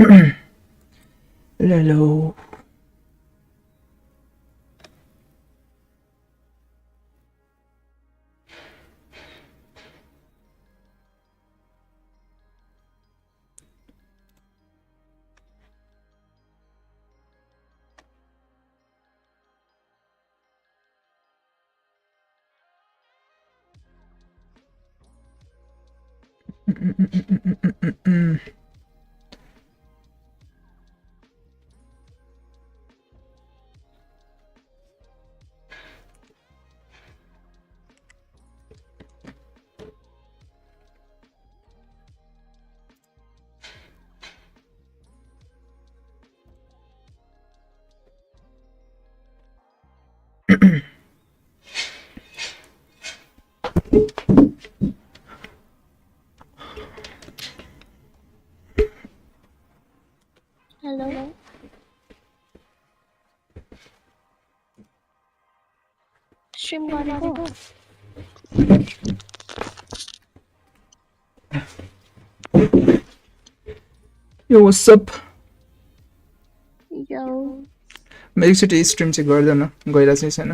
Hello. Hello. Stream गरेको Yo, what's up? यो मैं एकचोटि स्ट्रिम चाहिँ गर्दैन गइरहेको चाहिँ छैन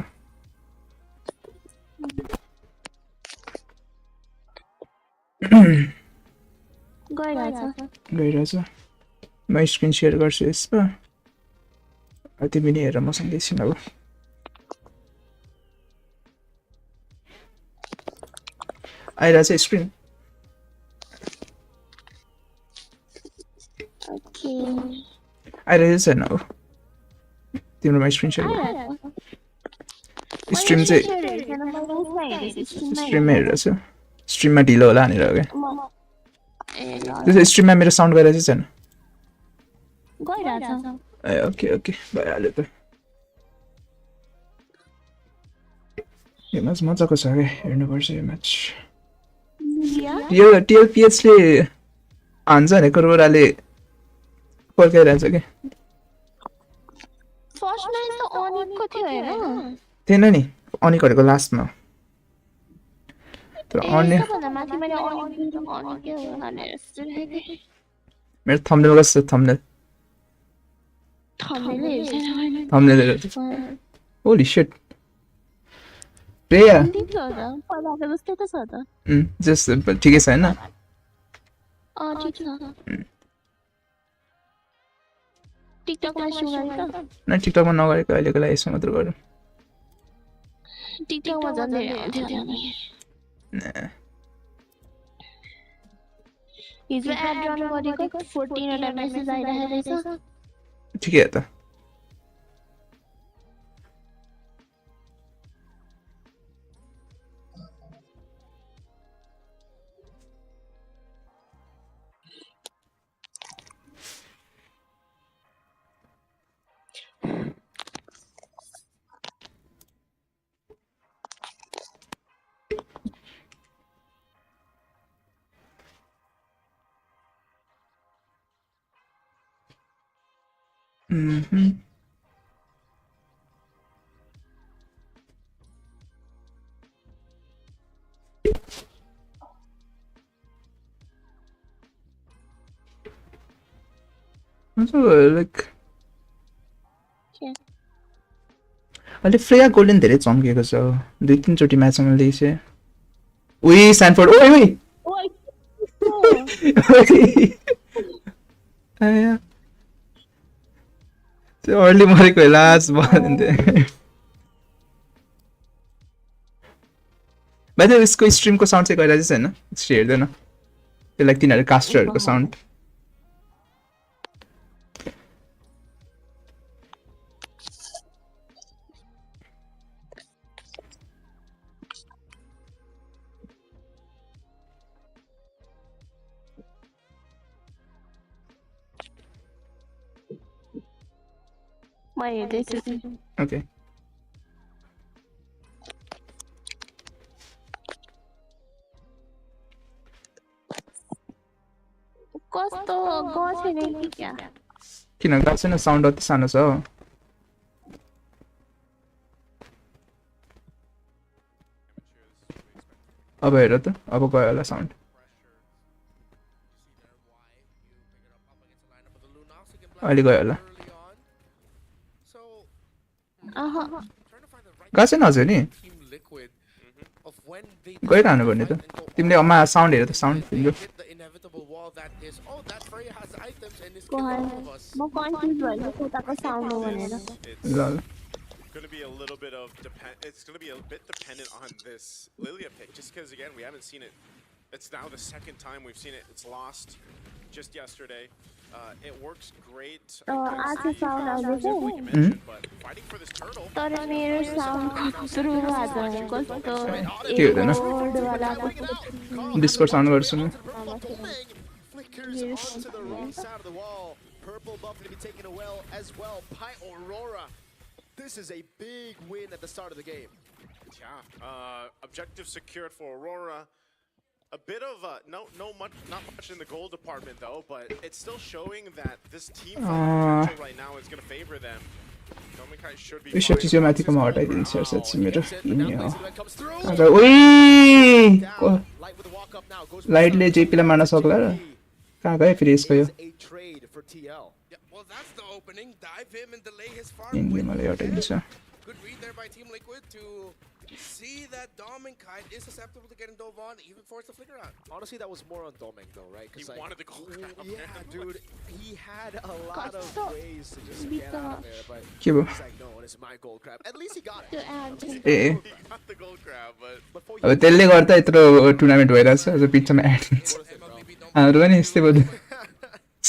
गइरहेछ म स्क्रिन सेयर गर्छु यसमा तिमी नि हेर मसँग एकछिन अब आइरहेछ स्क्रिन ओके आइरहेछ छैन अब तिम्रोमा स्क्रिन सेयर स्ट्रिम चाहिँ स्ट्रिममा हेरिरहेछ स्ट्रिममा ढिलो होला भनेर हो क्या त्यसो स्ट्रिममा मेरो साउन्ड गइरहेछ छैन ए ओके ओके भइहाल्यो त यो म्याच मजाको छ क्या हेर्नुपर्छ यो म्याच यो टिएलपिएचले हान्छ भने कोरोराले पर्खाइरहेछ क्या थिएन नि अनिकहरूको लास्टमा तर मेरो थम्बनेल कस्तो thumbnail holy shit Preya just ठिकै छ हैन न टिकटकमा नगरेको अहिलेको लागि यसमा मात्र गरौँ टिकटकमा जाँदै हिजो एड रन गरेको 14 वटा मेसेज आइरहेको रहेछ ठिकै हो त लाइक अहिले फ्रेया गोल्डन धेरै चम्केको छ 2-3 चोटि म्याचमा ल्याइछ उही स्यानफोर्ड ओइ ओइ आया त्यो अर्ली मरेको लाज भन्थे बाइ द वे यसको स्ट्रिमको साउन्ड चाहिँ गइरहेछ हैन हेर्दैन त्यो लाइक तिनीहरु कास्टरहरुको साउन्ड Okay. कस्तो गछ नि कि क्या किन गछ न साउन्ड अति सानो छ अब हेर त अब गयो होला साउन्ड अहिले गयो होला early on. So Uh-huh. trying to find the right गएको छैन अझै नि Team Liquid of when they गइरहनु पर्ने त तिमीले अम्मा साउन्ड हेर त साउन्ड तिम्रो hit the inevitable wall that is, oh, that Freya has items and is Go killing ahead. all of us. म कन्फ्युज भयो कोताको साउन्ड हो भनेर It's ल ल going to be a little bit of it's going to be a bit dependent on this Lilia pick, just because again we haven't seen it. It's now the second time we've seen it. It's lost just yesterday. It works great. आज sound आउँदैछ Like you mentioned, but fighting for this turtle. तर मेरो sound सुरु भएको कस्तो के हुँदैन एकोडवाला discard sound गर्छु म Flickers onto the wrong side of the wall. Purple buff going to be taken away as well by Aurora. This is a big win at the start of the game. Yeah. Objective secured for Aurora. A bit of not much in the goal department though, but it's still showing that this team fight right now is going to favor them. Domikai should be Yesso fine. चिसो माथिको म हटाइदिन्छु यार साँच्ची मेरो किन्ने हो That comes through. आज ओइ Down. Light with the walk up now. Goes for लाइटले जेपीलाई मार्न सक्ला र कहाँ गयो फेरि यसको यो is a trade for TL. Yeah, well, that's the opening. Dive him and delay his farm. यिनले मलाई हटाइदिन्छ Good read there by Team Liquid to see that Dom and Kite is susceptible to getting dove on, even force the flicker out. Honestly, that was more on Doming though, right? He 'Cause, like, wanted the goal grab, Yeah, man. dude. He had a lot of Custom. ways to just get out of there, but के भयो he's like, no, this is my gold crab. At least he got त्यो it. एड ए He got the gold grab, but Before अब त्यसले गर्दा यत्रो tournament भइरहेछ अझ पिच्छमा एड हुन्छ MLBB Dom. हाम्रो पनि यस्तै भयो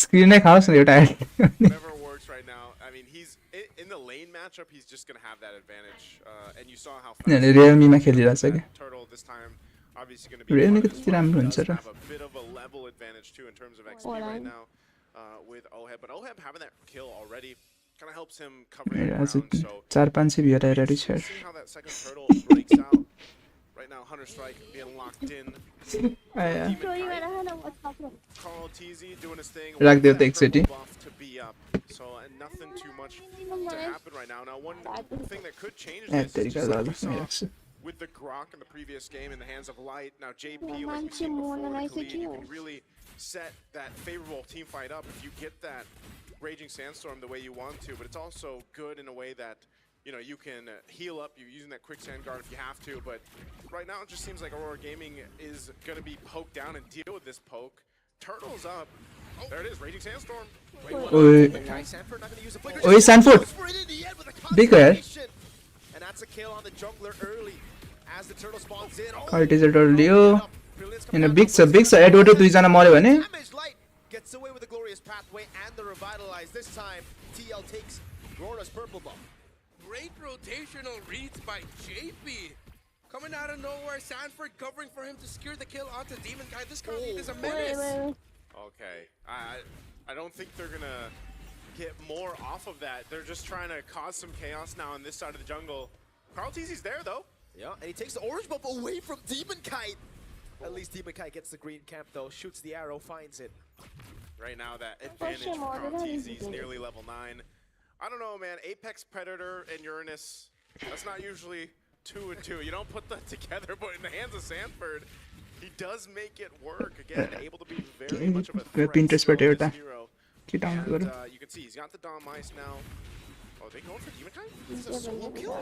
स्क्रिनै खाओस् न एउटा add whatever works right now. I mean, he's in the lane matchup. He's just gonna have that advantage. And you saw how fast रियलमीमा खेलिरहेछ क्या Turtle this time. Obviously gonna be Realme part को of this त्यति राम्रो one. He हुन्छ does र have a bit of a level advantage too in terms of XP right Alright. now with Oheb. But Oheb having that kill already kind of helps him cover the आज ground. So 4-500 view आइरहेको छ see how that second turtle breaks out. Right now, Hunter Strike being locked in. आया story बनाएर म Carl TZ doing his thing. Rack Wants the that Tech City. purple buff to be up. So nothing too much to happen right now. Now one thing that could change A this is तरिका just ल like ल we saw हेर्छु with the Grok in the previous game in the hands of Light. Now JP, like we've Manche seen before, Mona with Khalid, you Lisa can really set that favorable team fight up if you get that Raging Sandstorm the way you want to. But it's also good in a way that you can heal up. You're using that quicksand guard if you have to. But right now, it just seems like Aurora Gaming is going to be poked down and deal with this poke. Turtles up. Oh, there it is, Raging Sandstorm. ओइ Kai Sanford not going to use a flicker. ओइ Sanford Goes for it in the end with a Big guy. concentration. And that's a kill on the jungler early as the turtle spawns in. Oh, कल्टिजेटर Leo Brilliance होइन coming big out छ big छ एडवोटर दुईजना मऱ्यो भने Damage Light gets away with the glorious pathway and the revitalize. This time, TL takes Aurora's purple buff. Great rotational reads by JP. Coming out of nowhere, Sanford covering for him to secure the kill onto Demon Guy. This Carl is a menace. Okay. I don't think they're going to get more off of that. They're just trying to cause some chaos now on this side of the jungle. Carl TZ's there, though. Yeah, and he takes the orange buff away from Demon Kite. At least Demon Kite gets the green camp though, shoots the arrow, finds it. Right now, that advantage for Carl TZ is nearly level 9. I don't know, man. Apex Predator and Uranus, that's not usually 2 and 2. You don't put that together, but in the hands of Sanford, he does make it work. Again, able to be very much of a threat Pinterest still,बाट this एउटा hero. के download And गरौँ you can see he's got the Dom Ice now. Oh, are they going for Demon Kite? This is a solo kill.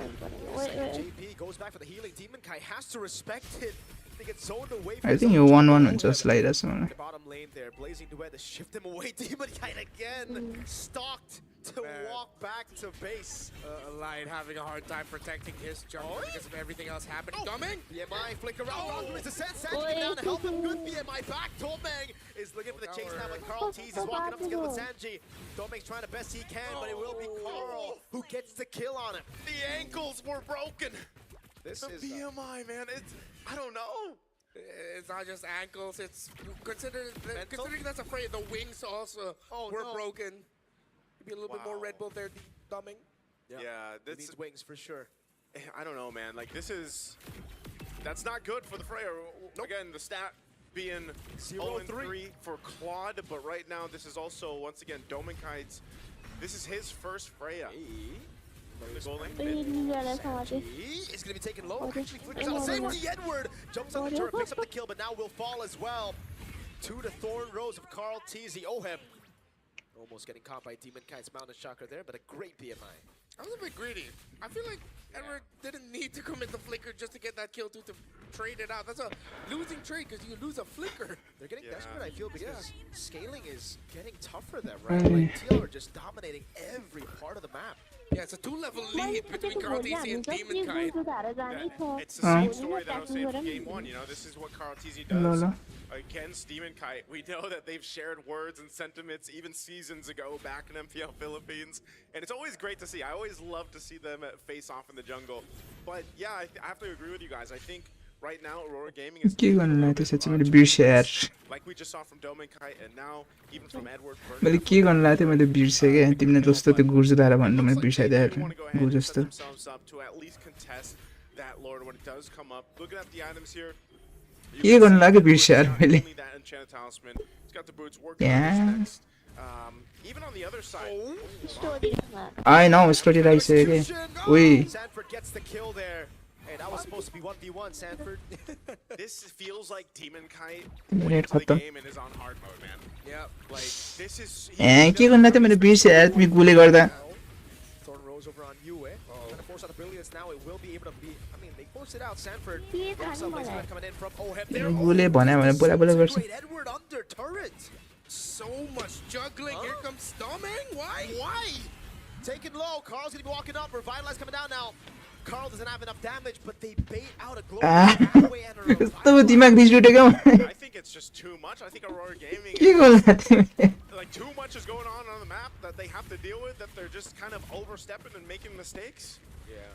JP goes back for the healing. Demon Kai has to respect it. They get zoned away from I his think own yo 1-1 jungle. हुन्छ जस्तो लागिरहेको छ मलाई The bottom lane there, blazing duet to shift him away. Demon Kite again, stalked to walk back to base. Light having a hard time protecting his jungle because of everything else happening. Coming! BMI flicker out, wrong with the set, Sanji coming down to help him. Good BMI back. Domeng is looking for the chase now, but Carl Tease is walking up together with Sanji. Domeng's trying the best he can, but it will be Carl who gets the kill on him. The ankles were broken. This The is BMI, man. I don't know. It's not just ankles, it's considering that's afraid the wings also were broken. Maybe a little bit more Wow. Red Bull there, Dumbing. Yeah, he this needs wings for sure. I don't know, man. Like that's not good for the Freya. Again, the stat being 0-3 for Claude, but right now this is also once again Dominkite's. This is his first Freya. From the goal lane. He is going to be taken low. Actually flickers out of safety. Edward jumps on the turret, picks up the kill, but now will fall as well. To the Thorn Rose of Carl TZ. Oheb. Almost getting caught by Demon Kite's Mountain Chakra there, but a great BMI. I was a bit greedy. I feel like Edward didn't need to commit the flicker just to get that kill to trade it out. That's a losing trade because you lose a flicker. They're getting desperate, I feel, because scaling is getting tougher for them, right? Like, TL are just dominating every part of the map. Yeah, it's a 2-level lead between Carl TZ and Demon Kite. It's the same story that I was saying from game one. You know, this is what Carl TZ does against Demon Kite. We know that they've shared words and sentiments even seasons ago back in MPL Philippines, and it's always great to see. I always love to see them face off in the jungle. But yeah, I have to agree with you guys. I think right now Aurora Gaming is like we just saw from Domain Kite, and now even from Edward. मैले के गर्न लाग्थेँ मैले बिर्सेँ क्या तिमीले जस्तो त्यो गुर्जो धारा भन्नु मैले बिर्साइदिए गु जस्तो के गर्न लाग्यो बिर्सेँ यार मैले I know story right say के ओइ Sanford gets the kill there. Hey, that was supposed to be 1v1, Sanford. This feels like Demon Kite Red went to the खत्म game and is on hard mode, man. Yeah, Like this is. ए के गर्न लाग्थेँ मैले बिर्सेँ यार तिमी गुले गर्दा Thorn Rose over on you, eh? Trying to force out the brilliance now. It will be able to be. I mean, they forced it out. Sanford. Coming in from Oheb there. गुले भन्यो भने बोला बोला गर्छ Great Edward under turret. so much juggling. Here comes Doming. Why? Why? Taken low. Carl's gonna be walking up. Revitalize coming down now. Carl doesn't have enough damage, but they bait out a glory pathway and a कस्तो दिमाग रिस उठ्यो क्या I think it's just too much. I think Aurora Gaming. के गर्न लाग्थेँ Like too much is going on the map that they have to deal with. That they're just kind of overstepping and making mistakes. Yeah.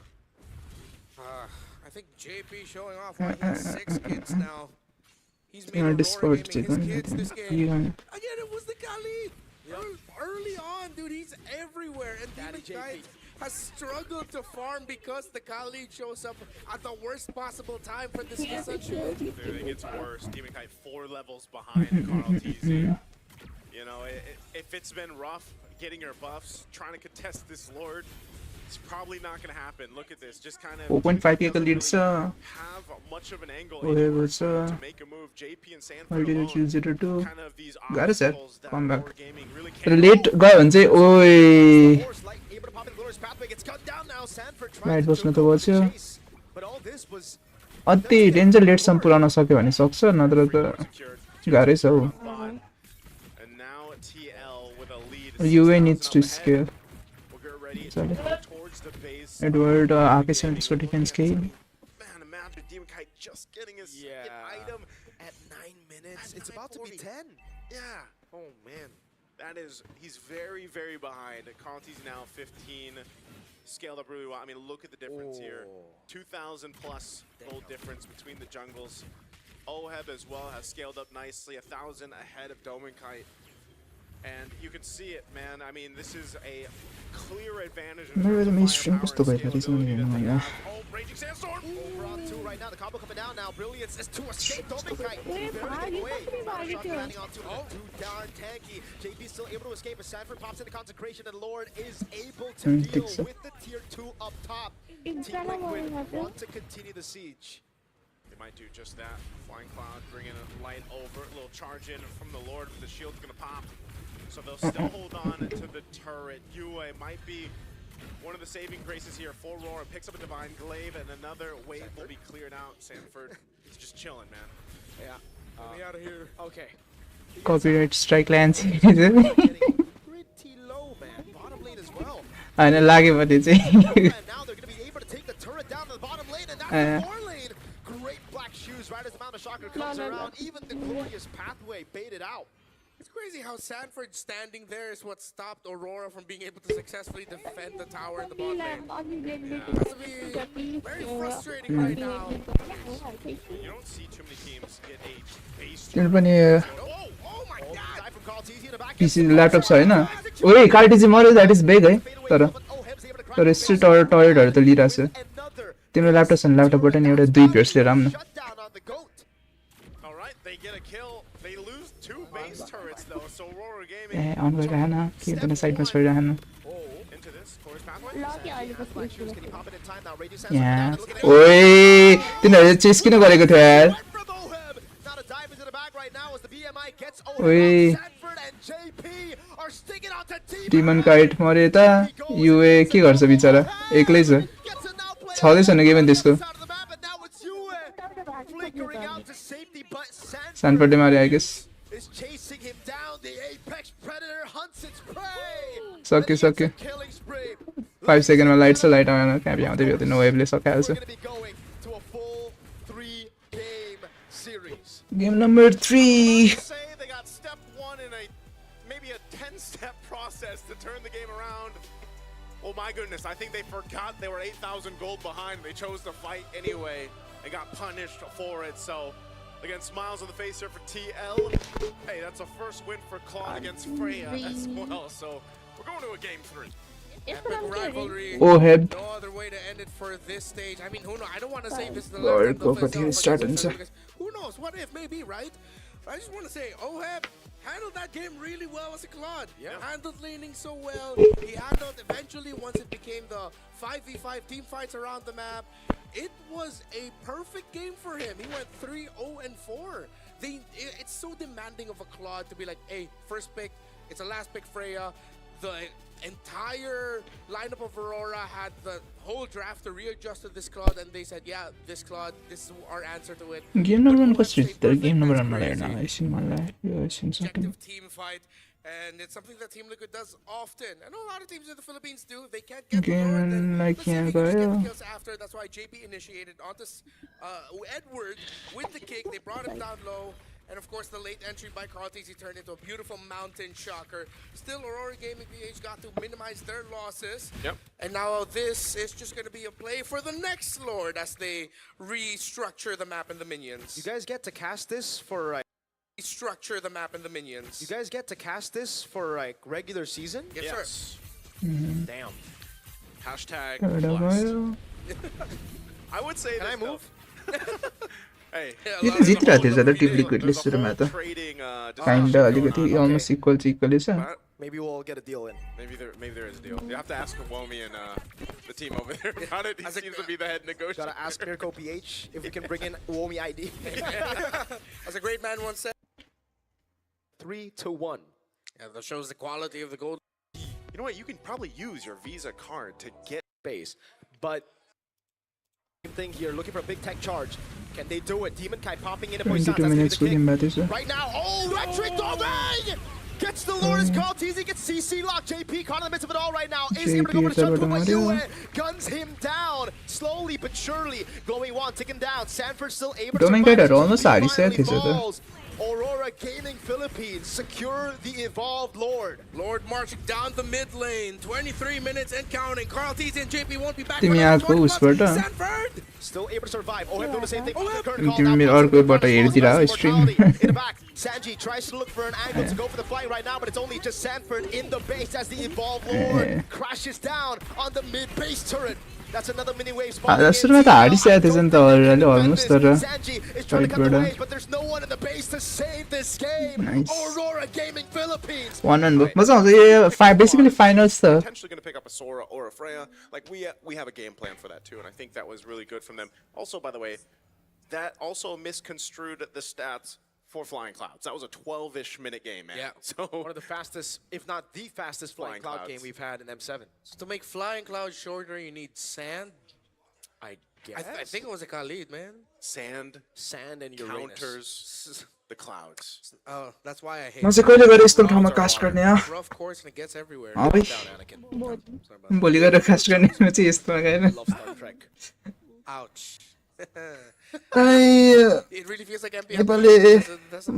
I think JP showing off why he has 6 kids now. He's made Aurora Discord Gaming his kids this game. Again, it was the Kali. Early on, dude, he's everywhere. And Demon Kite has struggled to farm because the Kali shows up at the worst possible time for this season. Dude, it gets worse. Demon Kite 4 levels behind Carl TZ. You know, if it's been rough getting your buffs, trying to contest this Lord, it's probably not going to happen. Look at this, just kind of 4.5 के lead छ have much of an angle Whatever, to make a move. JP and Sanford Already alone, 0-2 kind of these got it, sir. obstacles that Come back. Aurora Gaming really तर can't. Late गयो भने चाहिँ ओइ Force light able to pop in glorious pathway gets cut down now. Sanford Right, trying to बस्नु त go for बस्यो the chase. But all this was अति danger लेटसम्म पुऱ्याउन सक्यो भने सक्छ नत्र त गाह्रै छ हौ And now TL with a lead. UA needs to scale We'll get ready Sorry. towards the base. Edward आएकै छैन त्यसको डिफेन्स केही Man, imagine Demon Kite just getting his second item. at 9 minutes. It's about to be 10. Yeah. Oh man, that is. He's very, very behind. Conti's now 15. Scaled up really well. I mean, look at the difference here. 2,000 plus gold difference between the jungles. Oheb as well has scaled up nicely, 1,000 ahead of Domin Kite. And you can see it, man. I mean, this is a clear advantage. in मेरो terms of mainstream firepower कस्तो and भइरहेको छ scalability that they नि have. Oh, Raging Sandstorm! Over on 2 right now. The combo coming down now. Brilliance is to escape. Don't make kite. Barely away. Shot landing onto it. 2 down. Tanky. JP still able to escape, but Sanford pops into consecration, and Lord is able to deal with the tier 2 up top. Team Liquid want to continue the siege. They might do just that. Flying Cloud bringing a light over. A little charge in from the Lord, but the shield's going to pop. So they'll still hold on to the turret. UA might be one of the saving graces here for Roar. Picks up a Divine Glaive, and another wave will be cleared out. Sanford is just chilling, man. Yeah. Get me out of here. Okay. Copyright strike Lance Getting pretty low, man. Bottom lane as well. होइन लाग्यो भने चाहिँ And now they're going to be able to take the turret down to the bottom lane, and that's the 4 lane. Great black shoes right as the Mount of Chakra comes around. Even the glorious pathway baited out. It's crazy how Sanford standing there is what stopped Aurora from being able to successfully defend the tower in the bot lane. Has to be very frustrating right now. You don't see too many teams get a base तिनीहरू पनि Oh my god! Dive from Carl TZ in the back. पिसी laptop छ होइन ओइ कार्टिजी मऱ्यो that is bag है तर still टरेटहरू त लिइरहेको छ तिम्रो ल्यापटप छ भने ल्यापटपबाट नि एउटा 2 पेयर्स लिएर आउँ न All right, they get a kill. They lose 2 base turrets though. So Aurora Gaming ए अन गरिरहेन के पनि साइडमा छोडिरहेन into this towards pathway. यहाँ ओइ तिनीहरूले चेस किन गरेको थियो यार ओइ are sticking onto Demon. Demon kite मरे यता युए के गर्छ बिचारा एक्लै छ Gets a now play छँदै छैन के पनि त्यसको out of the map, and now it's Yue flickering out to safety, but Sanford सानपट्टि मारे I guess is chasing him down. The apex predator hunts its prey. सक्यो सक्यो Killing spree. 5 सेकेन्डमा लाइट छ लाइट आएन कहाँ भ्याउँदै भ्याउँदै no वेभले सकाइहाल्छ We're going to be going to a full 3-game series. Game number 3 Say they got step one in maybe a 10-step process to turn the game around. Oh my goodness, I think they forgot they were 8,000 gold behind. They chose to fight anyway and got punished for it. So again, smiles on the face here for TL. Hey, that's a first win for Claude against Freya as well. So we're going to a game 3. Epic rivalry. Oh, head. No other way to end it for this stage. I mean, who knows? I don't want to say this is the Lord, last time go they'll for face the off start against and each other, because who knows? What if? Maybe, right? I just want to say, Oheb handled that game really well as a Claude. Yeah. Handled laning so well. He handled eventually once it became the 5v5 team fights around the map. It was a perfect game for him. He went 3-0-4. It's so demanding of a Claude to be like, hey, first pick, it's a last pick Freya. The entire lineup of Aurora had the whole draft to readjust to this Claude, and they said, yeah, this Claude, this is our answer to it. Game number 1 कसरी जित्छ game number 1 मलाई हेर्न एकछिन मलाई यो एकछिन सक्नु Objective team fight, and it's something that Team Liquid does often. I know a lot of teams in the Philippines do. They can't get the Game Lord, then like let's see if here, they can just get bro. the kills after. That's why JP initiated onto Edward with the kick. They brought him down low. And of course, the late entry by Carltes, he turned into a beautiful mountain shocker. Still, Aurora Gaming PH got to minimize their losses. Yep. And now this is just going to be a play for the next Lord as they restructure the map and the minions. You guys get to cast this for Restructure the map and the minions. you guys get to cast this for like regular season? Yes, Yes. sir. Damn. Hashtag एउटा blessed. भयो I would say Can I this, move? though. Hey. Yeah, yo a त lot of जितिरहेको थियो the जरा whole team reveal. लिक्विडले There's a सुरुमा whole त trading, kind discussion अलिकति going on. Almost equal चाहिँ इक्वलै छ But Maybe we'll get a deal in. maybe there is a deal. You have to ask Womi and the team over there about it. He As a- seems to be the head negotiator. Gotta ask Mirko PH if we can bring in Uomi ID. As a great man once said, 3-1. yeah, that shows the quality of the gold. You know what? You can probably use your Visa card to get. Base. But same thing here, looking for a big tech charge. Can they do it? Demon Kai popping in at 22 Poisson. That's gonna be मिनट्सको the game kick. भएको थियो Right now, oh, electric Doming! Gets the Lord as called. TZ gets CC locked. JP caught in the midst of it all right now. Is able to go for the shot, but JP Yue guns him down. Slowly but surely. Glowing one, ticking down. Sanford still able to Doming survive. Kai'हरू almost JP हारिसकेको finally थिएछ त falls. Aurora Gaming Philippines secure the evolved Lord. Lord marching down the mid lane. 23 minutes and counting. Carltes and JP won't be back. तिमी for another आएको 20 उसबाट months. Sanford! Still able to survive. Oh, doing the same thing. Oh, Current तिमी call मेरो now. अर्कोबाट हेरिदिएर हो stream In the back, Sanji tries to look for an angle to go for the fly right now, but it's only just Sanford in the base as the evolved Lord crashes down on the mid base turret. That's another mini wave spot. सुरुमा त हारिसकेको थिएछ नि त अरूले almost तर Sanji is trying to cut the Right, waves, but there's no one in the base to save this game. Nice. Aurora Gaming Philippines. 1-1 भयो मजा आउँछ यो बेसिकली फाइनल्स त Potentially going to pick up a Sora or a Freya. Like we have a game plan for that too, and I think that was really good from them. Also, by the way, that also misconstrued the stats for Flying Clouds. That was a 12-ish minute game, man. Yeah. So One of the fastest, if not the fastest flying cloud Clouds. game we've had in M7. So to make flying clouds shorter, you need sand. I guess. I think it was a Khalid, man. sand, Sand and Uranus. counters, the clouds. Oh, that's why I hate म चाहिँ कहिले गएर यस्तो ठाउँमा Clouds are cast hard. गर्ने हो Rough course and it gets everywhere. है Down, Anakin. Sorry about भोलि गएर कास्ट गर्ने म चाहिँ यस्तोमा गएर that. Love Star Trek. Ouch. खै It really feels like MP. Nepali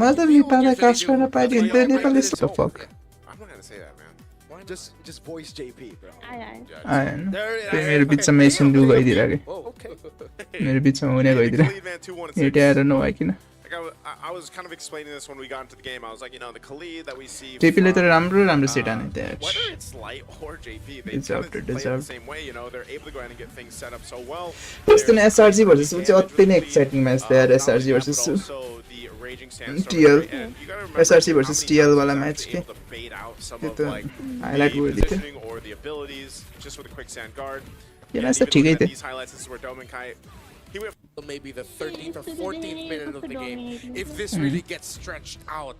मलाई त नेपाललाई कास्ट गर्न पाइदिन्थ्यो नेपाली यस्तो fuck I'm not going to say that, man. Just voice JP, bro. आएन There, त्यही मेरो बिचमा एकछिन डु गइदिरहेको Oh, okay. मेरो बिचमा हुने गइदिएर Khalid, man, 2-1-6. हेट्याएर नभइकन Like I was kind of explaining this when we got into the game. I was like, you know, the Khalid that we see. जेपीले त from, राम्रो राम्रो सेट हाने त्यहाँ whether it's Light or JP, they Deserved kind it, of play it the deserved. same way. You know, they're able to go ahead and get things set up so well. त्यस्तो नै There's SRG versus the ऊ चाहिँ अति नै damage exciting match lead, त्यहाँ not SRG only that, versus but also the Raging Sandstorm. TL. And you gotta remember SRC how versus many TL times वाला they've match been के able to bait out some त्यो of त like highlight the गरिदिएको थियो positioning or the abilities just with a quick sand guard. Yo And match even त ठिकै looking at थियो these highlights, this is where Dominkai, he went Maybe the 13th or 14th minute of the game. If this really gets stretched out.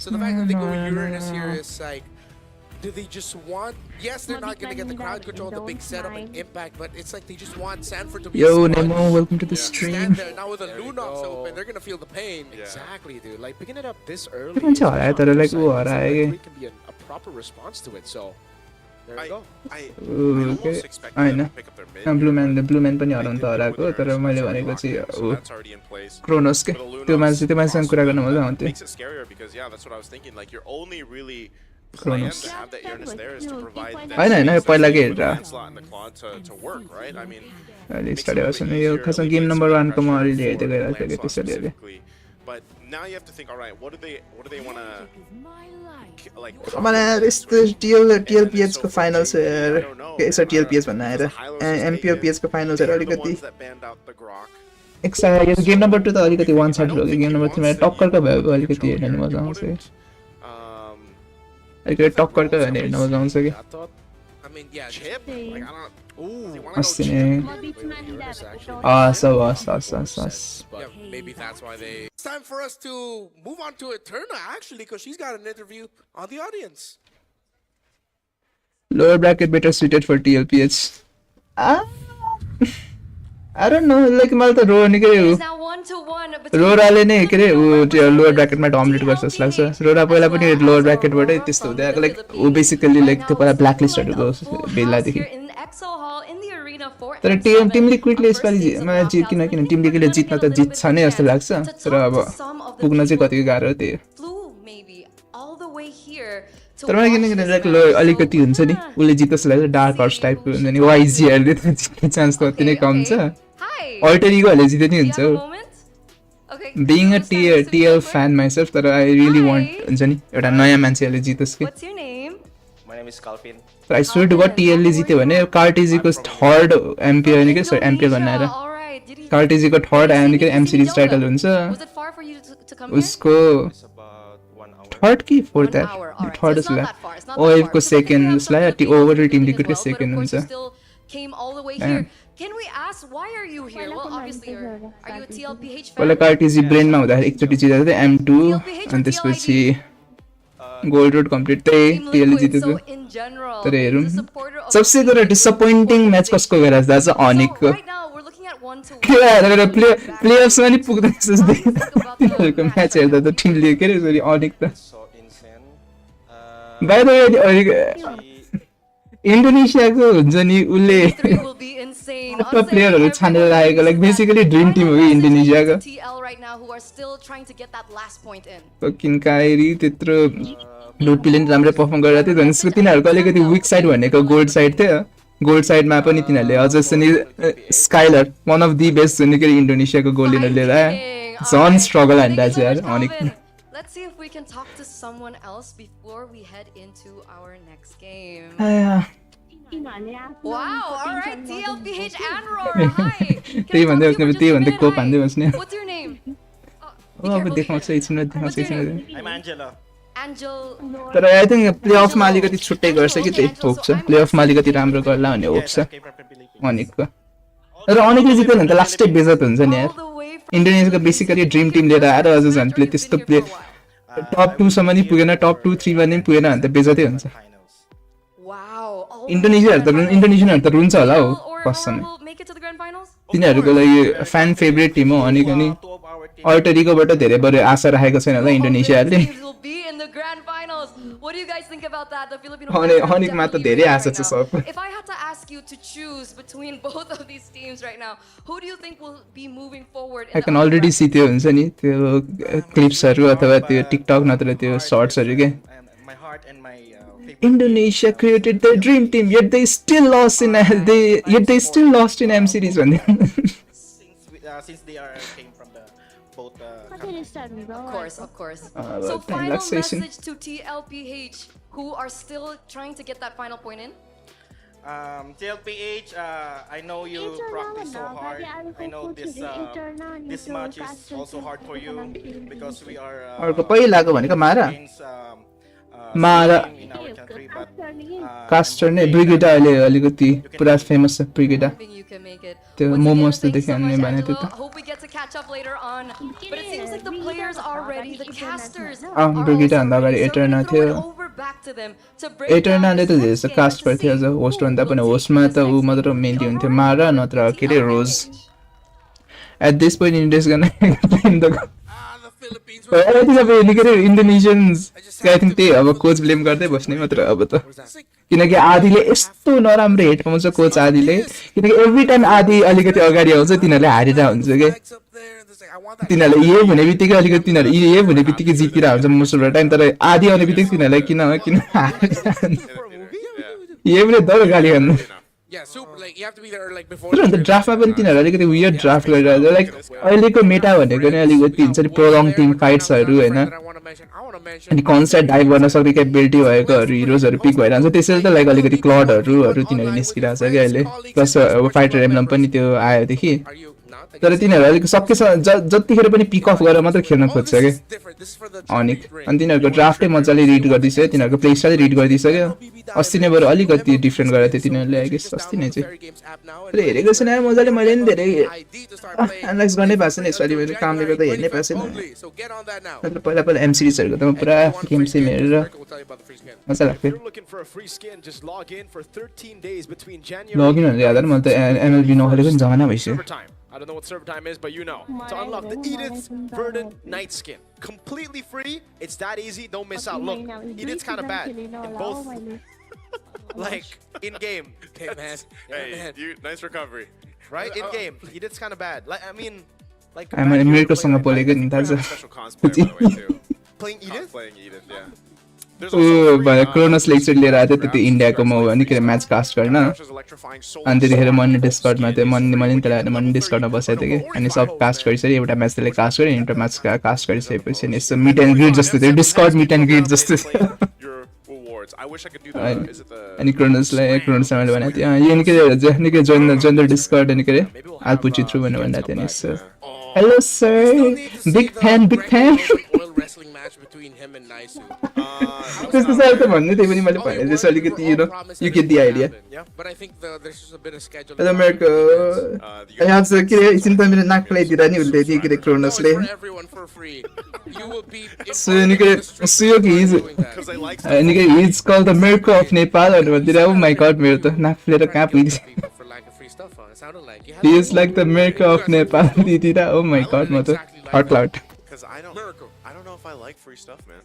So the fact that they go with Uranus here is like, do they just want? Yes, they're not gonna get the crowd control, the big setup and impact, but it's like they just want Sanford to be. Yo, a sponge. Nemo, welcome to the Stand stream. there now with the Lunox open, they're gonna feel the pain. Exactly, dude. Like picking it up this early. त्यो मान्छे हरायो तर like ऊ हरायो can be a proper response to it. So there you go. I के almost expected हैन them to pick up their mid. Blue man पनि हराउनु त हराएको तर मैले भनेको चाहिँ क्रोनोस के त्यो मान्छेसँग कुरा गर्न मजा आउँथ्यो Makes it scarier because yeah, that's what I was thinking. Like your only really plan Kronos. to have that airness there is to provide that Hahn Hahn space पहिला के for the हेरेर landslot and the claw to work, right? I mean, अहिले makes it start a भएको little छैन bit यो easier, खासमा game alleviates number some 1 को म pressure अलि हेर्दै for the गइरहेको थिएँ landslot त्यसैले specifically. But now you have to think, all right, what do they want to like? Man, यस्तो TLPH को फाइनल्स यार के छ TLPH भन्न आएर MPOPH को फाइनल्स यार अलिकति एक्स्ट्रा यो गेम नम्बर 2 त अलिकति वान साइड हो गेम नम्बर 3 मा टक्करको भयो अलिकति हेर्न मजा आउँछ अलिकति टक्करको भने हेर्न मजा आउँछ कि I mean, yeah, Chip? Like, I don't. Ooh, अस्ति नै yeah, maybe that's why they. It's time for us to move on to Eterna, actually, because she's got an interview on the audience. lower bracket better suited for TLPH. I don't know, like मलाई त रो नि के रोराले नै के रे ऊ त्यो lower ब्र्याकेटमा dominate गर्छ जस्तो लाग्छ रोरा पहिला पनि लोवर ब्र्याकेटबाटै त्यस्तो हुँदै आएको लाइक ऊ बेसिकली लाइक त्यो पहिला ब्ल्याक लिस्टहरूको बेलादेखि तर टिमले क्विकली यसपालिमा किन टिमले जित्न त जित्छ नै जस्तो लाग्छ तर अब पुग्न चाहिँ कतिको गाह्रो त्यही तर मलाई किनकि लाइक अलिकति हुन्छ नि उसले जित्छ जस्तो लाग्छ डार्क हर्स टाइपको हुन्छ नि वाइजीहरूले त जित्ने चान्स त अति नै कम छ अल्टर इगोहरूले जिते नि हुन्छ being a TL fan myself तर आई रियली वान्ट हुन्छ नि एउटा नयाँ मान्छेहरूले जितोस् कि तर आई स्वेयर टु गट टिएलले जित्यो भने कार्टेजीको थर्ड एमपियर नि के सरी एमपियर भन्न आएर कार्टेजीको थर्ड आयो नि के एम सिरिज टाइटल हुन्छ उसको थर्ड कि फोर्थ थर्ड जस्तो लाग्यो ओएफको सेकेन्ड जस्तो लाग्यो ओभरअल टिम लिक्विडको सेकेन्ड हुन्छ Can we ask why are you here? Well, obviously, are you a TLPH fan? पहिला कार्टेजी ब्रेनमा हुँदाखेरि एकचोटि जितेको थियो M2 अनि त्यसपछि गोल्ड रोड कम्प्लिट त्यही टिएलले जितेको तर हेरौँ सबसे तर डिसअपोइन्टिङ म्याच कसको गएर दाजु चाहिँ अनिकको प्लेअर्समा नि पुग्दैन जस्तै तिनीहरूको म्याच हेर्दा त टिमले के अरे सरी अनिक त बाइ द वे इन्डोनेसियाको हुन्छ नि उसले टप प्लेयरहरू छानेर राखेको लाइक बेसिकली ड्रिम टिम हो कि इन्डोनेसियाको किनकाइरी त्यत्रो लुटपिले राम्रै पर्फर्म गरिरहेको थियो भनेपछि तिनीहरूको अलिकति विक साइड भनेको गोल्ड साइड थियो गोल्ड साइडमा पनि तिनीहरूले अझ नि Skylar one of the best हुने के इन्डोनेसियाको गोल्ड लिएर आयो झन् स्ट्रगल हान्दा चाहिँ यार Anik Let's see if we can talk to someone else before we head into our next game. Wow, alright, TLPH and Roar, hi! त्यही भन्दै बस्ने त्यही भन्दै कोप हान्दै बस्ने What's your name? अब देखाउँछ एकछिन देखाउँछ I'm Angela. Angel. तर आई थिङ्क प्लेअफमा अलिकति छुट्टै गर्छ कि त्यही होप छ प्लेअफमा अलिकति राम्रो गर्ला भन्ने होप छ अनिकको र अनिकले जित्यो भने त लास्टै बेजत हुन्छ नि यार इन्डोनेसियाको बेसिकली ड्रिम टिम लिएर आएर अझ झन् प्ले त्यस्तो प्ले टप 2 सम्म नि पुगेन टप 2 3 मा नि पुगेन भने त बेजतै हुन्छ इन्डोनेसियाहरू त रुन्छ होला हौ फर्स्टसम्म तिनीहरूको लागि फ्यान फेभरेट टिम हो अनिक अनि अल्टरिकोबाट धेरै बरु आशा राखेको छैन होला इन्डोनेसियाहरूले What do you guys think about that? The Filipino अनिकमा त धेरै आशा छ सबको If I had to ask you to choose between both of these teams right now, who do you think will be moving forward? I can already see त्यो हुन्छ नि त्यो क्लिप्सहरू अथवा त्यो टिकटक नत्र त्यो शर्ट्सहरू के My heart and my Indonesia created their dream team yet they still lost in M series भन्ने since they are came from the both Of course. So final message to TLPH who are still trying to get that final point in. TLPH, I know you practice so hard. I know this match is also hard for you because we are अर्को पहिलाको भनेको मारा मारा in our country, but caster नै ब्रिगेडा अहिले अलिकति पुरा फेमस छ ब्रिगेडा त्यो मोमोस त देखाउने भने त्यो त Hope we get to catch up later on. But it seems like the players are ready. The casters ब्रिगेडा भन्दा अगाडि एटर्ना थियो back to them to break down एटर्नाले त this धेरै game कास्ट to गर्थ्यो see अझ होस्ट who भन्दा पनि will होस्टमा take त this ऊ next मात्र game. मेन्टी You're हुन्थ्यो right. मारा नत्र के अरे रोज एट दिस पोइन्ट इन्डियाज गर्न The Philippines were यति सबै निकै इन्डोनेसियन्स आई थिङ्क त्यही अब कोच ब्लेम गर्दै बस्ने मात्र अब त किनकि आधीले यस्तो नराम्रो हेट पाउँछ कोच आधीले किनकि एभ्री टाइम आधी अलिकति अगाडि आउँछ तिनीहरूले हारेर हुन्छ कि तिनीहरूले ए हुने बित्तिकै अलिकति तिनीहरू ए हुने बित्तिकै जितिरहेको हुन्छ मोस्ट अफ द टाइम तर आधी आउने बित्तिकै तिनीहरूलाई किन हारेर ए पनि दर गाली खानु Yeah, super. Like you have to be there like before. तर ड्राफ्टमा पनि तिनीहरू अलिकति वियर्ड ड्राफ्ट गरिरहेको लाइक अहिलेको मेटा भनेको नै अलिकति हुन्छ नि प्रोलङ टिम फाइट्सहरू होइन अनि कन्सर्ट डाइभ गर्न सक्ने क्यापेबिलिटी भएकोहरू हिरोजहरू पिक भइरहन्छ त्यसैले त लाइक अलिकति क्लडहरू तिनीहरू निस्किरहेको छ क्या अहिले प्लस अब फाइटर एम्ब्लम पनि त्यो आयोदेखि तर तिनीहरू अलिक सकेसम्म जतिखेर पनि पिक अफ गरेर मात्र खेल्न खोज्छ क्या अनिक अनि तिनीहरूको ड्राफ्टै मजाले रिड गरिदिइसक्यो तिनीहरूको प्ले स्टाइल रिड गरिदिइसक्यो अस्ति नै बरु अलिकति डिफ्रेन्ट गरेको थियो तिनीहरूले आई गेस अस्ति नै चाहिँ तर हेरेको छैन यार मजाले मैले नि धेरै एनालाइज गर्नै पाएको छैन यसपालि मैले कामले गर्दा हेर्नै पाएको छैन पहिला पहिला एम सिरिजहरूको त म पुरा गेम सेम हेरेर मजा लाग्थ्यो लगइन भनेर याद म त एमएलबी नखेलेको नि जमाना भइसक्यो I don't know what server time is, but you know. To unlock the Edith Verdant Night skin. Completely free. It's that easy. Don't miss out. Look, Edith's kind of bad. In both. Like, in-game. Hey, man. Hey, you, nice recovery. Right? In-game. Edith's kind of bad. Like, I mean... Like, I'm an American बोलेको नि थाहा छ Special cosplay, by the way, too. Playing Edith? Playing Edith, yeah. There's also ऊ Kronos lecture लिएर आएको थियो त्यो इन्डियाको म निकै म्याच कास्ट गर्न अनि त्यतिखेर मैले डिस्कर्डमा थियो मैले नि त्यसलाई मैले डिस्कर्डमा बसेको थिएँ कि अनि सब कास्ट गरिसकेँ एउटा म्याच त्यसले कास्ट गरेँ इन्टर म्याच कास्ट गरिसकेपछि अनि यसो मिट एन्ड ग्रिड जस्तो थियो डिस्कर्ड मिट एन्ड ग्रिड जस्तो अनि क्रोनोसलाई मैले भनेको थिएँ यो निकै जोइन द डिस्कर्ड अनि के अरे आल पुट यु थ्रु भनेर भनेको थिएँ नि यसो hello sir big fan Wrestling match between him and Naisu. त्यस्तो साह्रो त भन्ने त्यही पनि मैले भने त्यसो अलिकति you get the idea But I think there's just a bit of schedule. Hello मेरो यहाँ चाहिँ के अरे एकछिन त मेरो नाक फुलाइदिएर नि उसले के अरे क्रोनोसले सुयोग निकै हिज कल द मेर्को अफ नेपाल भनेर भन्दिनँ ओ माई गड मेरो त नाक फुलेर कहाँ पुगिदिन्छ He is like the America of Nepal. Oh my god, mother. Heart loud. Because I don't know if I like free stuff, man.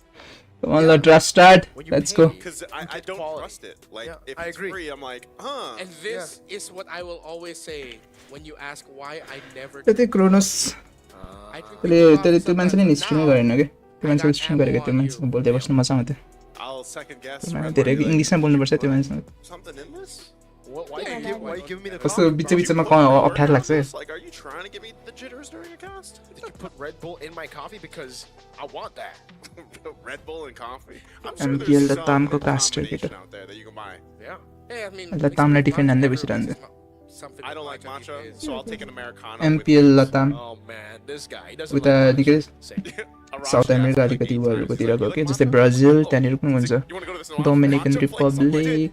Come on, let's start. Let's go. Because I don't trust it. Like, if it's free, I'm like, huh. And this is what I will always say when you ask why I never. त्यो Kronos त्यसले त्यो मान्छेले stream गरेन के त्यो मान्छेले stream गरेको त्यो मान्छेको बोल्दै बस्नु मजा आउँथ्यो I'll second guess. धेरै इङ्ग्लिसमा बोल्नुपर्छ त्यो मान्छेसँग Something in this? Why are you giving me the कस्तो बिचमा अप्ठ्यारो लाग्छ Like, are you trying to give me the jitters during a cast? Did you put Red Bull in my coffee? Because I want that. Red Bull and coffee? I'm sure MPL there's the some Tamko caster combination out there that you can buy. Yeah. Hey, I mean, लतामलाई defend हान्दै बसिरहन्छ I don't like matcha, so I'll take an Americano. MPL लताम Oh man, this guy he doesn't. उता निकै Same. South America अलिकति उयोहरूकोतिर गयो कि जस्तै ब्राजिल त्यहाँनिर पनि हुन्छ You want to go to this one? Dominican Republic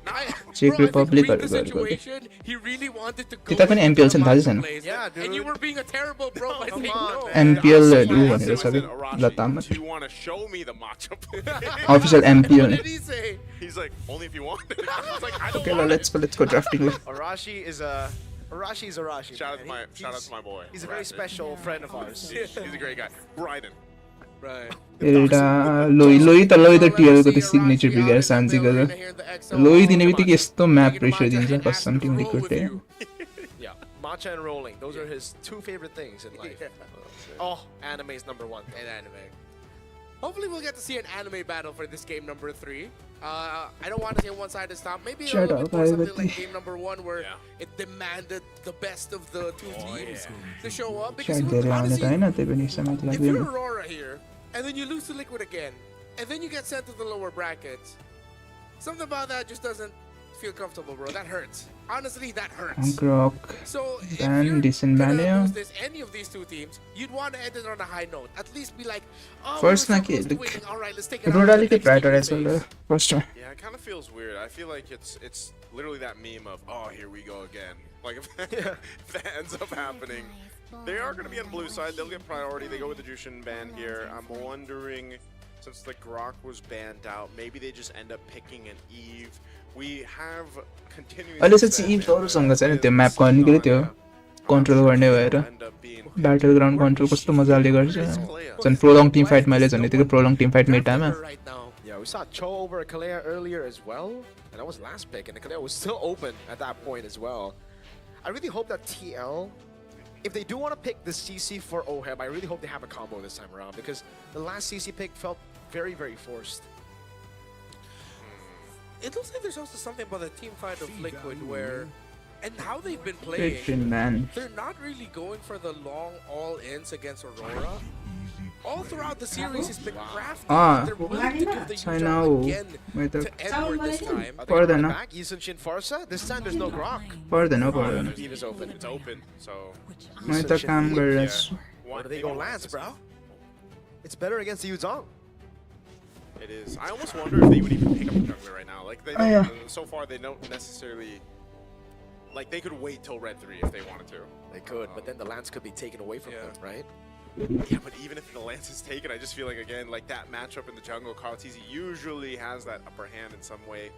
चेक रिपब्लिकहरू गयो त्यता पनि एमपिएल छ नि थाहा छैन Yeah, dude. And you were being a terrible bro by saying no. एमपिएलहरू भनेर छ कि लताममा Do you want to show me the matcha? please? Official MPL What did he say? He's like, only if you want it. I was like, I don't okay want let's go drafting Arashi is Arashi. Shout out to man. shout out to my boy. He's a very special friend of ours. He's a great guy. Bryden. Right. एउटा लोई त टिएलको त्यो signature बिगाएर सान्चीको त लोई दिने बित्तिकै यस्तो map pressure दिन्छ कसम टिमले कुटे Yeah, matcha and rolling. Those are his two favorite things in life. Oh, anime is number one. And anime. Hopefully we'll get to see an anime battle for this game number 3. I don't want to say one-sided stomp. Maybe a little bit more something like game number 1 where it demanded the best of the two teams to show up. Because धेरै आउने त होइन त्यही पनि समय if लाग्दैन you're Aurora here, and then you lose to Liquid again, and then you get sent to the lower brackets, something about that just doesn't feel comfortable, bro. That hurts. Honestly, that hurts. ग्रक So if Dan, you're decent gonna value. lose this, any of these two teams, you'd want to end it on a high note. At least be like, oh, First we're na so close to look, winning. All right, let's take it. रोडाले के prioritise गर्दा फर्स्टमा Yeah, it kind of feels weird. I feel like it's literally that meme of, oh, here we go again. Like, if that ends up happening, they are going to be on blue side. They'll get priority. They go with the Jushin ban here. I'm wondering since the Grok was banned out, maybe they just end up picking an Eve. We have continuing अहिले चाहिँ Eve अरूसँग छैन त्यो म्यापको अनि के त्यो control गर्ने भएर ब्याटल ग्राउन्ड कन्ट्रोल कस्तो मजाले गर्छ झन् प्रोलङ टिम फाइट मैले झन् यतिकै प्रोलङ टिम फाइट मेटामा Yeah, we saw Cho over Kalea earlier as well, and that was last pick, and Kalea was still open at that point as well. I really hope that TL, if they do want to pick the CC for OHEB, I really hope they have a combo this time around, because the last CC pick felt very, very forced. It looks like there's also something about the team fight of Liquid where, and how they've been playing, they're not really going for the long all-ins against Aurora. All throughout the series, he's been crafty. They're willing to give the Yuzhong again to Edward this time. Are they back? Yisun Farsa? This time there's no Grok. Eve is open. It's open, so... Where do they go Lance, bro? It's better against the Yuzhong. It is. I almost wonder if they would even pick up the jungler right now. Like, they don't, so far, they don't necessarily... Like, they could wait till Red 3 if they wanted to. They could, but then the Lance could be taken away from them, right? Yeah, but even if the Lance is taken, I just feel like, again, like that matchup in the jungle, Karltizi usually has that upper hand in some way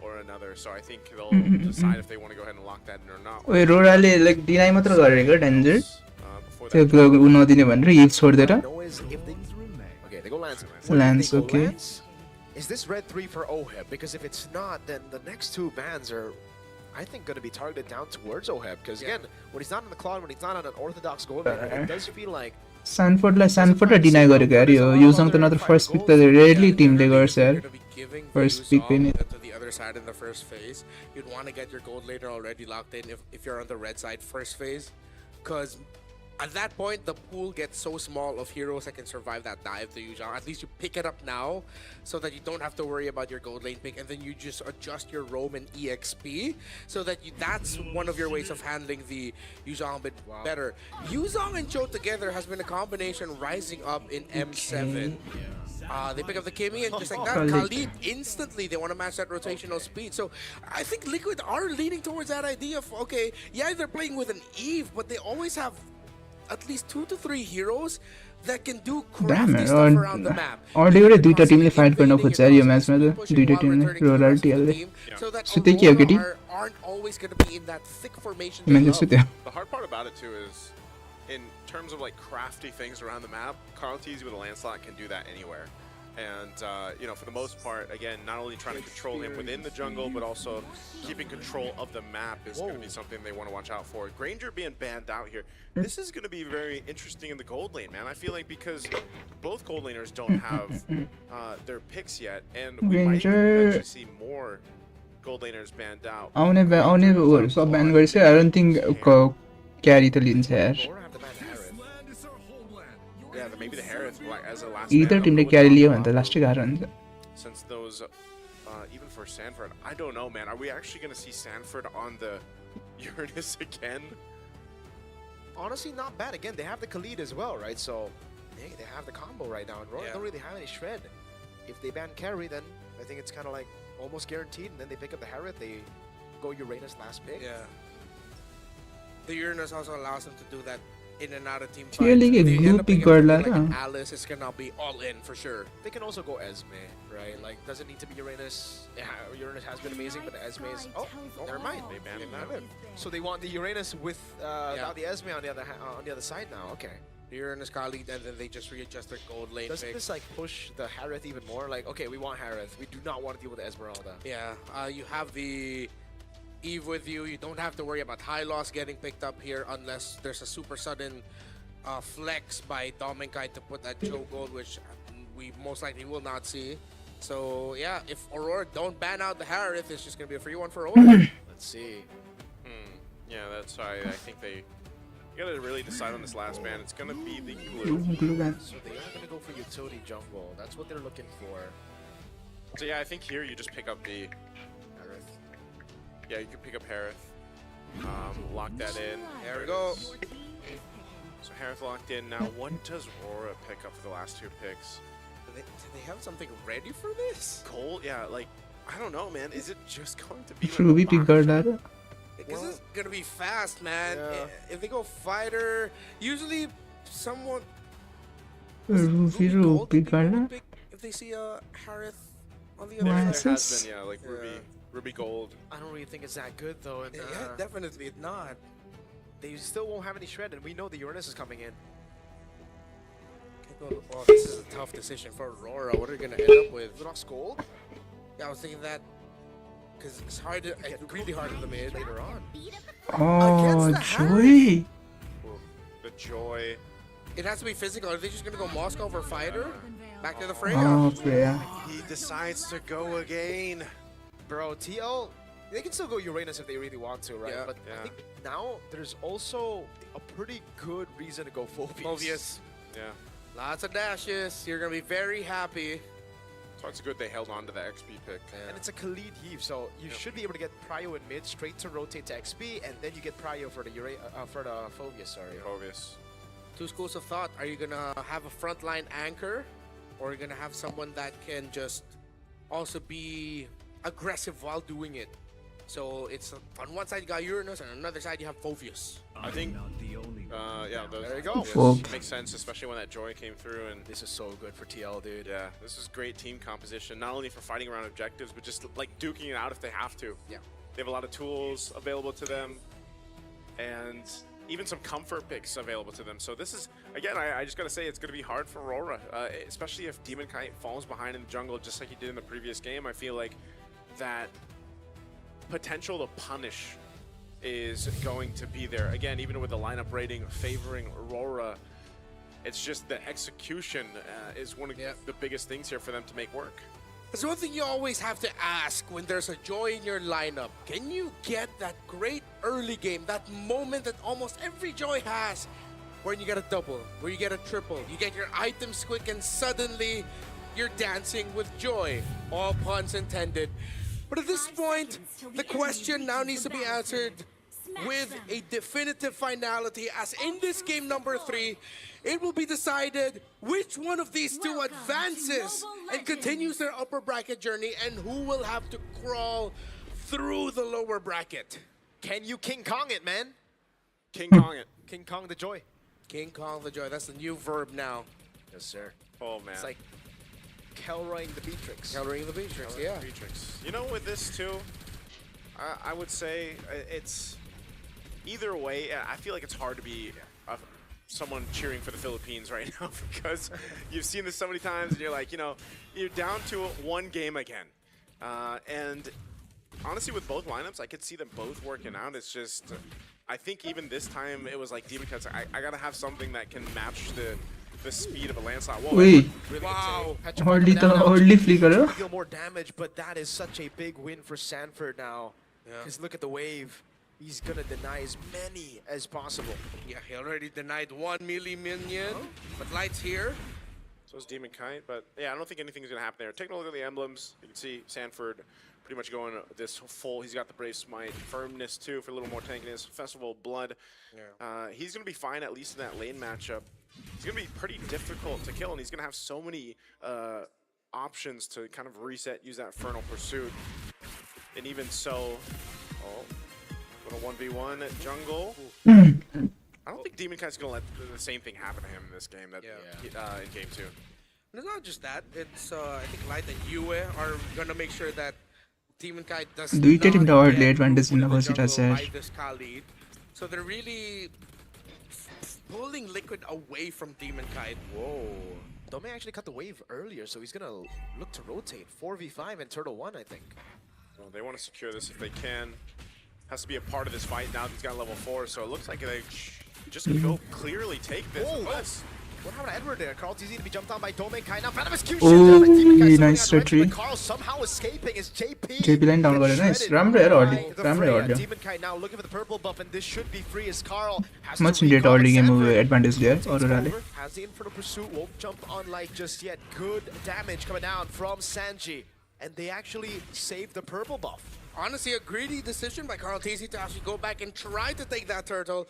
or another. So I think they'll decide if they want to go ahead and lock that in or not. Wait, Rorale, like, deny matra gareko danger? Okay, they go Lance. Lance, okay. Lance, is this Red 3 for OHEB? Because if it's not, then the next two bans are, I think, going to be targeted down towards OHEB. Because again, when he's not in the Cloud, when he's not on an Orthodox gold lane, it does feel like Sanford deny गरेको यार यो युजङ त नत्र first pick त rarely टिमले गर्छ यार first pick पनि to the other side in the first phase. You'd want to get your gold laner already locked in if you're on the red side first phase, because at that point the pool gets so small of heroes that can survive that dive to Yuzhong. At least you pick it up now so that you don't have to worry about your gold lane pick, and then you just adjust your roam and EXP so that that's one of your ways of handling the Yuzhong a bit better. Yuzhong and Cho together has been a combination rising up in M7. They pick up the Kimmy, and just like that, Khalid instantly, they want to match that rotational speed. So I think Liquid are leaning towards that idea of, okay, yeah, they're playing with an Eve, but they always have at least 2 to 3 heroes that can do crafty stuff around the map. Already दुईटा टिमले fight गर्न खोज्छ यो म्याचमा त दुईटा टिमले roller टिएलले सुते के हो केटी aren't always going to be in that thick formation. The hard part about it too is, in terms of like crafty things around the map, Karltizi with a Lancelot can do that anywhere. And, you know, for the most part, again, not only trying to control him within the jungle, but also keeping control of the map is going to be something they want to watch out for. Granger being banned out here, this is going to be very interesting in the gold lane, man. I feel like because both gold laners don't have their picks yet, and we might actually see more gold laners banned out. सब ब्यान गरिसक्यो I don't think क्यारी त लिन्छ यार Yeah, maybe the Harith like, as a last either टिमले क्यारी लियो भने त लास्टै गाह्रो हुन्छ since those even for Sanford, I don't know, man. Are we actually going to see Sanford on the Uranus again? Honestly, not bad. Again, they have the Khalid as well, right? So, hey, they have the combo right now. And Royal don't really have any shred. If they ban carry, then I think it's kind of like almost guaranteed. And then they pick up the Harith. They go Uranus last pick. Yeah. The Uranus also allows them to do that in and out of team fight. Like Alice is gonna be all in for sure. They can also go Esme, right? Like, doesn't need to be Uranus. Uranus has been amazing, but the Esme is never mind. They banned him out. So they want the Uranus with without the Esme on the other side now. Okay. The Uranus Khalid, and then they just readjust their gold lane. Doesn't this like push the Harith even more? Like, okay, we want Harith. We do not want to deal with Esmeralda. Yeah. You have the Eve with you. You don't have to worry about high loss getting picked up here unless there's a super sudden flex by Dominkai to put that Joe gold, which we most likely will not see. So yeah, if Aurora don't ban out the Harith, it's just gonna be a free one for Aurora. Let's see. Yeah, that's why I think they gotta really decide on this last ban. It's gonna be the glue. So they are gonna go for utility jungle. That's what they're looking for. So yeah, I think here you just pick up the Harith. Yeah, you can pick up Harith. Lock that in. There we go. So Harith locked in. Now, what does Aurora pick up for the last 2 picks? Do they have something ready for this? Cole? Yeah, like, I don't know, man. Is it just going to be Ruby pick garda Because it's gonna be fast, man. Yeah. If they go fighter, usually someone. Ruby pick garda If they see a Harith on the other There side? has been, yeah, like Ruby Gold. I don't really think it's that good though. And, Yeah, definitely not. they still won't have any shred, and we know the Uranus is coming in. Well, this is a tough decision for Aurora. What are they gonna end up with? Lunox Gold Yeah, I was thinking that because it's hard, really hard in the mid. later on. Oh, Against the Joey. The Joy. It has to be physical. Are they just gonna go Moscow for fighter? Back to the Freya. Oh, Freya. He decides to go again. Bro, TL, they can still go Uranus if they really want to, right? Yeah. But Yeah. I think now there's also a pretty good reason to go Phobius. Obvious. Yeah. Lots of dashes. You're gonna be very happy. So it's good they held on to the XP pick. And it's a Khalid heave, so you should be able to get Prio in mid, straight to rotate to XP, and then you get Prio for the Phobius, sorry. Obvious. Two schools of thought. Are you gonna have a frontline anchor, or are you gonna have someone that can just also be aggressive while doing it? So it's on one side you got Uranus, and on another side you have Phobius. I think, yeah, There you go. Folk. Makes sense, especially when that Joy came through. And This is so good for TL, dude. yeah, this is great team composition, not only for fighting around objectives, but just like duking it out if they have to. Yeah. They have a lot of tools available to them, and even some comfort picks available to them. So this is, again, I just gotta say, it's gonna be hard for Aurora, especially if Demon Kite falls behind in the jungle just like he did in the previous game. I feel like that potential to punish is going to be there. Again, even with the lineup rating favoring Aurora, it's just the execution is one of the biggest things here for them to make work. There's one thing you always have to ask when there's a Joy in your lineup. Can you get that great early game, that moment that almost every Joy has, where you get a double, where you get a triple, you get your items quick, and suddenly you're dancing with Joy. All puns intended. But at this point, the question now needs to be answered with a definitive finality, as in this game number 3, it will be decided which one of these two advances and continues their upper bracket journey, and who will have to crawl through the lower bracket. Can you King Kong it, man? King Kong it. King Kong the Joy. King Kong the Joy, that's the new verb now. Yes, sir. Oh man. It's like Kelroying the Beatrix. Countering the Beatrix, yeah. Beatrix. You know, with this too, I would say it's either way. I feel like it's hard to be someone cheering for the Philippines right now, because you've seen this so many times and you're like, you know, you're down to one game again. And honestly, with both lineups, I could see them both working out. It's just, I think even this time it was like Demon Cuts. I gotta have something that can match the speed of a landslide. Whoa, Wait. Really Wow. Hardly flicker. Deal more damage, but that is such a big win for Sanford now. Because look at the wave. He's gonna deny as many as possible. Yeah, he already denied 1 melee minion, but Light's here. So is Demon Kite, but yeah, I don't think anything's gonna happen there. Taking a look at the emblems, you can see Sanford pretty much going this full. He's got the Brave Smite, Firmness too for a little more tankiness, Festival of Blood. He's gonna be fine, at least in that lane matchup. He's gonna be pretty difficult to kill, and he's gonna have so many options to kind of reset, use that Infernal Pursuit. And even so, little 1v1 at jungle. I don't think Demon Kite's gonna let the same thing happen to him in this game that in game 2. And it's not just that, it's I think Light and Yue are gonna make sure that Demon Kite does Duited in the not early get advantage in put the jungle Versitas by this Khalid. So they're really pulling Liquid away from Demon Kite. Whoa. Dome actually cut the wave earlier, so he's gonna look to rotate. 4v5 and Turtle 1, I think. Well, they want to secure this if they can. Has to be a part of this fight now that he's got level 4, so it looks like they just gonna go clearly take this. What happened to Edward there? Carl TZ to be jumped on by Dome Kai. Now Venomous Q Oh, shit. nice retreat. Carl somehow escaping as JP. JP line down गरेर nice. राम्रो यार early. राम्रो early. Demon Kai now looking for the purple buff, and this should be free as Carl has Much to needed recall early game Sanford. advantage there. Takes Aurora le. over, has the Infernal Pursuit, won't jump on Light just yet. Good damage coming down from Sanji, and they actually saved the purple buff. Honestly, a greedy decision by Carl TZ to actually go back and try to take that turtle.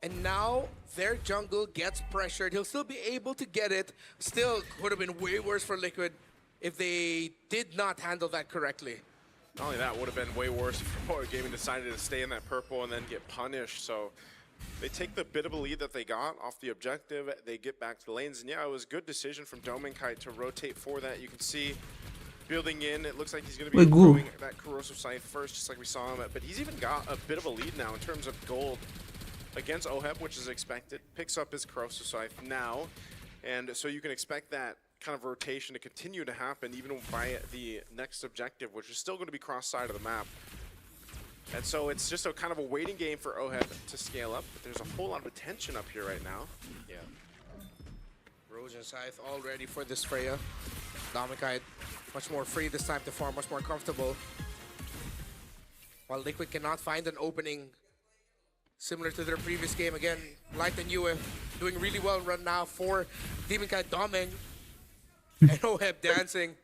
And now their jungle gets pressured. He'll still be able to get it. Still would have been way worse for Liquid if they did not handle that correctly. Not only that, would have been way worse if Gaming decided to stay in that purple and then get punished. So they take the bit of a lead that they got off the objective, they get back to the lanes, and yeah, it was a good decision from Domenkite to rotate for that. You can see building in, it looks like he's going to be doing that corrosive scythe first, just like we saw him, but he's even got a bit of a lead now in terms of gold against Oheb, which is expected. Picks up his corrosive scythe now, and so you can expect that kind of rotation to continue to happen even by the next objective, which is still going to be cross side of the map. And so it's just a kind of a waiting game for Oheb to scale up, but there's a whole lot of attention up here right now. Yeah. Rose and Scythe all ready for this Freya. Domenkite much more free this time to farm, much more comfortable. While Liquid cannot find an opening similar to their previous game. Again, Light and Yue doing really well right now for Domenkite Domeng. And Oheb dancing.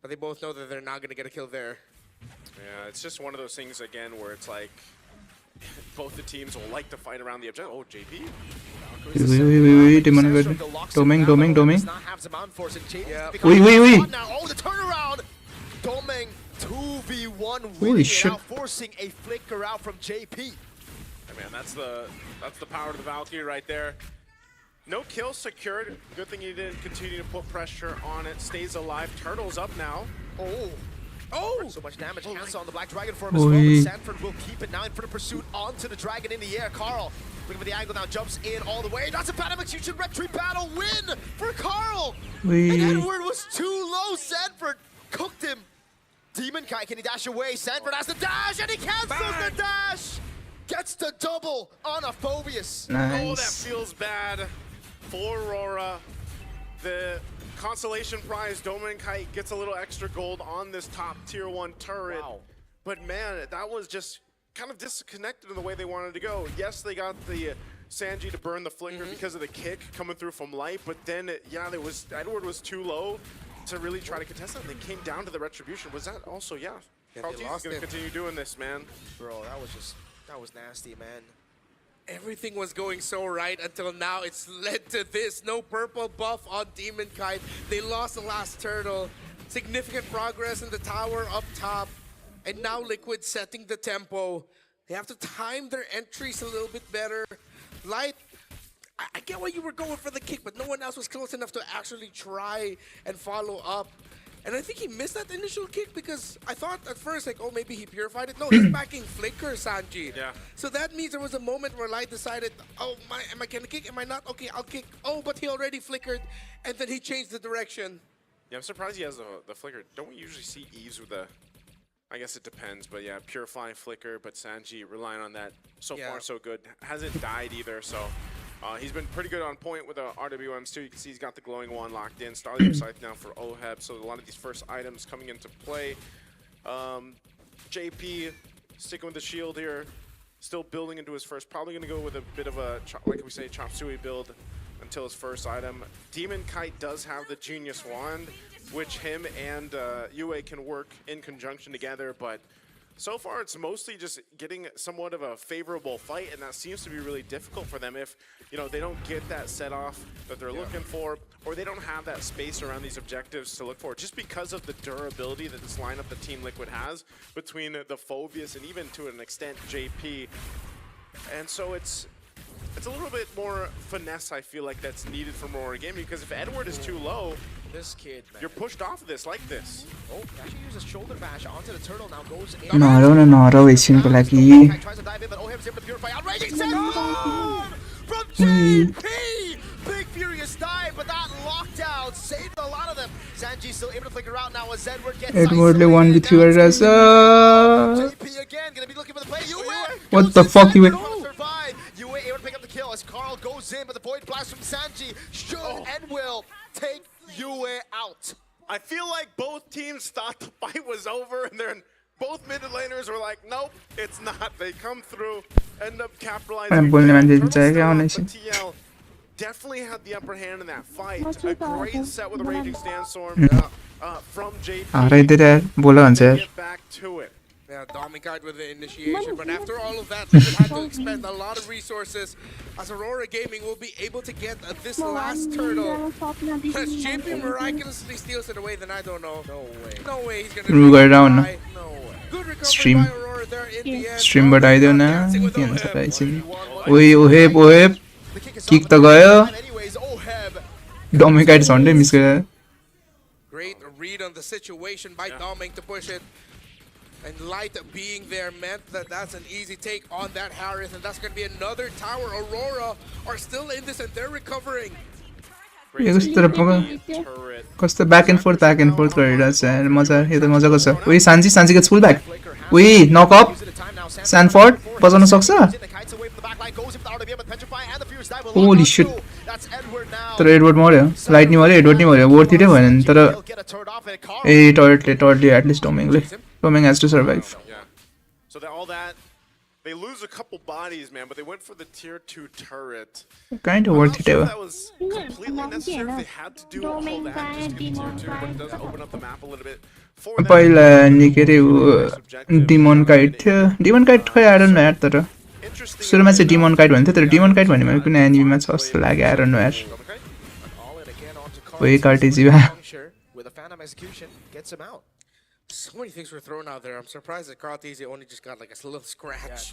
But they both know that they're not going to get a kill there. Yeah, it's just one of those things again where it's like both the teams will like to fight around the objective. Oh, JP. Wait, Domeng. Wait. Oh, the turnaround. Domeng 2v1 Holy winning shit. it out, forcing a flicker out from JP. Hey, man, that's the power of the Valkyrie right there. No kill secured. Good thing he didn't continue to put pressure on it. Stays alive. Turtle's up now. Oh! So much damage. Cancel on the Black Dragon for him as well, but Sanford will keep it now in for the pursuit onto the Dragon in the air. Carl, looking for the angle now, jumps in all the way. That's a bad execution. Retry battle win for Carl! And Edward was too low. Sanford cooked him. Domenkite, can he dash away? Sanford has the dash, and he cancels the dash! Gets the double on a Phobius. Oh, that feels bad for Aurora. The consolation prize, Domenkite gets a little extra gold on this top tier 1 turret. Wow. But man, that was just kind of disconnected in the way they wanted to go. Yes, they got the Sanji to burn the flicker because of the kick coming through from Light, but then, Edward was too low to really try to contest that. They came down to the retribution. Was that also, Carl T's going to continue doing this, man. Bro, that was nasty, man. Everything was going so right until now. It's led to this. No purple buff on Domenkite. They lost the last turtle. Significant progress in the tower up top. And now Liquid setting the tempo. They have to time their entries a little bit better. Light, I get why you were going for the kick, but no one else was close enough to actually try and follow up. And I think he missed that initial kick because I thought at first, like, oh, maybe he purified it. No, he's backing Flicker, Sanji. Yeah. So that means there was a moment where Light decided, oh, am I gonna kick? Am I not? Okay, I'll kick. Oh, but he already flickered, and then he changed the direction. Yeah, I'm surprised he has the flicker. Don't we usually see Eves with the, I guess it depends, but yeah, purifying flicker, but Sanji relying on that so far so good. Hasn't died either, so he's been pretty good on point with the RWMs too. You can see he's got the glowing wand locked in. Starlight Scythe now for Oheb, so a lot of these first items coming into play. JP sticking with the shield here, still building into his first. Probably going to go with a bit of a, like we say, chop suey build until his first item. Domenkite does have the Genius Wand, which him and Yue can work in conjunction together, but so far it's mostly just getting somewhat of a favorable fight, and that seems to be really difficult for them if, they don't get that set off that they're looking for, or they don't have that space around these objectives to look for, just because of the durability that this lineup that Team Liquid has between the Phobius and even to an extent JP. And so it's a little bit more finesse, I feel like, that's needed for more gaming, because if Edward is too low, this kid, man. You're pushed off of this like this. Oh, actually uses shoulder bash onto the turtle, now goes in. Naro एकछिनको लागि Tries to dive in, but Oheb's able to purify. Outraging Sanford from JP! Big furious dive, but that lockdown saved a lot of them. Sanji still able to flicker out now as Edward gets Edwardले 1v3 गरिरहेछ JP again, gonna be looking for the play. What the fuck, Yue? Yue able to pick up the kill as Carl goes in, but the void blast from Sanji should and will take Yue out. I feel like both teams thought the fight was over, and then both mid laners were like, nope, it's not. They come through, end up capitalizing. TL definitely had the upper hand in that fight. A great set with a Raging Sandstorm from JP. Get back to it. Yeah, Domenkite with the initiation, but after all of that, they had to expend a lot of resources as Aurora Gaming will be able to get this last turtle. As JP miraculously steals it away, then I don't know. No way. No way he's gonna around. No way. Good recovery by Aurora tower there in the end. Stream बढाइदियो न Dancing with के हुन्छ Oheb. त एकछिन ओइ ओहेब kick त गयो Anyways, Oheb. डोमिकाइट झन्डै miss गयो Great read on the situation by Doming to push it. And Light being there meant that that's an easy take on that Harris, and that's going to be another tower. Aurora are still in this and they're recovering. यो कस्तो back and forth गरिरहेको छ मजा यो त मजाको छ उही Sanji गets pull back उही नक अप स्यानफोर्ड बजाउन सक्छ होली शिट तर एडवर्ड मर्यो लाइट नि मर्यो एडवर्ड नि मर्यो वर्थ इटै भएन नि तर ए टर्टले एटलिस्ट टोमिङ has to survive So that all that they lose a couple bodies, man, but they went for the tier 2 turret. Kind of worth it That ever. was completely necessary. They had to do all that just to get tier 2, but it does open up the map a little bit. पहिला नि के अरे demon kite थियो demon kite खै आएर न यार तर सुरुमा चाहिँ डिमन काइट भन्थ्यो तर डिमन काइट भन्ने मैले कुनै एनिमीमा छ जस्तो लाग्यो आएर न यार ओइ कार्टेजी बा With a phantom execution, gets him out. So many things were thrown out there. I'm surprised that Karate only just got like a little scratch.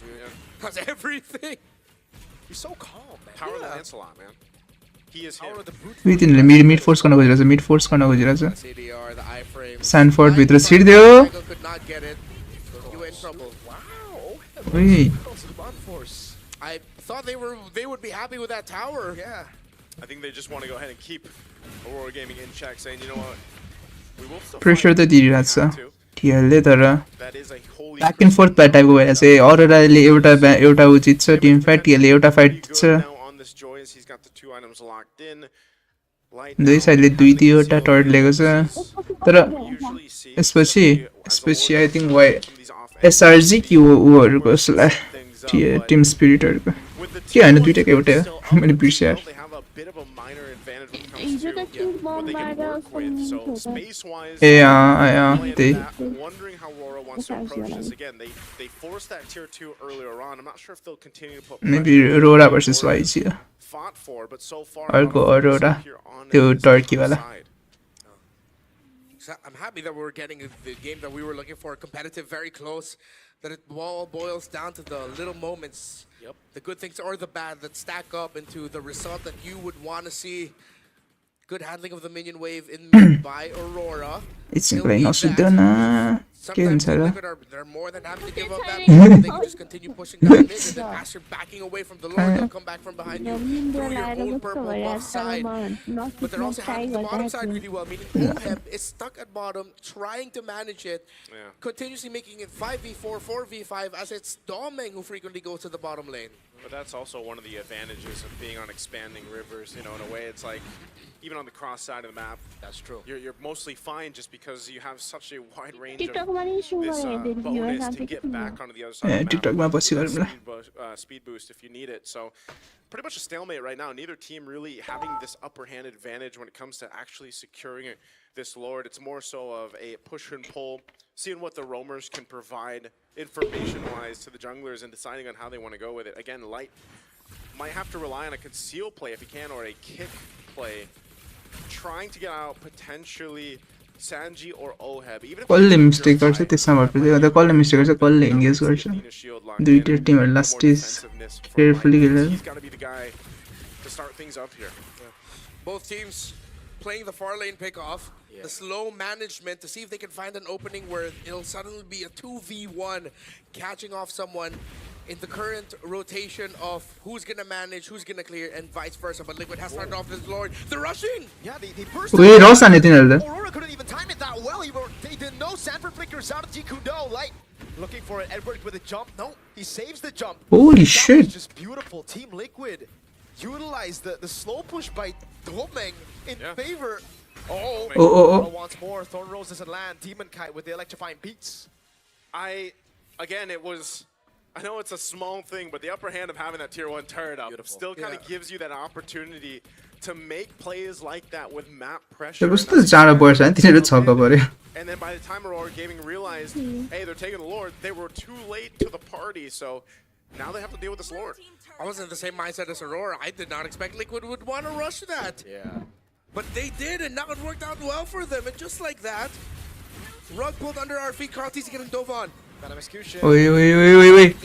That's everything. He's so calm, man. Power the Lancelot, man. He is him. विथिनले mid force गर्न खोजिरहेछ mid force गर्न खोजिरहेछ CDR, the iframe. स्यानफोर्ड भित्र छिर्दियो Michael could not get it. You were in trouble. Wow. ओइ I thought they would be happy with that tower. Yeah. I think they just want to go ahead and keep Aurora Gaming in check, saying, you know what, we will still pressure fight त if we दिइरहेछ have to. टिएलले तर That is a holy back and forth टाइपको भइरहेछ अरोराले एउटा उ जित्छ Tim fight टिएलले एउटा fight जित्छ now on this Joyous, he's got the 2 items locked in. Light दुई now साइडले दुईवटा टर्ट लिएको छ तर usually see यसपछि आई थिङ्क वाइ एसआरजी कि ऊहरूको टिम स्पिरिटहरूको के होइन दुइटाको एउटै हो मैले बिर्सेँ यार they have a bit of a minor advantage when it comes to what they can work with. So space-wise, A playing त्यही that, wondering how Aurora wants to approach this again. They forced that tier 2 earlier on. I'm not sure if they'll continue to put maybe Aurora versus YG fought for, but so far अर्को Arora here on त्यो his टर्कीवाला side. So I'm happy that we're getting the game that we were looking for, competitive, very close. That it all boils down to the little moments, the good things or the bad that stack up into the result that you would want to see. Good handling of the minion wave in mid by Aurora. एकछिनलाई नसुत्देऊ न के हुन्छ र They're more than happy to give up that ball. They can just continue pushing down mid, and then Asher backing away from the Lord. They'll come back from behind you through your own purple buff side. But they're also handling the bottom side really well, meaning Oheb is stuck at bottom, trying to manage it, continuously making it 5v4, 4v5, as it's Domeng who frequently goes to the bottom lane. But that's also one of the advantages of being on expanding rivers. You know, in a way, it's like even on the cross side of the map, That's true. you're mostly fine just because you have such a wide range TikTok of पनि सुरु this गरेँ bonus to get back onto the other side of the TikTok मा map. पछि गरौँ ल Speed boost if you need it. So pretty much a stalemate right now. Neither team really having this upper hand advantage when it comes to actually securing this Lord. It's more so of a push and pull, seeing what the roamers can provide information-wise to the junglers and deciding on how they want to go with it. Again, Light might have to rely on a conceal play if he can, or a kick play, trying to get out potentially Sanji or Oheb. Even if कसले mistake गर्छ त्यसमा भर पर्छ कसले mistake गर्छ कसले engage गर्छ दुईटा टिमहरु लास्ट इज केयरफुली खेलेर He's got to be the guy to start things up here. Both teams playing the far lane pick-off, the slow management to see if they can find an opening where it'll suddenly be a 2v1, catching off someone in the current rotation of who's gonna manage, who's gonna clear, and vice versa. But Liquid has started off this Lord. They're rushing! Yeah, they burst. ओए रस हाने तिनीहरुले Aurora couldn't even time it that well. They didn't know. Sanford flickers out of Jikundo. Light looking for it. Edward with a jump. No, he saves the jump. Holy That shit. was just beautiful. Team Liquid utilized the slow push by Domeng in favor. Oh, oh. Once more, Thorn Rose doesn't land. Demon Kite with the electrifying beats. Again, it was, I know it's a small thing, but the upper hand of having that tier 1 turret up still kind of gives you that opportunity to make plays like that with map pressure. कस्तो जाडो पर्छ नि तिनीहरु छक्क पर्यो And then by the time Aurora Gaming realized, hey, they're taking the Lord, they were too late to the party, so now they have to deal with this Lord. I was in the same mindset as Aurora. I did not expect Liquid would want to rush that. Yeah. But they did, and now it worked out well for them. And just like that, rug pulled under our feet. Karati's getting dove on. Venom execution. Wait.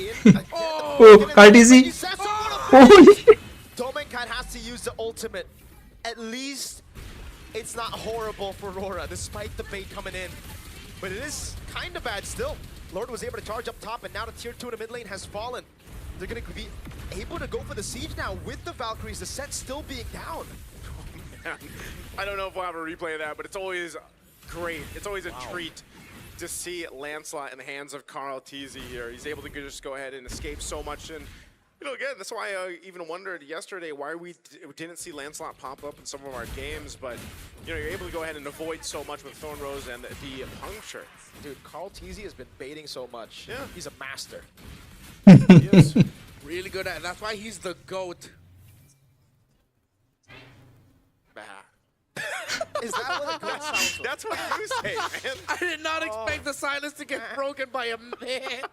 Oh, Cartesi. Holy. Domenkai has to use the ultimate. At least it's not horrible for Aurora, despite the bait coming in. But it is kind of bad still. Lord was able to charge up top, and now the tier 2 in the mid lane has fallen. They're going to be able to go for the siege now with the Valkyries, the set still being down. I don't know if we'll have a replay of that, but it's always great. It's always a treat to see Lancelot in the hands of Carl Teasy here. He's able to just go ahead and escape so much. And, you know, again, that's why I even wondered yesterday why we didn't see Lancelot pop up in some of our games. But, you know, you're able to go ahead and avoid so much with Thorn Rose and the puncture. Dude, Carl Teasy has been baiting so much. Yeah. He's a master. He is really good at it. That's why he's the GOAT. Is that what a good sounds like? That's what you say, man. I did not expect the silence to get broken by a man.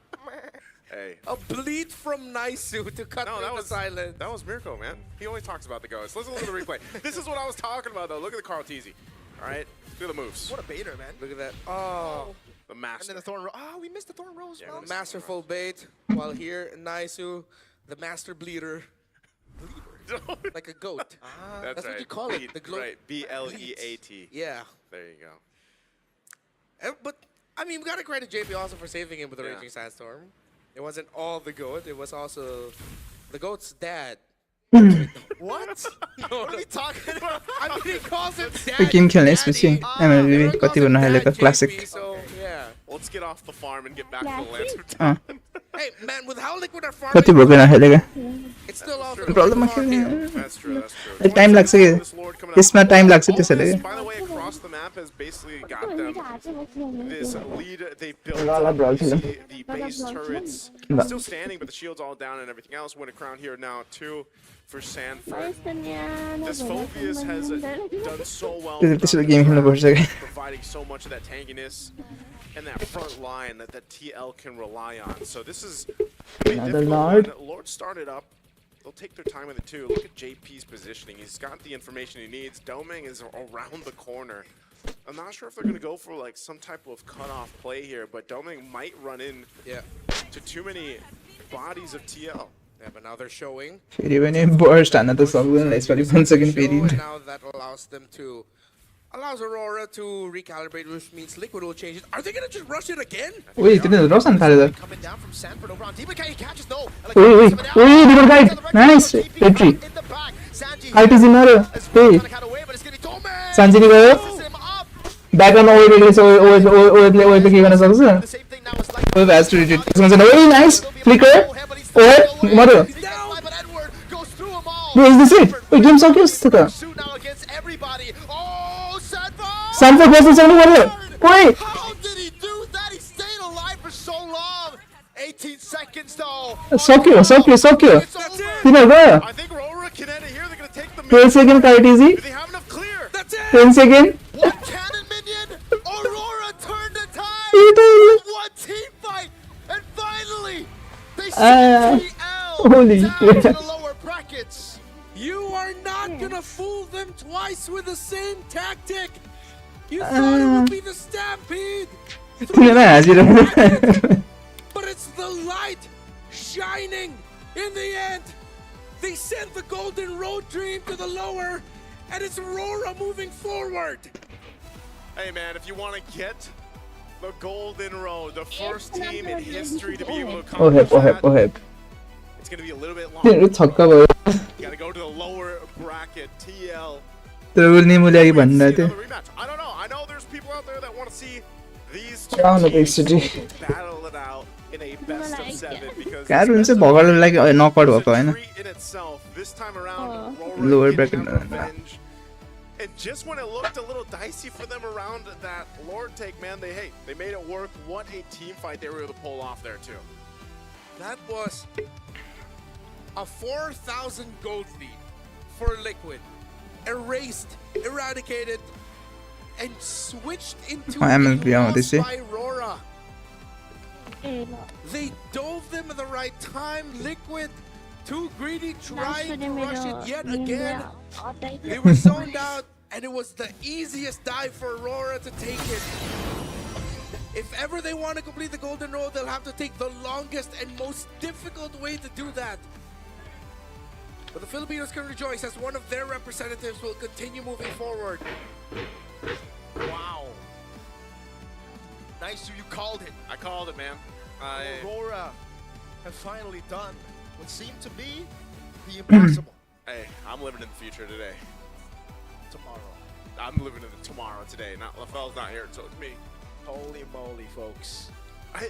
Hey. A bleed from Naisu to cut through the silence. That was Mirko, man. He always talks about the ghosts. Listen to the replay. This is what I was talking about, though. Look at the Carl Teasy. All right? Look at the moves. What a baiter, man. Look at that. Oh. The And master. then the Thorn Rose. Oh, we missed the Thorn Rose. Yeah, bro. Masterful bait. While here, Naisu, the master bleeder. Like a goat. That's what right. you call it, the gloat. Right. B-L-E-A-T. Yeah. There you go. But, I mean, we gotta credit JP also for saving him with the Yeah. Raging Sandstorm. It wasn't all the goat, it was also the goat's dad. What? What are we talking about? I mean, he calls him dad. त्यो game खेल्ने daddy. यसपछि Everyone MLBB calls कति him गर्न dad, हालेको JP, classic So, yeah. Let's get off the farm and get back to the Classic. Lancer. Hey, man, with how Liquid are कति farming, भोगेन हालेको it's still also प्रब्लममा the farm here. खेल्ने That's true, that's true. Time लाग्छ कि This Lord coming out. यसमा time लाग्छ All त्यसैले this, by the way, across the map has basically got them this lead they built Lala up. brawl You film. see the base turrets still standing, but the shield's all down and everything else. Win a crown here now too for Sanford. This Phobius has done so well, त्यसैले game खेल्नुपर्छ कि providing so much of that tankiness and that front line that the TL can rely on. So this is Another Lord. Lord started up. They'll take their time with it too. Look at JP's positioning. He's got the information he needs. Doming is around the corner. I'm not sure if they're going to go for like some type of cutoff play here, but Doming might run in to too many bodies of TL. Yeah, but now they're showing. फेरि पनि burst हान्न त सक्दैन यसपालि 1 second फेरि And now that allows Aurora to recalibrate, which means Liquid will change it. Are they gonna just rush it again? ओइ तिनीहरु रस हान्न थाल्यो त Coming down from Sanford over on Deepak, he catches no. ओइ differ guide nice entry In the back, Sanji आइटिजी मार्यो ए सान्जिनी गयो ब्याकग्राउन्डमा ओइ रेग्लेस ओइले ओइले के गर्न सक्छ ओइ भ्यास टु रिट्रिट त्यसमा चाहिँ ओइ नाइस फ्लिकर ओइ मर्यो नो इज दिस इट ओइ गेम सक्यो जस्तो त Sanford versus only one here. Wait. How did he do that? He stayed alive for so long. 18 seconds though. Sakyo. Tina go. I think Aurora can end it here. They're going to take the 12 second Cartesi. Do they have enough clear? That's it! 10 second. One cannon minion. Aurora turned the tide. One team fight. And finally, they see TL holy down shit. to the lower brackets. You are not gonna fool them twice with the same tactic. You thought it would be the stampede, but it's the light shining in the end. They sent the golden road dream to the lower, and it's Aurora moving forward. Hey man, if you want to get the golden road, the first team in history to be able to accomplish that, it's going to be a little bit longer. You got to go to the lower bracket, TL. I don't know. I know there's people out there that want to see these two teams battle it out in a best of 7 because in itself, this time around, Lower bracket. Revenge. And just when it looked a little dicey for them around that Lord take, man, they made it work. What a team fight they were able to pull off there too. That was a 4,000 gold lead for Liquid. Erased, eradicated, and switched into MLBB by Aurora. They dove them at the right time. Liquid, too greedy, tried to rush it yet again. They were zoned out, and it was the easiest dive for Aurora to take it. If ever they want to complete the golden road, they'll have to take the longest and most difficult way to do that. But the Filipinos can rejoice as one of their representatives will continue moving forward. Wow. Nice, you called it. I called it, man. Aurora have finally done what seemed to be the impossible. Hey, I'm living in the future today. Tomorrow. I'm living in the tomorrow today. Not LaFell's not here, so it's me. Holy moly, folks.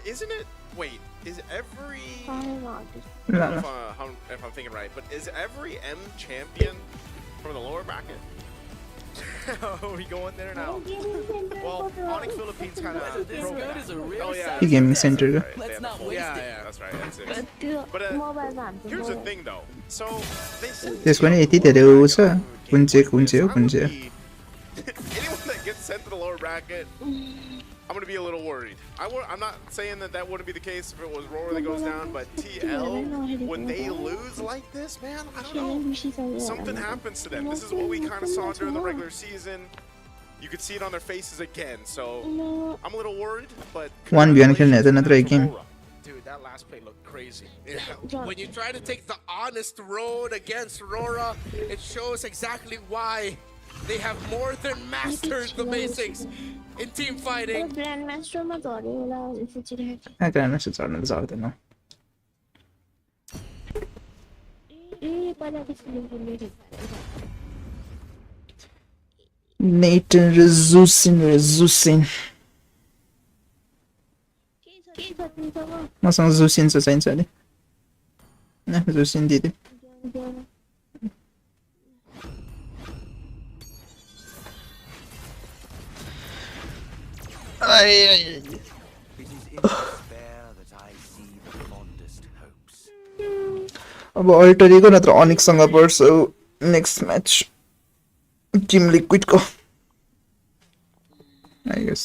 Isn't it? Wait, is every? I Oh, don't know if I'm thinking right, but is every M champion from the lower bracket? Are we going there now? Well, Onyx Philippines kind of broke that. Oh yeah. Gaming center. Let's not waste it. That's right. That's it. But Here's the thing, though. So they said त्यसको नि यति धेरै उ छ कुन चाहिँ anyone चाहिँ that gets sent to the lower bracket, I'm gonna be a little worried. I'm not saying that wouldn't be the case if it was Roar that goes down, but TL, when they lose like this, man, I don't know. Something happens to them. This is what we kind of saw during the regular season. You could see it on their faces again. So I'm a little worried, but 1v1 खेल्ने त नत्र एक game Dude, that last play looked crazy. Yeah. When you try to take the honest road against Aurora, it shows exactly why they have more than mastered the basics in team fighting. ग्रान्डमास्टरमा झर्यो होला भनेर सोचिरहेको grandmaster चढ्न त सक्दैन ए पहिला त्यसले नेटन र जुसिन के गर्नु मसँग जुसिन छ चाहिन्छ अरे न जुसिन दिदी अब अल्टरीको नत्र अनिक्ससँग पर्छ नेक्स्ट म्याच टिम लिक्विडको आई गेस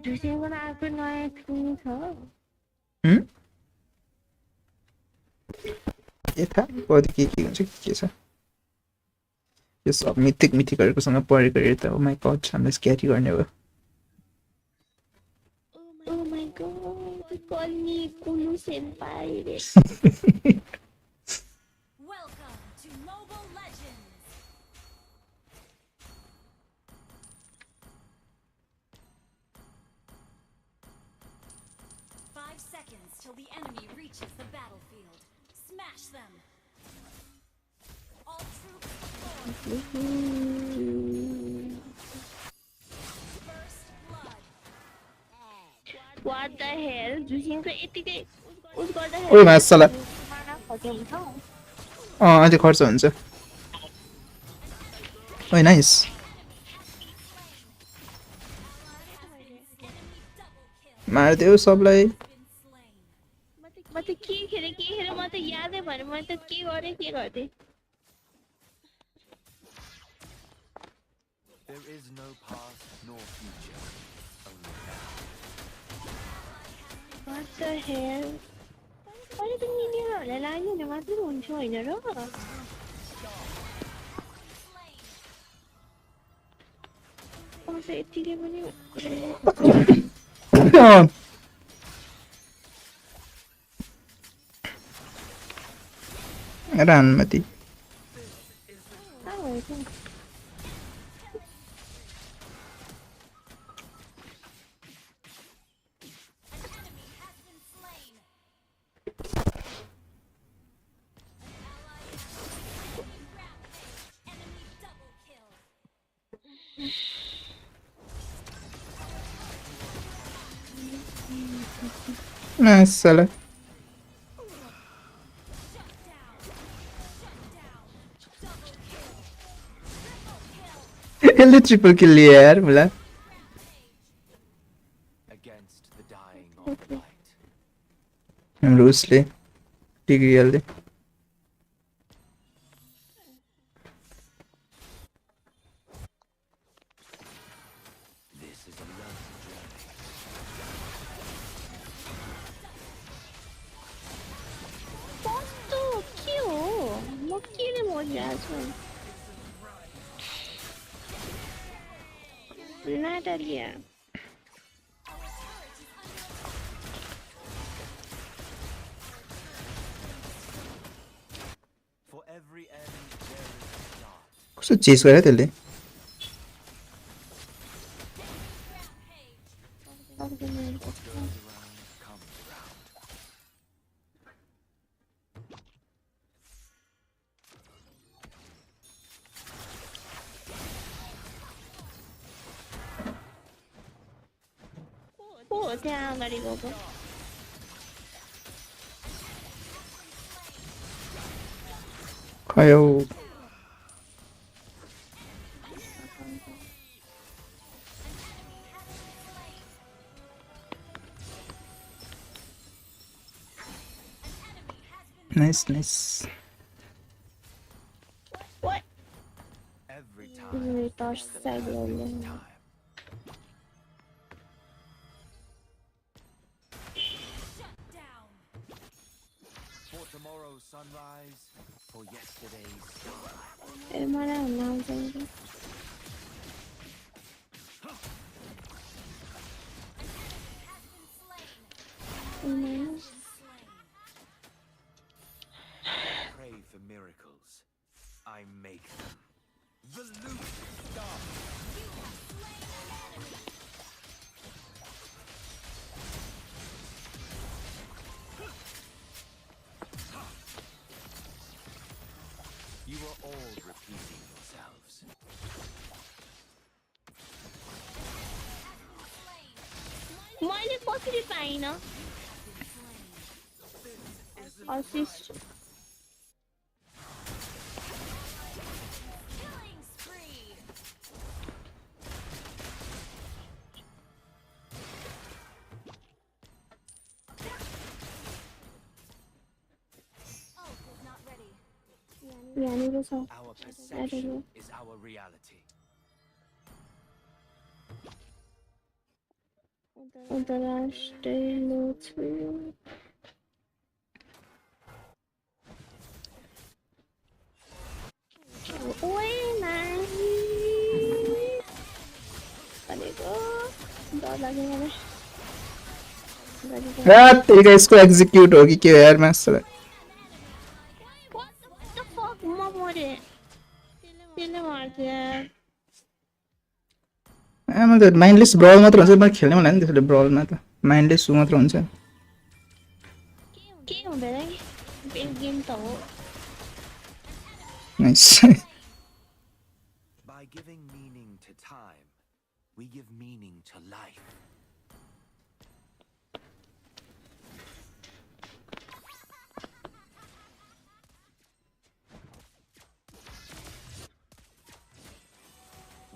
जुसेको अर्को नयाँ स्किन छ के थाहा कति के हुन्छ के छ यो सब मिथिकहरूकोसँग पढेको हेर त माइ गड हामीलाई स्क्यारी गर्ने हो Oh my god, they call me Kulu Senpai. Welcome to Mobile Legends. Seconds till the enemy reaches the battlefield. Smash them. All troops forward. First blood. What the hell? जुसिनको यतिकै उस गर्दाखेरि ओइ मासला माना खर्च हुन्छ अझै खर्च हुन्छ ओइ नाइस मार्दियो सबलाई म त के खेरे म त यादै भएन म त के गर्दै There is no past nor future, only now. What the hell? अरे त मिनियनहरुलाई लाग्यो भने मात्रै हुन्छ हैन र म त यतिकै पनि रानमती Masala. Ele triple kill लिया यार बोला Against the dying of light. हाम्रो उसले डिग्री हाल्दै परिरहेको छु नाटरिया For every end, there is a start. कस्तो चेस गरे त्यसले What goes around comes around. त्यहाँ अगाडि गएको खयो नाइस नाइस Every time. टर्च साइड गर्नु Time. For tomorrow's sunrise, for yesterday's starlight. ए मलाई हुन आउँछ Pray for miracles. I make them. The loop starts. You are all repeating yourselves. मैले कसरी पाइनँ असिस्ट यहाँनिर छ Our perception is our reality. अन्तर्राष्ट्रिय लोच ओए नानी भनेको डर लाग्यो मलाई यार तेरा इसको एग्जीक्यूट होगी क्यों यार मैं सर What the fuck म मरे त्यसले मार्थ्यो यार मतलब माइन्डलेस ब्राwl मात्र हुन्छ मलाई खेल्नै मन लाग्दैन त्यसले ब्रावलमा त माइन्डलेस सु मात्र हुन्छ के हुँदैन बेल गेम त हो nice By giving meaning to time, we give meaning to life.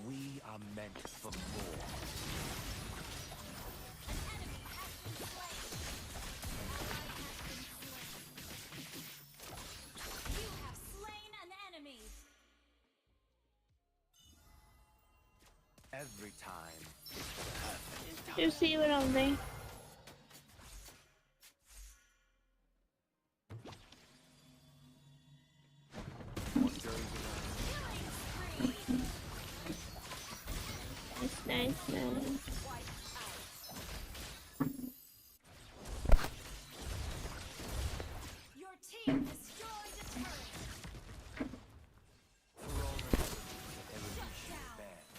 We are meant for more. Every time is perfect time. You see what I'm saying? What goes around Nice, man. Your team destroyed a turret. for all the burdens that evolution bears.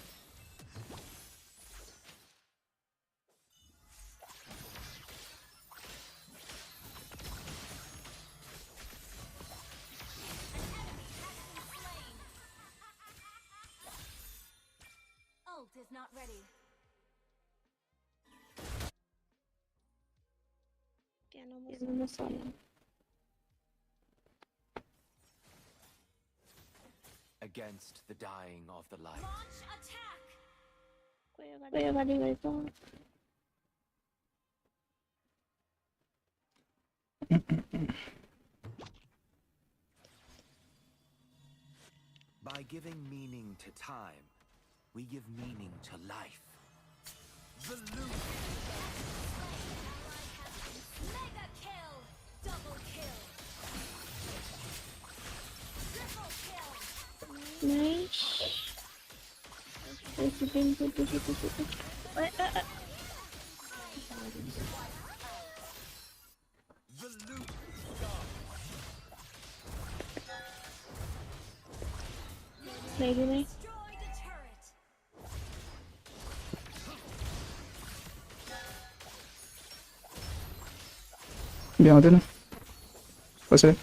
Ult is not ready. Against the dying of the light. Launch attack. कोही अगाडि गएको By giving meaning to time, we give meaning to life. The loop. Mega kill. Double kill. Triple kill. Nice. Maybe. भ्याउँदैन कसरी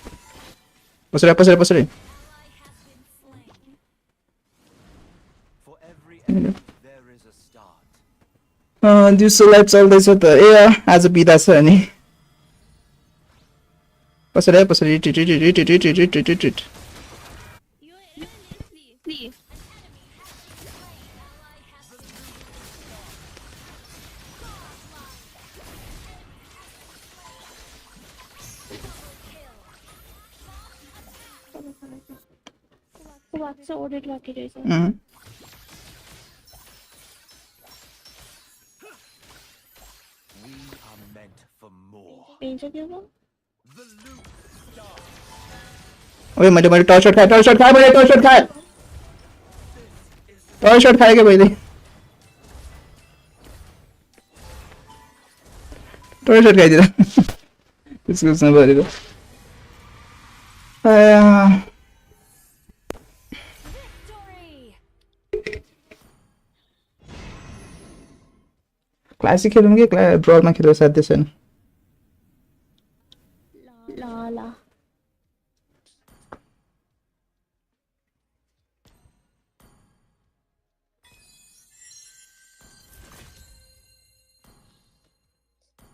कसरी कसरी कसरी दिउँसो live चल्दैछ त ए आज बिदा छ अनि कसरी कसरी What's ordered lucky days? We are meant for more. ओए मैले टर्च शॉट खाए मैले टर्च शॉट खाए के पहिले टर्च शॉट खाइदिएर त्यसको उसमा भरेको क्लासिक खेलौँ कि ब्रलमा खेलेर साध्य छैन La.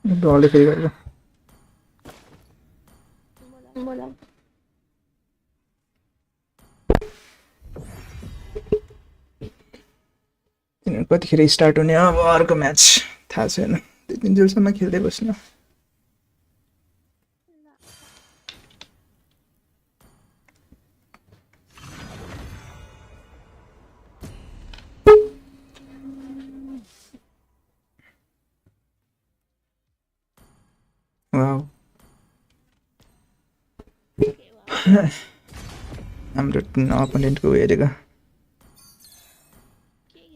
ब्रलले फेरि गरेर Mola. कतिखेर स्टार्ट हुने अब अर्को म्याच थाहा छैन त्यति जेलसम्म खेल्दै बस्नु वाउ हाम्रो अपोनेन्टको हेरेको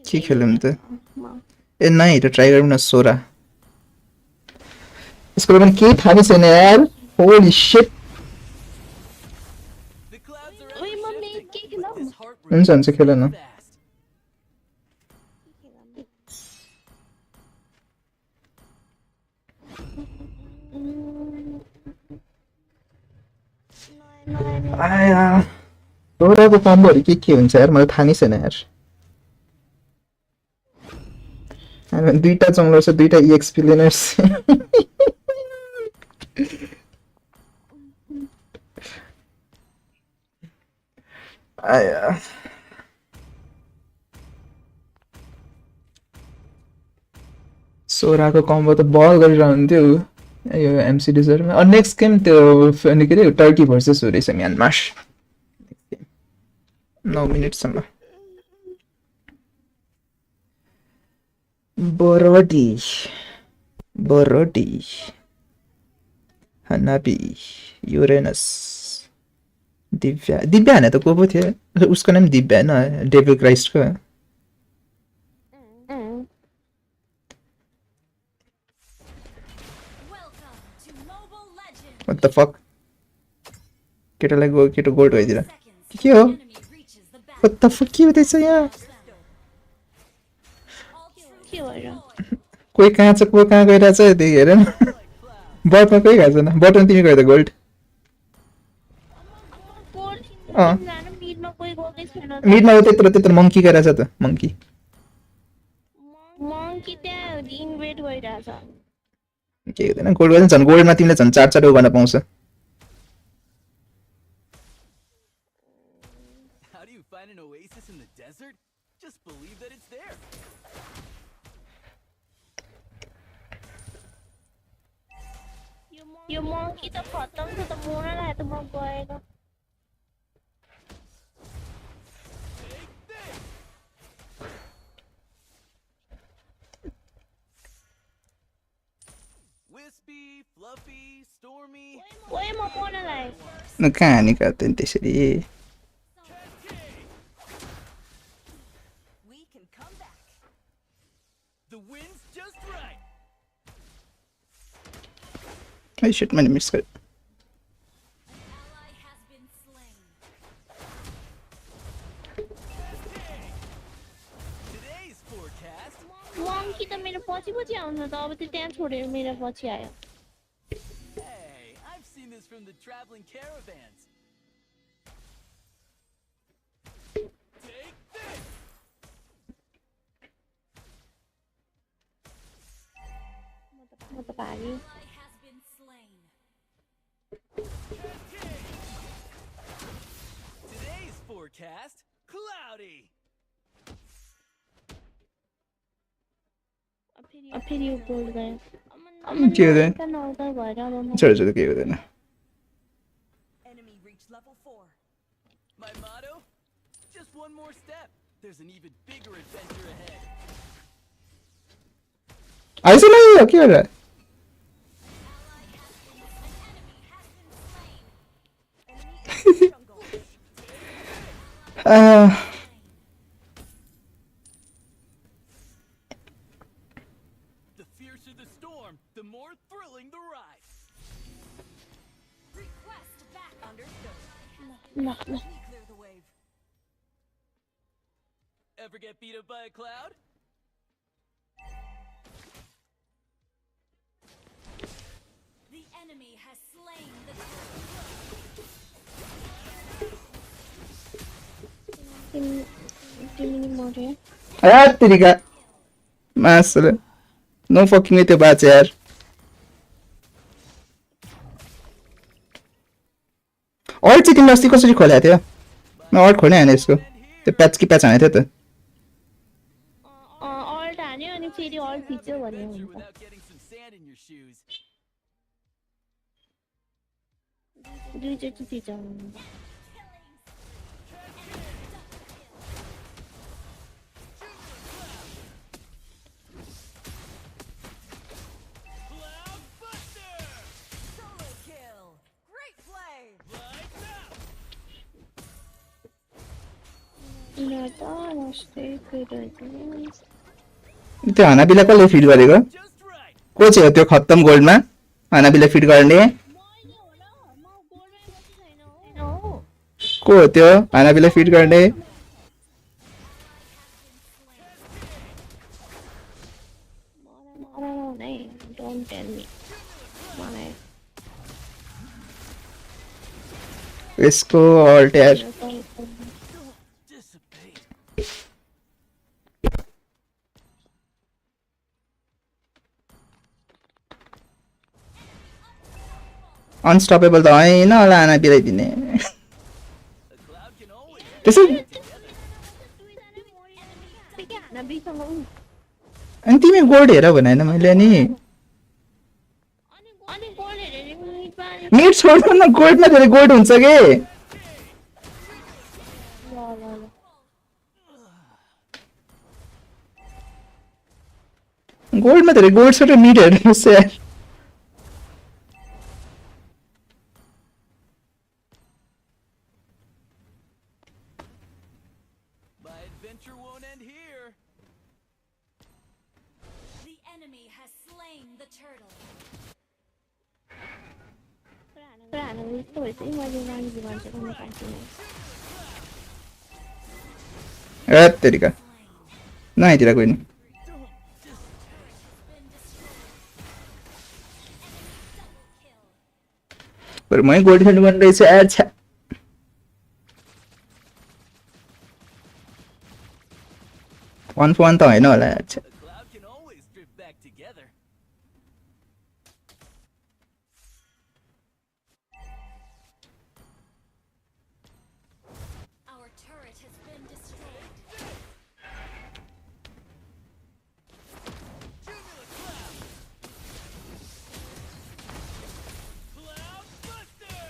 के खेलौँ त ए नाइ त ट्राई गरौँ न सोरा यसको पनि केही थाहा नै छैन यार होली शिट हुन्छ खेल न आया सोराको कम्बोहरू के हुन्छ यार मलाई थाहा नै छैन यार दुईटा जङ्गलर छ दुईटा EXP लिनर्स आया सोराको कम्बो त बल गरिरहन्थ्यो यो MC डिजर्टमा अनि नेक्स्ट गेम त्यो अनि के अरे टर्की भर्सेस हो रहेछ Myanmar 9 मिनेटसम्म Borodi, Hanabi, Uranus, Divya हैन त को पो थियो उसको नाम दिव्या हैन डेभिल क्राइस्ट को What the fuck केटालाई केटो गोल्ड भइदिरा के हो What the fuck के हुँदैछ यहाँ कोही कहाँ छ को कहाँ गइरहेछ त्यही हेर न बटमा कोही गएको छैन बटमा तिमी गयो त गोल्ड मिडमा त्यत्रो मङ्की गइरहेछ त मङ्की के हुँदैन गोल्ड गर्दा झन् गोल्डमा तिमीले झन् 4 गर्न पाउँछ यो monkey त खत्तम छ त मोना ला त म गएको Wispy, fluffy, stormy. ओए म मोना ला न कहाँ निकाल्थे नि त्यसरी I shit, मैले मिस गरेँ. Monkey त मेरो पछि पछि आउँछ त अब त्यो त्यहाँ छोडेर मेरो पछि आयो. Hey, I've seen this from the traveling caravans. Take this. म त भागी. Today's forecast, cloudy. अब फेरि यो गोल गयो. के हुँदैन? त नौता भएर अब म छोड छोड के हुँदैन. Enemy reached level 4. My motto? Just one more step. There's an even bigger adventure ahead. Ice न यो के हो र? The fiercer the storm, the more thrilling the ride. Request back. Understood. ल ल. Clear the wave. Ever get beat up by a cloud? The enemy has slain the तिमी मर्यो. आ तेरीका. मासले. No fucking with त्यो बाच यार. अल्ट चाहिँ तिमीले अस्ति कसरी खोलेको थियो? म अल्ट खोल्नै हाने यसको. त्यो प्याच कि प्याच हानेको थियो त. अल्ट हान्यो अनि फेरि अल्ट थिच्यो भन्ने हुन्छ. Without getting some sand in your shoes. दुईचोटि थिच्यो. solo kill. Great play. ल त नस्ते कहिले. त्यो हानाबिला कसले फिड गरेको? Just right. को चाहिँ हो त्यो खत्तम गोल्डमा हानाबिला फिड गर्ने? को हो त्यो हानाबिला फिड गर्ने? Don't tell me. मलाई यसको अल्ट यार. Dissipate. अनस्टपेबल त होइन होला हानाबिला दिने. A cloud can always. त्यसै अनि तिमी गोल्ड हेर भने होइन मैले नि. अनि गोल हेरेर मिट पानी. मिट छोड्नु न गोल्डमा धेरै गोल्ड हुन्छ के. ल ल ल. गोल्डमा धेरै गोल्ड छोडेर मिट हेर्नुहोस् यार. My adventure won't end here. The enemy has slain the turtle. तर हाना यस्तो भएपछि मैले राङ्गी भन्छ कुनै पाइँदैन. ए तेरीका. नआइतिर कोही नि. पर मै गोल्ड खेल्नु मन रहेछ यार. छ्या. वन फर वन त होइन होला यार. छ्या. A cloud can always drift back together. Our turret has been destroyed. Cloud Buster!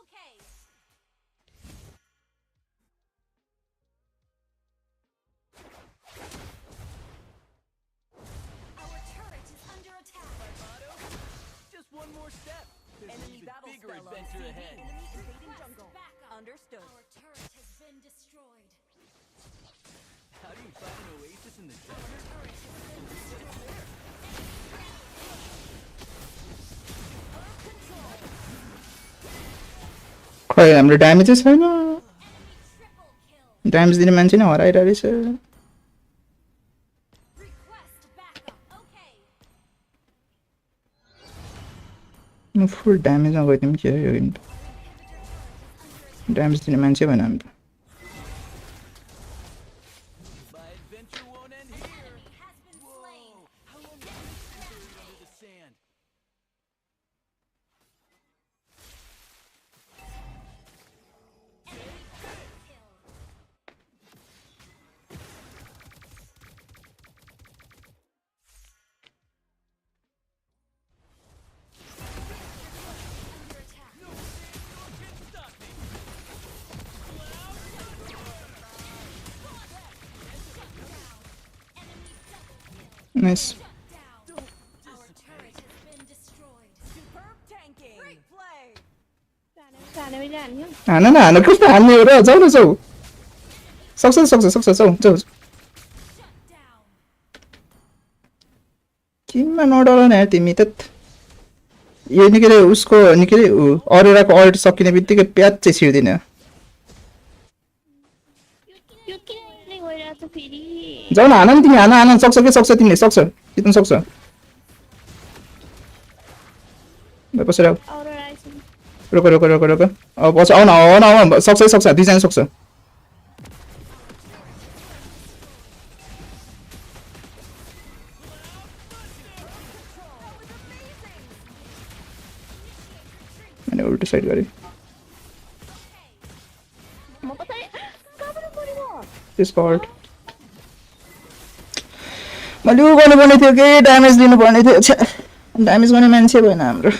Okay. Our turret is under attack. Just one more step. There's an even bigger adventure ahead. Enemy invading jungle. Understood. Our turret has been destroyed. How do you find an oasis in the desert? खै हाम्रो ड्यामेजै छैन damage दिने मान्छे नै हराइरहेको रहेछ म full ड्यामेजमा गइदिउँ के हो यो गेम ड्यामेज दिने मान्छे भएन हाम्रो My adventure won't end here. Whoa! How long have you been buried under the sand? Nice जाने पनि जाने हान न हान कस्तो हान्ने हो र जाऊ न जाऊ सक्छ जाऊ जाऊ किनमा नडराउने यार तिमी त यो निकै उसको निकै अरोराको अल्ट सकिने बित्तिकै प्याच चाहिँ छिर्दिन यो किन यहिले गइरहेको छ फेरि जाऊ न हान नि तिमी हान सक्छ तिमीले सक्छ जित्न सक्छ पछि आऊ अरू राइस रोक अब पछि आउन सक्छ दुईजना सक्छ मैंने उल्टी साइड गरी म पछाडि कहाँबाट परेको डिस्कॉर्ड मैले उ गर्नुपर्ने थियो के ड्यामेज दिनुपर्ने थियो ड्यामेज गर्ने मान्छे भएन हाम्रो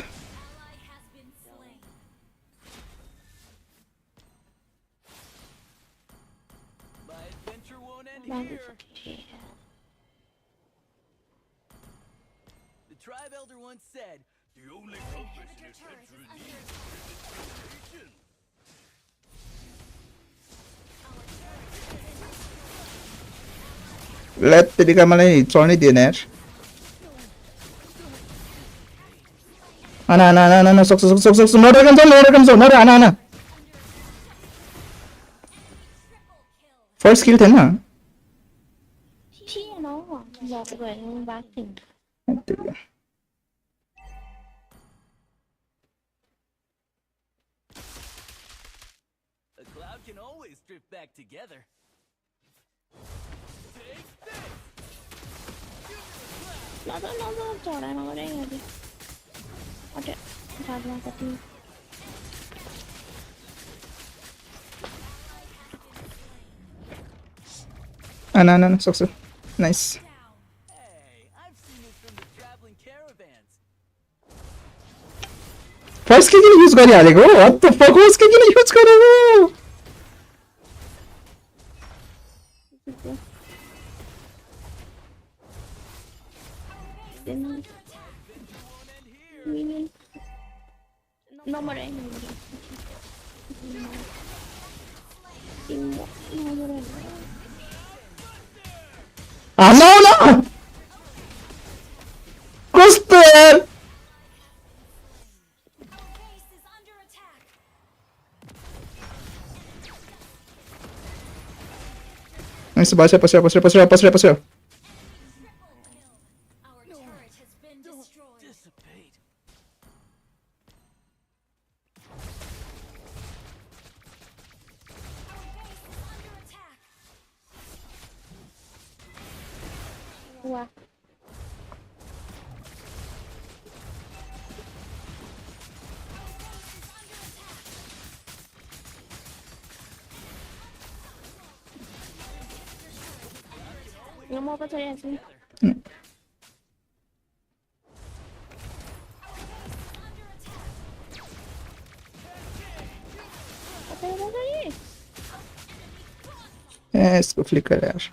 My adventure won't end here. The tribe elder once said, "The only compass in adventure is determination." लेट तेरिका मलाई चढ्नै दिएन यार आना सक्छ नडराउनु फर्स्ट किल थिएन थिएन जात गएर बात थिएन A cloud can always drift back together. Take this! नजर चढाइ नगरे अहिले अटे जातमा कति आना सक्छ nice Hey, I've seen this from the traveling caravans. First के किन युज गरिहालेको हो व्हाट द फक होस् के किन युज गरेको नम्बर आना कस्तो यार नाइस पछि Dissipate. वा म पछाडि आछु इसको फ्लिक कर यार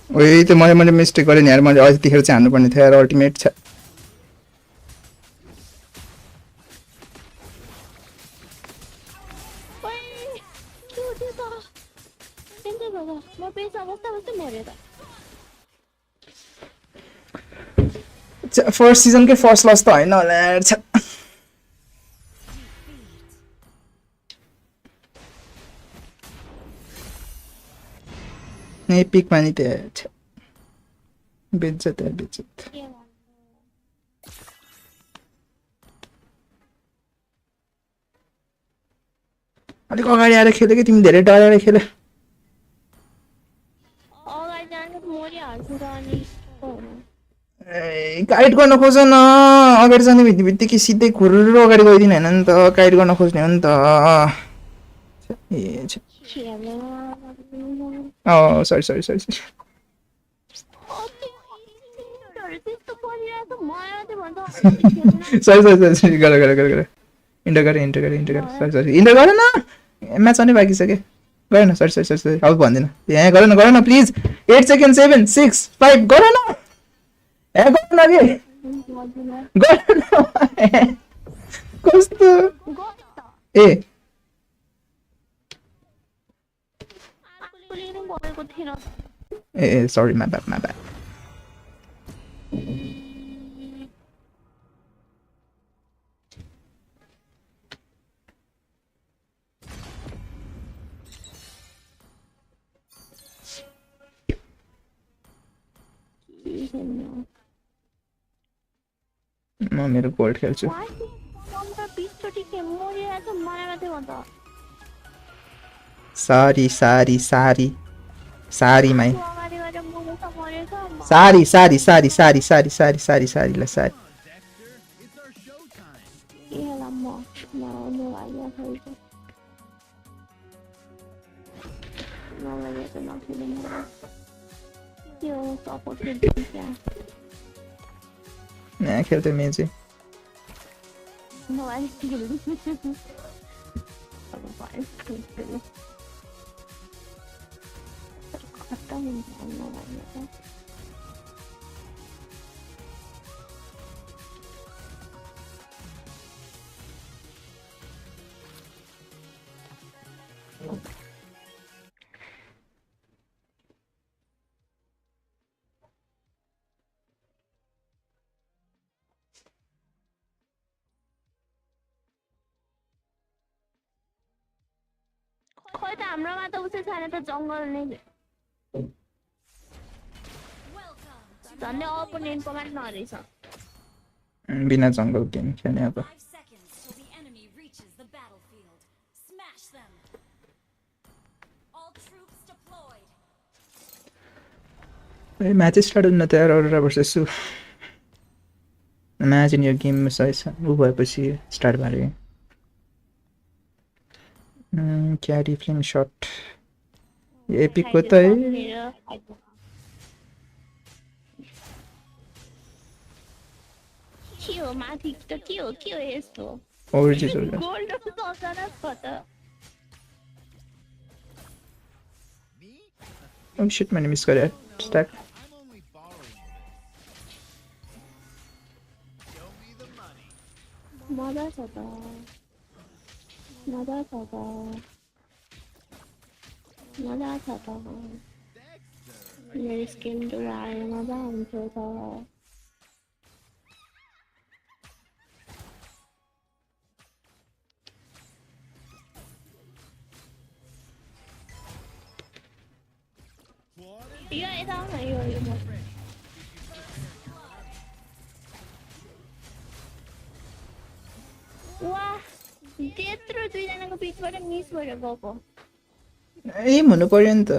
ओइ त्यो मैले मिस्टेक गरेँ नि यार मैले त्यतिखेर चाहिँ हान्नुपर्ने थियो यार अल्टिमेट छ फर्स्ट सीजन के फर्स्ट लस त हैन होला यार छ नै पिक पानी त छ बेइज्जत यार बेइज्जत अलिक अगाडि आएर खेले कि तिमी धेरै डराएर खेले गाइड गर्न खोज न अगाडि जाने बित्तिकै सिधै खुरुरु अगाडि गइदिनु हैन नि त गाइड गर्न खोज्ने हो नि त ए सरी सरी सरी सरी सरी सरी सरी गर गर गर गर इन्टर गर सरी सरी इन्टर गर न म्याच आउने बाँकी छ के गर न सरी सरी सरी सरी अब भन्दिनँ यहाँ गर न प्लिज 8 सेकेन्ड 7 6 5 गर न ए गर न के गर न कस्तो ए ए सरी माय ब्याड म मेरो गोल्ड खेल्छु सारी सारी सारी सारी माई सारी सारी सारी सारी सारी सारी सारी सारी ल सारी नयाँ खेल्थ्यो मेजी खोइ त हाम्रोमा त उसे छैन त जंगल नै झन्डै अपोनेन्टकोमा नरहेछ बिना जंगल गेम खेल्ने अब म्याच स्टार्ट हुन तयार अरोरा भर्सेस सु इमेजिन यो गेम उ भएपछि स्टार्ट भयो क्यारी फ्लिङ शट एपिक को त है के हो माथि त के हो यस्तो ओरिजिनल गोल्ड त अचानक पता Oh shit, मैंने मिस कर स्टैक मजा छ त मजा छ त मेरो स्किन टु आए मजा हुन्छ त यो यता आउन यो वाह त्यत्रो दुईजनाको बिचबाट मिस भएर गएको एम हुनु पर्यो नि त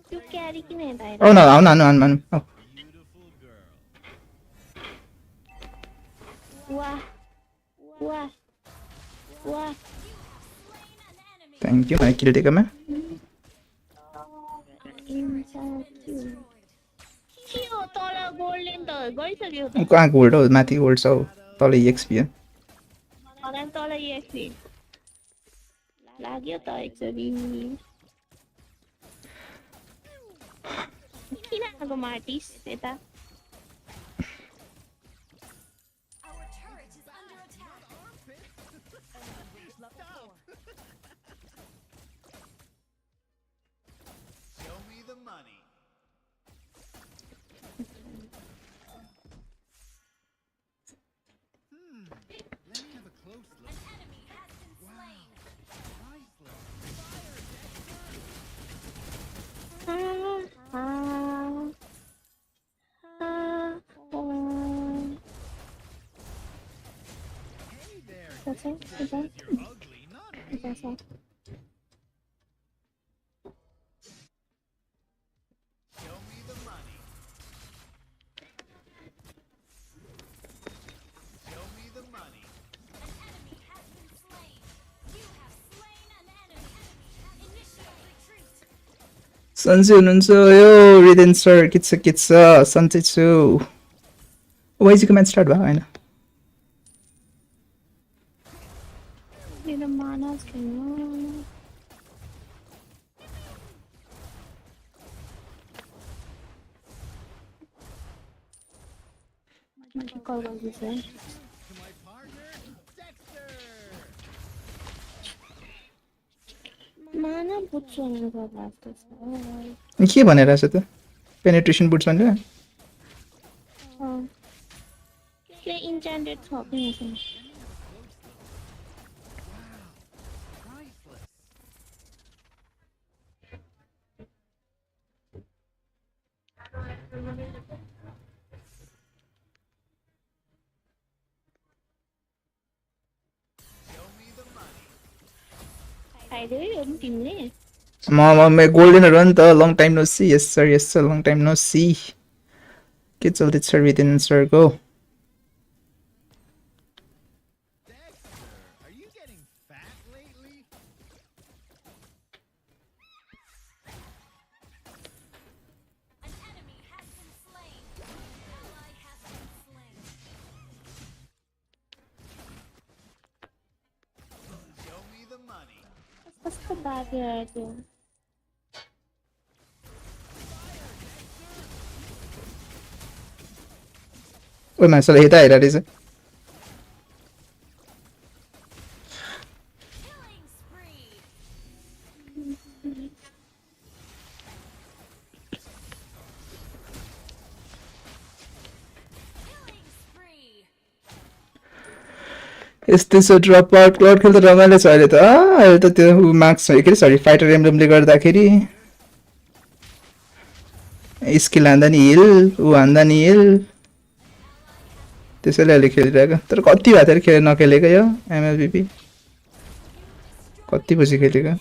त्यो क्यारी किन यता आउन आउन वाह वाह वाह थ्याङ्क यू मैले किल टेकमा कहाँ गोल्ड हो माथि गोल्ड छ हौ तल एक्सपी तँलाई एकछिन लाग्यो त एकचोटि किन आएको मार्टिस यता Our turret is under attack. Show me the money. Let me have a close look. An enemy has been slain. Priceless. Hey there. That's it? Dexter says you're ugly, not me. That's all. Show me the money. Show me the money. An enemy has been slain. You have slain an enemy. Initiate retreat. सन्चै हुनुहुन्छ यो रिदेन sir के छ सन्चै छु वाइजीको match start भयो होइन मेरो माना छैन मैले कल गर्दैछु To my partner, Dexter. माना बुझ्छु भनेर लाग्छ के भनेर छ त पेनिट्रेसन बुट्स भनेर के इन्टेन्डेड छ पनि छैन Priceless. Show me the money. खाइदियो यो पनि तिमीले म गोल्डनहरु हो नि त long time no see yes sir long time no see के चल्दैछ सर रिदेन सरको Dexter, are you getting fat lately? An enemy has been slain. Ally has been slain. Show me the money. कस्तो बाजे आएको ओइ मान्छेले हेता हेरिरहेछ Killing spree. Killing spree. यस्तो ड्रप आउट क्लाउड खेल्दा रमाइलो छ अहिले त अहिले त त्यो मार्क्स के अरे सरी फाइटर एम्ब्लेमले गर्दाखेरि स्किल हान्दा नि हिल ऊ हान्दा नि हिल त्यसैले अहिले खेलिरहेको तर कति भएको थियो नखेलेको यो एमएलबीबी कति पछि खेलेको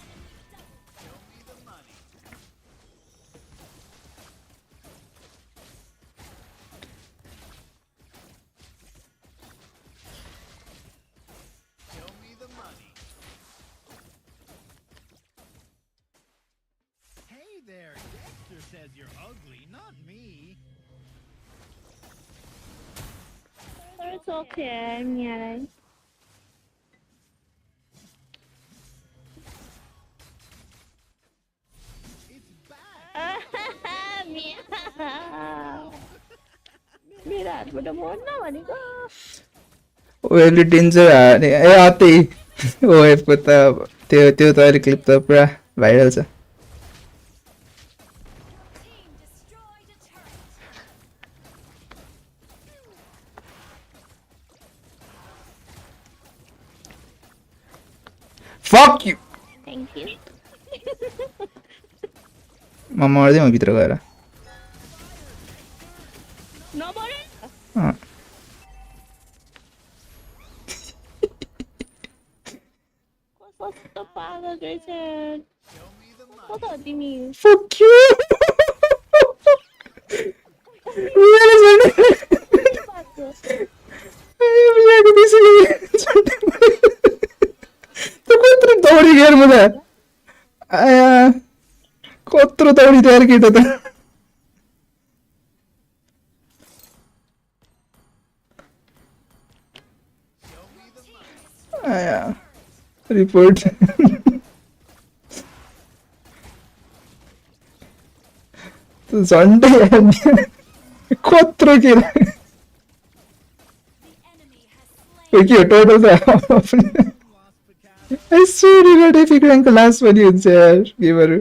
Show me the money. Hey there, Dexter says you're ugly, not me. It's okay, Mirai. It's back. Meow. मेरो हातबाट मर्न भनेको ओएलडी डेन्जर हाने ए अति ओएफको त त्यो त अहिले क्लिप त पुरा भाइरल छ Team destroyed a turret. Fuck you thank you म मर्दै म भित्र गएर नमरे अँ कस्तो पागल रहेछ को त हो तिमी फक यु कत्रो दौडी यार म त आया कत्रो दौडी त यार केटा त रिपोर्ट झन्डै कत्रो के के हो टोटल त यसरी एपिक र्याङ्कको लास्ट पनि हुन्छ यार गेमहरू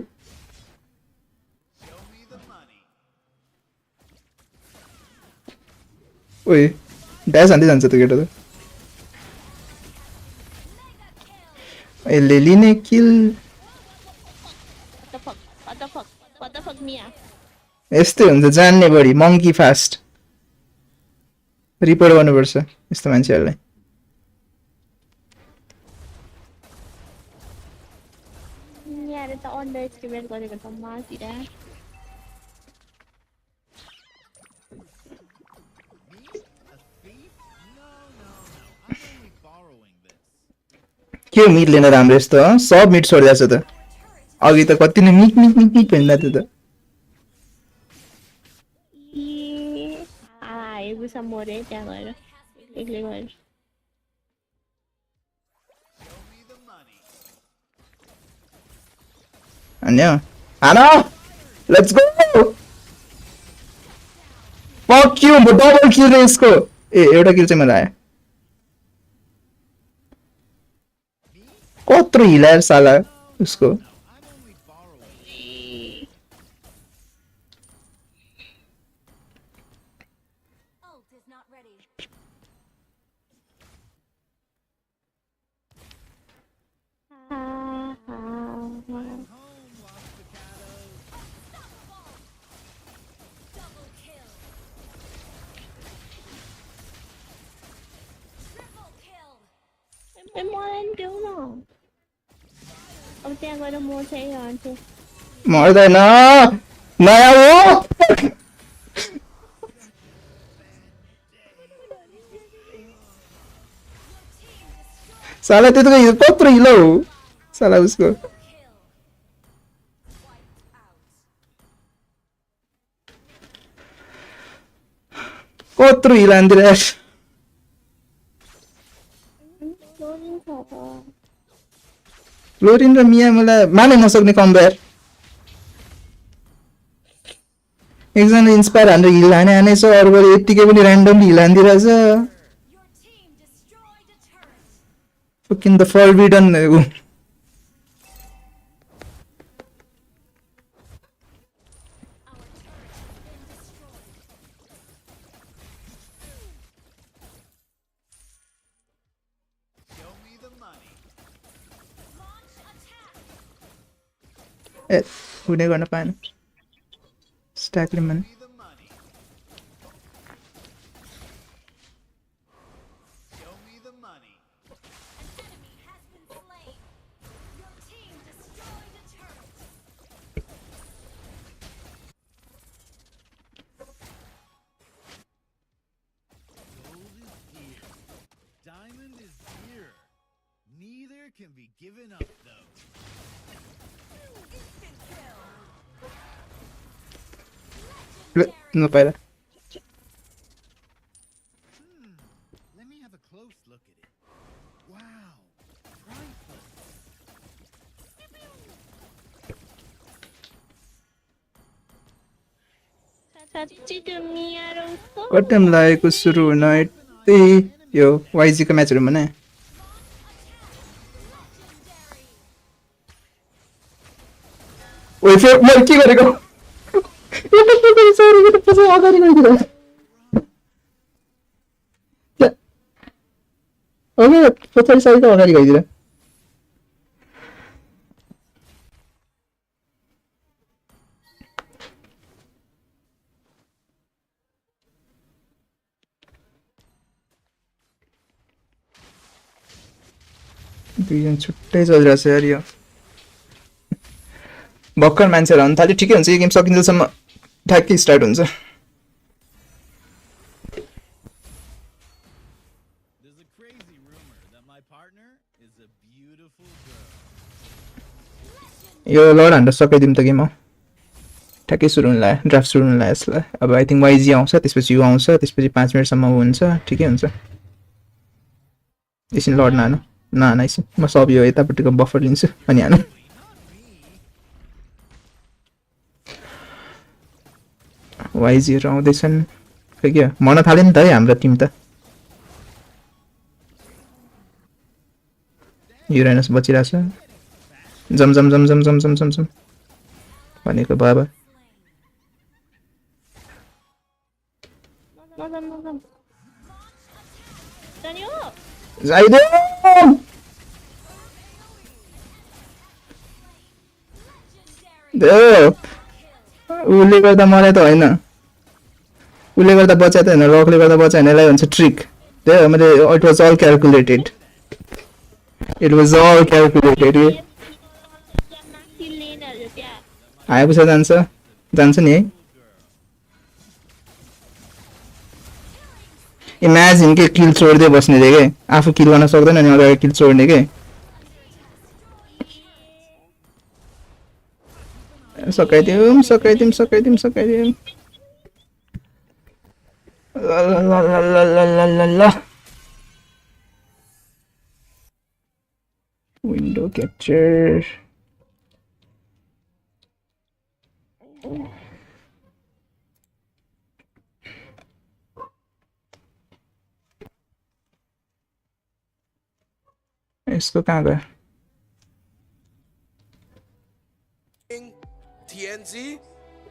ओए ड्यास हान्दै जान्छ त केटा त यसले लिने किल What the fuck, Mia? यस्तै हुन्छ जान्ने बढी मङ्की फास्ट रिपोर्ट गर्नुपर्छ यस्तो मान्छेहरूलाई यार त अन्डर एस्टिमेट गरेको त मासिरा के मिट लिन राम्रो यस्तो सब मिट छोडिदिएको छ त अघि त कति नै मिट मिट मिट मिट भन्दा थियो त आएको छ मोरे त्यहाँ गएर एक्लै गएर अन्य हान let's go fuck U double kill रे यसको ए एउटा किल चाहिँ मलाई आयो कत्रो हिलाएर साला उसको अब त्यहाँ गएर म चाहिँ हान्छु मर्दैन नयाँ हो साला त्यतिको कत्रो हिलो हो साला उसको कत्रो हिलान्दिर फ्लोरिन र मिया मलाई मानै नसक्ने कम्बेयर एकजना इन्सपायर हानेर हिल हाने छ अर्को यत्तिकै पनि randomly hill हानिदिरहेछ fucking the forbidden ए हुने गर्न पाएन स्ट्याकले मन Can be given up though. No paira. Let me have a close look at it. Wow. कटम लागेको सुरु हुन त्यही यो वाइजी को म्याचहरु भने ओइ फेरि म के गरेको यो त के गरेछ अरे त पछि अगाडि गइदियो ओके पछाडि साइड अगाडि गइदियो दुईजना छुट्टै चलिरहेछ यार यो भक्कन मान्छेहरु हुन थाल्यो ठिकै हुन्छ यो गेम सकिन्जेलसम्म ठ्याक्कै स्टार्ट हुन्छ यो लड हान्डर सकाइदिउँ त गेम हो ठ्याक्कै सुरु हुन लाग्यो ड्राफ्ट सुरु हुन लाग्यो यसलाई अब आई थिङ्क वाइजी आउँछ त्यसपछि यु आउँछ त्यसपछि 5 मिनेटसम्म हुन्छ ठिकै हुन्छ एकछिन लड नहानु नाइस म सब यो यतापट्टिको बफर लिन्छु अनि हानु वाइजीहरु आउँदैछन् खै के मन थाल्यो नि त है हाम्रो टिम त युरेनस बचिरहेछ जम जम जम जम जम जम जम जम भनेको बाबा जाइदे उसले गर्दा मलाई त होइन उसले गर्दा बचा त होइन रकले गर्दा बचा होइन यसलाई भन्छ ट्रिक त्यही मैले इट वाज अल क्यालकुलेटेड आएपछि जान्छ नि है इमेजिन के किल छोड्दै बस्ने रे के आफू किल गर्न सक्दैन अनि अरूलाई किल छोड्ने के सकाइदिउँ ल विन्डो क्याप्चर इसको कहाँ गयो TNZ,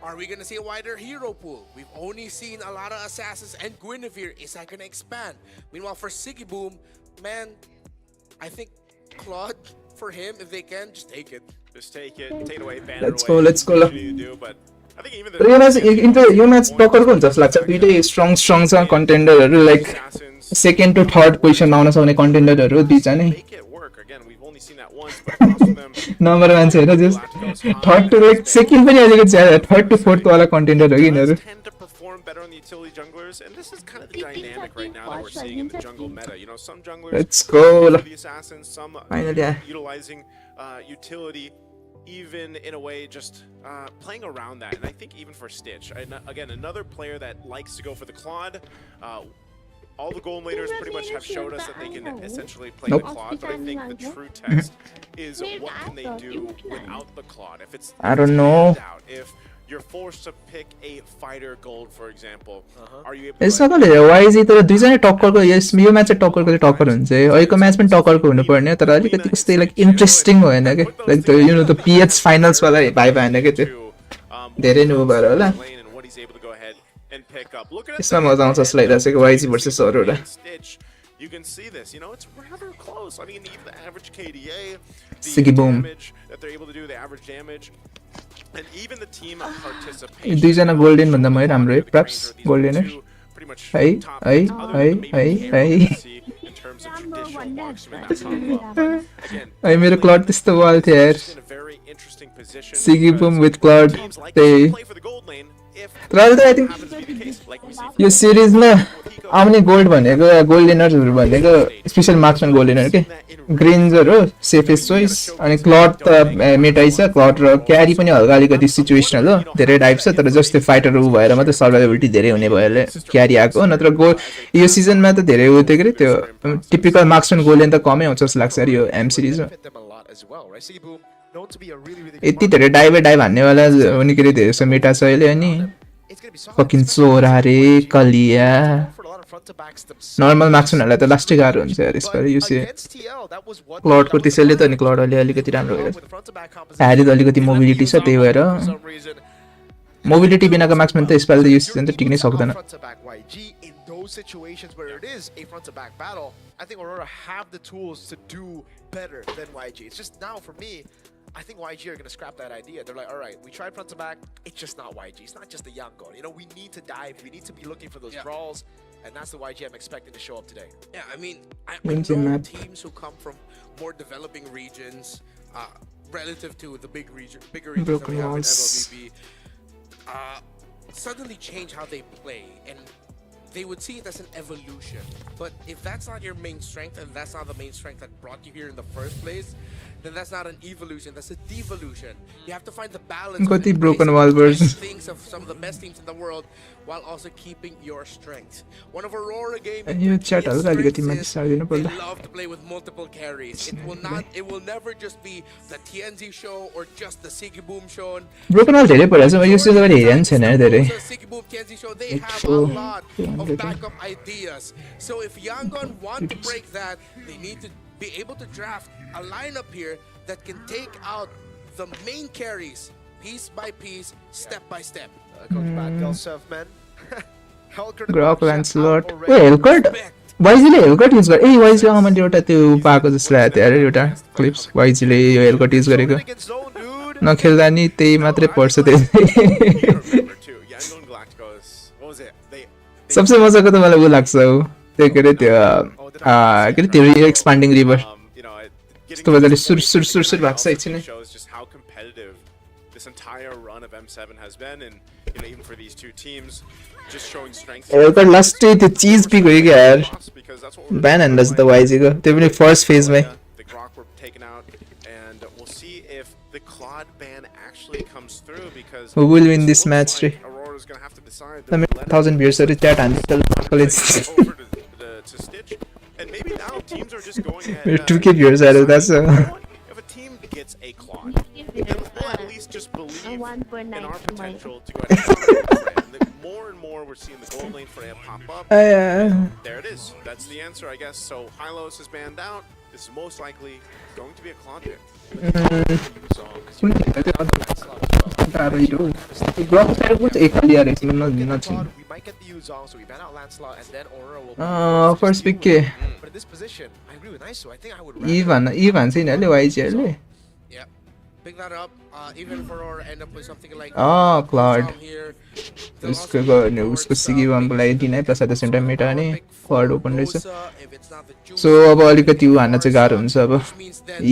are we going to see a wider hero pool? We've only seen a lot of assassins and Guinevere. Is that going to expand? Meanwhile, for Siggy Boom, man, I think Claude, for him, if they can, just take it. Just take it, take it away, ban it away. Let's go. But I think even यो match टक्करको हुन्छ जस्तो लाग्छ दुईटै strong छ कन्टेन्डरहरु like second to third पोजिसनमा आउन सक्ने कन्टेन्डरहरु दुईटा नै नम्बर मान्छे हैन जस थर्ड टु लाइक सेकेन्ड पनि अलिकति ज्यादा थर्ड टु फोर्थ वाला कन्टेन्डर हो कि यिनीहरु better on the utility junglers, and this is kind of the dynamic right now that we're seeing in the jungle meta. You know, some junglers let's go the assassins, some utilizing utility, even in a way just playing around that. And I think even for Stitch, again, another player that likes to go for the Claude. All the golden leaders pretty much have showed us that they can essentially play the Claude, but I think the true test is what can they do without the Claude. If it's I don't know. If you're forced to pick a fighter gold, for example, are you able यसको ले YG त दुईजना टक्करको यो match चाहिँ टक्करको टक्कर हुन्छ अहिलेको match पनि टक्करको हुनु पर्ने तर अलिकति कस्तै लाइक इन्ट्रेस्टिङ भएन के like the you know the pH finals वाला भाइ भएन के त्यो धेरै नु भएर होला यसमा मजा आउँछ जस्तो लागिरहेको YG versus Arora You can see this, you know, it's rather close. I mean, even the average KDA, Siggy Boom damage that they're able to do, the average damage, and even the team participation. दुईजना golden भन्दा मैले हाम्रो props Goldener है है मेरो cloud त्यस्तो वाल थियो यार सिगी बुम विथ क्लाउड त्यही तर आई थिंक यो सिरिजमा आउने गोल्ड भनेको गोल्डनर्सहरु भनेको स्पेशल मार्क्समैन गोल्डनर के ग्रेन्जर हो सेफेस्ट चोइस अनि क्लड त मेटाइ छ क्लड र क्यारी पनि हल्का अलिकति सिचुएसनल हो धेरै टाइप छ तर जस्तै फाइटर उ भएर मात्र सर्भाइभबिलिटी धेरै हुने भएले क्यारी आको नत्र गोल यो सिजनमा त धेरै हो थियो के त्यो टिपिकल मार्क्समैन गोल्डन त कमै आउँछ जस्तो लाग्छ यो एम सिरिजमा यति धेरै डाइभर डाइभ हान्नेवाला हुने के धेरै छ मेटा छ अहिले अनि फकिङ चोरा रे कलिया नर्मल मार्क्समैनहरुलाई त लास्टै गाह्रो हुन्छ यार यसपालि यो क्लडको त्यसैले त नि क्लड अलि अलिकति राम्रो भएर ह्यारी त अलिकति मोबिलिटी छ त्यही भएर मोबिलिटी बिनाको मार्क्समैन त यसपालि त यो सिजन त टिक्नै सक्दैन situations where it is a front to back battle, I think Aurora have the tools to do better than YG. It's just now for me, I think YG are going to scrap that idea. They're like, all right, we tried front to back, it's just not YG. It's not just the young god. You know, we need to dive, we need to be looking for those draws, and that's the YG I'm expecting to show up today. Yeah, I mean, I know teams who come from more developing regions, relative to the bigger regions that we have in MLBB, suddenly change how they play. And they would see it as an evolution. But if that's not your main strength, and that's not the main strength that brought you here in the first place, then that's not an evolution, that's a devolution. You have to find the balance Got the of broken embracing wall the version. best things of some of the best teams in the world while also keeping your strength. One of Aurora Gaming yo chat biggest हल्का अलिकति strengths माथि is सारिदिनु they पर्ला love to play with multiple carries. It will never just be the TNZ show or just the Siggy Boom show. Broken वाल धेरै परेछ म यो सुझाव हेरेन छैन धेरै Siggy Boom TNZ show, they have a lot of backup ideas. So if Yangon want to break that, they need to be able to draft a lineup here that can take out the main carries piece by piece, step by step. Coach Bad Girl Surfman. ग्रक ल्यान्सलट O हेलकट वाइजीले हेलकट use गरे ए वाइजीले मैले एउटा त्यो पाएको जस्तो लाग्यो थियो अरे एउटा क्लिप्स वाइजीले यो हेलकट युज गरेको नखेल्दा नि त्यही मात्रै पर्छ त्यही सबसे मजाको त मलाई उ लाग्छ त्यो के अरे त्यो के अरे त्यो एक्सपान्डिङ रिभर यस्तो मजाले सुर सुर सुर सुर भएको छ एकछिन this entire run of M7 has been, and even for these two teams, just showing strength. हेलकट लास्टै त्यो चीज पिक हो कि यार ब्यान हान्दैछ त वाइजीको त्यो पनि first फेजमै The Grok were taken out, and we'll see if the Claude ban actually comes through, because who will win this match रे Aurora's going to have to decide. 1000 viewers are chat and college To Stitch, and maybe now teams are just going ahead. 2k viewers are that's If a team gets a Claude, then we'll at least just believe in our potential to go ahead and more and more we're seeing the gold lane for him pop up. There it is. That's the answer, I guess. So Hylos is banned out. This is most likely going to be a Claude pick. we might get the Yuzong, so we ban out Lancelot, and then Aurora will first pick But in this position, I agree with Nice, so I think I would even छैन ले वाइजीहरुले Yeah, pick that up. Even for Aurora, end up with something like cloud उसको गर्ने उसको सिगी बमको लागि दिनै plus at the same time Meta नि cloud open रहेछ सो अब अलिकति उ हान्न चाहिँ गाह्रो हुन्छ अब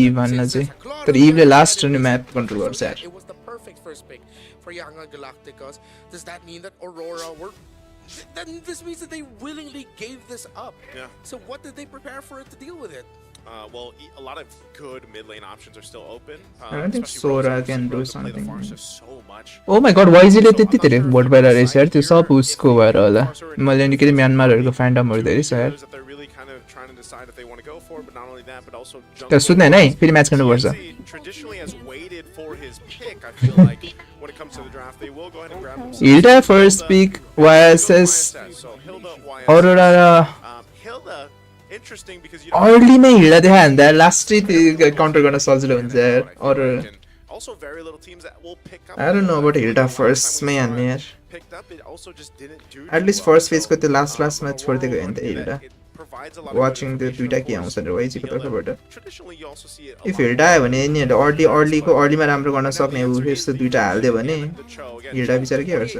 इभ हान्न चाहिँ तर इभले लास्ट अनि म्याप कन्ट्रोल गर्छ यार It was the perfect first pick for Yangon Galacticos. Does that mean that Aurora were? Then this means that they willingly gave this up. Yeah. So what did they prepare for it to deal with it? Well, a lot of good mid lane options are still open. I don't think Sora can do something. So much. Oh my god, वाइजीले त्यति धेरै vote भएर रहेछ यार त्यो सब उसको भएर होला मैले नि के म्यानमारहरुको फ्यान्डमहरु धेरै छ यार तर सुन्नु हैन है फेरि म्याच गर्नुपर्छ Traditionally has waited for his pick. I feel like when it comes to the draft, they will go ahead and grab him. Hilda first pick, YSS, Aurora, Hilda, interesting because you early में Hilda देखा है last street counter करना सजिलो हुन्छ यार और also very little teams that will pick up. I don't know about Hilda first में हान्ने यार Picked up, it also just didn't do at least first phase को त्यो last match छोड्दै गयो नि त Hilda watching the दुईटा के आउँछ र YG को तर्फबाट if Hilda आयो भने नि early को early मा राम्रो गर्न सक्ने उ यस्तो दुईटा हाल्दियो भने Hilda बिचारा के गर्छ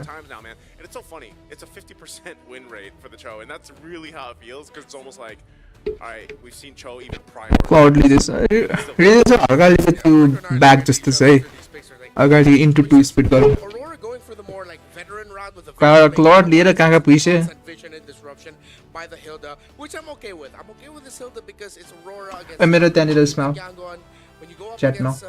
It's so funny. It's a 50% win rate for the Cho, and that's really how it feels, because it's almost like, alright, we've seen Cho even prior. Cloudly this really so अगाडि to back जस्तो छ है अगाडि into 2 speed गर्नु Aurora going for the more like veteran route with the Cloud लिएर कहाँ पुइसे vision and disruption by the Hilda, which I'm okay with. I'm okay with this Hilda because it's Aurora against मेरो त्यहाँनिर स्माउ Yangon. When you go up Chat against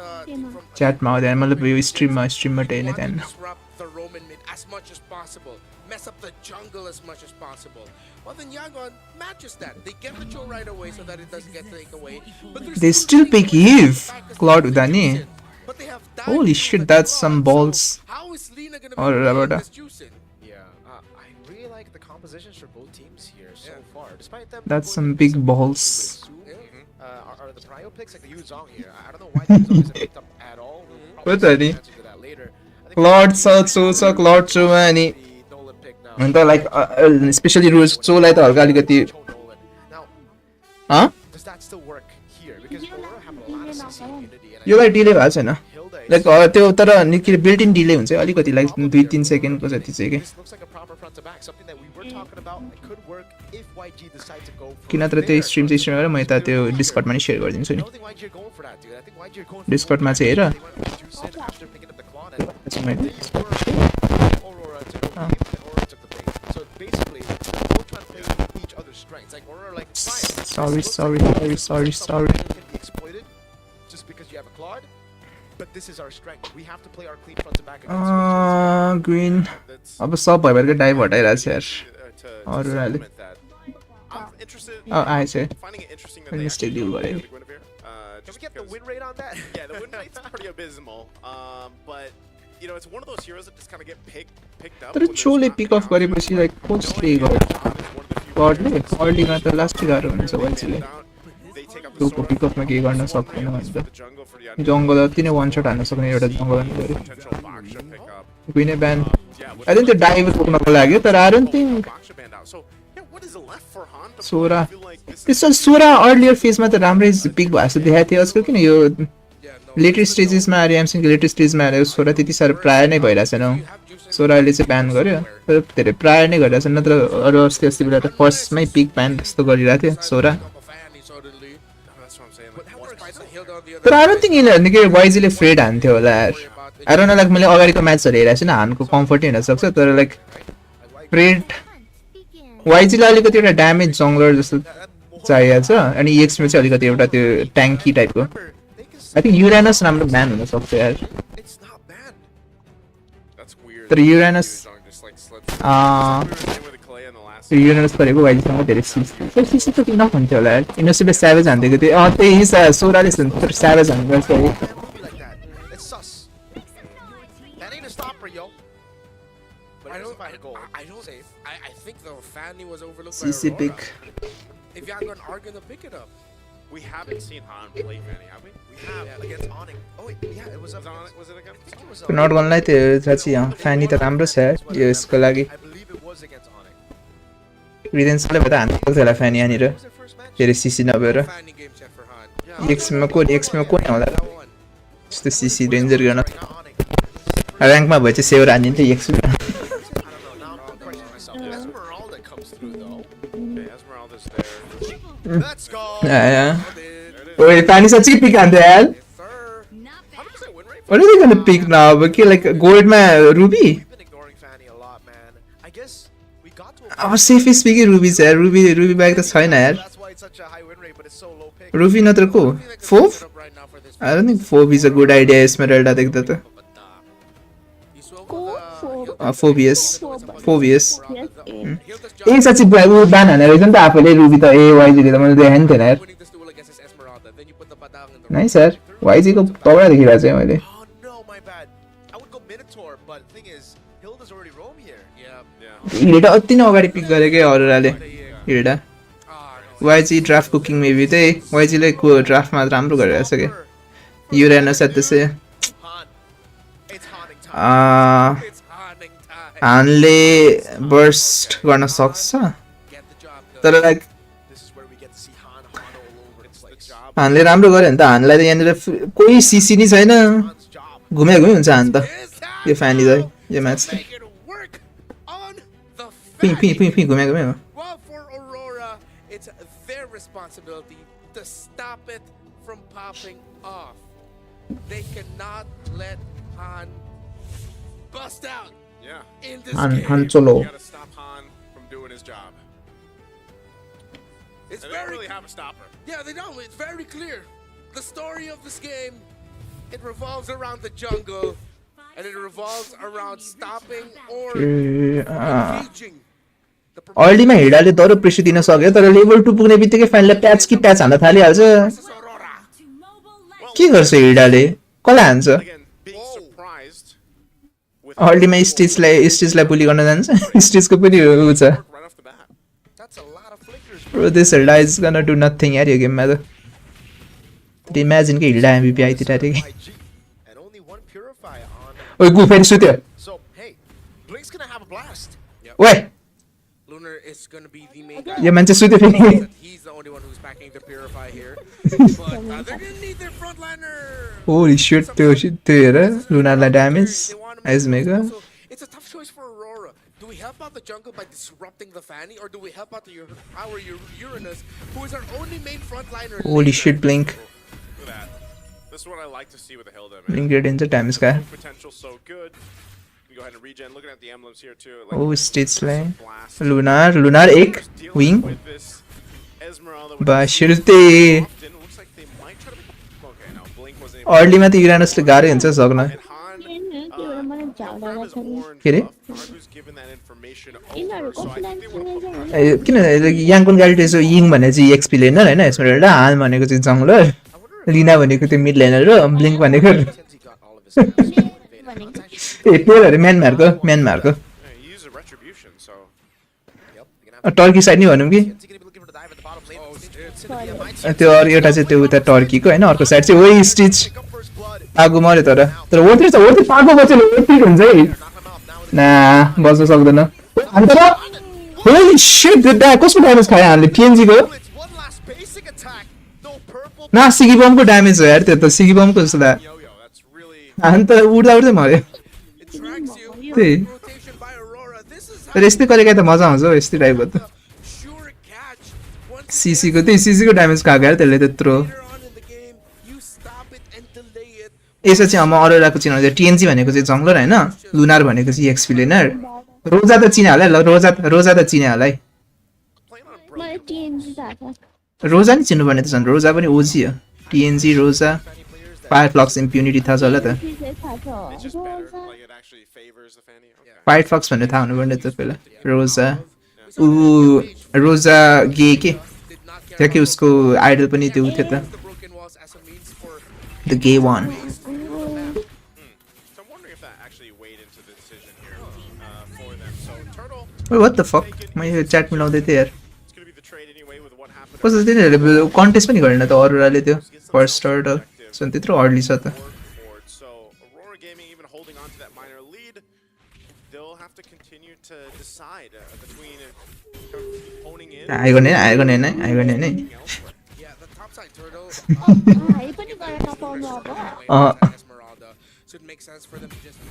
chat मा आउँदैन मतलब यो स्ट्रिममा टेर्ने त्यहाँ disrupt the Roman mid as much as possible, mess up the jungle as much as possible. Well, then Yangon matches that. They get the kill right away so that it doesn't get taken away. But they still pick Eve Cloud Udani. But they have holy shit, that's some balls. How is Lina gonna or this juicing? Yeah, I really like the compositions for both teams here so far. Despite them, that's some big balls. Are the prio picks like the Yuzong here? I don't know why the Yuzong isn't picked up at all. What are they? Cloud so Cloud Chumani. And like especially rules so like the अलिकति Now, does that still work here? Because Aurora have a lot of CC immunity. Yo like delay भएको छैन like त्यो तर निकै built in delay हुन्छ अलिकति like 2-3 सेकेन्डको जति चाहिँ के किन तर त्यो स्ट्रिम गरेर म यता त्यो डिस्कर्डमा नि शेयर गरिदिन्छु नि डिस्कर्डमा चाहिँ हेर So basically, both strength. It's like Aurora, like, fine. Sorry. Can be exploited just because you have a Claude, but this is our strength. We have to play our clean front and back against Green. अब सब भयो भने dive हटाइरहेछ यार अरुराले आएछ mistake dill गरे Can we get the win rate on that? Yeah, the win rate's pretty abysmal. But you know, it's one of those heroes that just kind of get picked up. तर चोले pick of गरेपछि like कसले गर्यो गडले अर्लीमा त last गाह्रो हुन्छ वाइचीले टुको pick अफमा के गर्न सक्दैन भन्छ जङ्गल अति नै वान शट हान्न सक्ने एउटा जङ्गल अनि गरे गुइने ब्यान आई थिंक त्यो डाइभ रोक्नको लागि तर आई डोन्ट थिंक सोरा त्यसो सोरा अर्लियर फेजमा त राम्रै पिक भएको जस्तो देखाएको थियो आजकल किन यो लेटर स्टेजेसमा आएर एमसिङको लेटर स्टेजमा आएर सोरा त्यति साह्रो प्राय नै भइरहेछ न सोराले चाहिँ ब्यान गर्यो तर धेरै प्राय नै गरिरहेछ नत्र अरू अस्ति बेला त फर्स्टमै पिक ब्यान जस्तो गरिरहेको थियो सोरा तर आई डोन्ट थिंक यिनीहरू निकै वाइजीले फ्रेड हान्थ्यो होला यार आई डोन्ट नो लाइक मैले अगाडिको म्याचहरू हेरेको छु हानको कम्फर्टै हुनसक्छ तर लाइक फ्रेड वाइजीले अलिकति एउटा ड्यामेज जङ्गलर जस्तो चाहिएको छ अनि एक्समा चाहिँ अलिकति एउटा त्यो ट्याङ्की टाइपको आई थिंक युरानस राम्रो ब्यान हुनसक्छ यार तर युरानस परेको वाइजीसँग धेरै सिसी त किन हुन्थ्यो होला यार इनोसिबले स्यावेज हान्दिएको थियो त्यही सोराले तर स्यावेज हान्नुपर्छ I think the Fanny was overlooked CC by pick. If Yangon are gonna pick it up. We haven't seen Han play Fanny, have we? We have against Onyx. Oh wait, yeah, it was up. Was it against? I think it was. नट गर्नलाई त्यो चाहिँ फ्यानी त राम्रो छ यो यसको लागि I believe it was against Onyx. रिदेन्सले भएर हान्नु सक्छ होला फ्यानी यहाँनिर धेरै सिसी नभएर Fanny game set for Han. एक्समा को नि होला त्यस्तो सिसी रेन्जर गर्न ऱ्याङ्कमा भए चाहिँ सेवर हान्ने त एक्स Let's go. ओए पानी सच्ची पिक हान्थ्यो यार What are they gonna pick now? Okay, like gold ma Ruby? We've been ignoring Fanny a lot, man. I guess we got to. अब safest pick Ruby छ यार Ruby back त छैन यार That's why it's such a high win rate, but it's so low pick. Ruby नत्र को Fove? I don't think Fove is a good idea Esmeralda देख्दा त Phobius ए सच्ची उ ब्यान हानेर रहेछ नि त आफैले रुबी त ए वाइजीले त मैले देखाएँ नि थिएन यार नाइस यार वाइजीको तगडा देखिरहेको छु मैले Oh no, my bad. I would go Minotaur, but the thing is, Hilda's already roam here. Yeah. Hilda अति नै अगाडि पिक गरेकै अरुराले Hilda YG draft cooking maybe त्यही वाइजीले को ड्राफ्टमा राम्रो गरिरहेछ के युरेनस एट त्यसै हानले बर्स्ट गर्न सक्छ तर लाइक हानले राम्रो गर्यो भने त हानलाई त यहाँनिर कोही सिसी नि छैन घुमे हुन्छ हान त यो फ्यानी चाहिँ यो म्याच पि घुमे हो Well, for Aurora, it's their responsibility to stop it from popping off. They cannot let Han bust out. Yeah. In this Han game. Solo. You gotta stop Han from doing his job. It's They don't very really have a stopper. Yeah, they don't. It's very clear. The story of this game, it revolves around the jungle, and it revolves around stopping or engaging. अर्लीमा हिडाले दरो pressure दिन सक्यो तर level 2 पुग्ने बित्तिकै फ्यानले patch हान्न थालिहाल्छ के गर्छ हिडाले कसलाई हान्छ Again, being surprised with अर्लीमा स्टेजलाई बुली गर्न जान्छ स्टेजको पनि उ छ right off the bat. That's a lot of flickers. Bro, this Hilda is gonna do nothing यार यो गेममा त इमेजिन के हिल्डा एमभीपी आइतिरहेको थियो IG, and only one purifier on. ओइ गु फेरि सुत्यो So hey, Blink's gonna have a blast. ओइ Lunar is going to be the main guy. यो मान्छे सुत्यो फेरि He's the only one who's packing the purify here. But they're going to need their frontliner. Holy shit त्यो हेर लुनालाई damage एज mega So it's a tough choice for Aurora. Do we help out the jungle by disrupting the Fanny, or do we help out our Uranus, who is our only main frontliner? Holy shit blink Look at that. This is what I like to see with the Hilda, man. Blink red in the damage का Potential so good. You go ahead and regen. Looking at the emblems here too. Oh, Stitch line. Lunar एक wing. With this Esmeralda. Bashirte. Looks like they might try to. Okay, no. Blink wasn't able. Early मा त Uranus ले गाह्रो हुन्छ सक्न. And Han, grab his orange के रे? buff. Nargu's given that information over, so I think they want to किन याङकुन गाडी यसो yin भने चाहिँ एक्सपी लेनर हैन एस्मेराल्डा हान भनेको चाहिँ जंगलर लिना भनेको त्यो मिड लेनर र ब्लिंक भनेको ए प्लेयरहरु म्यानमारको use a retribution, so Turkey side नि भनौं कि त्यो अरु एउटा चाहिँ त्यो उता टर्कीको हैन अर्को साइड चाहिँ ओइ स्टिच आगो मर्यो तर ओर्थे पागो बचेल ओर्थे हुन्छ है ना बच्न सक्दैन अन्त होली शिट द कसको ड्यामेज खायो हामीले टिएनजी को ना सिगी बमको ड्यामेज हो यार त्यो त सिगी बमको जस्तो ला अन्त उड्दै मर्यो त्यही तर यस्तै गरेको त मजा आउँछ यस्तै टाइपको त सीसी को ड्यामेज खाएको यार त्यसले त्यत्रो यसो चाहिँ म अरोराको चिनाउँछ टिएनजी भनेको चाहिँ जंगलर हैन लुनार भनेको चाहिँ एक्सपी लेनर रोजा त चिने होला रोजा त चिने होला है मलाई टिएनजी थाहा छ रोजा नि चिन्नु पर्ने त झन् रोजा पनि ओजी हो टिएनजी रोजा फायरफ्लक्स इम्प्युनिटी थाहा छ होला त फायरफ्लक्स भन्ने थाहा हुनुपर्ने त पहिला रोजा गे के त्यहाँ के उसको आइडल पनि त्यो थियो त the gay one What the fuck? मैले च्याट मिलाउँदै थिएँ यार कस्तो तिनीहरूले कन्टेस्ट पनि गरेन त अरोराले त्यो फर्स्ट स्टार्ट सो त्यत्रो अर्ली छ त आइगो नै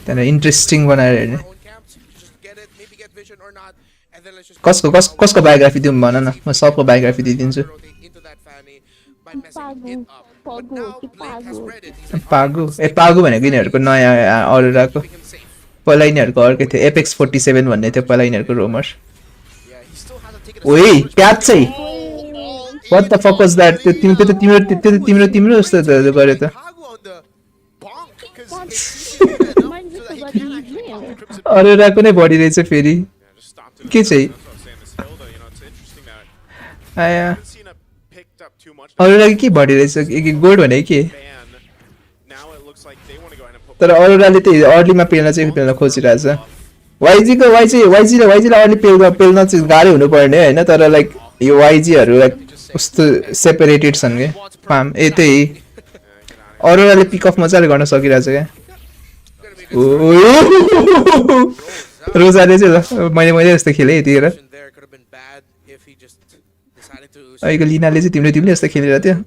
त्यहाँ इन्ट्रेस्टिङ बनाएर हेर्ने कसको बायोग्राफी दिउँ भन न म सबको बायोग्राफी दिइदिन्छु पागु भनेको यिनीहरूको नयाँ अरोराको पहिला यिनीहरूको अर्कै थियो एपेक्स 47 भन्ने थियो पहिला यिनीहरूको रोमर्स ओइ क्याच चाहिँ what the fuck was that तिम्रो जस्तो गरे त अरोराको नै बढी रहेछ फेरि के चाहिँ आया अरोराको के बढी रहेछ गोल्ड भने के तर अरोराले त्यही अर्लीमा पेल्न खोजिरहेछ वाइजीलाई अर्ली पेल्न चाहिँ गाह्रो हुनुपर्ने होइन तर लाइक यो वाइजीहरू लाइक कस्तो सेपरेटेड छन् क्या फार्म त्यही अरोराले पिकअप मजाले गर्न सकिरहेछ क्या रोजाले चाहिँ मैले जस्तो खेलेँ यतिखेर अहिलेको लिनाले चाहिँ तिमीले जस्तो खेलेर थियो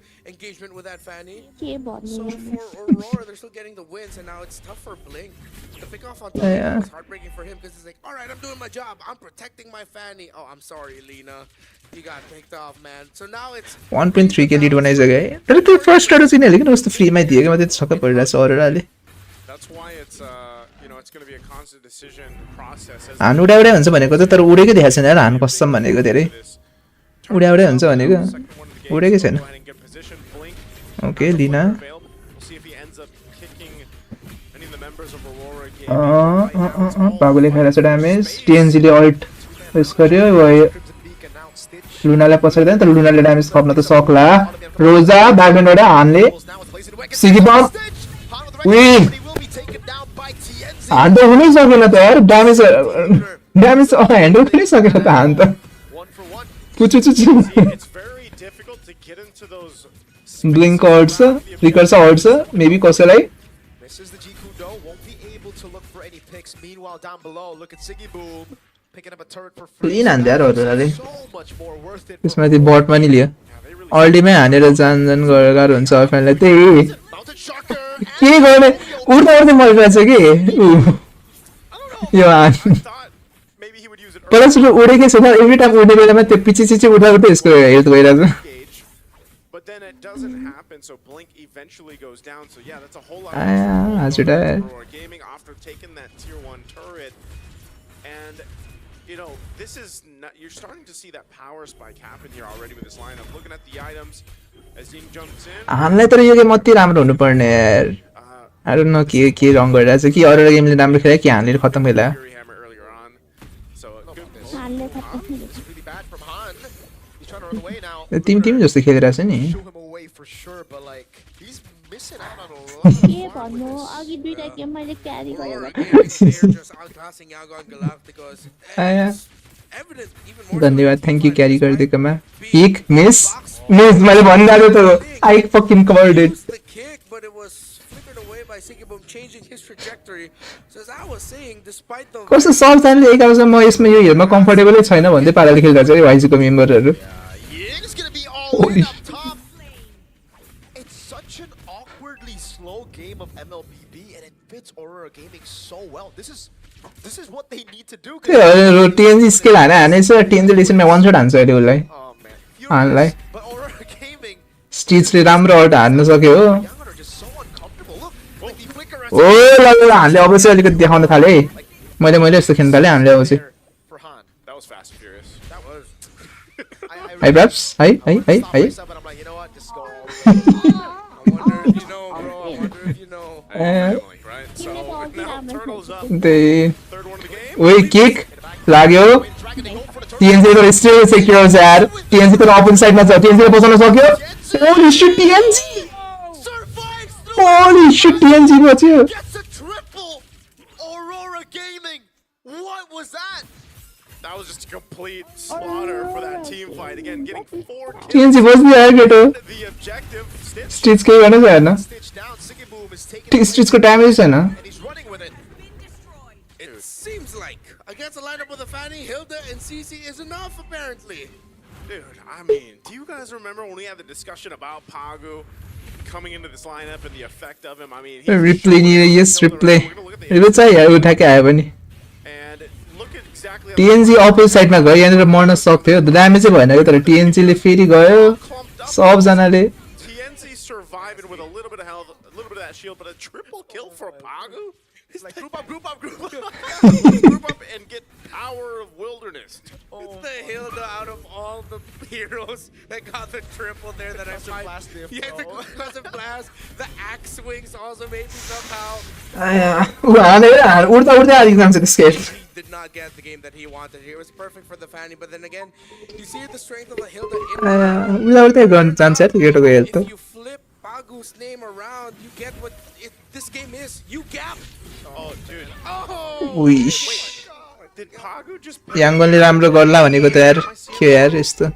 Yeah. It's heartbreaking for him because he's like, all right, I'm doing my job. I'm protecting my fanny. Oh, I'm sorry, Lena. You got picked off, man. So now it's 1.3 के लीड बनाइसक्यो है तर त्यो first start चाहिँ नि लेकिन उस्तो फ्रीमै दियो के म त्यति छक्क परिरहेछ अरोराले हान उडाउडै हुन्छ भनेको त तर उडेकै देखाएको छैन यार हान कस्टम भनेको धेरै उडाउडै हुन्छ भनेको उडेकै छैन ओके लिना पागुले खाइरहेछ ड्यामेज टिएनजीले अल्ट उस गर्यो लुनालाई पछाडिदैन तर लुनाले ड्यामेज खप्न त सक्ला रोजा ब्याकएन्डबाट हानले सिगी बम विन हान त हुनै सकेन त यार ड्यामेज ह्यान्डल पनि सकेन त हान त पुचुचुचु ब्लिङ्क अड्छ रिकर्छ अड्छ मेबी कसैलाई क्लिन हान्थ्यो यार अरोराले त्यसमा त्यो बटमा नि लियो अर्लीमै हानेर जान गाह्रो हुन्छ अफेनलाई त्यही के गर्ने उड्दै मरिरहेछ कि यो हान पहिलाचोटि उडेकै छैन एभ्री टाइम उड्ने बेलामा त्यो पछि उड्दा यसको हेल्थ भइरहेछ but then it doesn't happen, so Blink eventually goes down. So yeah, that's a whole lot Aurora Gaming after taking that tier 1 turret. And you know, this is not, you're starting to see that power spike happen here already with this lineup. Looking at the items as Ying jumps in. हामीलाई तर यो game अति राम्रो हुनु पर्ने यार I don't know के रङ गरिरहेछ कि अरूले गेमले राम्रो खेले कि हामीले खतम खेला Fury Hammer earlier on. So a good हान्ने खतम It's really bad from Han. He's trying to run away now. Team जस्तो खेलिरहेछ नि Shoo him away for sure, but like he's missing out on a lot of के भन्नु अघि दुईटा game मैले क्यारी Aurora गरेँ Gaming, they're just outclassing Yago and Galacticos. आया Evidence even more. धन्यवाद थ्यांक यू क्यारी गरिदिएकोमा किक मिस मैले भनिरहेको त I fucking covered it The kick, but it was flickered away by Sigiboom changing his trajectory. So as I was saying, despite the कस्तो सबजनाले एकाउसम्म यसमा यो हेर्न कम्फर्टेबलै छैन भन्दै पाराले खेलिरहेछ है वाइजीको मेम्बरहरू Ying's gonna be all in up top. It's such an awkwardly slow game of MLBB, and it fits Aurora Gaming so well. This is what they need to do. TNG skill हानेछ TNG लेसनमा one shot हान्छ अहिले उसलाई Oh man, हानलाई but Aurora Gaming, स्टिचले राम्रो alt हान्न सक्यो हो Young are just so uncomfortable. Look, like the flicker as ओ ल हानले अब चाहिँ अलिकति देखाउन थाले है मैले यस्तो खेल्न थालेँ हानले अब चाहिँ for Han. That was fast and furious. That was. है ब्राप्स है Myself, but I'm like, you know what? Just go all the way. I wonder if you know, bro. I wonder if you know. Family, right? So now Turtle's up. त्यही Third one of the game. ओइ kick लाग्यो Dragon, they go for the turret. टिएनजी को still secures यार टिएनजी को opposite साइडमा छ टिएनजी को बचाउन सक्यो holy shit TNG Survives through. Holy shit TNG बच्यो Gets a triple. Aurora Gaming. What was that? That was just a complete slaughter for that team fight. Again, getting 4 kills. TNG बच्यो यार केटो The objective, Stitch. Stitch के गर्न छैन Stitch down. Sigiboom is taking. स्टिचको damage छैन And he's running with it. It seems like against a lineup with a Fanny, Hilda, and Cece is enough, apparently. Dude, I mean, do you guys remember when we had the discussion about Pagu coming into this lineup and the effect of him? I mean, replay नि yes replay replay चाहिँ यार उठाके आयो भने And look at exactly TNG opposite साइडमा गयो यहाँनिर मर्न सक्थ्यो ड्यामेजै भएन कि तर टिएनजीले फेरि गयो सबजनाले TNC surviving with a little bit of health, a little bit of that shield, but a triple kill for Pagu? It's like group up, group up, group up. Group up and get power of wilderness. It's the Hilda out of all the heroes that got the triple there that I Concussive blast diff, Yeah, the bro. concussive blast. The axe swings also maybe somehow. आया उ हानेर उड्दा उड्दै आदि जान्छ त्यसको He did not get the game that he wanted. It was perfect for the Fanny, but then again, you see the strength of the Hilda in आया उड्दा उड्दै गर्न जान्छ त्यो केटोको health If you flip Pagu's name around, you get what this game is. You gap. Oh, dude. Oh! Wish Did Pagu just याङ्गनले राम्रो गर्ला भनेको त यार के यार यस्तो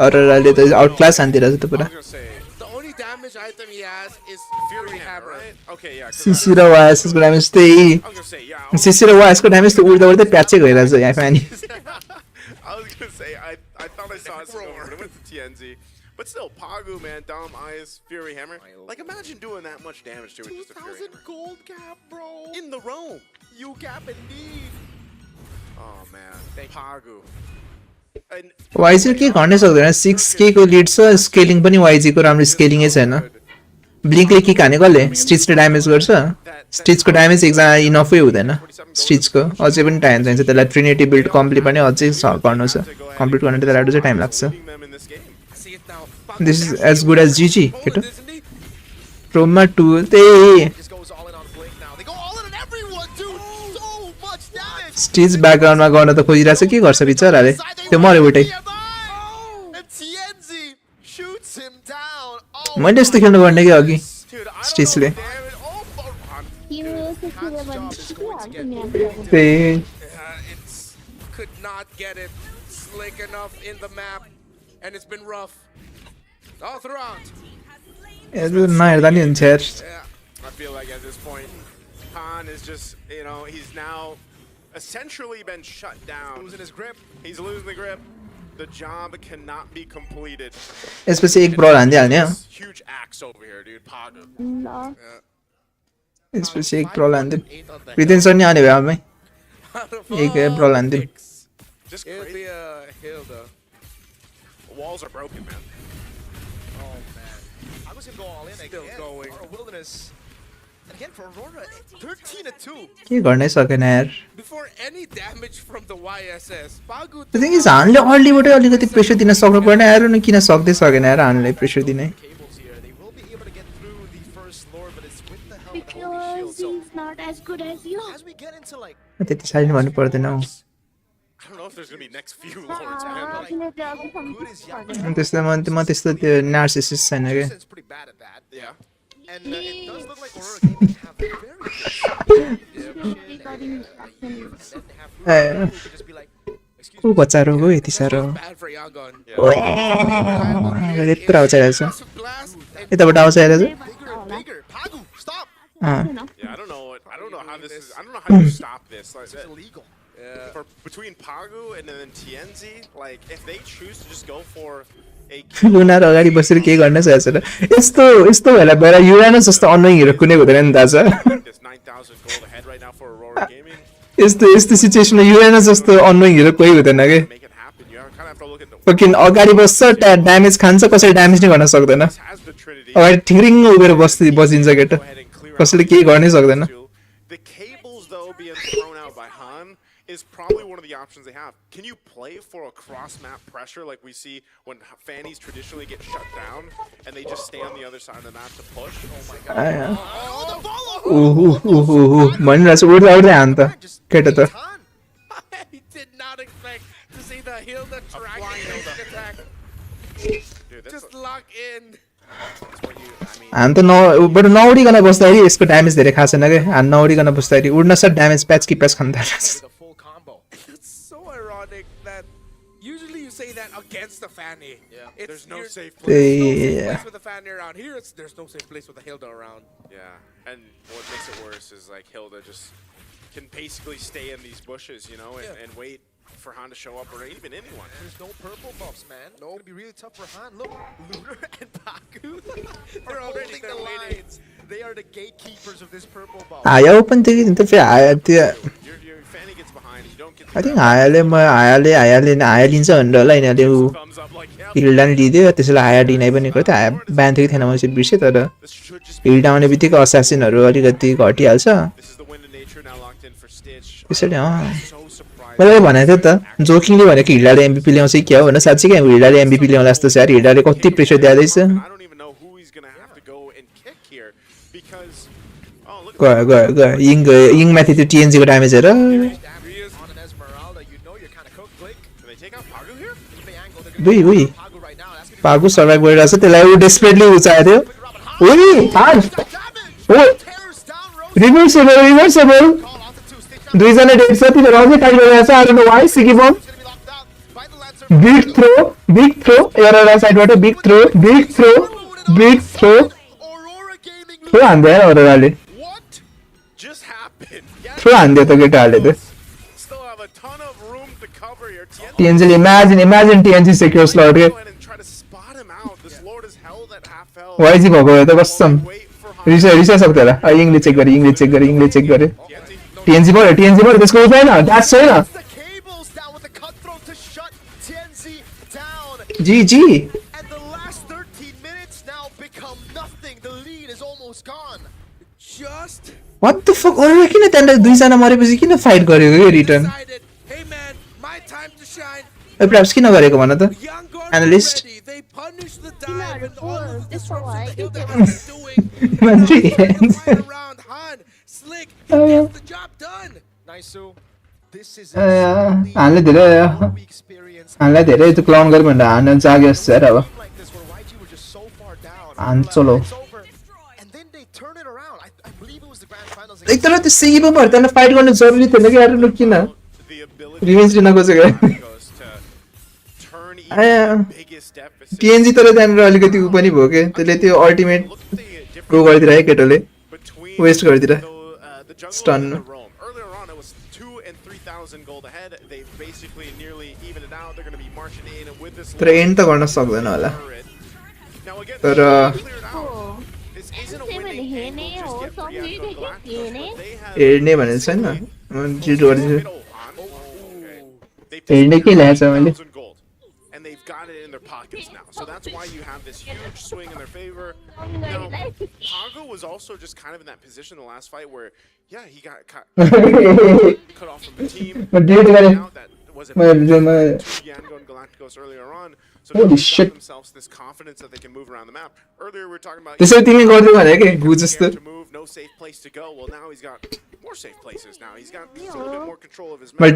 अरोराले त आउट क्लास हान्दिरहेछ त पुरा I was gonna say The only damage item he has is Fury Hammer, right? Okay, yeah. 'cause Cici र वायसको ड्यामेज त्यही I was gonna say, yeah. Cici र वायसको ड्यामेज त उड्दा उड्दै प्याचै गइरहेछ यहाँ पानी I was gonna say, I thought I saw it go over. It went to TNZ. But still, Pagu, man, Dom, Eyes, Fury Hammer. Like, imagine doing that much damage to it just a Fury 2,000 Hammer. gold cap, bro. In the roam. You gap indeed. Oh, man. Pagu. And YG के गर्नै सक्दैन 6k को lid छ scaling पनि YG को राम्रो स्केलिङै छैन ब्लिङ्कले kick हाने कसले स्टिचले ड्यामेज गर्छ स्टिचको ड्यामेज एकजना इनफै हुँदैन स्टिचको अझै पनि टाइम चाहिन्छ त्यसलाई ट्रिनिटी बिल्ड कम्प्लिट पनि अझै गर्नु छ कम्प्लिट गर्न त्यसलाई चाहिँ टाइम लाग्छ leading them in this game. I see it now. This is as good as GG केटो Isn't he? प्रोमा 2 त्यही Just goes all in on Blink now. They go all in on everyone, dude. So much damage. Stitch ब्याकग्राउन्डमा गर्न त खोजिरहेछ के गर्छ बिचराले त्यो मर्यो उठै And TNZ shoots him down. Oh, मैले यस्तो खेल्नु पर्ने कि अघि Dude, I don't स्टिचले know. Damn it. Oh, Baran. यो चाहिँ भने त्यही It's could not get it slick enough in the map, and it's been rough all throughout. यस्तो नहेर्दा नि हुन्छ यार Yeah, I feel like at this point, Han is just, you know, he's now essentially been shut down. losing his grip. He's losing the grip. The job cannot be completed. यसपछि एक ब्रल हान्दिहाल्ने हो This huge axe over here, dude. Pagu. ल यसपछि एक ब्रल हान्दिउँ written sir नि आउने भयो आमै एक ब्रल हान्दिउँ Just It'll crazy. be a Hilda. The walls are broken, man. Oh Pagu's gonna go all in Still again. going. Aurora Wilderness. And again for Aurora, 13-2. के गर्नै सकेन यार Before any damage from the YSS, Pagu. The thing is हानले अर्लीबाटै अलिकति pressure दिन सक्नु पर्ने यार न किन सक्दै सकेन यार हानले प्रेसर दिनै Cables here. They will be able to get through the first lord, but it's with the help of the Because shield. So he's not as good as you. as we get into like त्यति side भन्नु पर्दैन हौ I don't know if there's gonna be next few lords, man. Like, good is young. त्यस्तो म त्यस्तो त्यो narcissist छैन के It's pretty bad at that. Yeah. And it does look like Aurora Gaming have a very good just be like, excuse ऊ बच्चा रोग हो यति साह्रो Bad for Yangon. यत्रो आउँछ आइरहेछ Massive blast and यताबाट आउँछ आइरहेछ bigger and bigger. Pagu, stop. Yeah, I don't know how this is. I don't know how you stop this. Like, It's illegal. for between Pagu and then TNZ, like if they choose to just go for a lunar अगाडि बसेर केही गर्न सकेको छैन यस्तो यस्तो भएर गएर युरानस जस्तो अनोइङहरू कुनै हुँदैन नि दाजु this 9,000 gold ahead right now for Aurora Gaming. यस्तो यस्तो सिचुएसनमा युरानस जस्तो अनोइङहरू कोही हुँदैन के Make it happen. You kind of have to look at the fucking अगाडि बस्छ ड्यामेज खान्छ कसैले ड्यामेज नै गर्न सक्दैन has the Trinity. अगाडि ठिक्रिङ उभिएर बसिन्छ केटा Go ahead and clear कसैले out केही गर्नै सक्दैन the cables though being thrown out by Han is probably one of the options they have. Can you play for a cross map pressure like we see when Fannies traditionally get shut down and they just stay on the other side of the map to push? Oh my god. Oh, the follow. भनिरहेछ उड्दै उड्दै हान त केटा त he did not expect to see the Hilda dragon attack. Dude, that's Just lock in. हान त बरु नउडिकन बस्दाखेरि यसको damage धेरै खाएको छैन क्या हान नउडिकन बस्दाखेरि उड्न सक्छ ड्यामेज प्याच कि प्याच खान थाल्छ The full combo. It's so ironic that usually you say that against the Fanny. Yeah. There's no safe There's no safe Yeah. place with the Fanny around. Here, there's no safe place with the Hilda around. Yeah, and what makes it worse is like Hilda just can basically stay in these bushes, you know, and wait for Han to show up or even anyone. There's no purple buffs, man. It's gonna be really tough for Han. Look, Lunar and Pagu are holding the lines. They are the gatekeepers of this purple buff. आयो पनि त्यो नि त फेरि आयो त्यो Your Fanny gets behind, you don't get I think हायालिन्छ भनेर होला यिनीहरूले ऊ thumbs up like hell. हिल्डा नि लिइदियो त्यसैले हाया डिनाइ पनि गयो हाया बिहान थियो कि थिएन मैले बिर्सेँ तर This should just be Hilda आउने बित्तिकै असासिनहरू अलिकति घटिहाल्छ this is the wind of nature now locked in for Stitch. त्यसैले So surprised. मैले भनेको थियो त जोकिङले भनेको हिल्डाले एमबिपी ल्याउँछ कि क्या हो भने साँच्चै क्या हिल्डाले एमबिपी ल्याउँला जस्तो छ यार हिल्डाले कति pressure दिँदैछ I don't even know who he's gonna have to go and kick here because oh look गयो गयो गयो इङ माथि त्यो टिएनजीको ड्यामेज हेर On an Esmeralda, you know you're kind of cooked. Click. can they take out Pagu here? The angle. They're उही gonna Pagu right now. That's gonna पागु सर्भाइभ गरिरहेको छ त्यसलाई ऊ डेस्परेटली उचाएको थियो उही हान be damage. Oh Tears down Rose. Reversible Call off the two. Stitch down. दुईजना डेड छ तिनीहरू अझै टाइट गरिरहेको छ आई डोन्ट नो व्हाई सिकी बम It's gonna be locked out by the Lancer. Big throw एउटा साइडबाट big throw Aurora Gaming. Throw हान्दियो यार अरोराले What just happened? Yeah, throw हान्दियो त केटाहरूले त still have a ton of room to cover here. TNZ टिएनजीले इमेजिन टिएनजी सेक्युर स्लट के go ahead and try to spot him out. This Lord is held at half health. YG भएको भए त कसम Wait for Han. रिसा सक्थ्यो होला इङले check गरे टिएनजी भयो त्यसको उ छैन ड्यास छैन The cables down with the cutthroat to shut TNZ down. जी And the last 13 minutes now become nothing. The lead is almost gone. Just what the fuck अरे किन त्यहाँनिर दुईजना मरेपछि किन फाइट गरेको के return decided, hey man, my time to shine. प्र्याप्स किन गरेको भन त Yangon Analyst. ready. They punish the dive and all of the This disruption why. the Hilda has been doing. मान्छे Right around Han, Slick, he gets the job done. Nice. This is हानले धेरै we experience हानलाई धेरै त्यो clown गरे भनेर हान जाग्यो जस्तो यार अब like this where YG were just so far down. हान चलो It's over. And then they turn it around. I believe it was the grand finals. एक तर त्यो सिगी पो भएर त्यहाँ फाइट गर्नु जरुरी थिएन कि यार लु किन The ability रिभेन्ज लिन खोजेको goes to turn even the biggest deficit. टिएनजी तर त्यहाँनिर अलिकति उ पनि भयो के त्यसले त्यो ultimate Look at the difference गो गरिदिएर है केटोले between वेस्ट गरिदिएर the jungle Stun. and the roam. Earlier on, it was 2,000 and 3,000 gold ahead. They basically nearly evened it out. They're going to be marching in with this. तर end त गर्न सक्दैन होला turret. Now again, तर cleared out. This isn't a Say winning भने angle हेर्ने just हो, yet for सब Yangon हेर्ने, Galacticos, हेर्ने। but they have हेर्ने भनेको छैन जिरो गरिदिन्छु middle on. Okay. They've हेर्ने के ल्याएछ मैले 1,000 gold, and they've got it in their their pockets now. So that's why you have this huge swing in their favor. Now, Pago was also just kind of in that position in the last fight where, yeah, he got cut off from the team. That was a Yango and Galacticos earlier on. So now they've got themselves this confidence that they can move around the map. Earlier we were talking about to move, no safe place to go. Well, now he's got more safe places now. He's got a little bit more control of his map.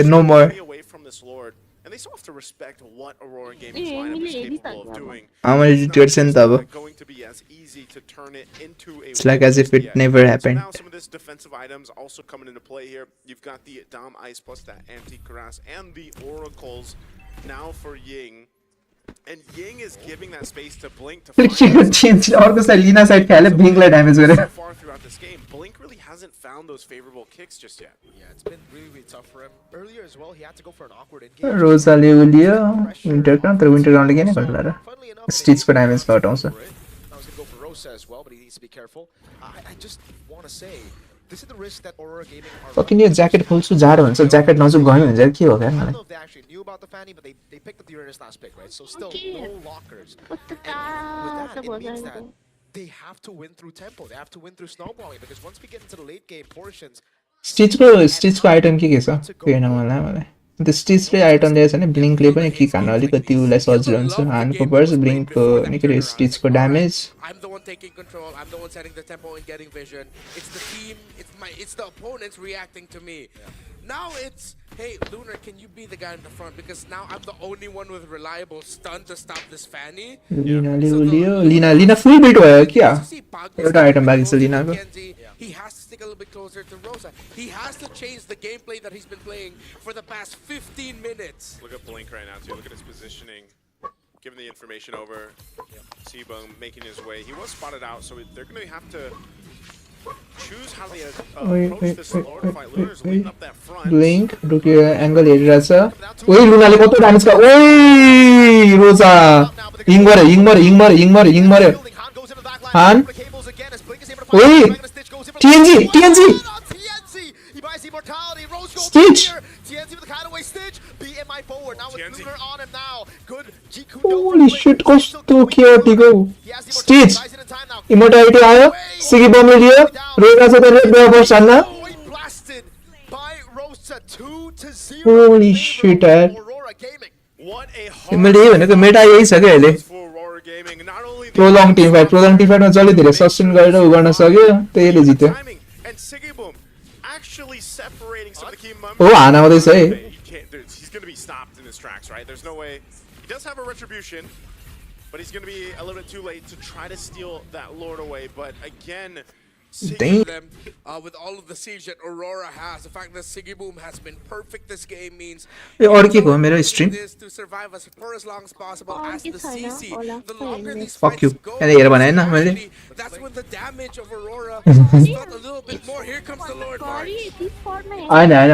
No more. Away from this Lord. And they still have to respect what Aurora Gaming's lineup is capable of doing. It's not going to be as easy to turn it into a like as if it never happened. So now some of this defensive items also coming into play here. You've got the Dom Ice plus that anti-Karas and the Oracles now for Ying. And Ying is giving that space to Blink to find Lina side damage so far throughout this game. Blink really hasn't found those favorable kicks just yet. Yeah, it's been really tough for him. Earlier as well, he had to go for an awkward engagement. Rosalie winter crown again Stitch को damage का हटाउँछ. I was going to go for Rosa as well, but he needs to be careful. I just want to say, this is the risk that Aurora Gaming are Fucking यो jacket खोल्छु जाडो हुन्छ jacket नजुक गयो भने के हो I यार don't मलाई. know if they actually knew about the Fanny, but they picked up the Uranus last pick, right? So still no lockers. And with that, it means that they have to win through tempo. They have to win through snowballing because once we get into the late game portions, Stitch को item के छ फेर्न मलाई. The Stitch ले item दिएछ भने blink ले पनि kick हान्न अलिकति उलाई सजिलो हुन्छ. हानको पर्छ ब्लिंक को निकै Stitch को damage. I'm the one taking control. I'm the one setting the tempo and getting vision. It's the team. It's the opponents reacting to me. Yeah. Now it's, hey, Lunar, can you be the guy in the front? Because now I'm the only one with reliable stun to stop this Fanny. Lina full build भयो क्या? एउटा item बाँकी छ लिनाको. He has to stick a little bit closer to Rosa. He has to change the gameplay that he's been playing for the past 15 minutes. Look at Blink right now too. Look at his positioning. Giving the information over. Seaboom making his way. He was spotted out, so they're going to have to choose how they approach this Lord fight. Lunar's leading up that front. Blink रुकियो angle हेरिरहेछ. ओइ लुनाले कस्तो damage का. ओइ रोजा इङ मरे. Han ओइ TNG Stitch. Holy shit, कस्तो chaotic हो. Stitch immortality आयो. Sigi bomb लियो. रोगा छ त रेड बॉल छन्न. Holy shit यार. मैले भनेको मेटा यही छ के अहिले. Prolonged team fight मा जले धेरै सस्टेन गरेर उ गर्न सक्यो. त्यसले जित्यो. Oh, हाना आउँदैछ है. He's going to be stopped in his tracks, right? There's no way. He does have a retribution, but he's going to be a little bit too late to try to steal that Lord away. But again, them with all of the siege that Aurora has, the fact that Sigiboom has been perfect this game means this to survive as for as long as possible as the CC. The longer these Fuck you. go, that's when the damage of Aurora is felt a little bit more. Here comes the Lord March. I know.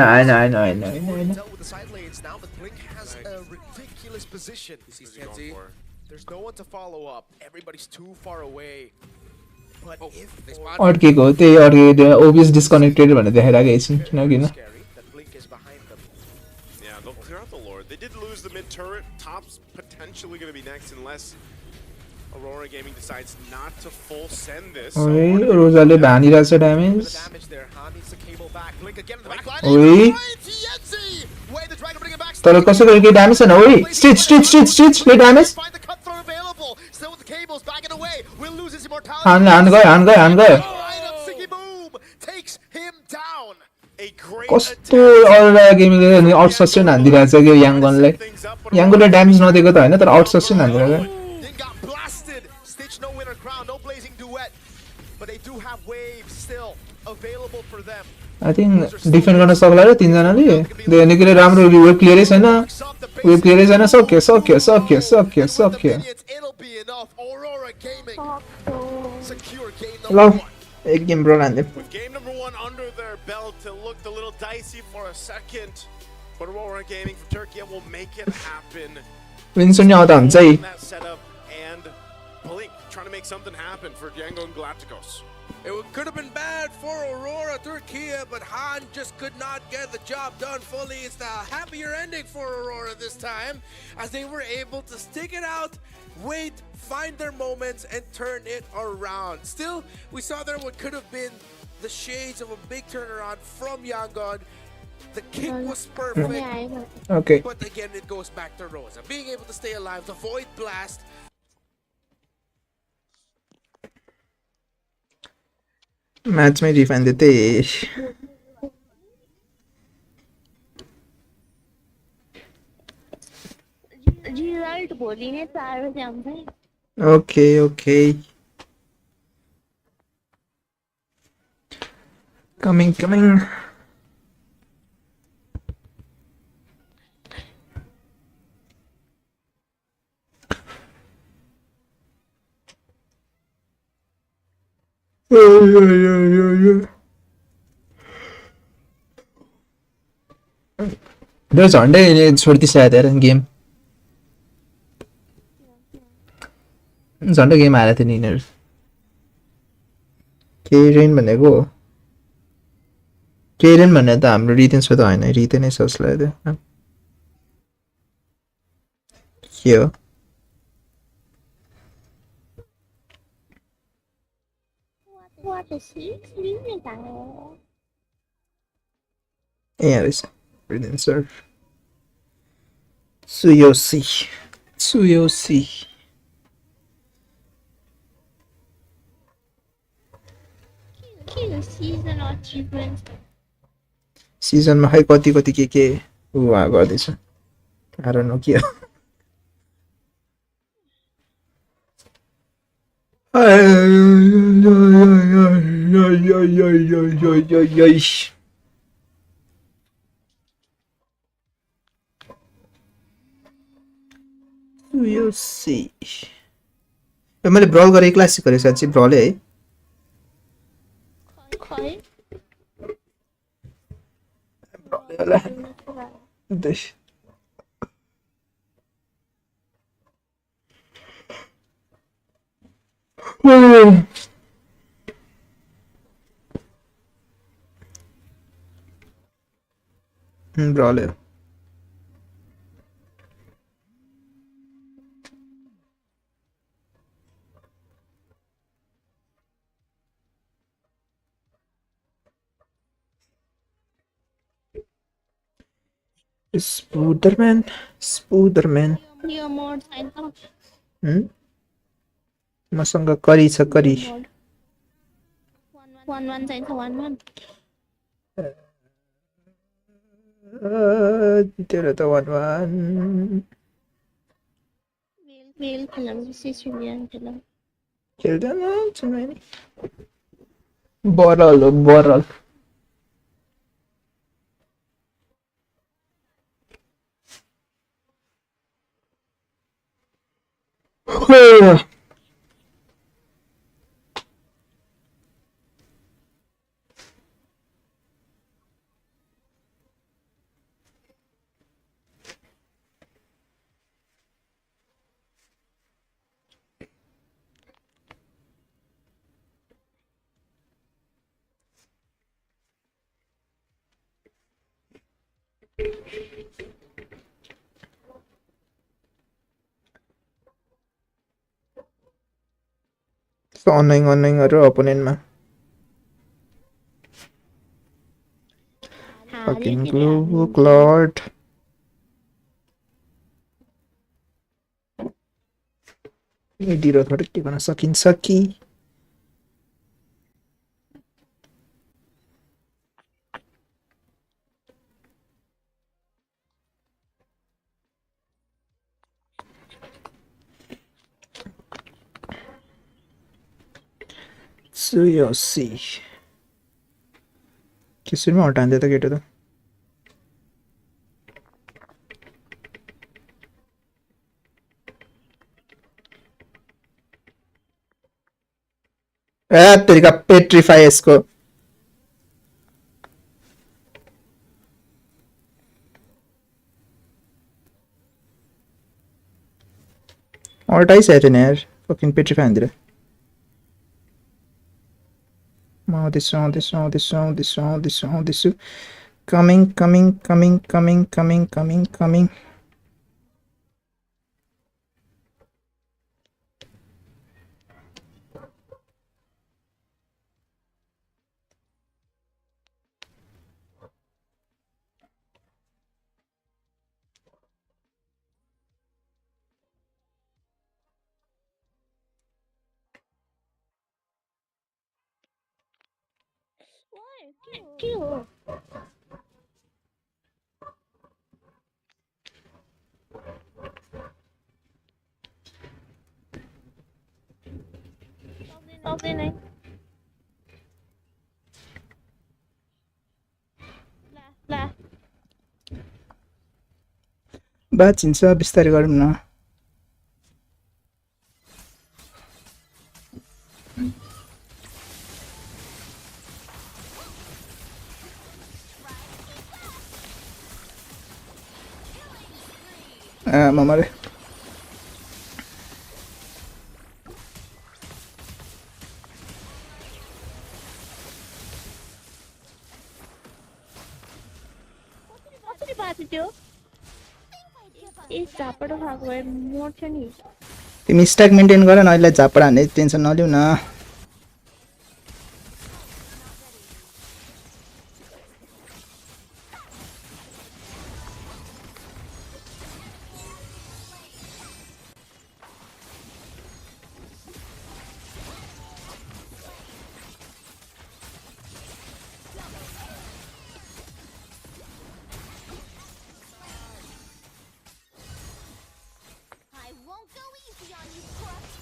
Dealt with the side lanes now, but Blink has a ridiculous position. There's no one to follow up. Everybody's too far away. But if अड्केको त्यही अड्केको obvious disconnected भनेर देखाइरहेको एकछिन किन Yeah, they'll clear out the Lord. They did lose the mid turret. Top's potentially going to be next unless Aurora Gaming decides not to full send this. ओइ रोजाले भानिरहेछ damage. ओइ तर कसो गरेको ड्यामेज छैन. ओइ स्टिच ले ड्यामेज. हान गयो. कस्तो अल्ट्रा गेमिङले आउट सस्टेन हान्दिरहेछ के याङगनले. याङगनले ड्यामेज नदिएको त हैन तर आउट सस्टेन हान्दिरहेछ. I think डिफेन्ड गर्न सक्ला र तीन जनाले. निकै राम्रो वेभ क्लियरै छैन. सक्यो. ल एक गेम ब्रो लान्दै. With game number 1 under their belt, it looked a little dicey for a second, but Aurora Gaming from Turkey will make it happen. Win सुन्ने आउँदा हुन्छ है. That setup and Blink trying to make something happen for Django and Galacticos. It could have been bad for Aurora Turkey, but Han just could not get the job done fully. It's the happier ending for Aurora this time, as they were able to stick it out, wait, find their moments, and turn it around. Still, we saw there what could have been the shades of a big turnaround from Yangon. The kick was perfect. Okay. But again, it goes back to Rosa. Being able to stay alive, the Void Blast. Match में refine देते result भोलि नै 4 बजे आउँछ है Okay. Coming. There's झन्डै छोड्दिस यार game झन्डै गेम हालेको थियो नि यिनीहरू केरेन भनेको केरेन भन्ने त हाम्रो रितेन छ त होइन रितेनै छ जसलाई त के हो What is he? यहाँ रहेछ रितेन सर सुयोसी Season achievement. सिजनमा खै कति के उहाँ गर्दैछ I don't know के हो मैले ब्रल गरेँ क्लासिक गरेँ साँच्चै ब्रलै है खै ब्रलै Spooderman. यो मोड छैन मसँग करी छ करी 1-1 चाहिन्छ 1-1 जितेर त 1-1 मेल खेलम सिसुलियन खेलम खेल्दैन छुमै नि बरल अनलाइनहरु अपोनेन्टमा fucking glue clot यदि थोरै के गर्न सकिन्छ कि सुयोसी किसमा हटान देता केटो त तेरिका पेट्रिफाई इसको ऑल्टाइस है यार Fucking petrify हान्दिएर म आउँदैछु coming. के हो सक्दैन है ला बाचिन्छ बिस्तारै गरौँ न म मरे कसरी बाँच्यो त्यो ए झापड खाएको भए मर्छ नि तिमी स्ट्याक मेन्टेन गर न अहिले झापडा हान्ने टेन्सन नलिउ न I won't go easy on you, Crutch.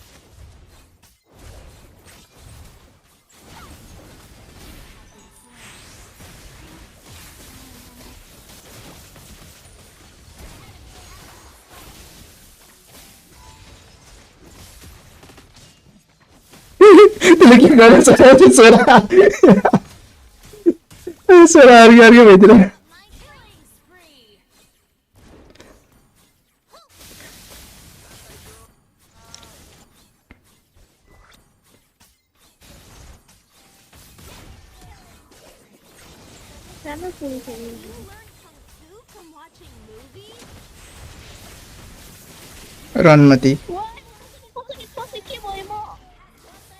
त्यसले के गरेछ छोरा छोरा अर्कै भइदिएर My killing spree. राम्रो खेल्नु You learned kung fu from watching movies? रनमती कसरी के भयो म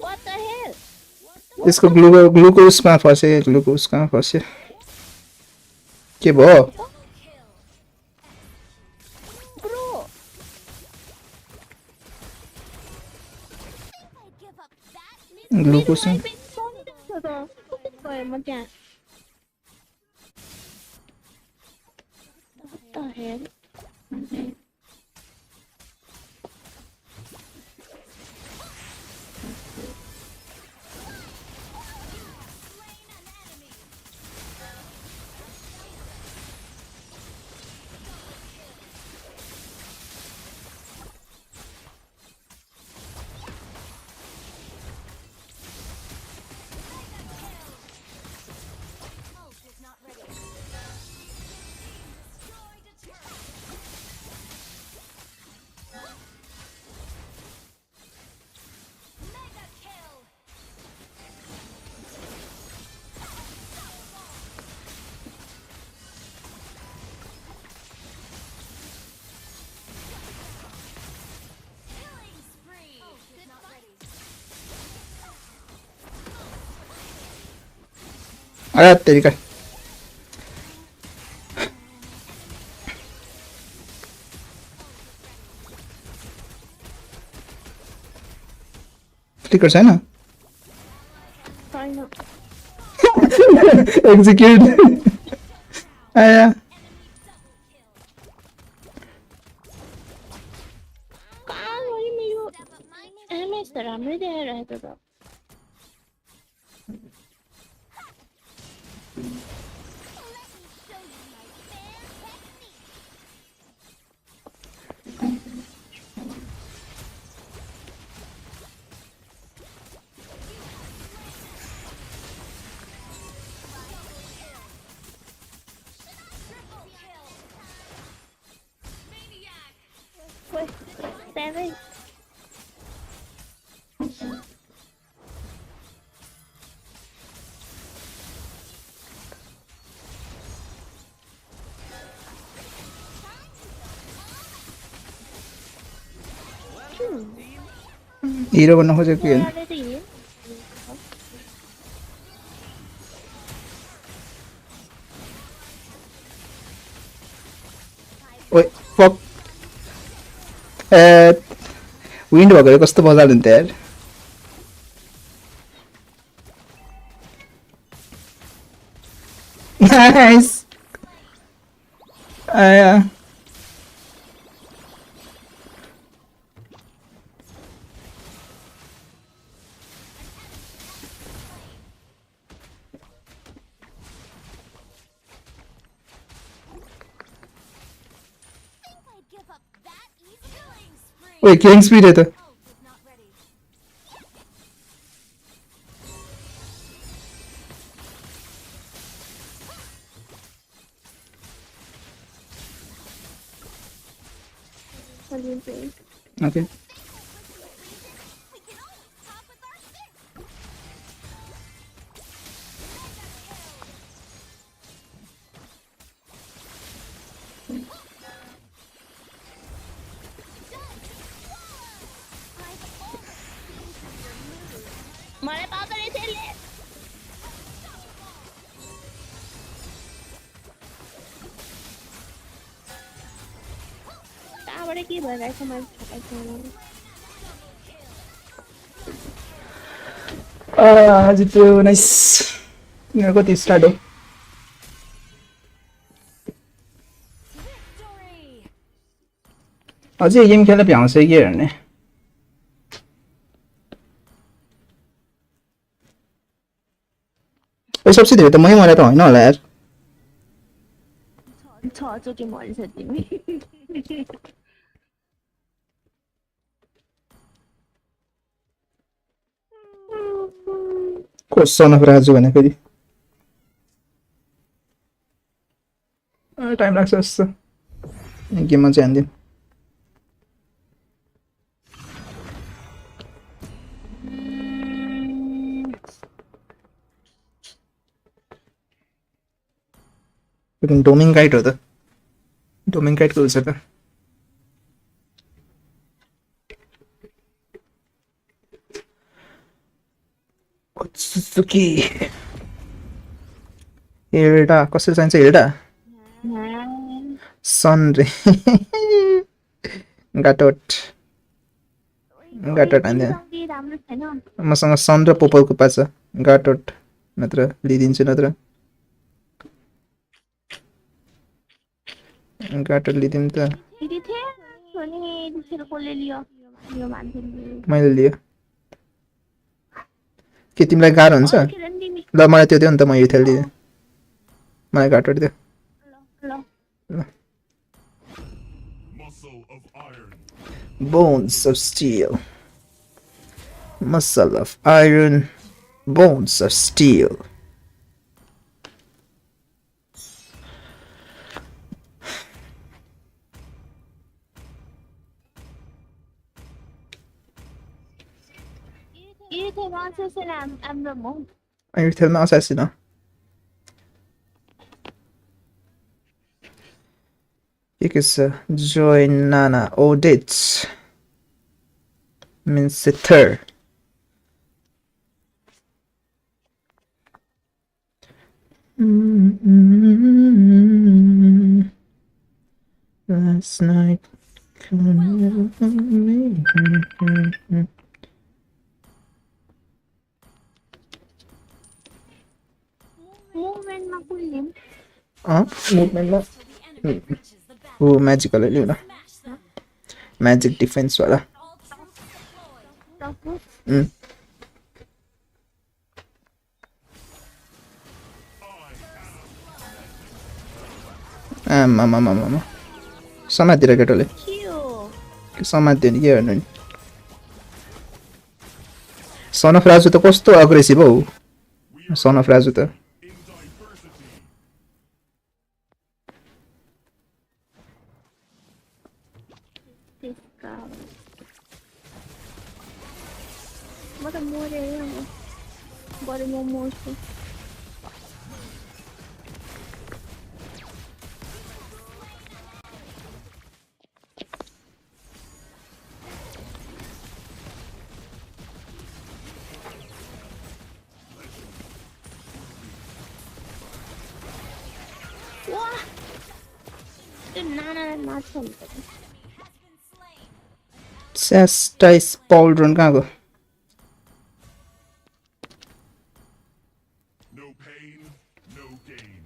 what the hell त्यसको ग्लुकोजमा फसे ग्लुकोजमा फस्यो के भयो bro I give up that. Glucose भयो म त्यहाँ what the hell Ult is not ready. Destroyed a turret. Mega kill. Killing spree. Ult is not ready. आया तेरिका फ्लिकर छैन छैन एक्जिक्युट आया कहाँ गयो मेरो एमएस त राम्रै देखाइरहेको त Let me show you my fair technique. Triple kill. Maniac. Wait, 7 हिरो बन्न खोजेको के याले त हिँड ओइ फक विन्ड भएको कस्तो बजाल हुन्थ्यो यार नाइस आया ओइ किलिङ स्पिड है त ओके मलाई पाउँदो रहेछ यसले कहाँबाट के भइरहेछ मैले थाहा छैन जित्यो नाइस तिनीहरूको कति स्टार्ट हो अझै गेम खेल्न भ्याउँछ कि हेर्ने सबसे धेरै त मै मलाई त होइन होला यार 6 चोटि मरिस तिमी को सन अफ राजु भने फेरि टाइम लाग्छ जस्तो गेममा चाहिँ हान्दिउँ डोमिङ काइट हो त डोमिङ काइटको हुन्छ त सुजुकी हेल्डा कसरी चाहिन्छ हेल्डा सन रे गाटोट गाटोट हान्दियो मसँग सन र पोपल कुपा छ गाटोट नत्र लिइदिन्छु नत्र गाटोट लिइदिउँ त मैले लियो के तिमीलाई गाह्रो हुन्छ ल मलाई त्यो दियो नि त म युथेल दिएँ मलाई गाटोट दियो Bones of steel. Muscle of iron. Bones of steel. You tell me assassin. Because join Nana audits means sitter. Last night. Movement. Oh, magical है ना magic defense वाला मामा समातिर केटोले समात्यो नि के गर्नु नि सन अफ राजु त कस्तो aggressive how sun of Raju त 와! नानालाई मार्छ नि त Chastise pauldron कहाँ गयो? No pain, no gain.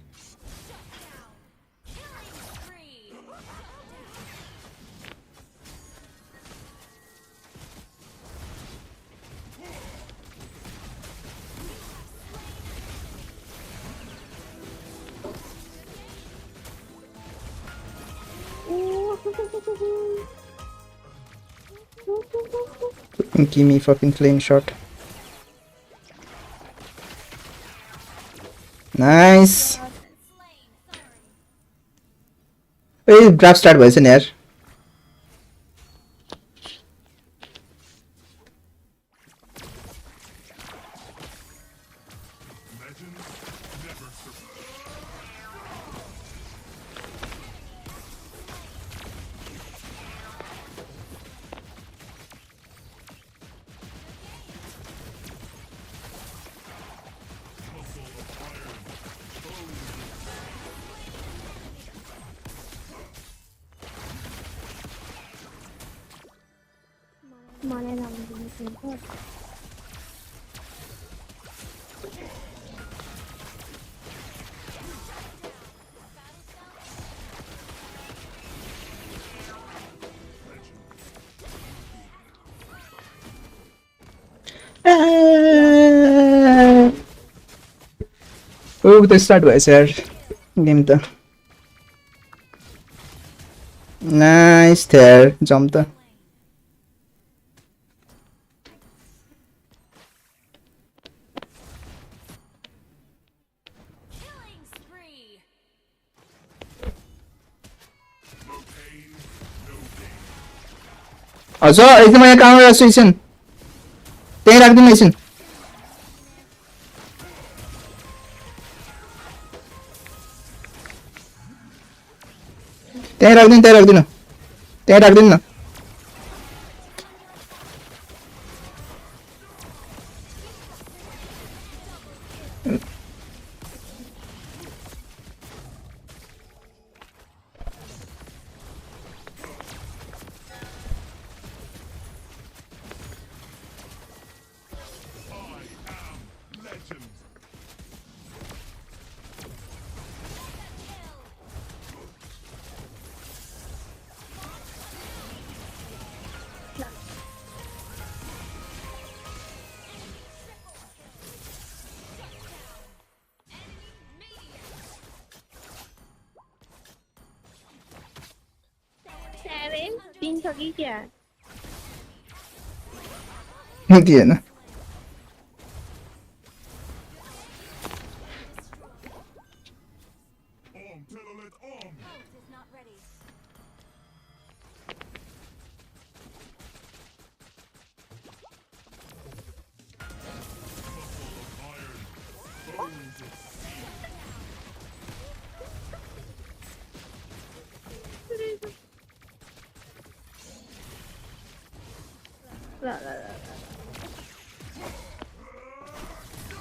Give me fucking flame shot. Nice. Hey, draft start भएछ नि यार. मलाई राम्रो दिन्छ Oh, the start भएछ यार गेम त. Nice there, jump त. हजुर एकदम यहाँ कहाँ गयो स्टेसन त्यही राख्दिनु एकछिन त्यही राख्दिनु न दिन्छ कि क्या दिएन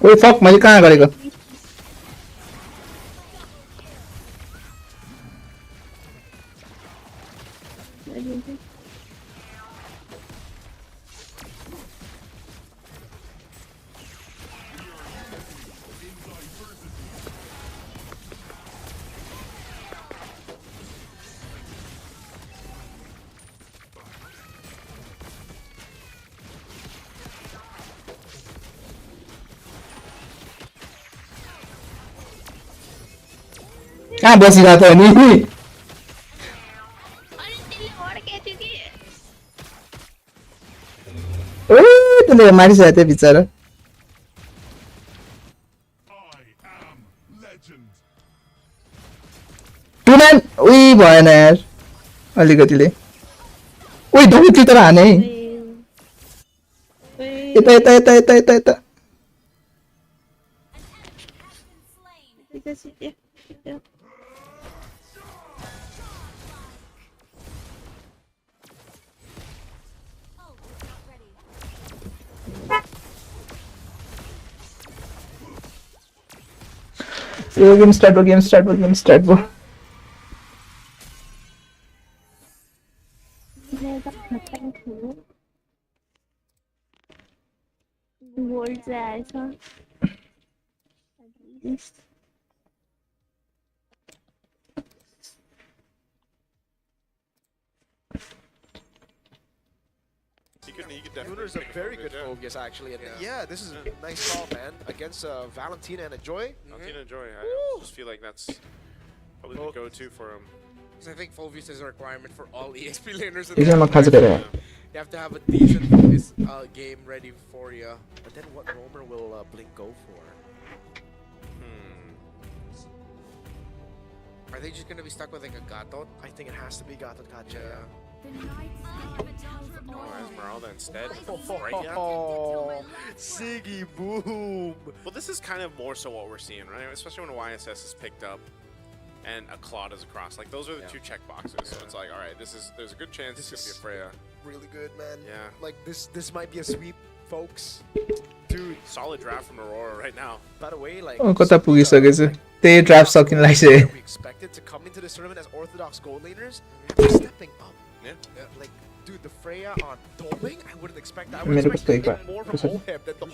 ओए फक मैले कहाँ गरेको कहाँ बसिरहेको थियो नि ओ त्यसले मारिसकेको थियो बिचरा टुनान उही भएन यार अलिकतिले ओइ धमित्री तर हाने यता यता यता यता यता यता Game start भयो, game start भयो. Gold चाहिँ आएछ. He could definitely. Luna's a very good focus, actually. And yeah, this is a nice call, man, against Valentina and Joy. Valentina and Joy, I just feel like that's probably the go-to for him. Because I think full views is a requirement for all EXP laners. You have to have a decent focus game ready for you. But then what roamer will Blink go for? Are they just going to be stuck with like a Gatot? I think it has to be Gatot Kacha. Esmeralda instead. Oh, Siggy boom! Well, this is kind of more so what we're seeing, right? Especially when YSS is picked up and a Claude is across. Like, those are the two check boxes. So it's like, all right, there's a good chance this is gonna be a Freya. Really good, man. Yeah. Like this might be a sweep, folks. Dude, solid draft from Aurora right now. By the way, like. कता पुगिसकेछ. त्यही draft सकिनलाई चाहिँ. We expected to come into this tournament as orthodox gold laners. They're stepping up. Yeah. Like, dude, the Freya on Doming, I wouldn't expect that. I would expect more from Oheb than the.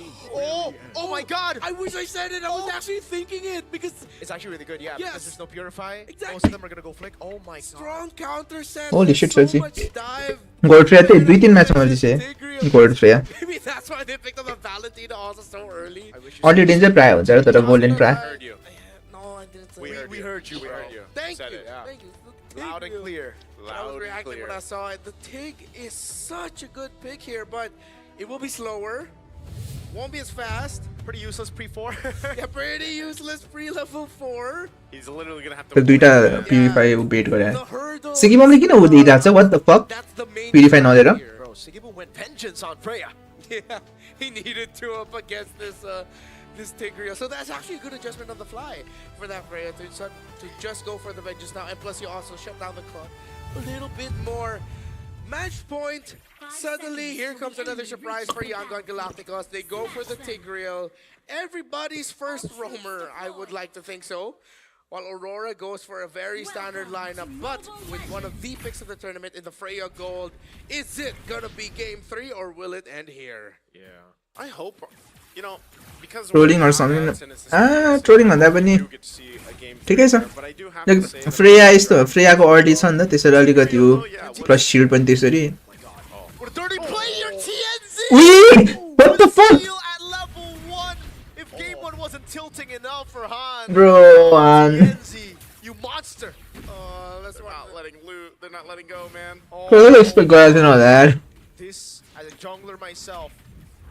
Oh my God! I wish I said it. I was actually thinking it because it's actually really good. Yeah, yes. because there's no purify. Exactly. Most of them are gonna go flick. Oh my God! Strong counter set. Holy shit, so Chelsea. much dive. Gold Freya त्यही 2-3 म्याचमा चाहिँ gold Freya. Maybe that's why they picked up a Valentina also so early. Early danger प्राय हुन्छ र तर golden प्राय. No, I didn't say it. We heard you, bro. Thank you. Yeah. Thank you. Loud and clear. I was reacting when I saw it. The Tig is such a good pick here, but it will be slower. Won't be as fast. Pretty useless pre-4. Yeah, pretty useless pre-level 4. He's literally gonna have to. दुईटा PvP बेट गरे. सिकिमले किन उदिइराछ? What the fuck? That's the main PvP नलेर. Bro, Sigibu went vengeance on Freya. Yeah, he needed to up against this Tigreal. So that's actually a good adjustment on the fly for that Freya to just go for the vengeance now. And plus you also shut down the clock a little bit more. Match point. Suddenly, here comes another surprise for Yangon Galacticos. They go for the Tigreal. Everybody's first roamer, I would like to think so. While Aurora goes for a very standard lineup, but with one of the picks of the tournament in the Freya Gold. Is it gonna be game 3 or will it end here? Yeah. I hope, you know, because Trolling or something. Trolling भन्दा पनि ठिकै छ. Freya यस्तो Freya को early छ नि त त्यसरी अलिकति हो प्लस शिल्ड पनि त्यसरी. What a dirty play here, TNZ! What the fuck? At level 1. If game 1 wasn't tilting enough for Han. Bro, TNZ, you monster. They're not letting go, man. Who expect guys to know that? This, as a jungler myself,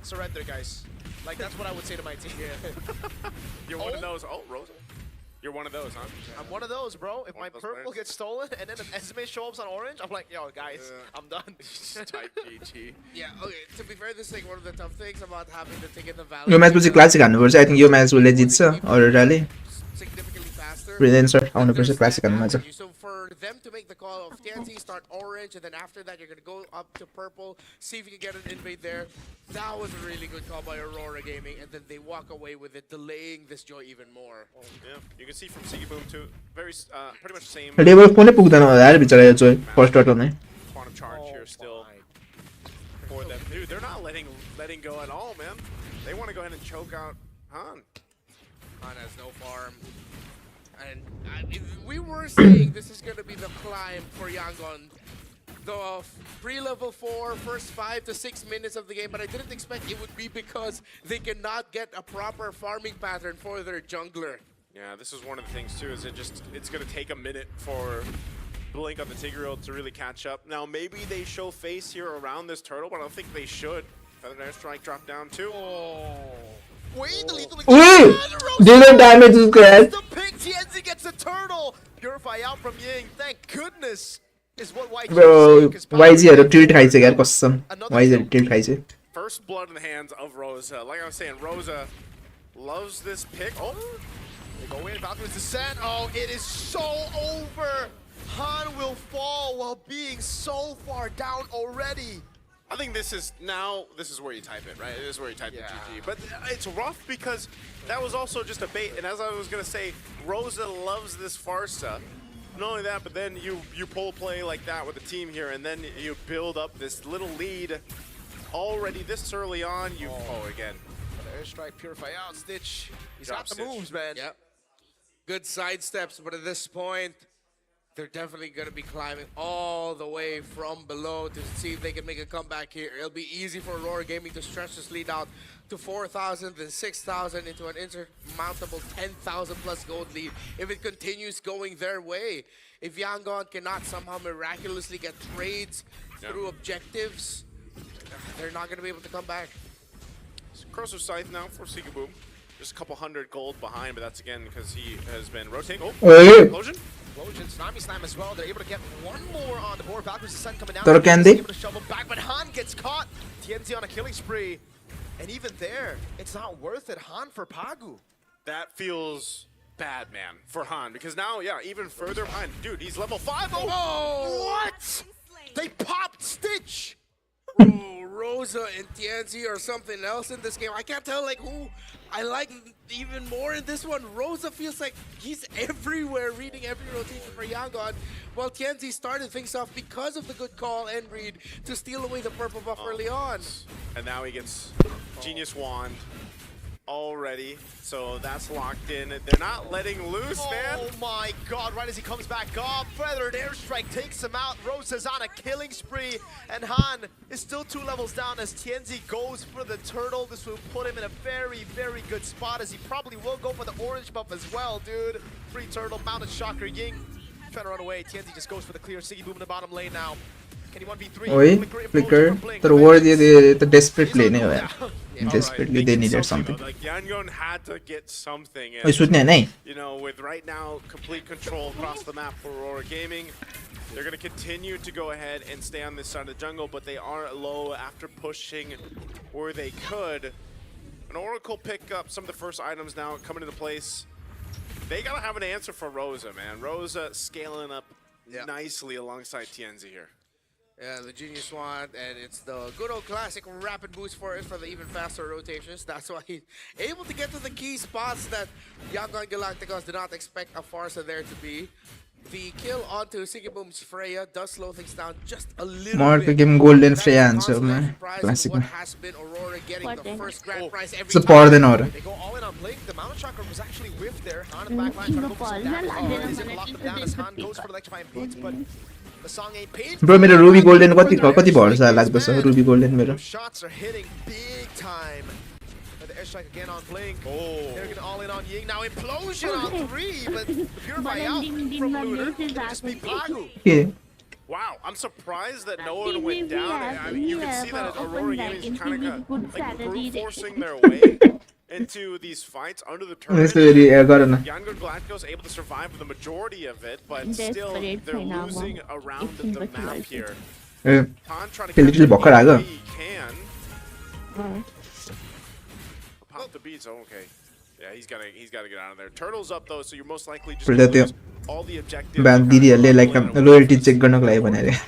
surrender, guys. Like, that's what I would say to my team. You're one of those. Oh, Rosa. You're one of those, huh? I'm one of those, bro. If my purple gets stolen and then an Esme shows up on orange, I'm like, yo, guys, I'm done. Type GG. Yeah, okay. To be fair, this is like one of the tough things about having to take in the value. यो match पछि classic हान्नुपर्छ. I think यो match उसले जित्छ अरोराले. Significantly faster. Brilliant sir. आउनुपर्छ classic हान्नु छ. So for them to make the call of TNT, start orange, and then after that you're gonna go up to purple, see if you can get an invade there. That was a really good call by Aurora Gaming, and then they walk away with it, delaying this joy even more. Yeah, you can see from Sigiboom too. Very, pretty much same. Level कुनै पुग्दैन होला यार बिचारा यो जोय first डट नै. Quantum charge here still for them. Dude, they're not letting go at all, man. They want to go ahead and choke out Han. Han has no farm. And we were saying this is going to be the climb for Yangon. The pre-level 4, first 5 to 6 minutes of the game, but I didn't expect it would be because they cannot get a proper farming pattern for their jungler. Yeah, this is one of the things too, is it's going to take a minute for Blink on the Tigreal to really catch up. Now, maybe they show face here around this turtle, but I don't think they should. Feather Airstrike drop down too. Wait, the lethal Dealer damage is great. The pick, TNZ gets a turtle. Purify out from Ying. Thank goodness. Is what YG Bro, YG हरु tilt खाइछ यार कसम. YG हरु tilt खाइछ. First blood in the hands of Rosa. Like I was saying, Rosa loves this pick. Oh, they go in. Valkyrie's descent. Oh, it is so over. Han will fall while being so far down already. I think this is where you type it, right? This is where you type the GG. But it's rough because that was also just a bait. And as I was going to say, Rosa loves this Farsa. Not only that, but then you pull a play like that with the team here, and then you build up this little lead already this early on. Again. Airstrike, purify out, Stitch. He's Drop got the Stitch. moves, man. Yep. Good side steps, but at this point, they're definitely going to be climbing all the way from below to see if they can make a comeback here. It'll be easy for Aurora Gaming to stretch this lead out to 4,000, then 6,000 into an insurmountable 10,000 plus gold lead if it continues going their way. If Yangon cannot somehow miraculously get trades through objectives, they're not going to be able to come back. Corrosive Scythe now for Sigaboom. Just a couple hundred gold behind, but that's again because he has been rotating. Explosion. Explosion, Tsunami Slam as well. They're able to get one more on the board. Valkyrie's the sun coming down. Toro Candy. Able to shovel back, but Han gets caught. TNZ on a killing spree. And even there, it's not worth it. Han for Pagu. That feels bad, man, for Han, because now, even further behind. Dude, he's level 5. Oh, What? They popped Stitch. Rosa and TNZ or something else in this game. I can't tell like who I like even more in this one. Rosa feels like he's everywhere, reading every rotation for Yangon, while TNZ started things off because of the good call and read to steal away the purple buff early on. And now he gets Genius Wand already, so that's locked in. They're not letting loose, man. Oh my god, right as he comes back up, Feathered Airstrike takes him out. Rosa's on a killing spree, and Han is still 2 levels down as TNZ goes for the turtle. This will put him in a very, very good spot, as he probably will go for the orange buff as well, dude. Free turtle, mounted shocker, Ying trying to run away. TNZ just goes for the clear. Siggy Boom in the bottom lane now. Can he 1v3? Oi, Flicker. The reward the desperate play ne hoya. Desperately they needed something. Like Yangon had to get something. Oi sutne nahi. You know, with right now complete control across the map for Aurora Gaming, they're going to continue to go ahead and stay on this side of the jungle, but they are low after pushing where they could. An Oracle pick up some of the first items now coming into place. They got to have an answer for Rosa, man. Rosa scaling up nicely alongside TNZ here. Yeah, the Genius Wand, and it's the good old classic rapid boost for it for the even faster rotations. That's why he's able to get to the key spots that Yangon Galacticos did not expect a Farsa there to be. The kill onto Sigiboom's Freya does slow things down just a little More bit. game golden Freya answer man. Classic. What has been Aurora getting the first grand prize every So power than Aura. They go all in on Blink. The mounted shocker was actually whiffed there. Han in the back line trying to go for some damage. He's able to lock them down as Han goes for electrifying beats, but the song ain't paid. Bro मेरो ruby golden कति भर्छ लाग्दो छ ruby golden मेरो. Shots are hitting big time. The airstrike again on Blink. They're going all in on Ying. Now implosion on 3, but the purify out from Looter. It'll just be Pagu. Okay. Wow, I'm surprised that no one went down. I mean, you can see that Aurora Gaming is kind of like brute forcing their way into these fights under the turret. Yangon Galacticos able to survive for the majority of it, but still they're losing around the map here. Han trying to catch what he can. Pop the beats, okay. Yeah, he's gotta get out of there. Turtle's up though, so you're most likely just gonna lose all the objectives. Like loyalty check गर्नको लागि भनेर.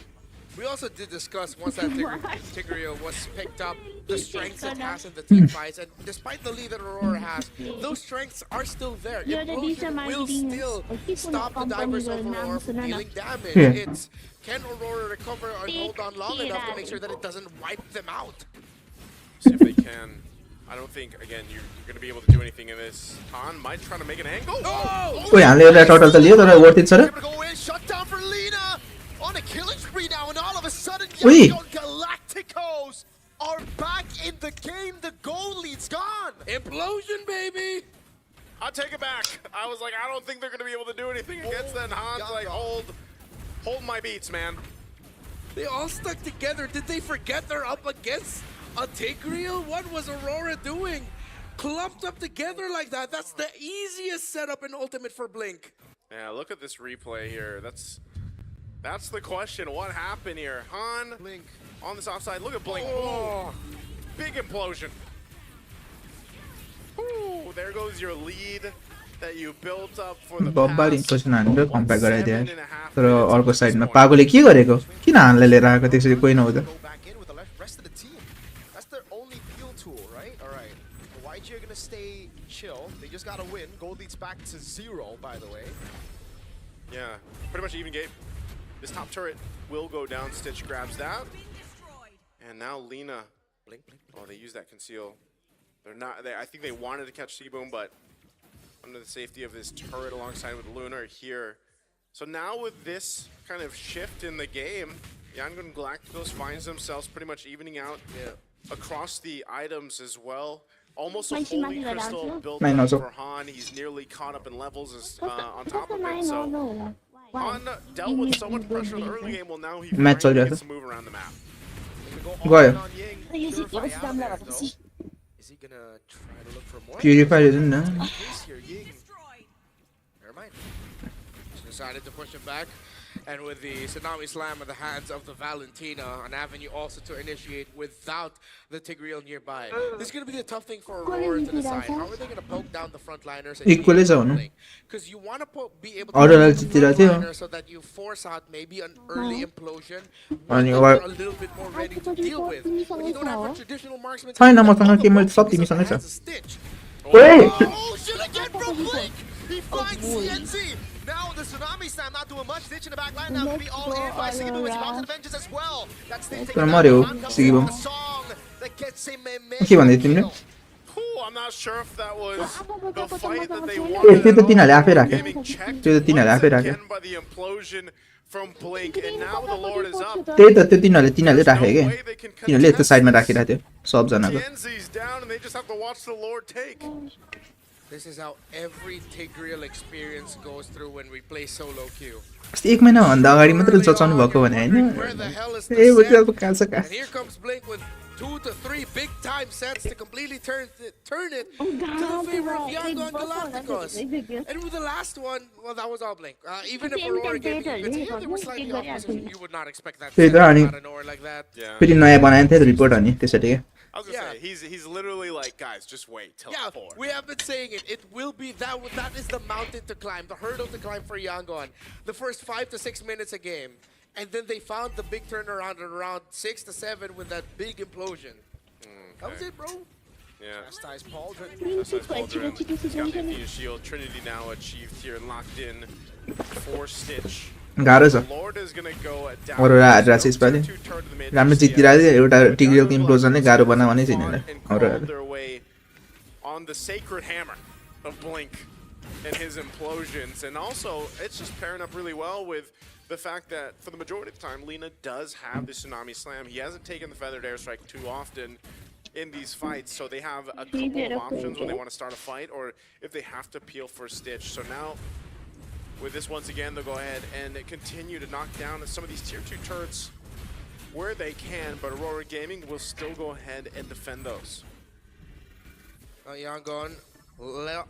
We also did discuss once that Tigreal was picked up, the strengths it has in the team fights, and despite the lead that Aurora has, those strengths are still there. Implosion will still stop the divers of Aurora from dealing damage. It's can Aurora recover and hold on long enough to make sure that it doesn't wipe them out? See if they can. I don't think, again, you're going to be able to do anything in this. Han might try to make an angle. Oi हामीले एउटा total त लियो तर worth it छ र. Shut down for Lina on a killing spree now, and all of a sudden, Yangon Galacticos are back in the game. The goal lead's gone. Implosion, baby. I'll take it back. I was like, I don't think they're going to be able to do anything against that. Han's like, hold my beats, man. They all stuck together. Did they forget they're up against a Tigreal? What was Aurora doing? Clumped up together like that. That's the easiest setup in Ultimate for Blink. Yeah, look at this replay here. That's the question. What happened here? Han Blink on this offside. Look at Blink. Oh, big implosion. Ooh, there goes your lead that you built up for the Babbar implosion हानेर compact गराइदिए तर अर्को साइडमा पागोले के गरेको किन हानले लिएर आएको त्यसरी कोही नहुँदा Sangaii are gonna stay chill. They just gotta win. Gold leads back to 0, by the way. Yeah, pretty much even game. This top turret will go down. Stitch grabs that. And now Lina. Blink, blink, blink. Oh, they use that conceal. They're not. I think they wanted to catch Seaboom, but under the safety of this turret alongside with Lunar here. So now with this kind of shift in the game, Yangon and Galacticos finds themselves pretty much evening out across the items as well. Almost a holy crystal built up for Han. He's nearly caught up in levels on top of it. So Han dealt with so much pressure in the early game. Well, now he finally gets to move around the map. Go ahead. Is he gonna try to look for more? Purify isn't there. Never mind. Decided to push him back. And with the Tsunami Slam in the hands of the Valentina, an avenue also to initiate without the Tigreal nearby. This is going to be the tough thing for Aurora to decide. How are they going to poke down the frontliners? Equally so, no? Because you want to be able to Aurora poke the frontliner so that you force out maybe an early implosion. One that you're a little bit more ready to deal with. When you don't have a traditional marksman, Fine, I'm not going to stop the mission. Stitch. Wait! Oh, shoot again from Blink! He finds CNC! Now the Tsunami Slam not doing much. Stitch in the back line now can be all in by Sigiboom. It's mounted Avengers as well. That's Stitch taking Mario, Sigiboom. the song that gets him Okay, one day, team. I'm not sure if that was the fight that they त्यो त तिनीहरूले आफै राख्यो wanted. त्यो त तिनीहरूले आफै राख्यो Again by the implosion from Blink, and now the Lord is up. त्यही त त्यो तिनीहरूले राख्यो के तिनीहरूले यस्तो साइडमा राखिरहेको थियो सबजनाको TNZ's down, and they just have to watch the Lord take. This is how every Tigreal experience goes through when we play solo queue. यस्तो 1 महिनाभन्दा अगाडि मात्र चचाउनु भएको भने हैन Where the hell is A the वो त्यो set? कहाँ छ कहाँ And here comes Blink with 2 to 3 big time sets to completely turn it to the favor of Yangon Galacticos. And with the last one, well, that was all Blink. Even if Aurora gave you bits here, they were slightly off position. You would not expect that त्यही to त out अनि of nowhere like that. फेरि नयाँ बनाएको थियो report अनि त्यसैले के I was gonna say he's literally like, guys, just wait till Yeah, 4. we have been saying it. It will be that is the mountain to climb, the hurdle to climb for Yangon. The first 5 to 6 minutes a game, and then they found the big turnaround at around 6 to 7 with that big implosion. That was it, bro. Yeah. Chastise Pauldron. Chastise Pauldron. He's got the Infusion Shield. Trinity now achieved here and locked in for Stitch. गाह्रो छ Lord is gonna go down. Arora हारेर चाहिँ यसपालि राम्रो जितिरहेको थियो एउटा टिग्रियलको इम्प्लोजनले गाह्रो बनाउने चाहिँ यिनीहरूलाई Arora their way on the sacred hammer of Blink and his implosions, and also it's just pairing up really well with the fact that for the majority of the time Lina does have the Tsunami Slam. He hasn't taken the feathered airstrike too often in these fights, so they have a couple of options when they want to start a fight or if they have to peel for Stitch. So now with this, once again, they'll go ahead and continue to knock down some of these tier 2 turrets where they can, but Aurora Gaming will still go ahead and defend those. Yangon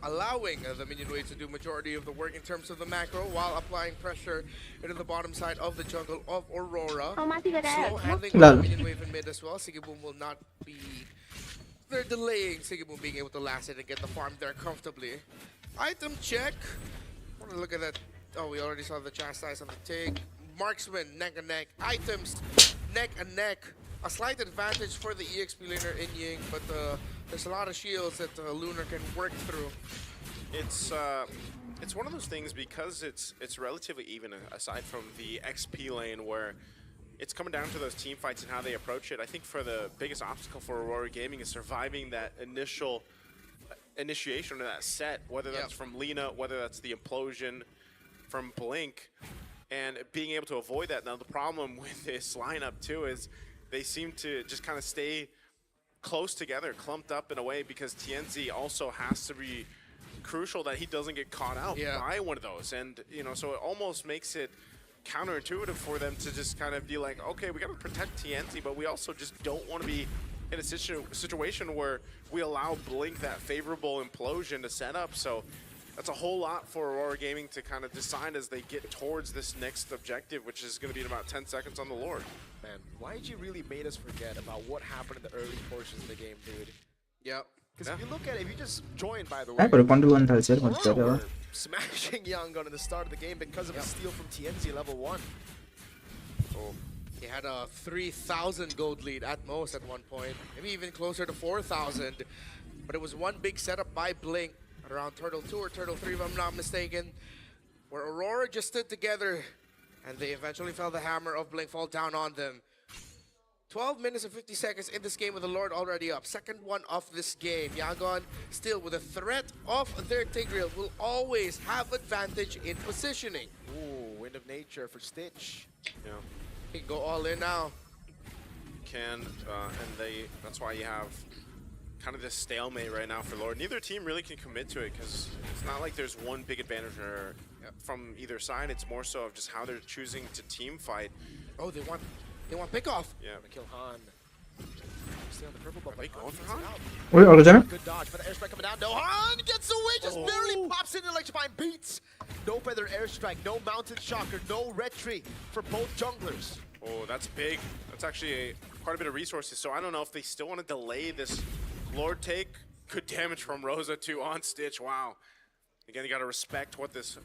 allowing the minion wave to do majority of the work in terms of the macro while applying pressure into the bottom side of the jungle of Aurora. Slow handling of the minion wave in mid as well. Sigiboom will not be... They're delaying Sigiboom being able to last it and get the farm there comfortably. Item check. I want to look at that. Oh, we already saw the chastise on the take. Marksman, neck and neck. Items, neck and neck. A slight advantage for the EXP laner in Ying, but there's a lot of shields that Lunar can work through. It's one of those things because it's relatively even aside from the XP lane where it's coming down to those team fights and how they approach it. I think for the biggest obstacle for Aurora Gaming is surviving that initial initiation of that set, whether that's from Lina, whether that's the implosion from Blink, and being able to avoid that. Now the problem with this lineup too is they seem to just kind of stay close together, clumped up in a way, because TNZ also has to be crucial that he doesn't get caught out by one of those. And you know, so it almost makes it counterintuitive for them to just kind of be like, okay, we got to protect TNZ, but we also just don't want to be in a situation where we allow Blink that favorable implosion to set up. So that's a whole lot for Aurora Gaming to kind of decide as they get towards this next objective, which is going to be in about 10 seconds on the Lord. Man, YG really made us forget about what happened in the early portions of the game, dude. Yep. Because if you look at it, if you just joined, by the way, कहाँबाट control गर्न थाल्छ यार Aurora मजाले were smashing Yangon at the start of the game because of a steal from TNZ level 1. Oh. He had a 3,000 gold lead at most at one point, maybe even closer to 4,000. but it was one big setup by Blink around Turtle 2 or Turtle 3 if I'm not mistaken, where Aurora just stood together and they eventually felt the hammer of Blink fall down on them. 12 minutes and 50 seconds in this game with the Lord already up. Second one of this game. Yangon still with a threat of their Tigreal will always have advantage in positioning. Ooh, Wind of Nature for Stitch. Yeah. He can go all in now. And that's why you have kind of this stalemate right now for Lord. Neither team really can commit to it because it's not like there's one big advantage from either side. It's more so of just how they're choosing to team fight. Oh, they want pickoff. Yeah. Kill Han. Stay on the purple buff. Are they going for Han? Oi, orada canım. Good dodge, but the airstrike coming down. No, Han gets away, just barely pops in electrifying beats. No feather airstrike, no mountain shocker, no retreat for both junglers. Oh, that's big. That's actually quite a bit of resources. So I don't know if they still want to delay this Lord take. Good damage from Rosa too on Stitch. Wow. Again, you got to respect what this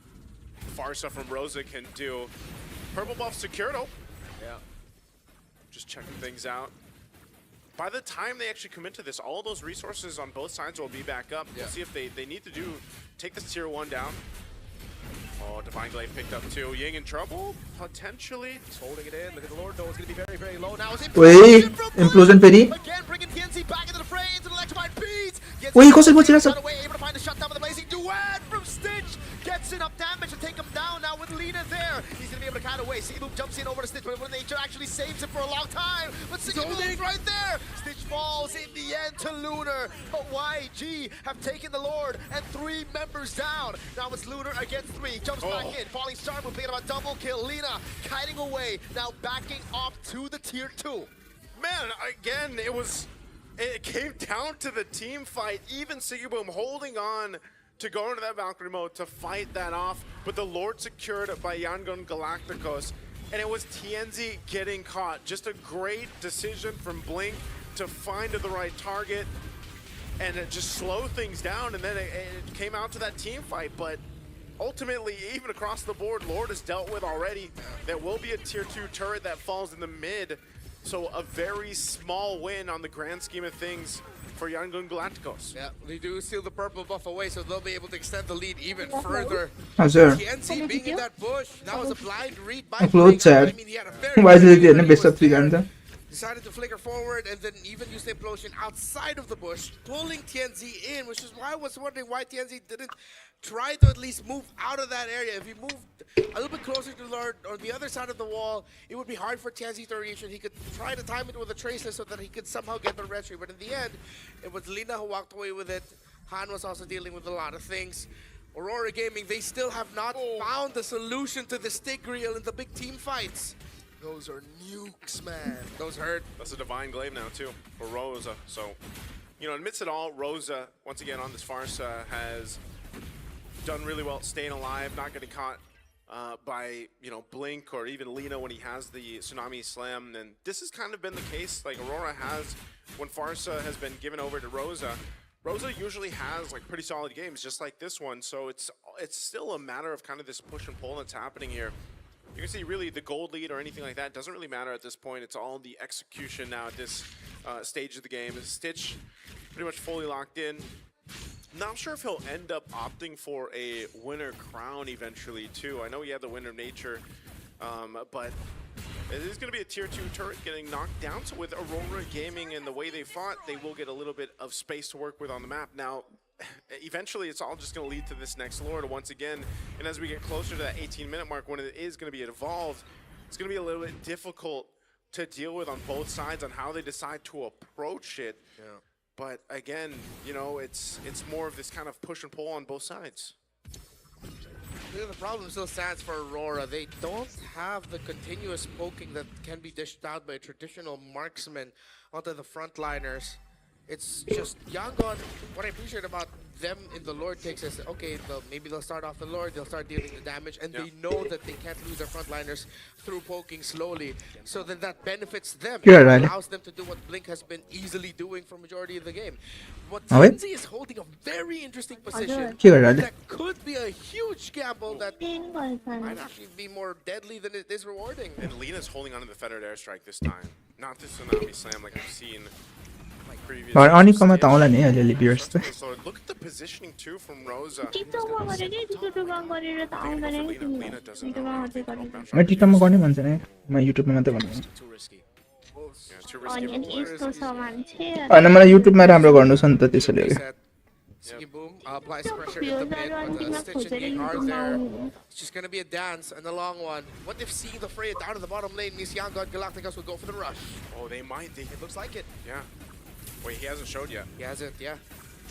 Farsa from Rosa can do. Purple buff secured. Oh. Yeah. Just checking things out. By the time they actually commit to this, all those resources on both sides will be back up. We'll see if they need to take this tier 1 down. Oh, Divine Glaive picked up too. Ying in trouble, potentially. He's holding it in. Look at the Lord, though. It's going to be very, very low now. Oi, implosion Ferry. Again, bringing TNC back into the fray, into the electrified beats. Oi, kau sebut sila sab. Away, able to find the shutdown with the blazing duet from Stitch. Gets enough damage to take him down now with Lina there. He's going to be able to cut away. Seaboom jumps in over to Stitch, but Wind of Nature actually saves him for a long time. But Seaboom's right there. Stitch falls in the end to Lunar. But YG have taken the Lord and 3 members down. Now it's Lunar against 3. Jumps back in. Falling Star will pick up a double kill. Lina kiting away. Now backing off to the tier 2. Man, again, it came down to the team fight. Even Seaboom holding on to go into that Valkyrie mode to fight that off, but the Lord secured it by Yangon Galacticos, and it was TNZ getting caught. Just a great decision from Blink to find the right target and just slow things down, and then it came out to that team fight, but ultimately, even across the board, Lord is dealt with already. There will be a tier 2 turret that falls in the mid, so a very small win on the grand scheme of things for Yangon Galacticos. Yeah, they do steal the purple buff away, so they'll be able to extend the lead even further. Hazır. TNC being in that bush, that was a blind read by Upload Blink. chat. I mean, he had a very Why did good it best of 3 ganda? decided to flicker forward and then even use the implosion outside of the bush, pulling TNZ in, which is why I was wondering why TNZ didn't try to at least move out of that area. If he moved a little bit closer to Lord or the other side of the wall, it would be hard for TNZ to reach, and he could try to time it with a traceless so that he could somehow get the retry. But in the end, it was Lina who walked away with it. Han was also dealing with a lot of things. Aurora Gaming, they still have not found the solution to the Tigreal in the big team fights. Those are nukes, man. Those hurt. That's a Divine Glaive now too for Rosa. So, you know, amidst it all, Rosa, once again on this farce, has done really well staying alive, not getting caught by, you know, Blink or even Lina when he has the Tsunami Slam. And this has kind of been the case. Like, Aurora has, when Farsa has been given over to Rosa, Rosa usually has like pretty solid games just like this one. So it's still a matter of kind of this push and pull that's happening here. You can see really the gold lead or anything like that doesn't really matter at this point. It's all the execution now at this stage of the game. Stitch pretty much fully locked in. Not sure if he'll end up opting for a winner crown eventually too. I know he had the Winner of Nature, but it is going to be a tier 2 turret getting knocked down. So with Aurora Gaming and the way they fought, they will get a little bit of space to work with on the map. Now, eventually it's all just going to lead to this next Lord once again. And as we get closer to that 18-minute mark, when it is going to be involved, it's going to be a little bit difficult to deal with on both sides on how they decide to approach it. Yeah. But again, you know, it's more of this kind of push and pull on both sides. The problem still stands for Aurora. They don't have the continuous poking that can be dished out by a traditional marksman onto the frontliners. It's just Yangon. What I appreciate about them in the Lord takes is, okay, maybe they'll start off the Lord, they'll start dealing the damage, and they know that they can't lose their frontliners through poking slowly. So then that benefits them. You're It right. allows them to do what Blink has been easily doing for majority of the game. But TNZ is holding a very interesting position You're right. that could be a huge gamble that might actually be more deadly than it is rewarding. And Lina's holding on to the Fettered Airstrike this time. Not the Tsunami Slam like I've seen previous. अनि कमा त आउला नि अलिअलि viewers त So look at the positioning too from Rosa. टिकटकमा गरेर युट्युबमा गरेर त आउँदैन नि Lena doesn't know anything about bounce म टिकटकमा गर्ने भन्छ नि म युट्युबमा मात्रै भन्छु Too risky. Yeah, too risky. अनि यस्तो छ मान्छे हैन मलाई युट्युबमा राम्रो गर्नु छ नि त त्यसैले Singing Boom applies pressure in the mid, but the Stitch and Ying are there. It's just gonna be a dance and a long one. What if seeing the fray down to the bottom lane means Young God Galacticos will go for the rush? Oh, they might. It looks like it. Yeah. Wait, he hasn't showed yet. He hasn't, yeah.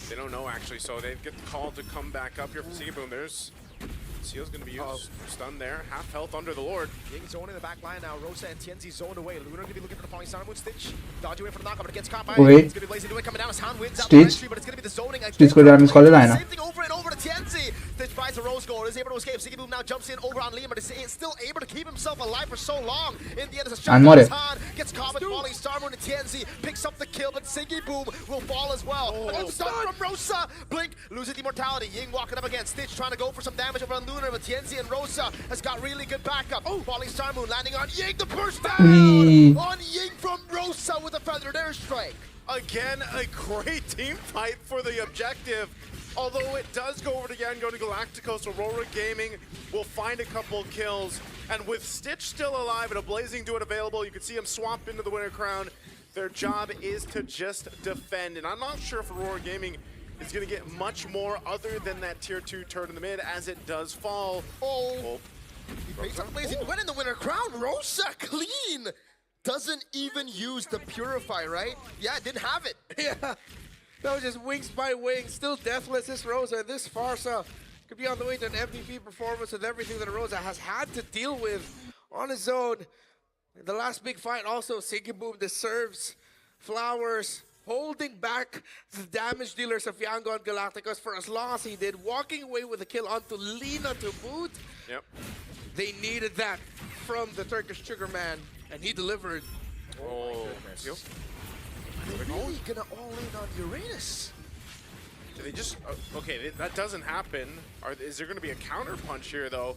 They don't know actually, so they get the call to come back up here from Singing Boom. There's Seal's gonna be used. Stunned there. Half health under the Lord. Ying zone in the back line now. Rosa and Tienzi zoned away. Lunar gonna be looking for the falling Sun Moon Stitch. Dodge away for the knockup, but it gets caught by Wait. It's gonna be blazing into it coming down as Han wins out Stitch. the entry, but it's gonna be the zoning again. Stitch को damage कर लेना है ना Same thing over and over to Tienzi. Stitch buys a rose gold, is able to escape. Singing Boom now jumps in over on Liam, but is still able to keep himself alive for so long. In the end, it's a shot. Han gets caught with falling Star Moon and Tienzi picks up the kill, but Singing Boom will fall as well. Oh, stun from Rosa. Blink loses the immortality. Ying walking up again. Stitch trying to go for some damage over on Lunar, but Tienzi and Rosa has got really good backup. Falling Star Moon landing on Ying. The burst down on Ying from Rosa with a feathered airstrike. Again, a great team fight for the objective. Although it does go over to Yangon Galacticos, Aurora Gaming will find a couple kills. And with Stitch still alive and a Blazing Duet available, you can see him swap into the Winter Crown. Their job is to just defend. And I'm not sure if Aurora Gaming is going to get much more other than that tier 2 turret in the mid as it does fall. He picks up Blazing Duet in the Winter Crown. Rosa clean. Doesn't even use the Purify, right? Yeah, didn't have it. Yeah. That was just wings by wings. Still deathless, this Rosa. This Farsa could be on the way to an MVP performance with everything that Rosa has had to deal with on his own. The last big fight also, Singing Boom deserves flowers, holding back the damage dealers of Yangon Galacticos for as long as he did, walking away with a kill onto Lina to boot. Yep. They needed that from the Turkish Sugar Man, and he delivered. Oh, They're really gonna all in on Uranus. they just okay? That doesn't happen. Is there going to be a counter punch here though?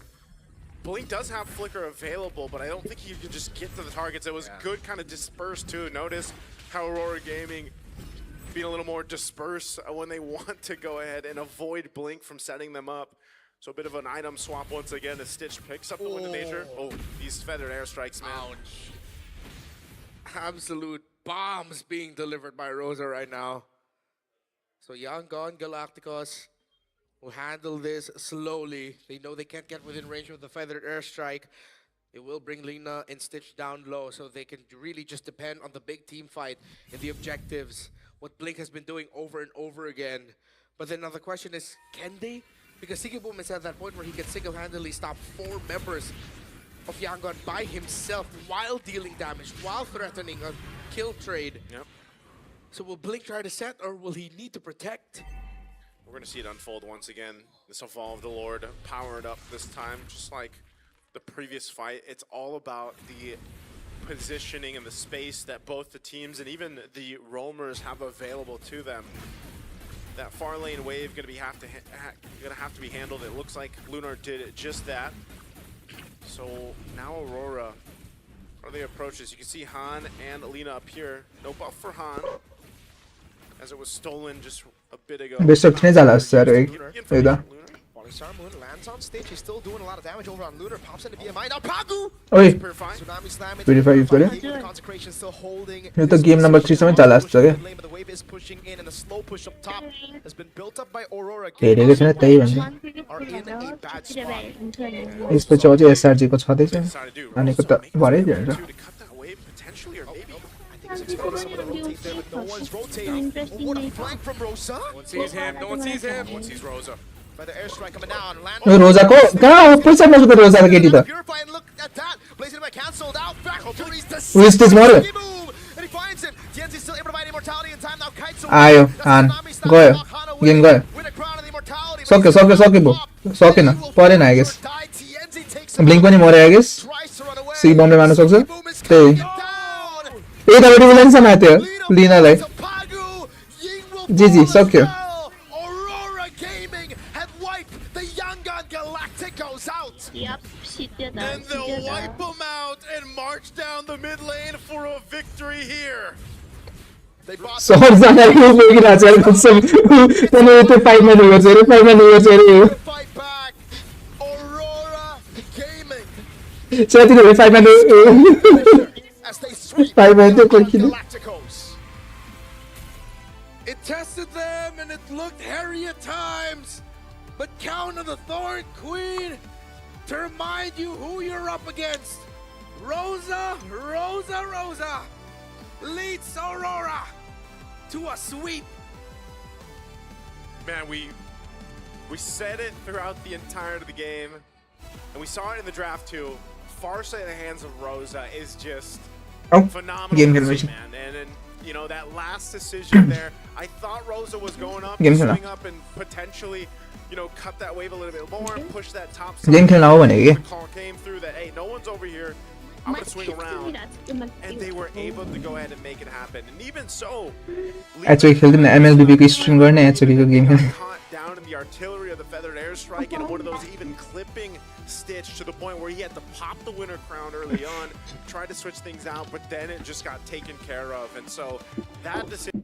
Blink does have Flicker available, but I don't think he can just get to the targets. It was good, kind of dispersed too. Notice how Aurora Gaming being a little more dispersed when they want to go ahead and avoid Blink from setting them up. So a bit of an item swap once again as Stitch picks up the Wind of Nature. Oh, these feathered airstrikes, man. Ouch. Absolute bombs being delivered by Rosa right now. So Yangon Galacticos will handle this slowly. They know they can't get within range of the feathered airstrike. It will bring Lina and Stitch down low, so they can really just depend on the big team fight and the objectives. What Blink has been doing over and over again. But then now the question is, can they? Because Singing Boom is at that point where he can single-handedly stop 4 members of Yangon by himself while dealing damage, while threatening a kill trade. Yep. So will Blink try to set, or will he need to protect? We're going to see it unfold once again. This Evolved Lord powered up this time, just like the previous fight. It's all about the positioning and the space that both the teams and even the roamers have available to them. That far lane wave going to have to be handled. It looks like Lunar did just that. So now Aurora, what are the approaches? You can see Han and Lina up here. No buff for Han, as it was stolen just a bit ago. Best of 3 झाला sir एक Falling Star Moon lands on stage. He's still doing a lot of damage over on Lunar. Pops into BMI. Now Pagu! Oi, Tsunami slam. Purify use गरे Consecration still holding. यो त game number 3 सम्म झाला जस्तो के But the wave is pushing in, and the slow push up top has been built up by Aurora. हेरेको छैन त्यही भन्छ Are in a bad spot. यसपछि अझै एसआरजी को छदै छ भनेको त भरै दिन्छ To cut that wave potentially, or maybe. No one's rotating. What a flank from Rosa. No one sees him, no one sees him. No one sees Rosa. By the airstrike coming down. यो रोजाको कहाँ हो पैसा नजुको रोजाको केटी त Purify, and look at that. Blazing by canceled out. Factories to Who is this mother? And he finds him. Tienzi's still able to provide immortality in time. Now kites away. आयो हान गयो game गयो Win a crown of the immortality. सक्यो भो सकेन परेन I guess blink पनि मरे आई गेस सी बम्बे मार्न सक्छ त्यही यतापट्टि उलाइन समात्यो लिनालाई जी सक्यो Aurora Gaming have wiped the Yangon Galacticos out. Yep, And they'll wipe them out and march down the mid lane for a victory here. सहरजना बोकिरहेको छ कुसम त्यहाँनिर त्यो 5 मा लुगर छ अरे 5 मा लुगर छ अरे साथीहरु 5 मा 5 मा त्यो पर्खिनु It tested them and it looked hairy at times, but Count of the Thorn Queen to remind you who you're up against. Rosa leads Aurora to a sweep. Man, we said it throughout the entirety of the game, and we saw it in the draft too. Farsight in the hands of Rosa is just phenomenal, man. And you know, that last decision there, I thought Rosa was going up, swing up, and potentially, you know, cut that wave a little bit more and push that top side. The call came through that, hey, no one's over here. I'm going to swing around. And they were able to go ahead and make it happen. And even so, actually, MLBB stream actually game. Caught down in the artillery of the feathered airstrike and one of those even clipping stitch to the point where he had to pop the winner crown early on, try to switch things out, but then it just got taken care of. And so that decision.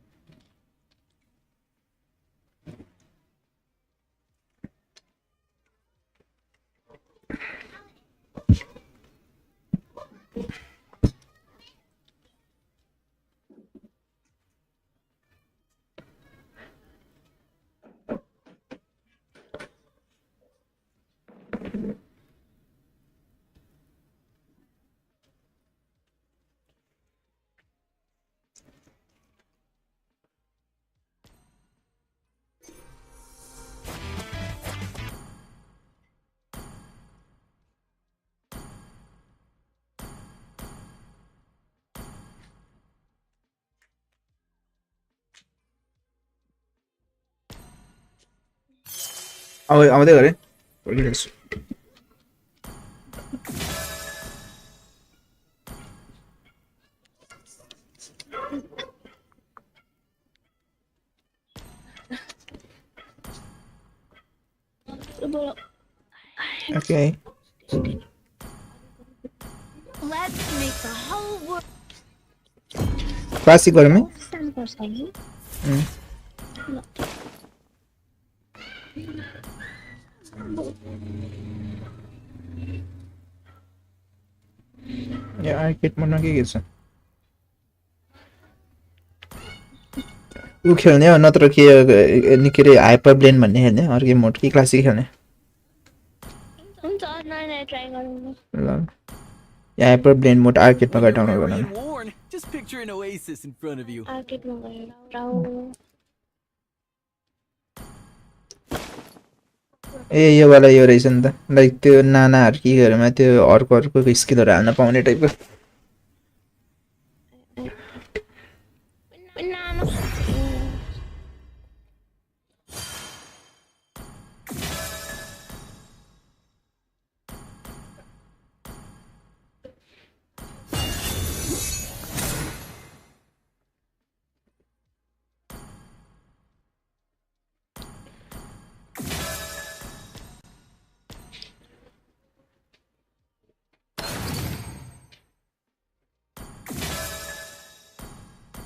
आउँदै गरे पर्खिरहेछु Okay. Let's make the whole world. Classic गरौँ है या arcade मोडमा के छ उ खेल्ने हो नत्र के निकै हाइपर ब्लेन भन्ने हेर्ने अर्कै मोड कि क्लासिक खेल्ने हुन्छ नयाँ ट्राई गरौँ ल या हाइपर ब्लेन मोड आर्केडमा गएर डाउनलोड गर्नु Just picture an oasis in front of you. आर्केडमा गएर राउ ए यो वाला यो रहेछ नि त लाइक त्यो नानाहरु के घरमा त्यो अर्को स्किलहरु हाल्न पाउने टाइपको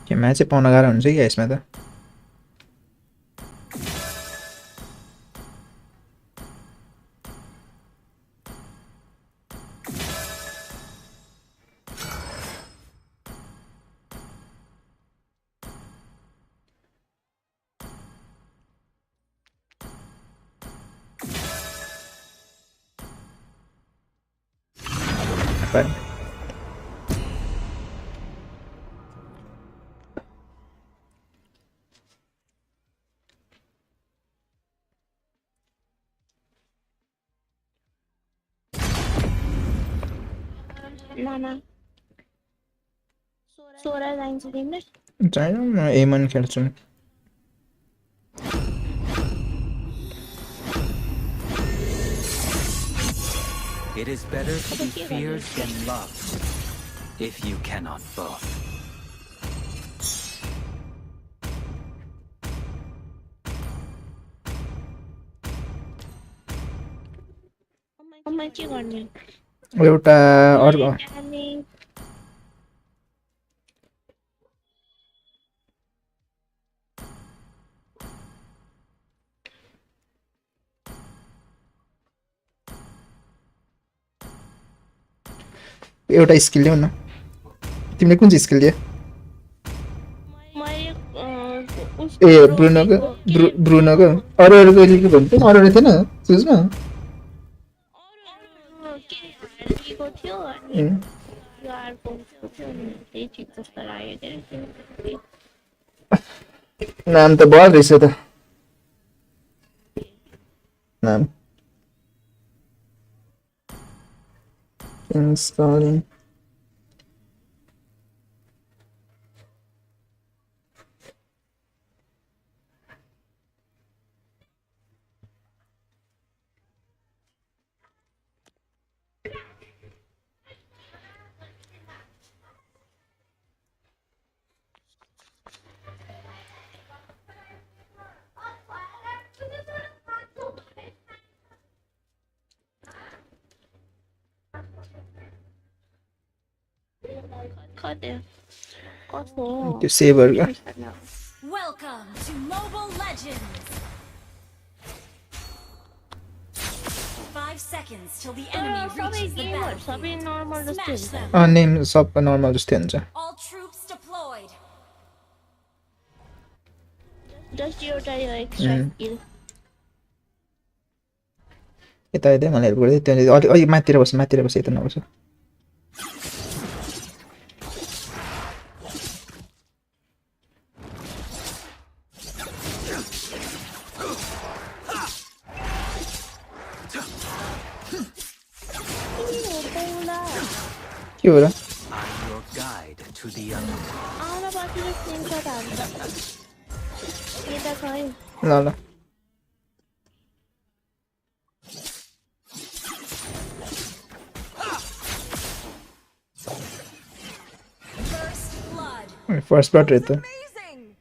के म्याच चाहिँ पाउन गाह्रो हुन्छ कि यसमा त नाना सोरा जान्छ तिमीले जानु म एमन खेल्छु It is better to be feared than loved, if you cannot both. के गर्ने एउटा अर्को एउटा स्किल ल्याउ न तिमीले कुन चाहिँ स्किल दियो ए ब्रुनोको अरूको लिएको भन्नु थियो अरू थिएन चुजमा नाम त बल रहेछ त नाम installing त्यो सेभर का Welcome to Mobile Legends. 5 seconds till the enemy reaches the battlefield. Smash them. Name सबको नर्मल जस्तै हुन्छ All troops deployed. Just your extra skill. यता यतै मलाई हेल्प गर्दै त्यहाँ अलि माथितिर बस यता नबस के हो र I'm your guide to the unknown. ल ल First blood. फर्स्ट ब्लड रे त Amazing.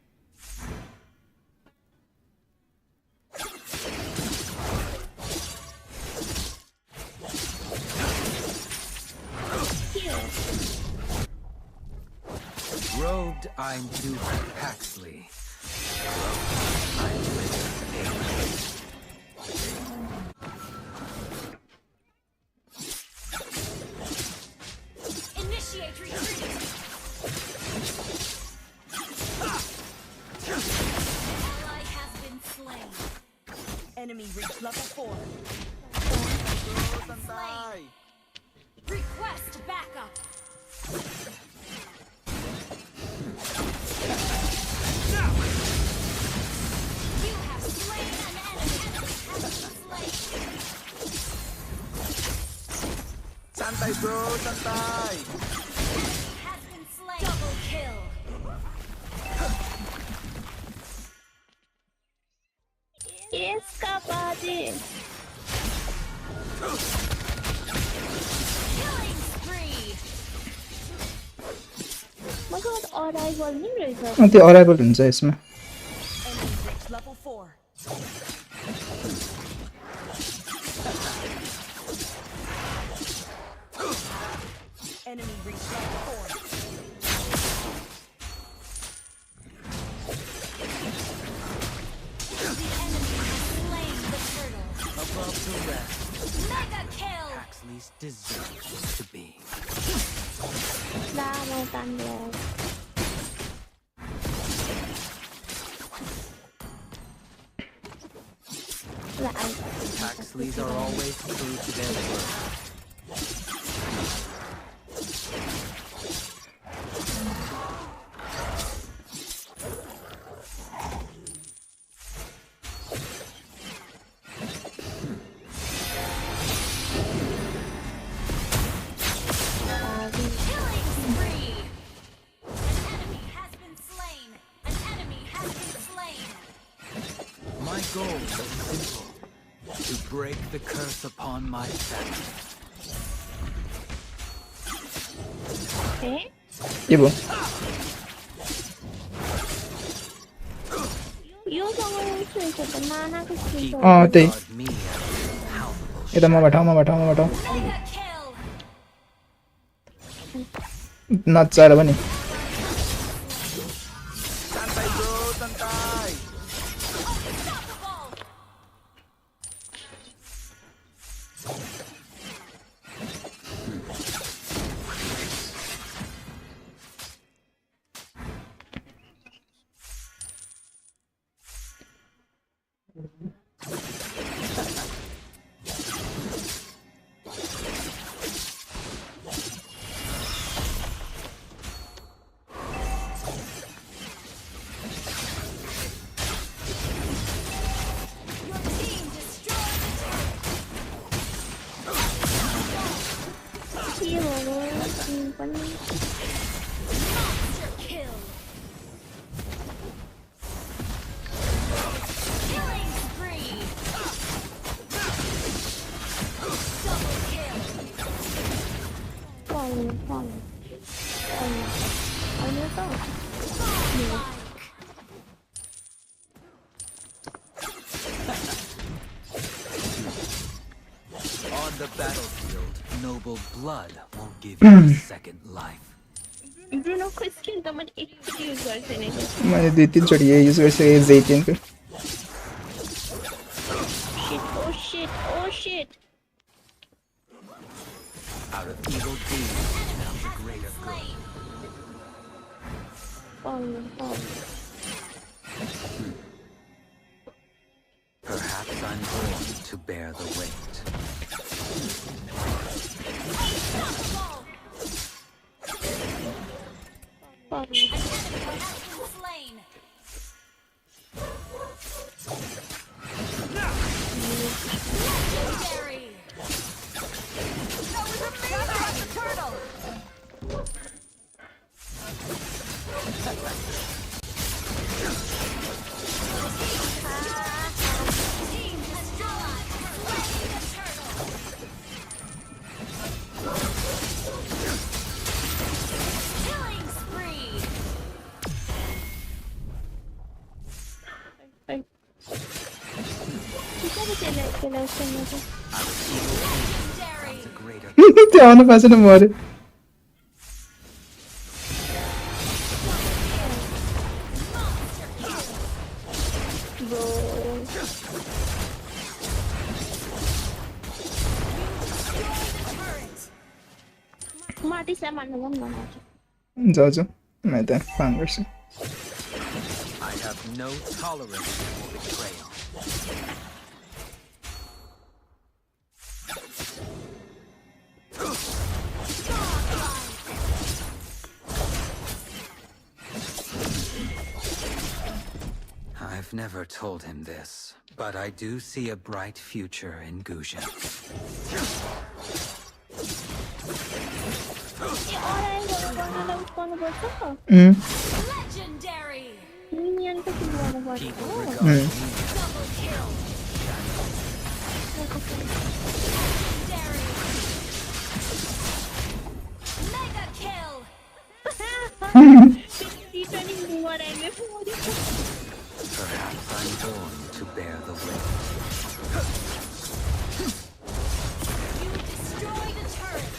Robed, I'm Duke Paxley. Initiate retreat. Ally has been slain. Enemy reached level 4. Slain. Request backup. You have slain an enemy. Santay bro, santay. Has been slain. Double kill. Killing spree. त्यो arrival हुन्छ यसमा Enemy reached level 4. Enemy reached level 4. The enemy has slain the turtle. Above the rest, Mega kill. Paxley's deserves to be. Paxleys are always true to their word. Killing spree. An enemy has been slain. An enemy has been slain. My goal is simple: to break the curse upon my family. के भयो त्यही Regard me as palpable. यता म बठाऊ Mega kill. नचाएर पनि Santay bro, santay. Unstoppable. पनि Monster kill. Killing spree. Double kill. Fun. Ano to? On the battlefield, noble blood won't give you a second life. Bruno को skin त मैले एकचोटि use गर्छु नि मैले 2-3 चोटि युज गरिसकेँ Z10 को Oh shit Out of evil deeds comes a greater good. Perhaps I'm born to bear the weight. Slain. Legendary. That was amazing. The turtle. Team destroyed. Slaying the turtle. Killing spree. Legendary. A greater त्यो आउनु पाएछ न मरे माटी सामान भन्नु जाऊ म त फाङ गर्छु I have no tolerance for betrayal. I've never told him this, but I do see a bright future in Guzhou. Legendary. Minion ko siguro ba? People regard me Double kill. Legendary. Mega kill. Dito ni Warame po. perhaps I'm born to bear the weight. You destroyed a turret.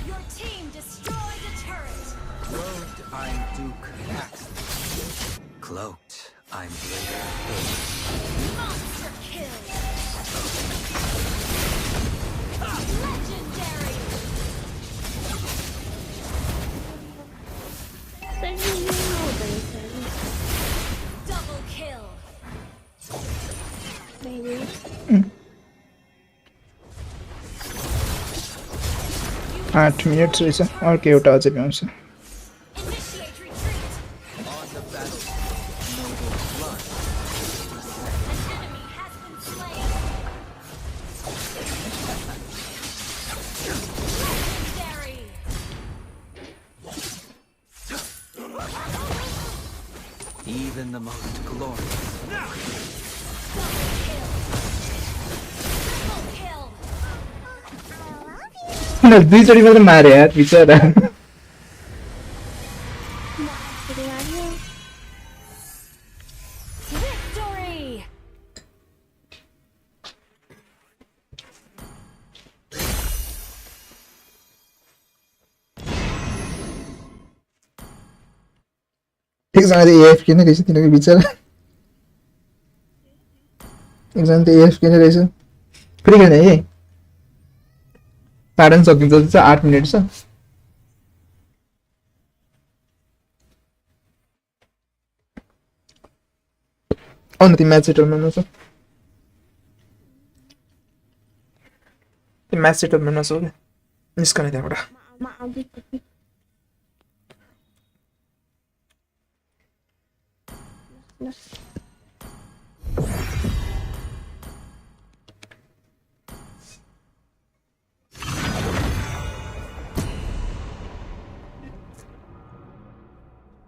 Your team destroyed a turret. Robed, I'm Duke Paxton. Cloaked, I'm Blader Hayes. Monster kill. Legendary. Double kill. Maybe. 8 minute रहेछ अर्को एउटा अझै पाउँछ Initiate retreat. On the battlefield, noble blood. An enemy has been slain. Legendary. Even the most glorious. Triple kill. उनीहरू दुईचोटि मात्रै मारे यार बिचरा Victory. एकजना त एएफके नै रहेछ तिनीहरूको बिचरा एकजना त एएफके नै रहेछ फेरि खेल्ने है पाडन सकिन्छ चाहिँ 8 मिनट छ आउन ती म्याच सेटलमेन्टमा छ त्यो म्याच सेटलमेन्टमा छ क्या निस्कने त्यहाँबाट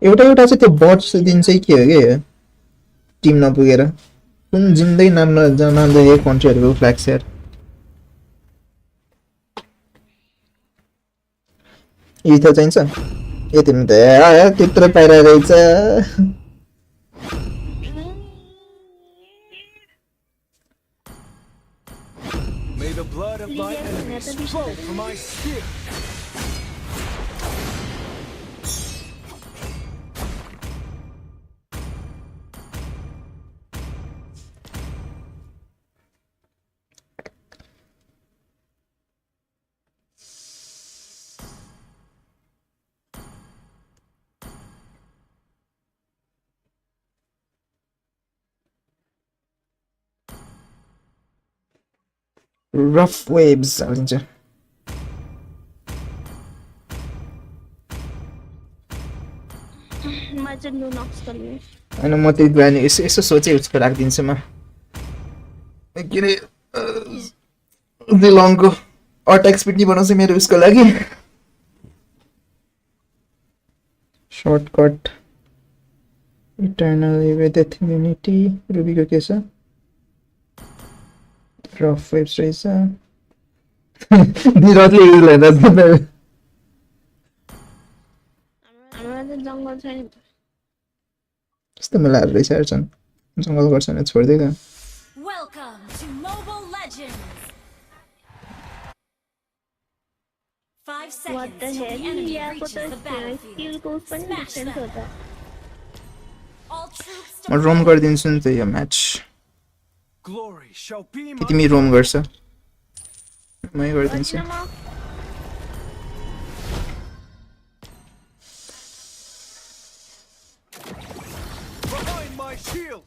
एउटा एउटा चाहिँ त्यो बट्स दिन चाहिँ के हो के टिम नपुगेर कुन जिन्दै नाम नजान्दै कन्ट्रीहरुको फ्ल्याग शेयर इथो चाहिन्छ ए तिमी त त्यत्रो पाइरा रहेछ May the blood of my enemies flow from my spear. rough waves हालिन्छ हैन म त्यही ग्रानी यसो सोचे उसको राखिदिन्छु म के रे दिलङको अट्याक स्पिड नि बनाउँछु मेरो उसको लागि सर्टकट इटर्नल विथ इम्युनिटी रुबीको के छ रफ वेब्स रहेछ दिरतले युज गर्दा जंगल छैन कस्तो मेलाहरु रहेछ हेर्छन् जंगल गर्छन् छोड्दै त Welcome to Mobile Legends. 5 seconds What the till hell? the enemy Yeah, reaches but the the battlefield. skill goes पनि Smash different them. होता All troops म रोम गरिदिन्छु नि त यो म्याच Glory shall be कि my तिमी रोम गर्छ मै गरिदिन्छु behind my shield.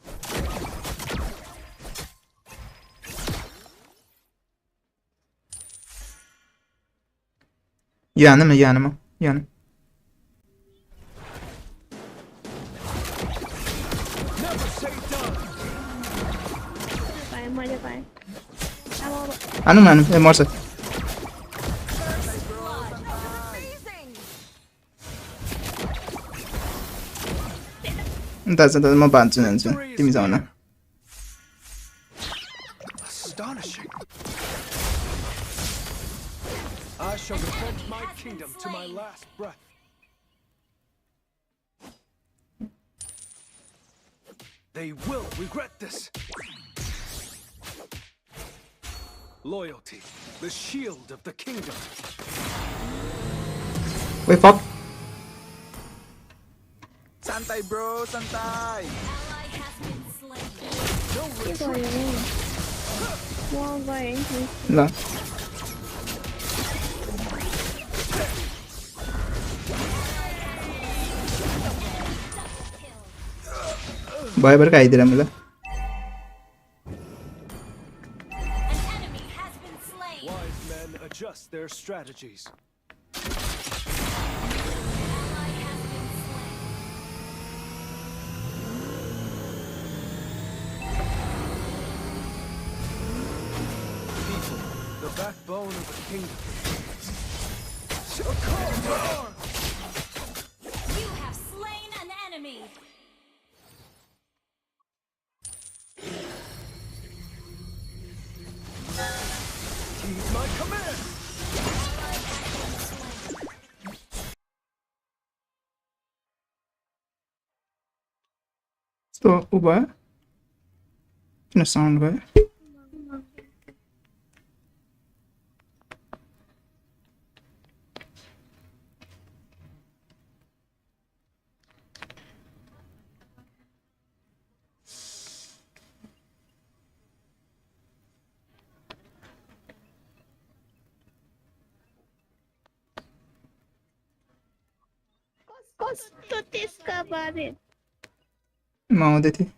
yanım yanım Never say done. पाए मैले पाए अब hanım hanım मर्छ दाजु दाजु म बाँच्छु जान्छु तिमी जाऊ न Astonishing. I shall defend my kingdom to my last breath. They will regret this. Loyalty, the shield of the kingdom. wait fuck Santai bro, santai. ally has been slain. No के retreat. गर्यो म गए ल भयो भएर आइदिएर मलाई An enemy has been slain. Wise men adjust their strategies. Ally has been slain. People, the backbone of a kingdom, shall call to arms. You have slain an enemy. Heed my command. यस्तो उ भयो किन sound भयो कस्तो त्यसका बारे म आउँदै थिएँ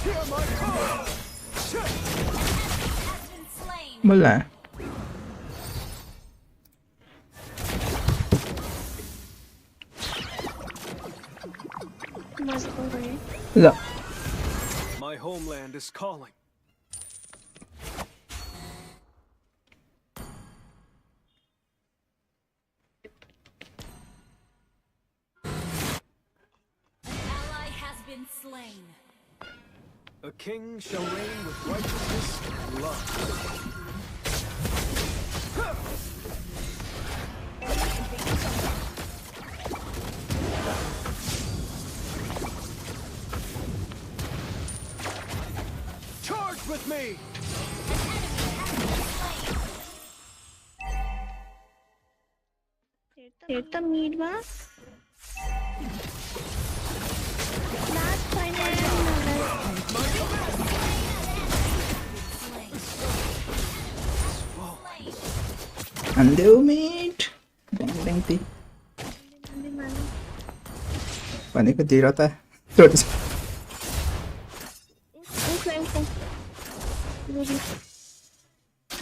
Hear my call. Has been slain. बोल्ला ल My homeland is calling. Ally has been slain. A king shall reign with righteousness and love. Charge with me! Herdim mid ma. Last final. Undo mid. Bang ती भनेको दिएर त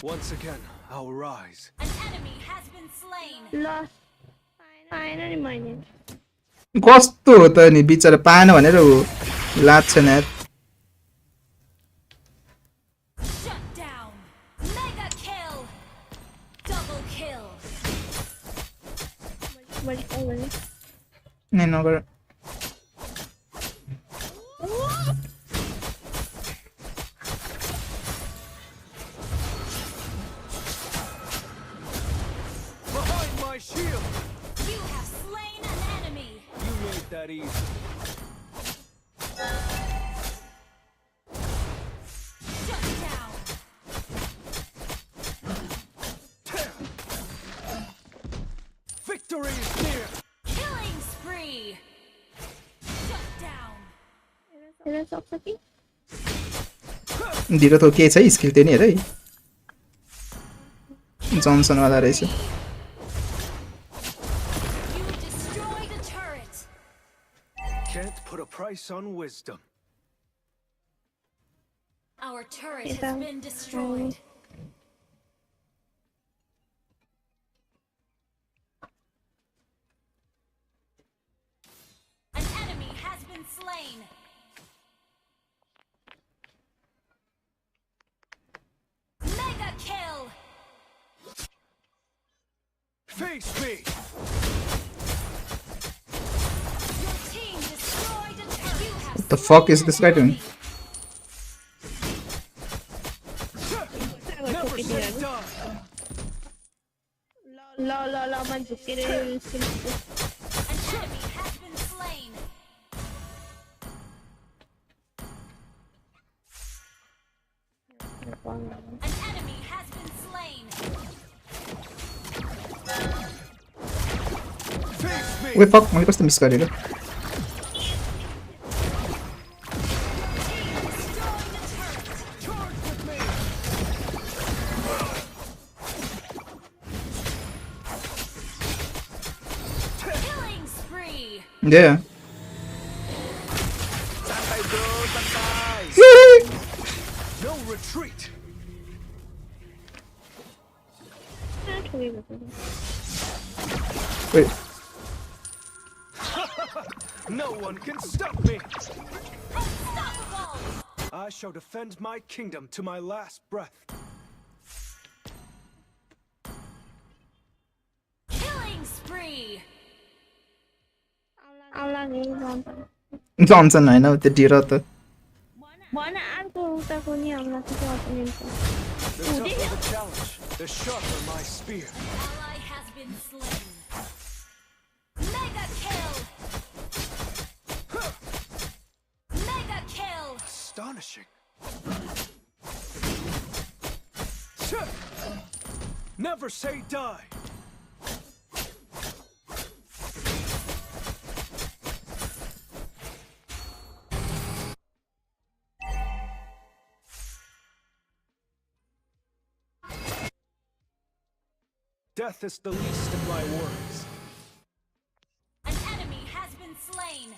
Once again, I'll rise. An enemy has been slain. Lost. Finally mine. कस्तो हो त नि बिचारा पाएन भनेर हो लाग्छ नि यार Shut down. Mega kill. Double kill. नै नगर Behind my shield! You have slain an enemy. You made that easy. Shut down. Victory is near! Killing spree. Shut down. तेरा सब सकी दिएर त के छ स्किल त्यो नि हेर है जन्सन वाला रहेछ You destroyed a turret. Can't put a price on wisdom. Our turret has been destroyed. An enemy has been slain. Mega kill. Face me! Your team destroyed a turret. You have What the fuck is this guy doing? Never say die! La man झुके रे An enemy has been slain. An enemy has been slain. Face me! ओए fuck मैले कस्तो miss गरेको Charge with me! Killing spree. Yeah Santai bro, santai! No retreat! Wait No one can stop me! Unstoppable. I shall defend my kingdom to my last breath. Killing spree. आउला नि जन्सन हैन त्यो दिएर त भन अर्को उताको नि आउला त्यो अपोनेन्टको The tougher the challenge, the sharper my spear. Ally has been slain. Mega kill. Mega kill. Astonishing. Never say die. Death is the least of my worries. An enemy has been slain.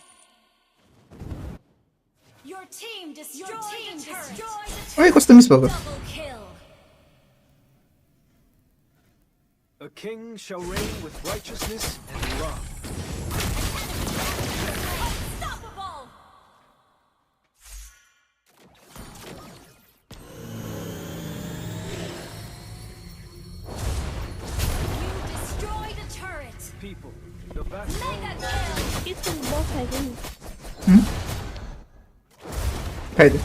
Your team destroyed a turret. ओए कस्तो miss भएको Double kill. A king shall reign with righteousness and love. Unstoppable. people. The best. It's a boss, I think. खाइदे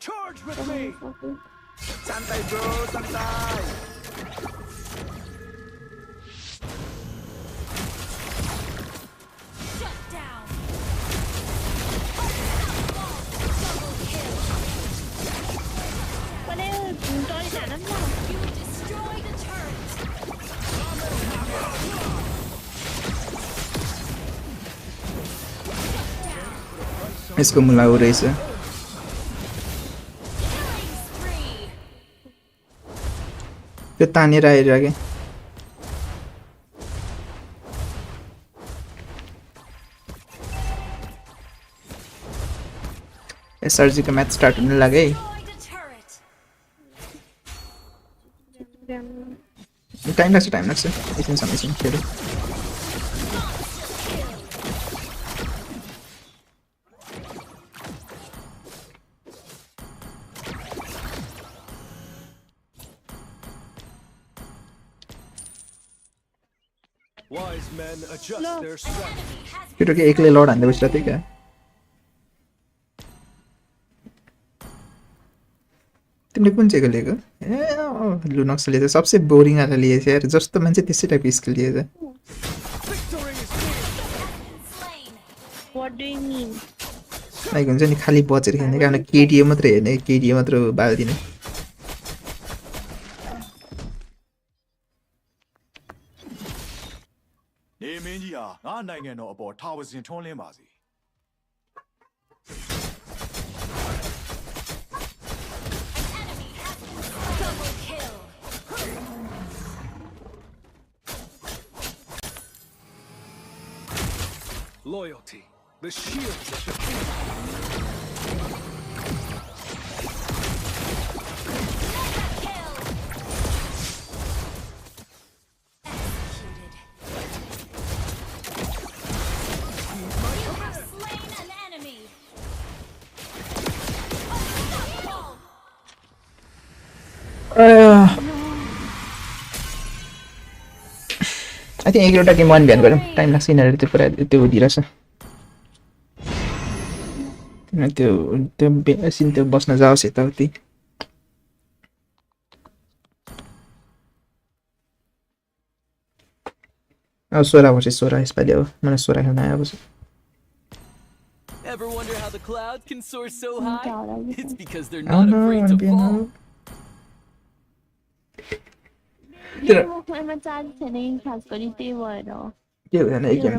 Charge with me. Santai bro, santai. Shut down. You destroyed a turret. यसको मुला हो रहेछ त्यो तानेर आइरहेको के SRG को match start होने लगे टाइम लाग्छ एकछिन खेलौँ Wise men adjust their strength. केटो के एक्लै लड हान्दै बसिरहेको थियो क्या तिमीले कुन चाहिँ लिएको ए लुनक्सले चाहिँ सबसे बोरिङ वाला लिएछ यार जस्तो मान्छे त्यसै टाइपको स्किल लिएछ What do you mean? Like हुन्छ नि खाली बचेर खेल्ने क्या केडिए मात्रै हेर्ने केडिए मात्र बाल्दिने Loyalty, the shield of the king. I think एक एउटा गेम वान भ्यान गरौँ टाइम लाग्छ यिनीहरू त्यो पुरा त्यो हुँदिरहेछ त्यो एकछिन त्यो बस्न जाओस् यताउति अब 16 वर्ष 16 यसपालि अब मलाई 16 खेल्न आयो अब Ever wonder how the clouds can soar so high? It's because they're not afraid to fall. के हुँदैन एक गेम त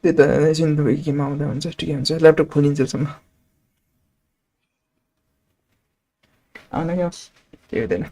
त्यही त एकछिन तपाईँको गेम आउँदा हुन्छ ठिकै हुन्छ ल्यापटप खोलिन्जेलसम्म आउन क्या केही हुँदैन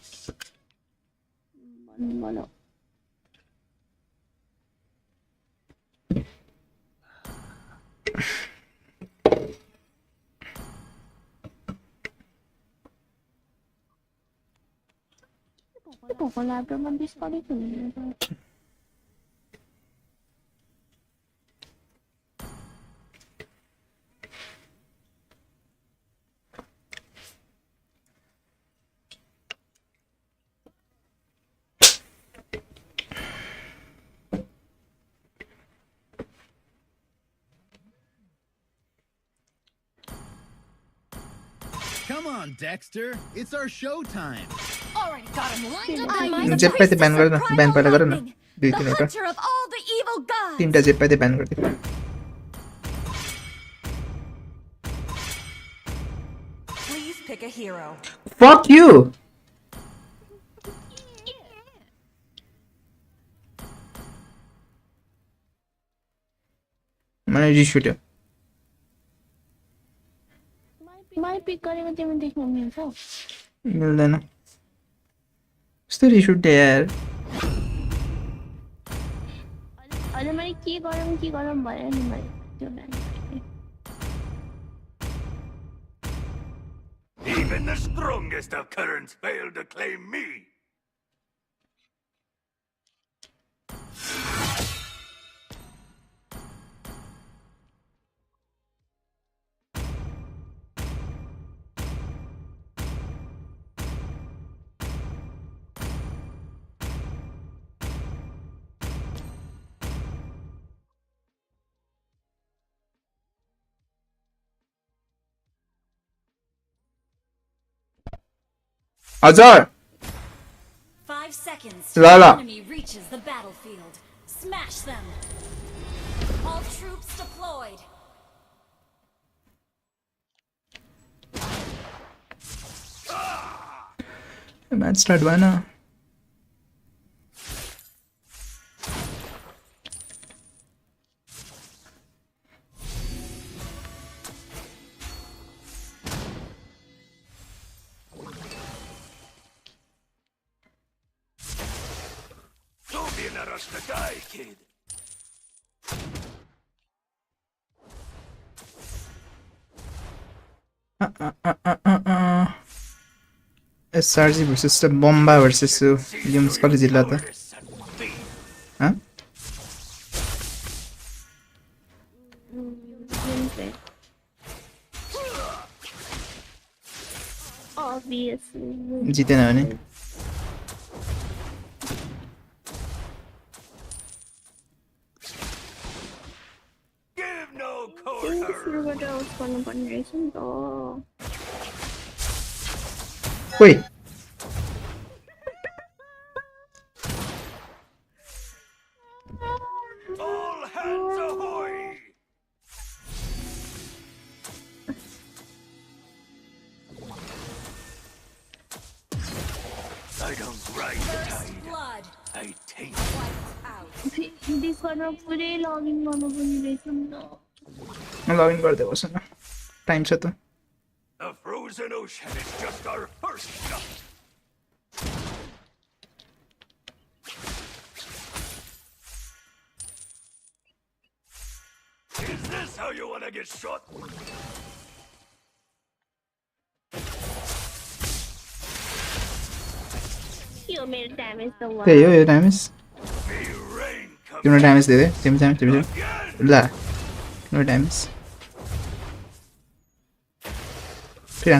Come on, Dexter. It's our show time. Already got him lined up. जेप्पाइते ब्यान गर न ब्यान पहिला गर न दुई तीनवटा Hunter of all the evil gods. तीनटा जेप्पाइते ब्यान गरिदियो Please pick a hero. Fuck you! मलाई रिस उठ्यो मिल्दैन कस्तो रिस उठ्यो यार Even the strongest of currents fail to claim me. हजुर 5 seconds ल till ल the enemy reaches the battlefield. Smash them. All troops deployed. Match start भएन Don't be in a rush to die, kid. SRG versus the Bomba versus Williams कति जिल्ला त ह Obviously. Jiten भने Give no सुरुबाट out गर्नुपर्ने रहेछ नि त ओइ All hands ahoy! I don't ride the tide. Blood. I take डिस्कर्डमा पुरै लगइन गर्नुपर्ने रहेछ नि त लगइन गर्दै बस्नु न टाइम छ त The frozen ocean is just our first stop. Is this how you want to get shot? यो मेरो ड्यामेज त त्यही हो यो ड्यामेज तिम्रो ड्यामेज दिँदै तिम्रो ल तिम्रो ड्यामेज फेरि I'm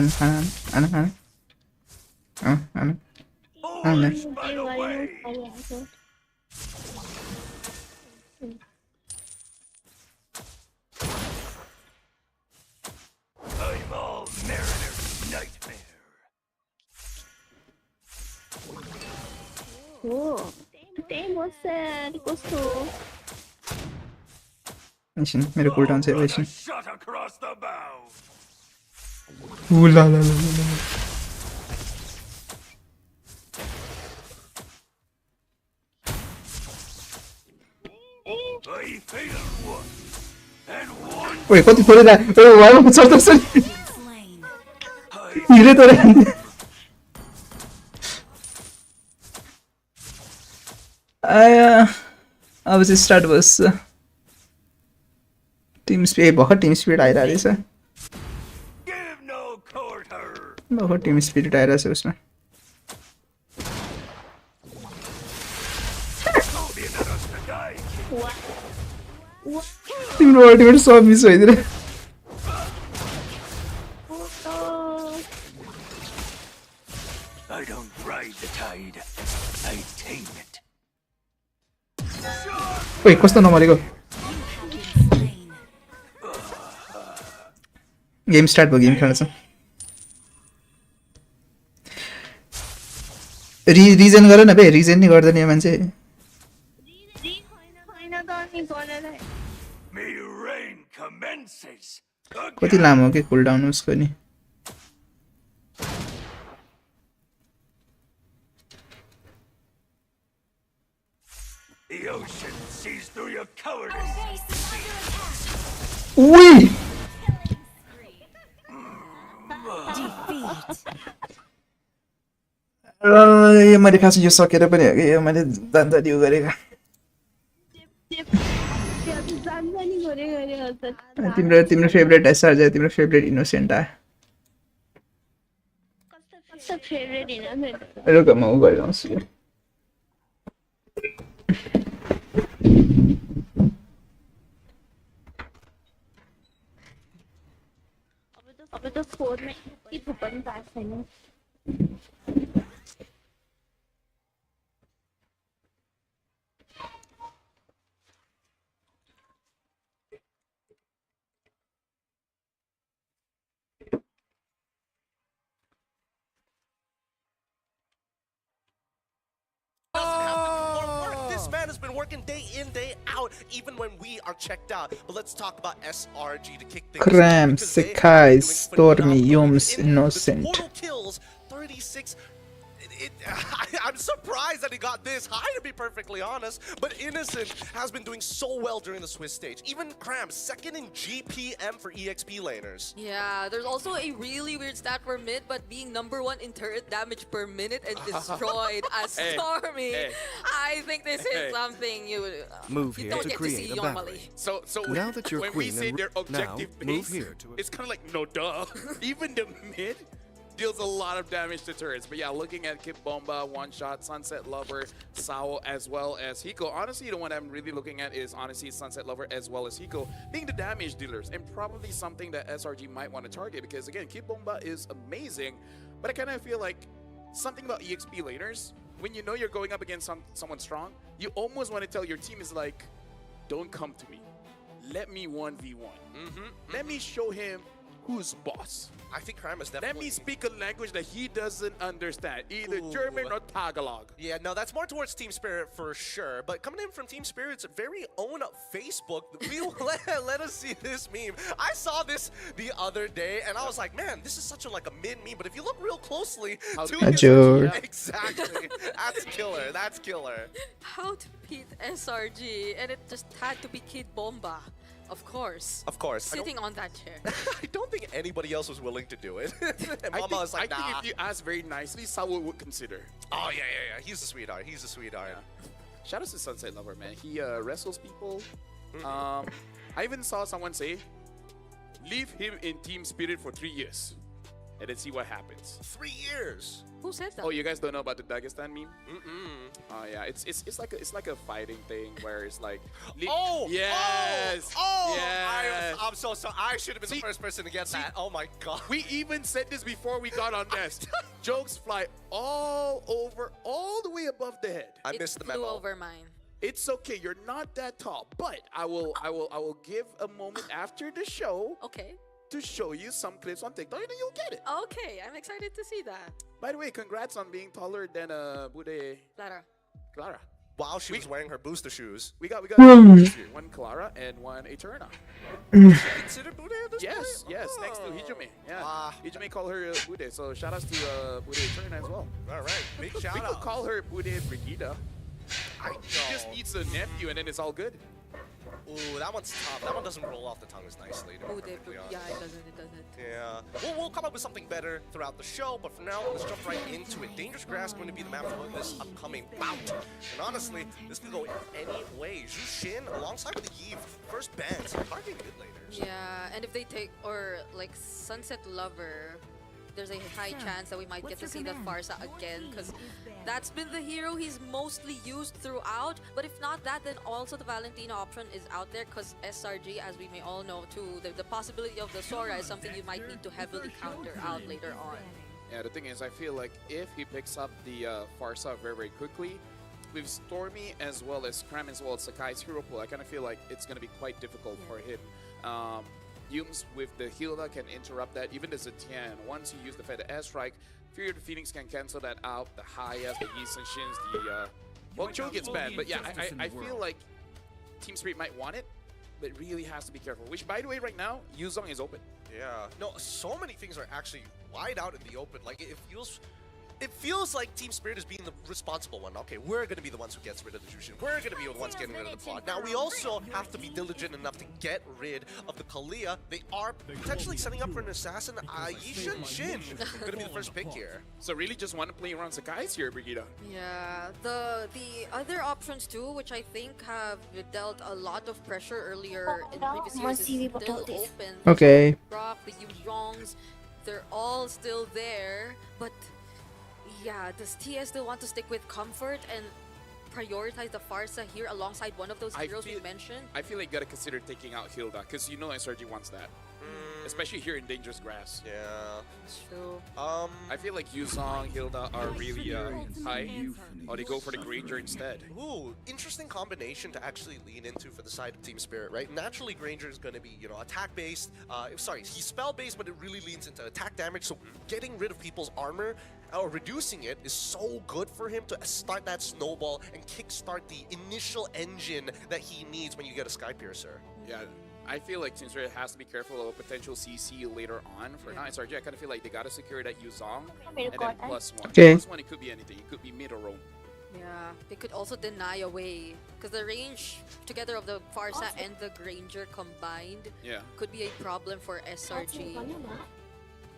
all mariner's nightmare. हो त्यही बस्छ कस्तो एकछिन मेरो कुलडाउन चाहिँ एकछिन Shot across the bow. ल I failed one. And one. ओइ कति थोरै दा ओ वाइमा चढ्दै छ हिरे तोरे आया अब चाहिँ स्टार्ट बस टिम स्पिड भर्खर टिम स्पिड आइरहेको रहेछ भर्खर टिम स्पिड आइरहेको छ उसमा तिम्रो अल्टिमेट सब miss भइदिएर I don't ride the tide. I tame it. ओइ कस्तो नमरेको गेम स्टार्ट भयो गेम खेल्छ रिजन गर न बे रिजन नि गर्दैन यो मान्छे कति लामो हो के कुलडाउन उसको नि The ocean sees through your cowardice. उई यो मैले खास यो सकेर पनि हो कि यो मैले जान्छ यो गरेको तिम्रो तिम्रो फेभरेट एसआर चाहिँ तिम्रो फेभरेट इनोसेन्ट रुक म उ गरिरहन्छु यो अब त फोनमा यति थुप्पनी पाएको छैन been working day in, day out, even when we are checked out. But let's talk about SRG to kick things Cram, off, because they have Sakai, been doing Stormy, phenomenally. Yums, In the Innocent. total kills, 36. I'm surprised that he got this high, to be perfectly honest. But Innocent has been doing so well during the Swiss stage. Even Cram, second in GPM for EXP laners. Yeah, there's also a really weird stat for mid, but being #1 in turret damage per minute and destroyed as Stormy. I think this is something you move you here don't to get to create see a normally. So Now that you're when we queen say and they're objective now, move based, here to it's kind of like no duh. Even the mid deals a lot of damage to turrets. But yeah, looking at Kip Bomba, One Shot, Sunset Lover, Sao, as well as Hiko. Honestly, the one I'm really looking at is honestly Sunset Lover as well as Hiko being the damage dealers, and probably something that SRG might want to target, because again, Kip Bomba is amazing, but I kind of feel like something about EXP laners, when you know you're going up against someone strong, you almost want to tell your team is like, don't come to me. Let me 1v1. Let me show him who's boss. I think Cram is definitely... Let me speak a language that he doesn't understand, either German or Tagalog. Yeah, no, that's more towards Team Spirit for sure. But coming in from Team Spirit's very own Facebook, let us see this meme. I saw this the other day, and I was like, man, this is such a mid meme. But if you look real closely, exactly, that's killer. That's killer. How to beat SRG, and it just had to be Kid Bomba. Of course. Of course. Sitting on that chair. I don't think anybody else was willing to do it. And Mama was like, nah. I think if you ask very nicely, Sao would consider. Oh, yeah. He's a sweetheart. He's a sweetheart. Yeah. Shout out to Sunset Lover, man. He wrestles people. I even saw someone say, leave him in Team Spirit for 3 years and then see what happens. 3 years? Who said that? Oh, you guys don't know about the Dagestan meme? Oh yeah, it's like a fighting thing where it's like, yes. I'm so sorry. I should have been the first person to get that. Oh my god. We even said this before we got on Nest. Jokes fly all the way above the head. I missed the memo. Flew over mine. It's okay, you're not that tall, but I will give a moment after the show. Okay. To show you some clips on TikTok, and then you'll get it. Okay, I'm excited to see that. By the way, congrats on being taller than Bude Clara. Wow, she was wearing her booster shoes. We got one Clara and one Eterna. Consider Bude at this point? Yes, next to Hijime. Yeah, Hijime call her Bude, so shout outs to Bude Eterna as well. All right, big shout out. We could call her Bude Brigida. She just needs a nephew, and then it's all good. Ooh, that one's tough. That one doesn't roll off the tongue as nicely. Yeah, it doesn't. Yeah. We'll come up with something better throughout the show, but for now, let's jump right into it. Dangerous Grass is going to be the map for this upcoming bout. And honestly, this could go any way. Zhu Shin, alongside with the Eve, first bans, targeting good laners. Yeah, and if they take, or like Sunset Lover, there's a high chance that we might get to see the Farsa again, because that's been the hero he's mostly used throughout. But if not that, then also the Valentina option is out there, because SRG, as we may all know too, the possibility of the Sora is something you might need to heavily counter out later on. Yeah, the thing is, I feel like if he picks up the Farsa very quickly, with Stormy as well as Cram as well as Sakai's hero pool, I kind of feel like it's going to be quite difficult for him. Yums with the Hilda can interrupt that, even the Zetian. Once you use the Feather Airstrike, Fury of the Phoenix can cancel that out. The Hayas, the Yi and Shins, the well, Cho gets banned, but yeah, I feel like Team Spirit might want it, but it really has to be careful. Which, by the way, right now, Yuzong is open. Yeah. No, so many things are actually wide out in the open. Like, it feels like Team Spirit is being the responsible one. Okay, we're going to be the ones who gets rid of the Jushin. We're going to be the ones getting rid of the pod. Now, we also have to be diligent enough to get rid of the Kalia. They are potentially setting up for an assassin. Yishin Shin going to be the first pick here. So really just want to play around Sakai's here, Brigida. Yeah, the other options too, which I think have dealt a lot of pressure earlier in previous years, is still open. Okay. Brock, the Yuzongs, they're all still there, but yeah, does TS still want to stick with comfort and prioritize the Farsa here alongside one of those heroes we mentioned? I feel like you gotta consider taking out Hilda, because you know SRG wants that. especially here in dangerous grass. Yeah. True. I feel like Yuzong, Hilda are really high. Or they go for the Granger instead. Ooh, interesting combination to actually lean into for the side of Team Spirit, right? Naturally, Granger is going to be, you know, attack-based. Sorry, he's spell-based, but it really leans into attack damage. So getting rid of people's armor or reducing it is so good for him to start that snowball and kickstart the initial engine that he needs when you get a Sky Piercer. Yeah. I feel like Team Spirit has to be careful of a potential CC later on. For now, SRG, I kind of feel like they got to secure that Yuzong and then +1. Okay. +1, it could be anything. It could be mid or roam. Yeah, they could also deny away because the range together of the Farsa and the Granger combined could be a problem for SRG.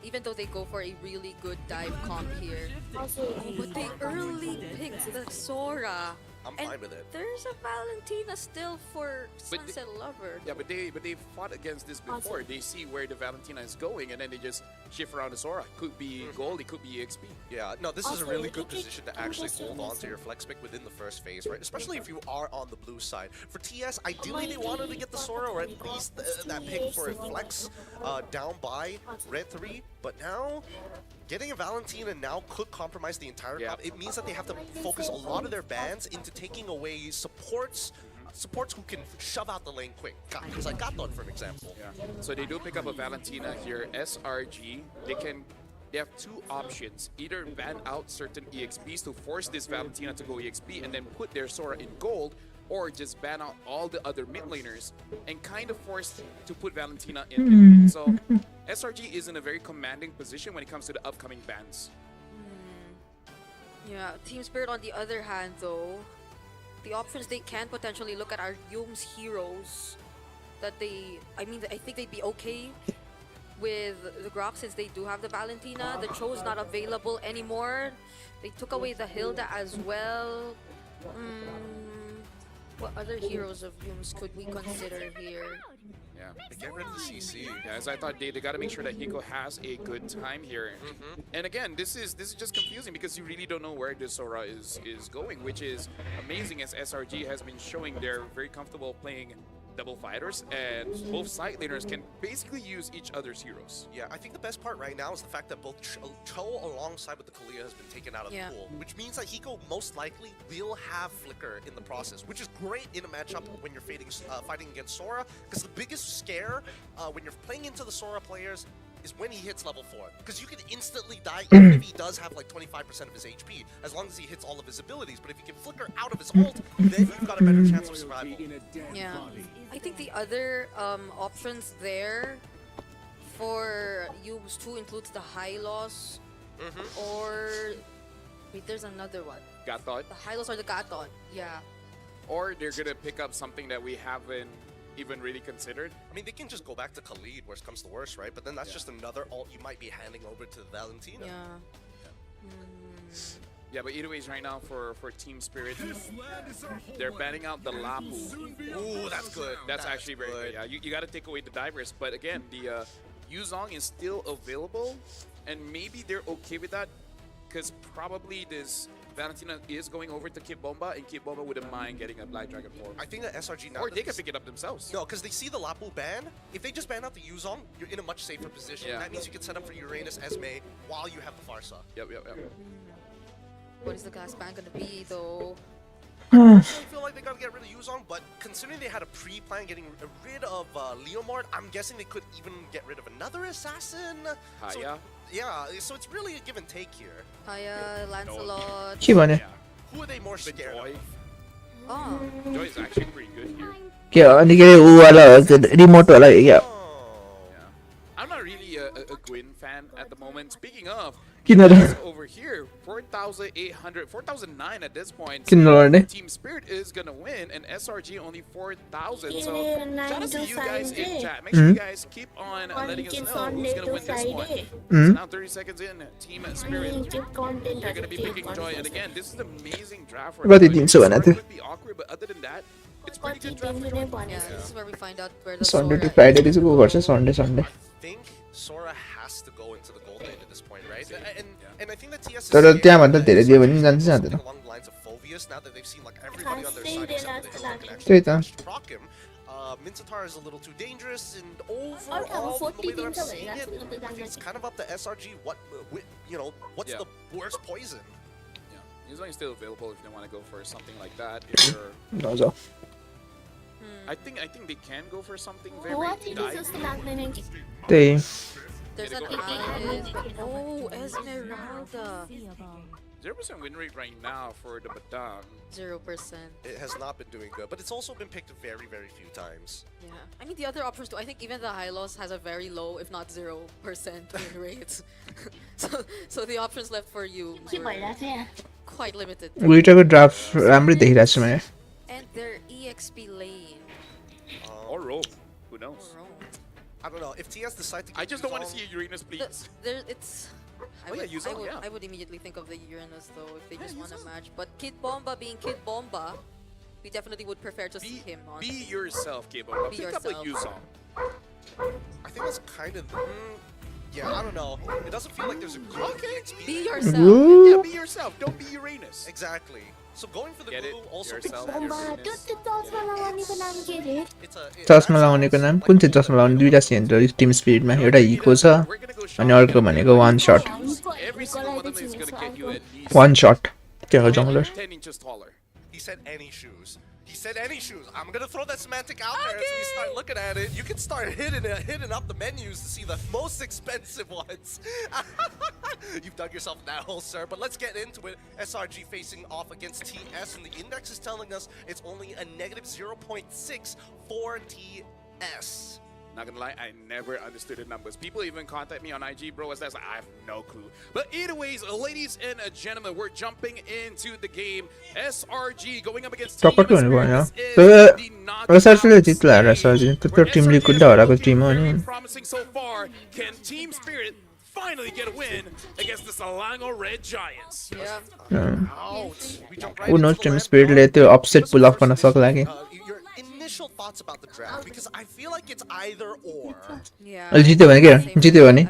Even though they go for a really good dive comp here. But they early picked the Sora. I'm fine with it. There's a Valentina still for Sunset Lover. Yeah, but they fought against this before. They see where the Valentina is going, and then they just shift around the Sora. Could be gold, it could be EXP. Yeah, no, this is a really good position to actually hold on to your flex pick within the first phase, right? Especially if you are on the blue side. For TS, ideally they wanted to get the Sora, or at least that pick for a flex down by red 3, but now getting a Valentina now could compromise the entire top. It means that they have to focus a lot of their bans into taking away supports who can shove out the lane quick. Because like Gaton, for an example. Yeah. So they do pick up a Valentina here. SRG, they have two options. Either ban out certain EXPs to force this Valentina to go EXP and then put their Sora in gold, or just ban out all the other mid laners and kind of force to put Valentina in mid. So SRG is in a very commanding position when it comes to the upcoming bans. Yeah, Team Spirit on the other hand though, the options they can potentially look at are Yume's heroes. That I think they'd be okay with the Grok since they do have the Valentina. The Cho's not available anymore. They took away the Hilda as well. What other heroes of Yume's could we consider here? Yeah, get rid of the CC. Yeah, as I thought, they got to make sure that Hiko has a good time here. And again, this is just confusing because you really don't know where the Sora is going, which is amazing as SRG has been showing they're very comfortable playing double fighters, and both side laners can basically use each other's heroes. Yeah, I think the best part right now is the fact that both Cho alongside with the Kalia has been taken out of the pool, which means that Hiko most likely will have Flicker in the process, which is great in a matchup when you're fighting against Sora, because the biggest scare when you're playing into the Sora players is when he hits level 4, because you can instantly die even if he does have like 25% of his HP, as long as he hits all of his abilities. But if he can flicker out of his ult, then you've got a better chance of survival. Yeah, I think the other options there for Yume's 2 includes the Hylos, or wait, there's another one. Gaton? The Hylos or the Gaton, yeah. Or they're gonna pick up something that we haven't even really considered. I mean, they can just go back to Khalid, worst comes to worst, right? But then that's just another ult you might be handing over to Valentina. Yeah, but either ways, right now for Team Spirit, they're banning out the Lapu. Ooh, that's good. That's actually very good. Yeah, you got to take away the divers, but again, the Yuzong is still available, and maybe they're okay with that because probably this Valentina is going over to Kid Bomba, and Kid Bomba wouldn't mind getting a Black Dragon form. I think that SRG now... Or they can pick it up themselves. No, because they see the Lapu ban. If they just ban out the Yuzong, you're in a much safer position. Yeah. That means you can set up for Uranus, Esme, while you have the Farsa. Yep. What is the gas ban gonna be though? I really feel like they gotta get rid of Yuzong, but considering they had a pre-plan getting rid of Leomord, I'm guessing they could even get rid of another assassin. Haya. So it's really a give and take here. Haya, Lancelot. Who are they more scared of? Oh. Joy is actually pretty good here. Kaya remote wala yeah. I'm not really a Gwyn fan at the moment. Speaking of, Kinara. over here, 4,800, 4,009 at this point. Kinara. Team Spirit is gonna win, and SRG only 4,000. So shout out to you guys in chat. Make sure you guys keep on letting us know who's gonna win this one. So now 30 seconds in, Team Spirit, they're gonna be picking Joy. And again, this is an amazing draft for Berarti din so It could be awkward, but other than that, it's pretty good draft for Joy. Yeah, this is where we find out where the Sunday to Friday is go versus Sunday. I think Sora has to go into the gold lane at this point, right? And I think that TS is तर त्यहाँ भन्दा धेरै दियो भने जान्छ जाँदैन along the lines of Phoveus now that they've seen like everybody on their side except for the Hilda can त्यही actually त proc him. Minzatar is a little too dangerous, and overall, from the way that I'm seeing it, I think it's kind of up to SRG. What's the worst poison? Yeah, he's only still available if they want to go for something like that. If you're, 맞아. I think they can go for something very 네. There's an Aegis, but oh, Esmeralda. 0% win rate right now for the Batang. 0%. It has not been doing good, but it's also been picked very, very few times. Yeah, I mean the other options too. I think even the Hylos has a very low, if not 0% win rate. so the options left for you were quite limited. उइटाको draft राम्रै देखिरहेको छु मैले. And their EXP lane. Or Rogue. Who knows? I don't know. If TS decide to I just don't want to see a Uranus, please. I would immediately think of the Uranus though if they just want to match. But Kid Bomba being Kid Bomba, we definitely would prefer to see him on. Be yourself, Kid Bomba. Be Pick yourself. up a Yuzong. I think that's kind of yeah, I don't know. It doesn't feel like there's a good EXP. Be yourself. Yeah, be yourself. Don't be Uranus. Exactly. So going for the Get glue it? also Yourself. चस्मा लगाउनेको नाम कुन चाहिँ चस्मा लगाउने दुईटा saint हो Tim स्पिरिटमा एउटा eco छ अनि अर्को भनेको वान shut Every single one of them is going to get you at least one shut के हो jungler 10 inches taller. He said any shoes. He said any shoes. I'm gonna throw that semantic out there as we start looking at it. You can start hitting up the menus to see the most expensive ones. You've dug yourself in that hole, sir. But let's get into it. SRG facing off against TS, and the index is telling us it's only a negative 0.6 for TS. Not gonna lie, I never understood the numbers. People even contact me on IG, bro. As that's like, I have no clue. But either ways, ladies and gentlemen, we're jumping into the game. SRG going up against Team टक्कर हुने Spirit. भयो This is the knockout SRGले जित्ला SRG त्यो Tim लिकुलले हराएको Tim हो नि promising so far. Can Team Spirit finally get a win against the Selangor Red Giants? उ no Tim स्पिरिटले त्यो upset pull of गर्न सक्ला के Your initial thoughts about the draft, because I feel like it's either or. Yeah. जित्यो भने के जित्यो भने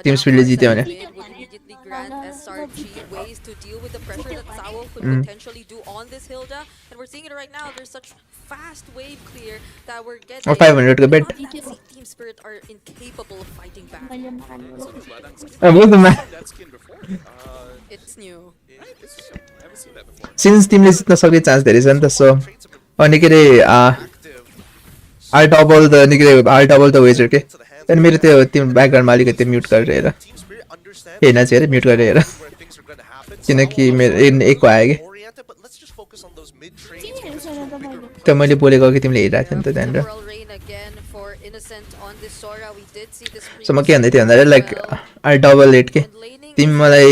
टिम स्पिरिटले जित्यो भने would immediately grant SRG ways to deal with the pressure that Sao could potentially do on this Hilda, and we're seeing it right now. There's such fast wave clear that we're getting. 500 का bet. Team Spirit are incapable of fighting back. What's the man? That skin before? It's new. I haven't seen that before. Since टिमले जित्न सक्ने chance धेरै छ नि त सो अनि के रे आई डबल द वेजर के अनि मेरो त्यो टिम ब्याकग्राउन्डमा अलिकति म्युट गरेर हेर्न चाहिँ हेर म्युट गरेर हेर किनकि मेरो एको आयो कि त्यो मैले बोलेको कि तिमीले हेरिरहेको थियौ नि त त्यहाँनिर सो म के भन्दै थिएँ भन्दाखेरि लाइक आई डबल एट के तिमी मलाई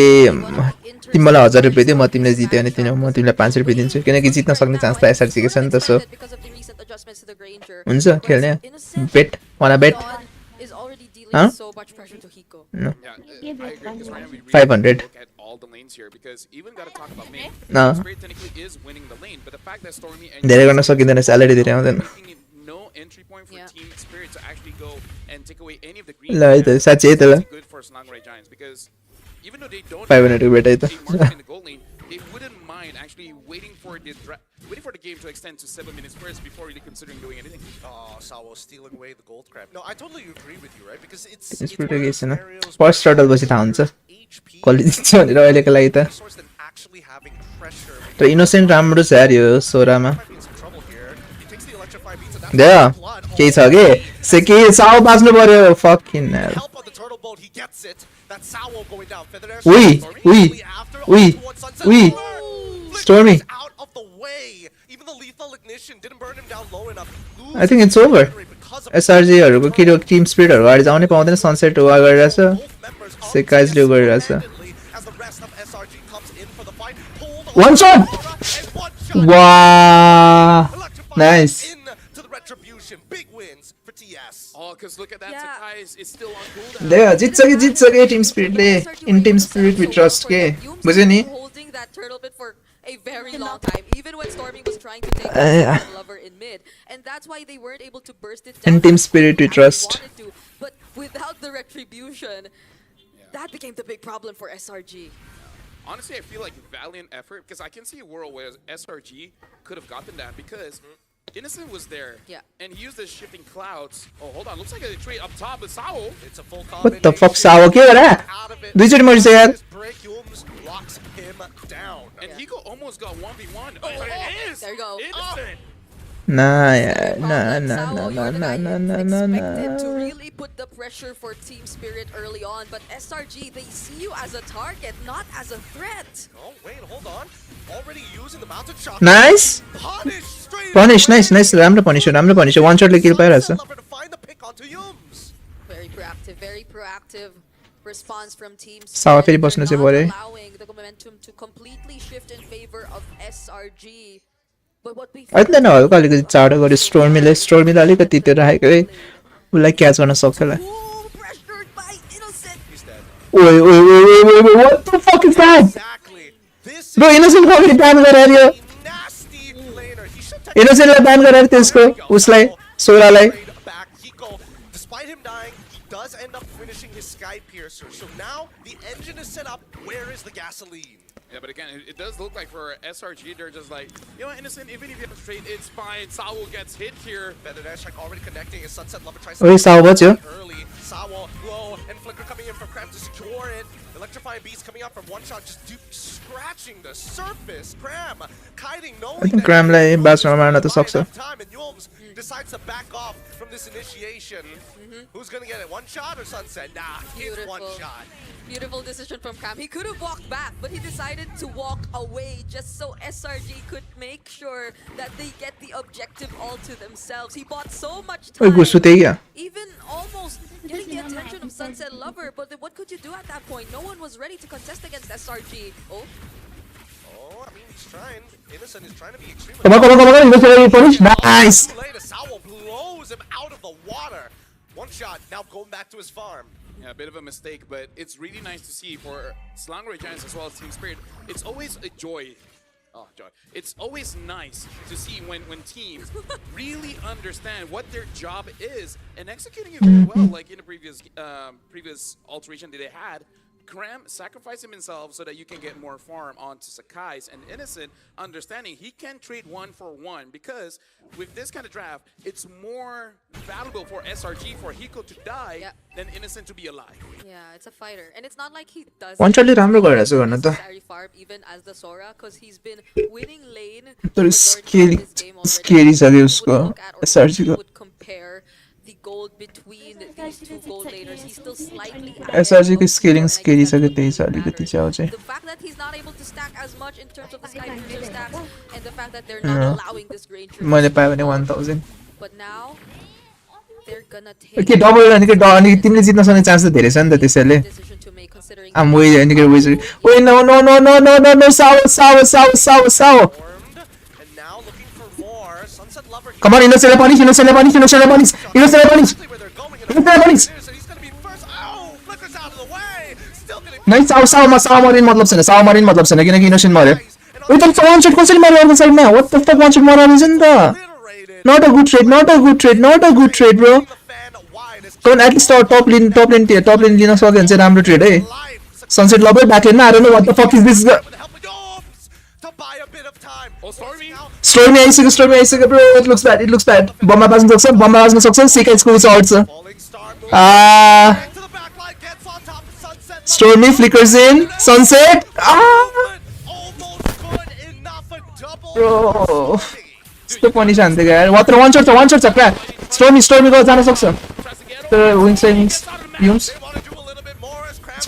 1000 रुपैयाँ दियो म तिमीले जित्यो भने म तिमीलाई 500 रुपैयाँ दिन्छु किनकि जित्न सक्ने चान्स त एसआरसी के छ नि त सो हुन्छ खेल्ने बेट वाना बेट is already dealing so much pressure to Hiko. No. Yeah, I agree because right now we really 500. look at all the lanes here because even got to talk about main. No. Spirit technically is winning the lane, but the fact that Stormy and धेरै गर्न सकिँदैन salary धेरै आउँदैन no entry point for Team Spirit to actually go and take away any of the green. ल है त साच्चै त ल Good for Selangor Rai Giants because even though they don't 500 को बेटा है त in the goal lane, they wouldn't mind actually waiting for the game to extend to 7 minutes first before really considering doing anything. Oh, Sawo stealing away the gold crab. No, I totally agree with you, right? Because it's छैन first startle पछि थाहा हुन्छ quality छ भनेर अहिलेको लागि त तर इनोसेन्ट राम्रो छ यार यो सोरामा दे केही छ के सेके साउ बाच्नु पर्यो फकिङ उई Stormy. I think it's over. SRG हरुको के टिम स्पिरिट हरु अगाडि जाउनै पाउँदैन सनसेट हुआ गरिरहेछ सेकाइज ल्यु गरिरहेछ one shot wow nice Oh, because look at that, Sakai is still on cooldown. There, जित्छ के टिम स्पिरिटले in team spirit we trust के बुझ्यो नि holding that turtle bit for a very long time, even when Storming was trying to take the lover in mid, and that's why they weren't able to burst it down. In team spirit we trust. But without the retribution, that became the big problem for SRG. Honestly, I feel like valiant effort because I can see a world where SRG could have gotten that because Innocent was there. Yeah. And he used the shifting clouds. Oh, hold on. Looks like a trade up top with Sao. It's a full What the fuck, Sao? के हो रहा है? दूसरी मर्जी से यार. break Yums locks him down. And Hiko almost got 1v1. Oh, it is! There you go. Innocent! Nah, yeah. Nah. Expected to really put the pressure for Team Spirit early on, but SRG, they see you as a target, not as a threat. Oh, wait, hold on. Already using the mounted shot. Nice. Punish, nice. राम्रो punish. One shot ले kill पाइरहेछ. Very proactive response from Team Sao फेरि Spirit. बस्नु चाहिँ They're पर्यो. not allowing the momentum to completely shift in favor of SRG. But what we अहिले न हल्का अलिकति चाँडो गर्यो स्टोर्मीले अलिकति त्यो राखेको है उसलाई क्याच गर्न सक्छ होला. Wait, what the fuck is that? Bro, Innocent कसरी ban गरायो? Innocentलाई ban गरायो त्यसको उसलाई सोरालाई. Despite him dying, he does end up finishing his Sky Piercer. So now the engine is set up. Where is the gasoline? Yeah, but again, it does look like for SRG, they're just like, you know, Innocent, even if you have a trade, it's fine. Sao gets hit here. Benedeshek already connecting. His Sunset Lover tries Oi, Sao, what's your? Early. Sawa, low, and Flicker coming in from Cram to secure it. Electrifying beats coming up from one shot, just scratching the surface. Cram, kiting, knowing I think Cramलाई बाँच्न मार्न त सक्छ. time, and Yulms decides to back off from this initiation. Who's gonna get it? One shot or Sunset? Nah, it's one shot. Beautiful decision from Cram. He could have walked back, but he decided to walk away just so SRG could make sure that they get the objective all to themselves. He bought so much time, even almost getting the attention of Sunset Lover, but then what could you do at that point? No one was ready to contest against SRG. Oh, I mean, he's trying. Innocent is trying to be extremely... Come on, Innocent punish. Nice! Too late, Sawa blows him out of the water. One shot, now going back to his farm. Yeah, a bit of a mistake, but it's really nice to see for Suyog Rai Giants as well as Team Spirit. It's always a joy. Oh, joy. It's always nice to see when teams really understand what their job is and executing it very well, like in the previous alteration that they had. Cram sacrificing himself so that you can get more farm onto Sakai's, and Innocent understanding he can trade 1-for-1 because with this kind of draft, it's more valuable for SRG for Hiko to die than Innocent to be alive. Yeah, it's a fighter, and it's not like he does One shotले राम्रो गरिरहेछ गर्न त. farm even as the Sora, because he's been winning lane. तर scary छ के उसको SRG को. Would compare the gold between these two gold laners. He's still slightly SRG को scaling scary छ के त्यही छ अलिकति चाहिँ. The fact that he's not able to stack as much in terms of the Sky Piercer stacks, and the fact that they're not allowing this range. मैले पाएँ भने 1000. But now they're gonna take के double अनि तिमीले जित्न सक्ने chance त धेरै छ नि त त्यसैले. I'm way and get wizard. Wait, no, Sao. Come on, Innocent punish. Nice, Sao marin मतलब छैन किनकि Innocent मर्यो. Wait, it's one shot कसरी मर्यो अर्को साइडमा? What the fuck, one shot मर्यो नि त? Not a good trade, bro. Come on, at least top lane लिन सक्यो भने चाहिँ राम्रो ट्रेड है. Sunset Lover back lane. I don't know what the fuck is this. Stormy आइसक्यो bro. It looks bad. Bomba बाज्न सक्छ. Sequence को छ. Stormy flickers in. Sunset. Bro. Stop punish हान्दै गयो. What one shot छ क्र्याक. Stormy को जान सक्छ. The wings Yums.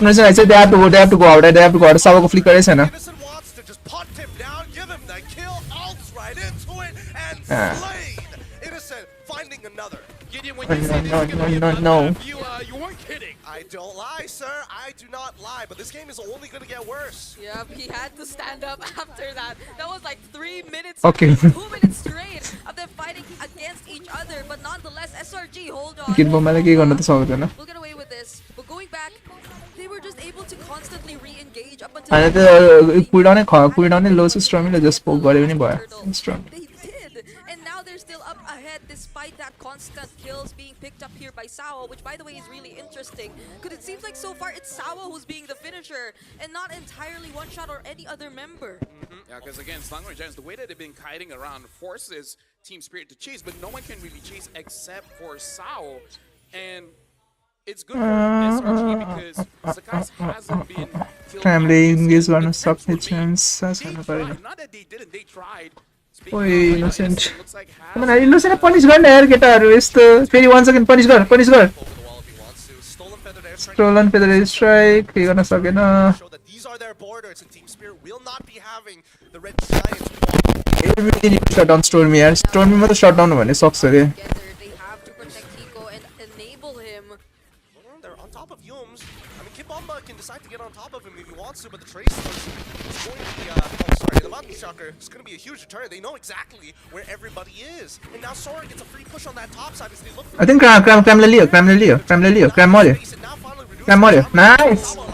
I said they have to go out. They have to go out. Sao ko flicker is na. Wants to just punt him down, give him the kill, ults right into it, and slain. Innocent finding another. Gideon, when you say this is gonna be another, you weren't kidding. I don't lie, sir. I do not lie. But this game is only gonna get worse. Yep, he had to stand up after that. That was like 3 minutes. Okay. 2 minutes straight of them fighting against each other. But nonetheless, SRG, hold on. We'll get away with this. But going back, they were just able to constantly re-engage up until cooldown low Stormy just spoke गरे पनि भयो. Strong. They did, and now they're still up ahead despite that constant kills being picked up here by Sao, which by the way is really interesting because it seems like so far it's Sao who's being the finisher and not entirely one shot or any other member. Yeah, because again, Suyog Rai Giants, the way that they've been kiting around forces Team Spirit to chase, but no one can really chase except for Sao. And it's good for SRG because Sakai hasn't been killed. Family engage गर्न सक्ने chance छैन परेन. Not that they didn't, they tried. ओइ innocent. Come on, innocent punish गर्न यार केटाहरु यस्तो. फेरि once again punish गर, पनिश गर. Stolen feather strike. के गर्न सकेन. These are their borders, and Team Spirit will not be having the Red Giants. Everybody needs to shut down Stormy यार. Stormy मात्र shut down भने सक्छ रे. They have to protect Hiko and enable him. They're on top of Yums. I mean, Kid Bomba can decide to get on top of him if he wants to, but the Trace is going to be, the Mountain Shocker is going to be a huge deterrent. They know exactly where everybody is. And now Sora gets a free push on that top side as they look for I think Cram Leo. Cram Mario.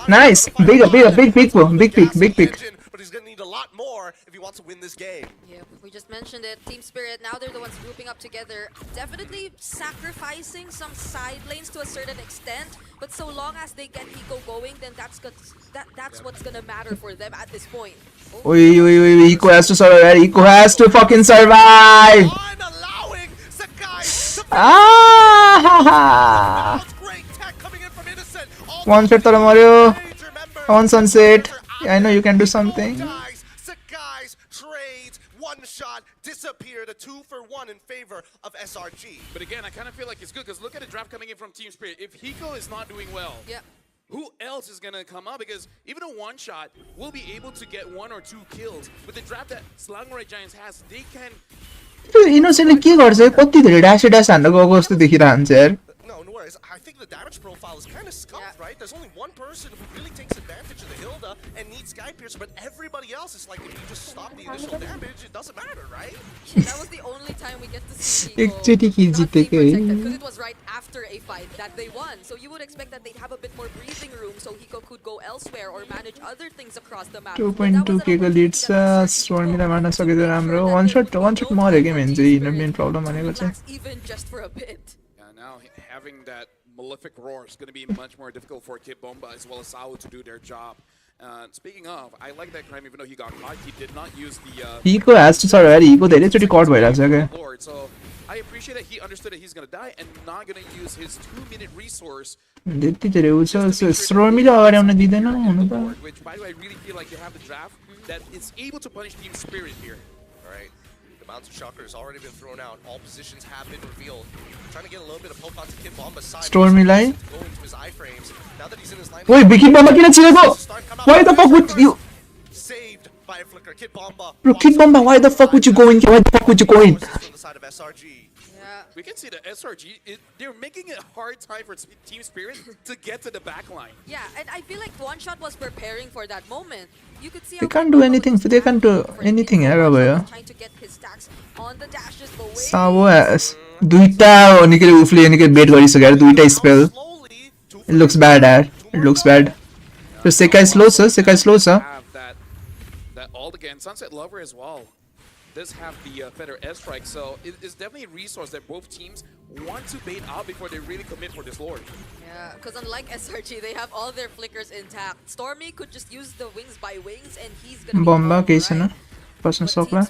Nice. Big pick. But he's going to need a lot more if he wants to win this game. Yeah, we just mentioned it. Team Spirit, now they're the ones grouping up together. Definitely sacrificing some side lanes to a certain extent. But so long as they get Hiko going, then that's what's going to matter for them at this point. Oh. Eco has to survive. Eco has to fucking survive. I'm allowing Sakai to great tech coming in from Innocent. One shot to Mario. On sunset. I know you can do something. Sakai's trades, one shot, disappeared. A 2-for-1 in favor of SRG. But again, I kind of feel like it's good because look at the draft coming in from Team Spirit. If Hiko is not doing well, who else is going to come up? Because even a one shot will be able to get 1 or 2 kills. With the draft that Suyog Rai Giants has, they can. Innocent के गर्छ कति धेरै dash हान्न गएको जस्तो देखिरहन्छ यार. No worries. I think the damage profile is kind of scuffed, right? There's only one person who really takes advantage of the Hilda and needs Sky Piercer, but everybody else is like, if you just stop the initial damage, it doesn't matter, right? That was the only time we get to see Hiko एकचोटी कि जितेको है. because it was right after a fight that they won. So you would expect that they'd have a bit more breathing room so Hiko could go elsewhere or manage other things across the map. 2.2 के को lead छ. Stormy लाई मार्न सके त राम्रो. One shot मर्यो के main चाहिँ मेन प्रब्लम भनेको चाहिँ. Even just for a bit. Now having that malefic roar is going to be much more difficult for Kid Bomba as well as Sao to do their job. Speaking of, I like that Crime even though he got caught, he did not use the... Eco has to survive. Eco धेरैचोटी caught भइरहेछ के. So I appreciate that he understood that he's going to die and not going to use his 2-minute resource. त्यति धेरै उछ Stormy ले अगाडि आउन दिदैन हुनु त. Which, by the way, I really feel like they have the draft that is able to punish Team Spirit here. Alright. Mountain Shocker has already been thrown out. All positions have been revealed. Trying to get a little bit of poke onto Kid Bomba's side. Stormy line. Go into his iframes. Now that he's in his line. Wait, Kid Bomba किन छिरेको? Why the fuck would you? Saved by a flicker. Kid Bomba. Bro, Kid Bomba, why the fuck would you go in? Why the fuck would you go in? From the side of SRG. Yeah. We can see the SRG, they're making it a hard time for Team Spirit to get to the back line. Yeah, and I feel like One Shot was preparing for that moment. You could see They can't do anything. They can't do anything यार अब यार. trying to get his stacks on the dashes the way. Savo has दुईटा निकले उफले निकले बेट गरिसक्यो यार दुईटा spell. It looks bad यार. It looks bad. So Sekai slow sir. Have that all again. Sunset Lover as well does have the Feather S-Strike, so it's definitely a resource that both teams want to bait out before they really commit for this Lord. Yeah, because unlike SRG, they have all their flickers intact. Stormy could just use the wings by wings and he's gonna Bomba be केही छैन. बस्न सक्ला.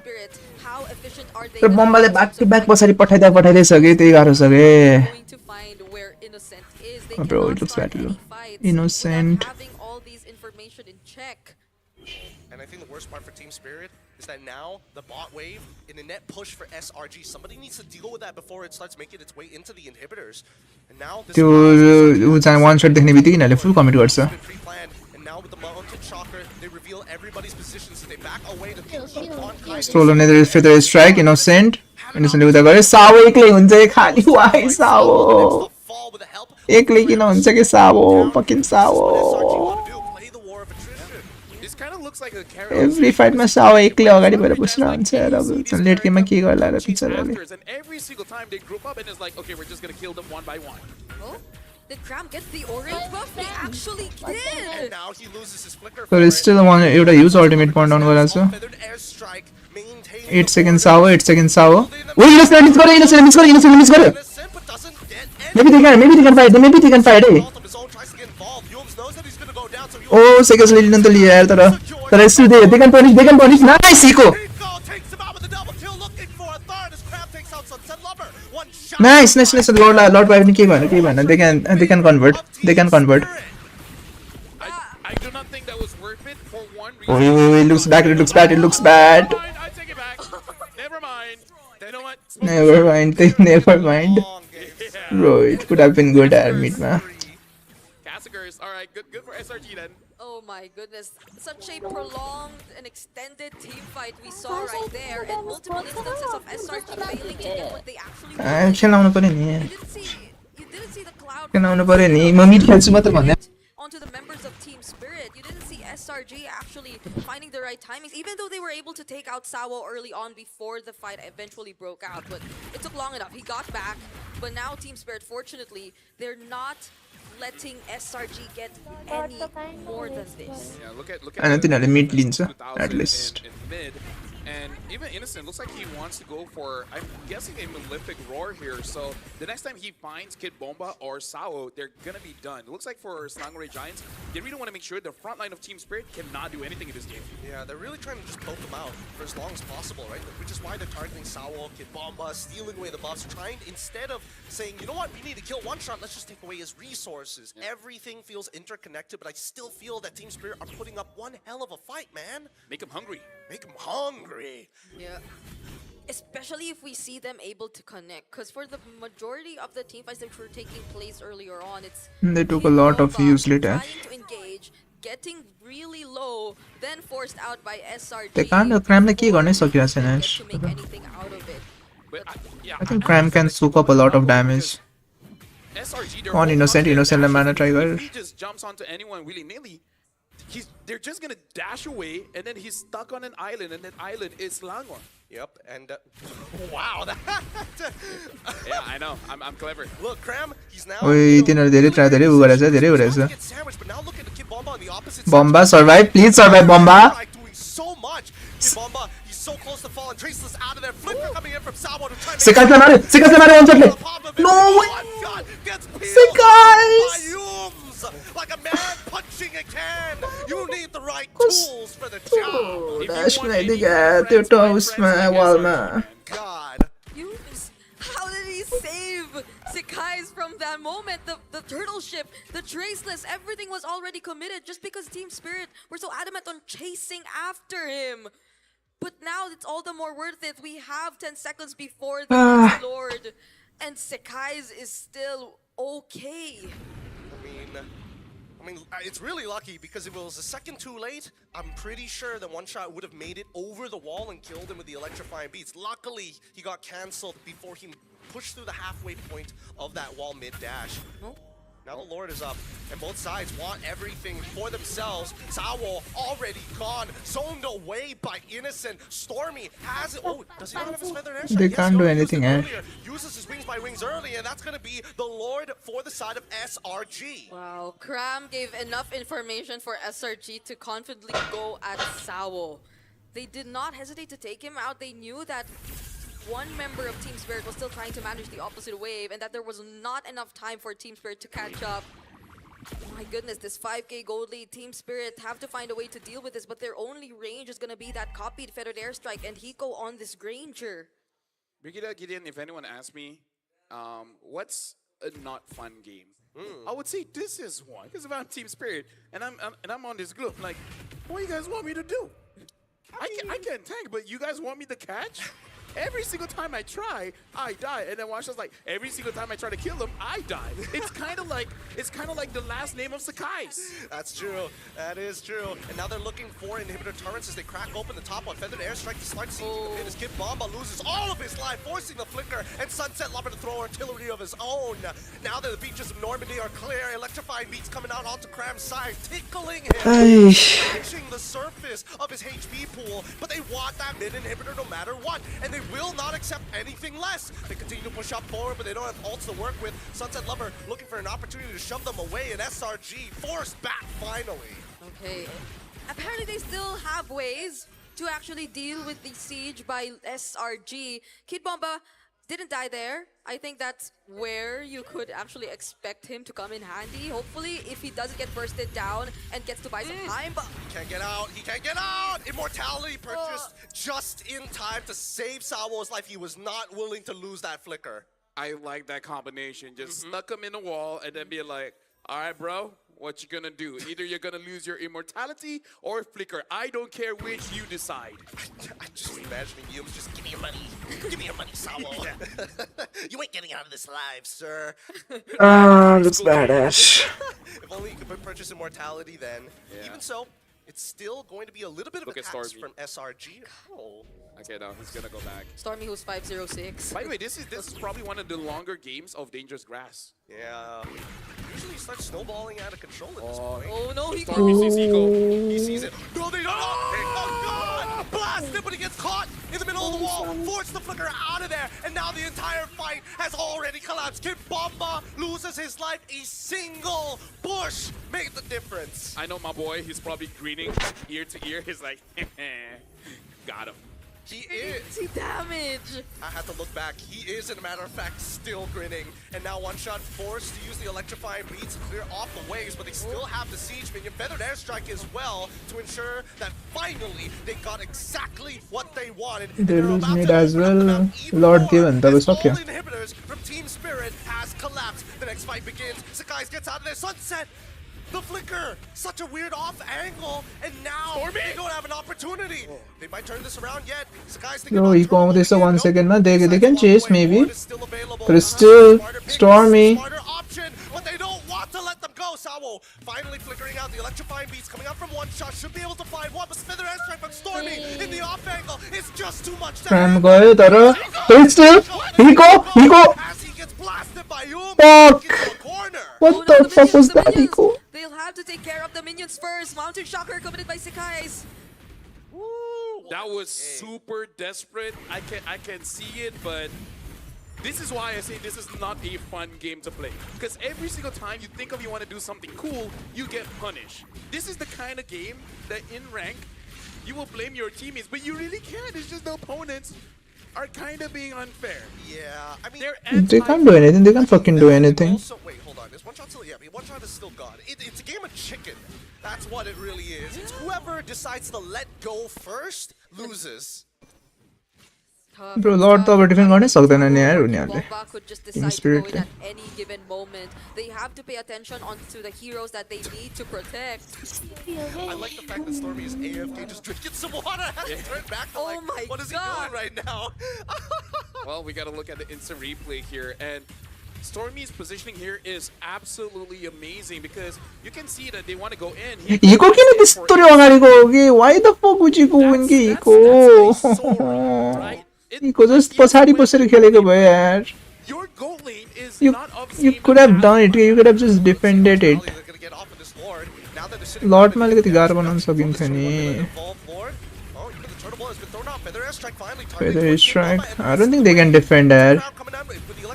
how efficient are they? त्यो बम्बाले back to back पछाडी पठाइदिएछ के त्यही गाह्रो छ के. Going to find where Innocent is. They Bro, cannot it looks start bad. any fights Innocent. without having all these information in check. And I think the worst part for Team Spirit is that now the bot wave in a net push for SRG, somebody needs to deal with that before it starts making its way into the inhibitors. And now this त्यो चाहिँ one shot देख्ने बित्तिकै यिनीहरूले full commit गर्छ. pre-planned. And now with the Mountain Shocker, they reveal everybody's positions. They back away to the Stolen feather strike. Innocent उता गरे. Sao एक्लै हुन्छ खाली. Why Sao? एक्लै किन हुन्छ के Sao? Fucking Sao. Looks like a Every fight मा Sao एक्लै अगाडि भएर बसिरहन्छ यार. अब लेट गेममा के गर्ला र बिचाराले. and every single time they group up and it's like, okay, we're just gonna kill them one by one. Oh, did Cram get the orange buff? They actually did. And now he loses his flicker. But still one एउटा use ultimate point down गरेछ. 8 seconds Sao. 8 seconds Sao. Oh, Innocent miss गरे. Maybe they can fight. Hey. Oh, seconds lead into the air. But still they can punish. Nice, Eco. Nice. Lord Vibe keep on. They can convert. They can convert. I do not think that was worth it for one reason. Oh, it looks bad. It looks bad. I take it back. Never mind. You know what? Never mind. Bro, it could have been good at mid, man. Cassagers. All right, good for SRG then. Oh my goodness, such a prolonged and extended team fight we saw right there, and multiple instances of SRG failing to get what they actually wanted. खेलाउनु पर्यो नि. You didn't see the cloud खेलाउनु पर्यो नि. म mid खेल्छु मात्र भन्दै. onto the members of Team Spirit. You didn't see SRG actually finding the right timings, even though they were able to take out Sawo early on before the fight eventually broke out. But it took long enough. He got back, but now Team Spirit, fortunately, they're not letting SRG get any more than this. Yeah, look at I don't think I'll mid lane, sir, 2000 at least. in mid. And even Innocent looks like he wants to go for, I'm guessing, a Malefic Roar here. So the next time he finds Kid Bomba or Sao, they're going to be done. It looks like for Suyog Rai Giants, they really want to make sure the front line of Team Spirit cannot do anything in this game. Yeah, they're really trying to just poke them out for as long as possible, right? Which is why they're targeting Sao, Kid Bomba, stealing away the buffs, trying, instead of saying, you know what, we need to kill one shot, let's just take away his resources. Yeah. Everything feels interconnected, but I still feel that Team Spirit are putting up one hell of a fight, man. Make him hungry. Make him hungry. Yeah. Especially if we see them able to connect, because for the majority of the team fights that were taking place earlier on, it's they took a lot of useless dash. trying to engage, getting really low, then forced out by SRG. They can't Cram the key गर्ने सकिरहेको छैन. To make anything out of it. But I think Cram can soak up a lot of damage. SRG, On Innocent mana try if he just jumps onto anyone willy-nilly, they're just gonna dash away, and then he's stuck on an island, and that island is Langor. Yep, and wow, that yeah, I know. I'm clever. Look, Cram, he's now. Oi, तिनीहरु धेरै try धेरै उ गरेछ, धेरै उ रहेछ. Get sandwiched, but now look at the Kid Bomba on the opposite Bomba side. survive, please survive Bomba. Doing so much. Kid Bomba, he's so close to falling. Traceless out of there. Flipper coming in from Sawo to try to Sekai one shot. No way. Sekai. Like a man punching a can. You need the right tools for the job. Dash नै दिगा त्यो टोस्टमा वालमा. God. How did he save Sekai's from that moment? The turtle ship, the traceless, everything was already committed just because Team Spirit were so adamant on chasing after him. But now it's all the more worth it. We have 10 seconds before the next Lord, and Sekai's is still okay. I mean, it's really lucky because if it was a second too late, I'm pretty sure that one shot would have made it over the wall and killed him with the electrifying beats. Luckily, he got cancelled before he pushed through the halfway point of that wall mid-dash. Now the Lord is up, and both sides want everything for themselves. Sawo already gone, zoned away by Innocent. Stormy has it. Oh, does he not have his feather air? They can't do anything, Uses his wings by wings early, and that's going to be the Lord for the side of SRG. Wow, Cram gave enough information for SRG to confidently go at Sawo. They did not hesitate to take him out. They knew that one member of Team Spirit was still trying to manage the opposite wave, and that there was not enough time for Team Spirit to catch up. My goodness, this 5k gold lead, Team Spirit have to find a way to deal with this, but their only range is going to be that copied feathered airstrike, and Hiko on this Granger. Brigida Gideon, if anyone asks me, what's a not fun game? I would say this is one, because if I'm Team Spirit and I'm on this group, like, what do you guys want me to do? I can't tank, but you guys want me to catch? Every single time I try, I die. And then Washa's like, every single time I try to kill him, I die. It's kind of like the last name of Sakai's. That's true. That is true. And now they're looking for inhibitor turrets as they crack open the top on feathered airstrike to start seeing the pin as Kid Bomba loses all of his life, forcing the flicker, and Sunset Lover to throw artillery of his own. Now that the beaches of Normandy are clear, electrifying beats coming out onto Cram's side, tickling him, scratching the surface of his HP pool. But they want that mid inhibitor no matter what, and they will not accept anything less. They continue to push up forward, but they don't have ults to work with. Sunset Lover looking for an opportunity to shove them away, and SRG forced back finally. Okay. Apparently they still have ways to actually deal with the siege by SRG. Kid Bomba didn't die there. I think that's where you could actually expect him to come in handy. Hopefully, if he doesn't get bursted down and gets to buy some time, but he can't get out. He can't get out. Immortality purchased just in time to save Sawo's life. He was not willing to lose that flicker. I like that combination. Just stuck him in a wall and then be like, all right, bro, what you gonna do? Either you're gonna lose your immortality or flicker. I don't care which you decide. I'm just imagining you just give me your money. Give me your money, Sawo. You ain't getting out of this alive, sir. That's badass. If only you could purchase immortality then. Even so, it's still going to be a little bit of Look a at tax Stormy. from SRG. Oh. Okay, now he's gonna go back. Stormy, who's 506. By the way, this is probably one of the longer games of Dangerous Grass. Yeah. Usually it starts snowballing out of control at this point. Oh no, he Stormy sees Eagle. He sees it. No, they don't. Oh, God! Blasted, but he gets caught in the middle of the wall. Forced the flicker out of there. And now the entire fight has already collapsed. Kid Bomba loses his life. A single push made the difference. I know my boy. He's probably grinning ear to ear. He's like, got him. He is. See damage. I had to look back. He is, as a matter of fact, still grinning. And now One Shot forced to use the electrifying beats to clear off the waves, but they still have the siege minion, feathered airstrike as well, to ensure that finally they got exactly what they wanted. They lose mid as well. Lord given, that was okay. All inhibitors from Team Spirit has collapsed. The next fight begins. Sakai gets out of there. Sunset. The flicker, such a weird off angle, and now they don't have an opportunity. They might turn this around yet. Sakai's thinking Yo, about he go this turning 1 second, man. They can Besides chase walkway, maybe. board is still available. But it's still Smarter pick, Stormy. Smarter option, but they don't want to let them go. Sawo finally flickering out. The electrifying beats coming up from One Shot. Should be able to find one, but Feather airstrike from Stormy in the off angle. It's just too much to Ram handle. गयो तर wait still he go As he gets blasted by Yumi fuck into a corner. what the fuck was that Eco? They'll have to take care of the minions first. Mountain Shocker committed by Sakai's. That was super desperate. I can see it, but this is why I say this is not a fun game to play. Because every single time you think of you want to do something cool, you get punished. This is the kind of game that in rank, you will blame your teammates, but you really can't. It's just the opponents are kind of being unfair. Yeah, I mean, They can't do anything. They can't fucking do anything. Also, wait, hold on. Is One Shot still? Yeah, I mean, One Shot is still gone. It's a game of chicken. That's what it really is. It's whoever decides to let go first loses. Bro, Lord त अब defend गर्नै सक्दैन नि यार उनीहरुले. Bomba could just Team decide to Spirit. go in at any given moment. They have to pay attention onto the heroes that they need to protect. I like the fact that Stormy is AFK, just drinking some water. Turn back to like, my what is he God. doing right now? Well, we got to look at the instant replay here, and Stormy's positioning here is absolutely amazing because you can see that they want to go in. 이거 किन त्यस्तोले अगाडि गयो कि why the fuck would you go in कि eco eco just पछाडि बसेर खेलेको भयो यार. Your goal lane is You not of you could have done it. You could have just defended it. Lord मा अलिकति गाह्रो बनाउन सकिन्थ्यो नि. Feather strike. I don't think they can defend her.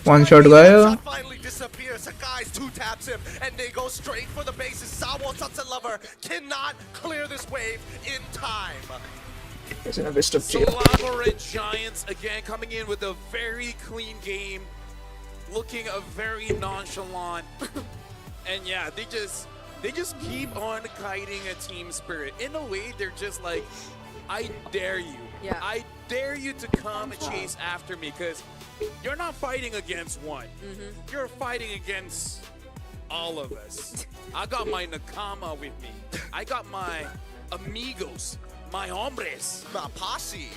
One shot गयो. Finally disappears. Sakai's two taps him, and they go straight for the bases. Sawo Sunset Lover cannot clear this wave in time. It's in a best of jail. Elaborate Giants again coming in with a very clean game, looking a very nonchalant, and yeah, they just keep on kiting a team spirit. In a way, they're just like, I dare you. Yeah. I dare you to come and chase after me because you're not fighting against one. You're fighting against all of us. I got my Nakama with me. I got my amigos, my hombres, my posse,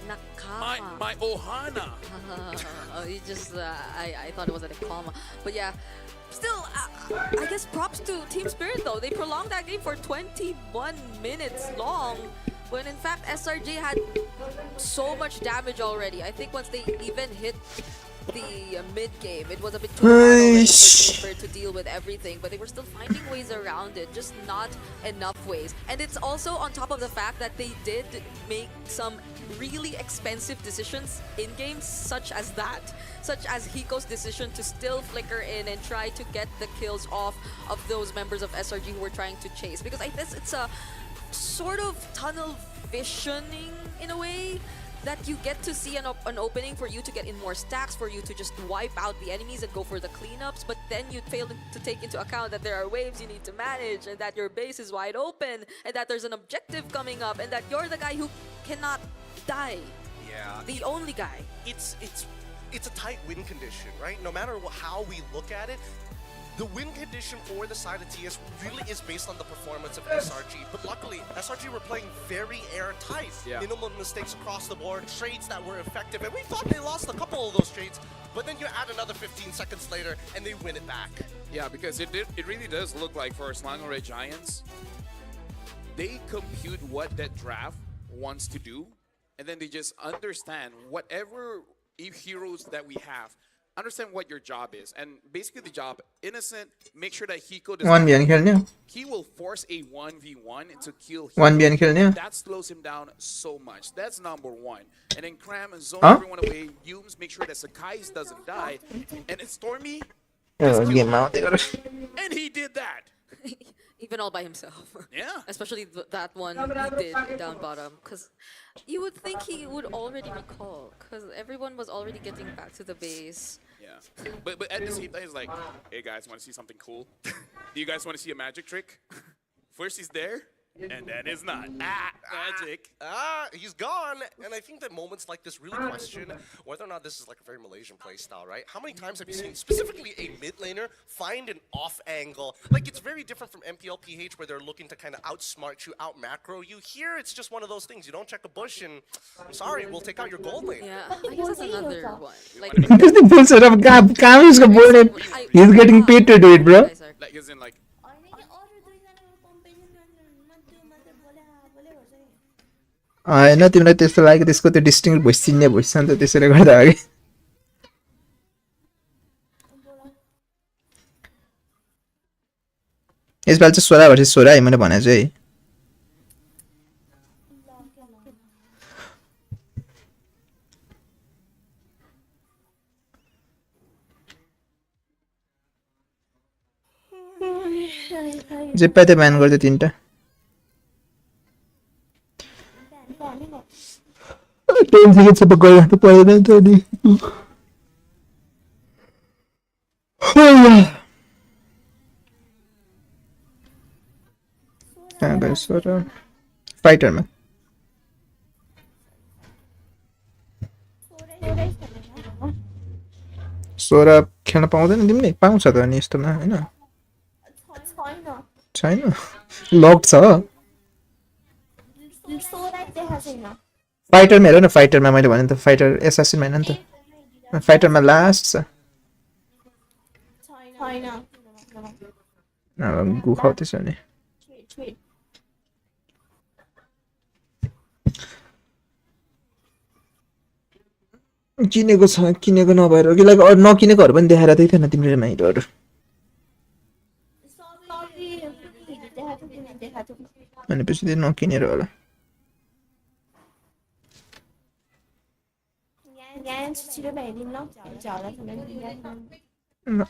Nakama. my Ohana. You just, I thought it was a Nakama. But yeah, still, I guess props to Team Spirit though. They prolonged that game for 21 minutes long. When in fact SRJ had so much damage already. I think once they even hit the mid game, it was a bit too hard already for Team Spirit to deal with everything, but they were still finding ways around it, just not enough ways. And it's also on top of the fact that they did make some really expensive decisions in games, such as Hiko's decision to still flicker in and try to get the kills off of those members of SRG who were trying to chase. Because I guess it's a sort of tunnel visioning in a way, that you get to see an opening for you to get in more stacks, for you to just wipe out the enemies and go for the cleanups, but then you fail to take into account that there are waves you need to manage, and that your base is wide open, and that there's an objective coming up, and that you're the guy who cannot die. Yeah. The only guy. It's it's a tight win condition, right? No matter how we look at it, the win condition for the side of TS really is based on the performance of SRG. But luckily, SRG were playing very airtight. Yeah. Minimal mistakes across the board, trades that were effective. And we thought they lost a couple of those trades. But then you add another 15 seconds later, and they win it back. Yeah, because it really does look like for Suyog Rai Giants, they compute what that draft wants to do, and then they just understand whatever heroes that we have, understand what your job is. And basically the job, Innocent, make sure that Hiko does 1v1 खेल्ने he will force a 1v1 to kill 1v1 खेल्ने That slows him down so much. That's number one. And then Cram and zone Huh? everyone away. Yumes make sure that Sakai doesn't die. And it's Stormy. Game out. And he did that. Even all by himself. Yeah. Especially that one he did down bottom. Because you would think he would already recall. Because everyone was already getting back to the base. Yeah. But at the same time, it's like, hey guys, want to see something cool? Do you guys want to see a magic trick? First he's there, and then it's not. Magic. He's gone. And I think that moments like this really question whether or not this is like a very Malaysian play style, right? How many times have you seen specifically a mid laner find an off angle? Like, it's very different from MPLPH where they're looking to kind of outsmart you, out macro you. Here, it's just one of those things. You don't check a bush and, I'm sorry, we'll take out your gold lane. Yeah, I guess that's another one. Like, Because the full set of Cam is boarded. He's getting paid to do it, bro. Like, as in, like, होइन तिमीलाई त्यस्तो लाग्यो त्यसको त्यो distinct voice चिन्ने voice छ नि त त्यसैले गर्दा अघि यसपालि चाहिँ सोरा भर्सेस सोरा है मैले भने चाहिँ जे पाए त्यो ब्यान गरिदियो तिनटा Tensinya cepat gaya kepada tadi. Ada suara fighter man. Suara खेल्न पाउँदैन तिमीले पाउँछ त अनि यस्तोमा हैन छैन लक छ फाइटर में हेर न फाइटर में मैले भने त फाइटर एसासिन हैन नि त फाइटर में लास्ट छ छैन गुखा त्यसो नि किनेको छ किनेको नभएर कि लाइक नकिनेकोहरु पनि देखाएर दिदै थिएन तिमीले माइटहरु अनि पछि त्यो नकिनेर होला No.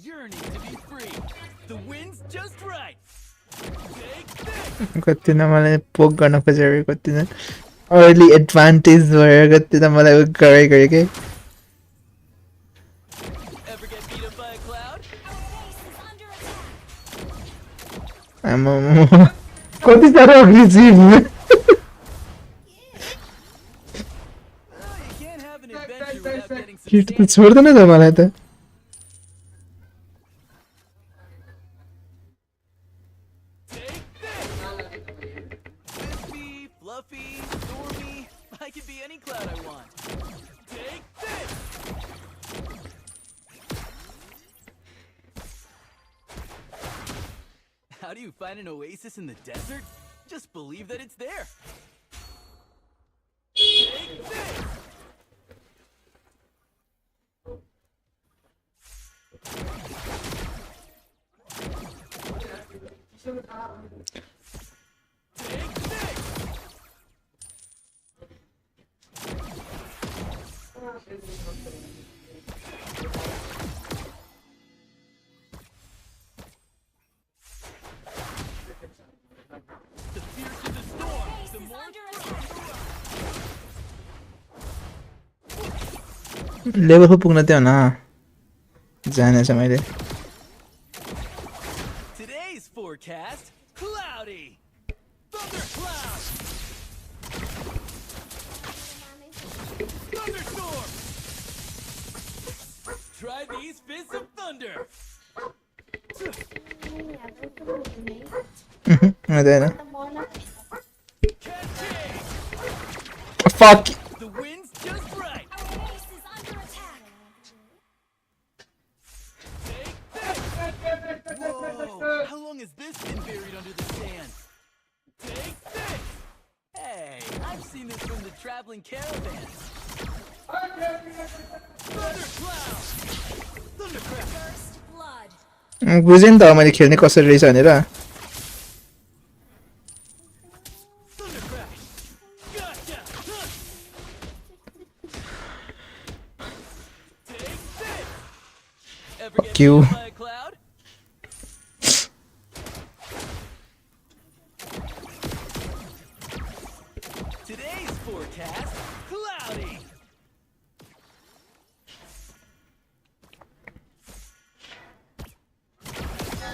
Yearning to be free. The wind's just right. कति न मलाई पोक गर्न खोजेको कति न अर्ली एडभान्टेज भएर कति त मलाई गरे के कति साह्रो अग्रेसिभ किट त छोड्दैन त मलाई त I can be any cloud I want. Take this! How do you find an oasis in the desert? Just believe that it's there. Take this! Level पो पुग्न त्यो न जानेछ मैले Today's forecast, cloudy. Thundercloud. Thunderstorm. Try these fists of thunder. हुँदैन fuck The wind's just right. Our base is under attack. Whoa! How long has this been buried under the sand? Take this! Hey, I've seen this from the traveling caravan. Thundercloud! Thundercrack! First blood. बुझेँ नि त मैले खेल्ने कसरी रहेछ भनेर Thundercrack! Gotcha! Huh. Take this! Ever get you. hit by a cloud? Today's forecast, cloudy.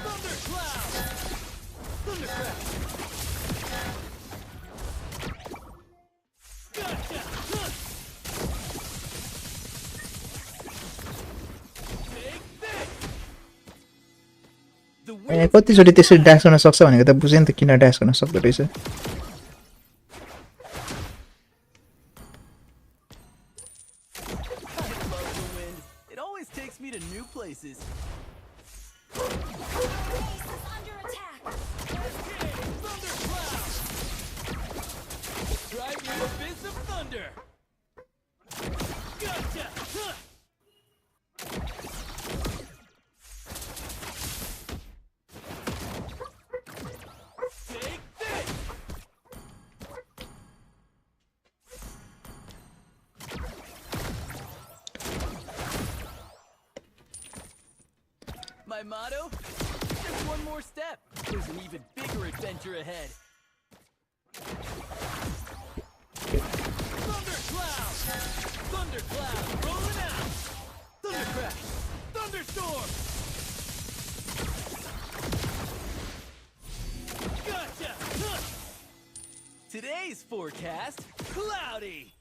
Thundercloud. Thundercrack. Gotcha. Huh. Take this. The wind कतिचोटि त्यसरी ड्यास गर्न सक्छ भनेको त बुझेँ नि त किन ड्यास गर्न सक्दो रहेछ I love the wind. It always takes me to new places. Our base is under attack. Thundercloud! Drive me a fist of thunder! Gotcha! Huh. Take this! My motto? Just one more step. There's an even bigger adventure ahead. Thundercloud! Thundercloud rolling out! Thundercrack! Thunderstorm! Gotcha! Huh. Today's forecast, cloudy!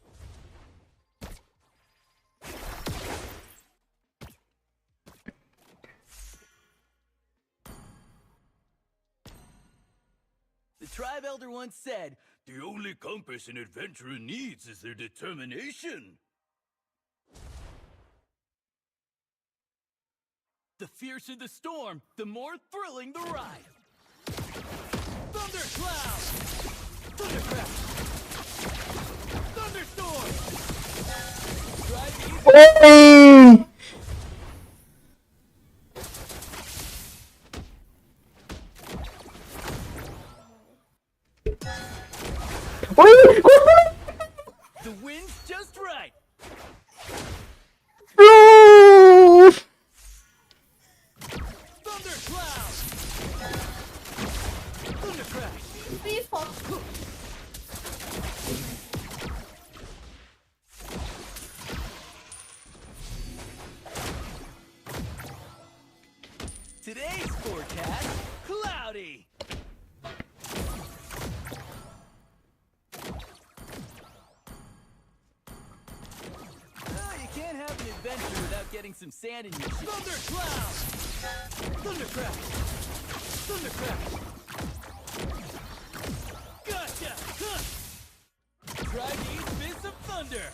The tribe elder once said, The only compass an adventurer needs is their determination. the fiercer the storm, the more thrilling the ride. Thundercloud! Thundercrack! Thunderstorm! Drive these... The wind's just right. Thundercloud. Thundercrack. Today's forecast, cloudy. You can't have an adventure without getting some sand in your shoes. Thundercloud! Thundercrack! Thundercrack! Gotcha! Huh. Try these fists of thunder!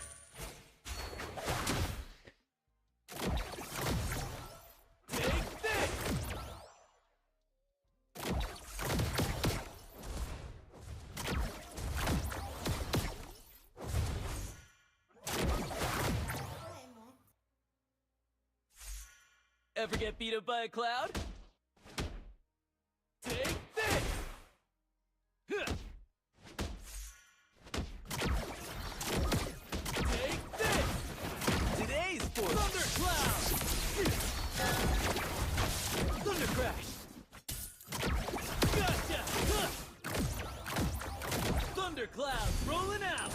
Take this! Ever get beat up by a cloud? Take this! Huh. Take this! Today's for Thundercloud! Thundercrash! Gotcha! Huh. Thundercloud rolling out!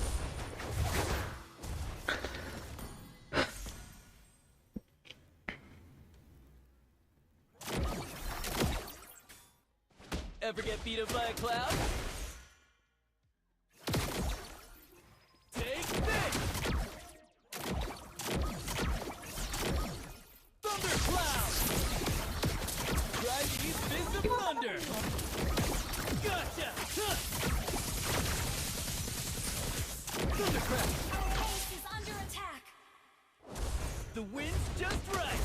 ever get beat up by a cloud? Take this! Thunder Cloud! Try these fists of thunder! Gotcha! Huh. Thundercrack! Our base is under attack. The wind's just right!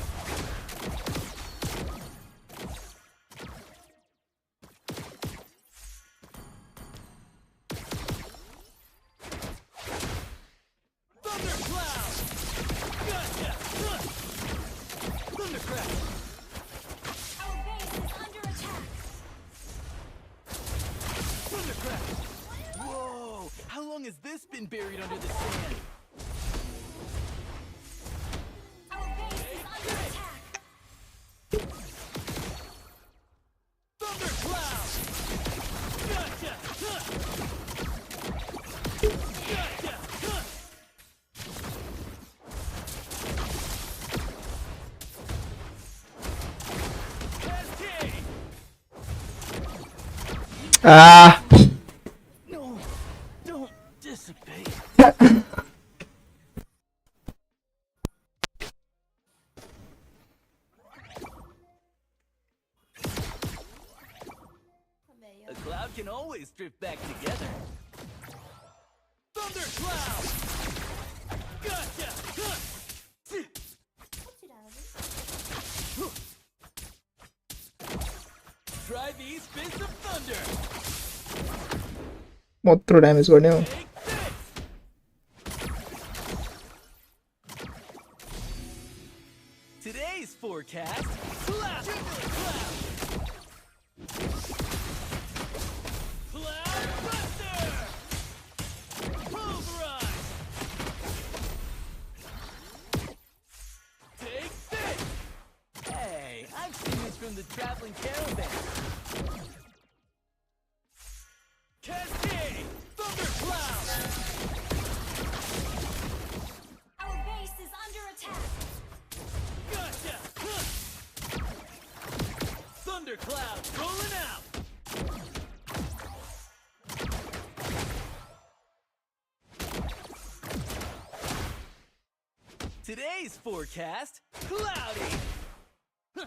Thundercloud! Gotcha! Huh. Thundercrack! Our base is under attack. Thundercrack! Whoa! How long has this been buried under the sand? Our base is under attack. Thundercloud! Gotcha! Huh. Gotcha! Huh. Cascade! Ah! No! Don't dissipate! A cloud can always drift back together. Thundercloud! Gotcha! Huh. Try these fists of thunder! Motro damage गर्ने हो. Take this! Today's forecast, cloud! Cloud! Cloud Buster! Pulverize! Take this! Hey, I've seen this from the traveling caravan. Cascade! Thundercloud! Our base is under attack. Gotcha! Huh. Thundercloud rolling out! Today's forecast, cloudy! Huh.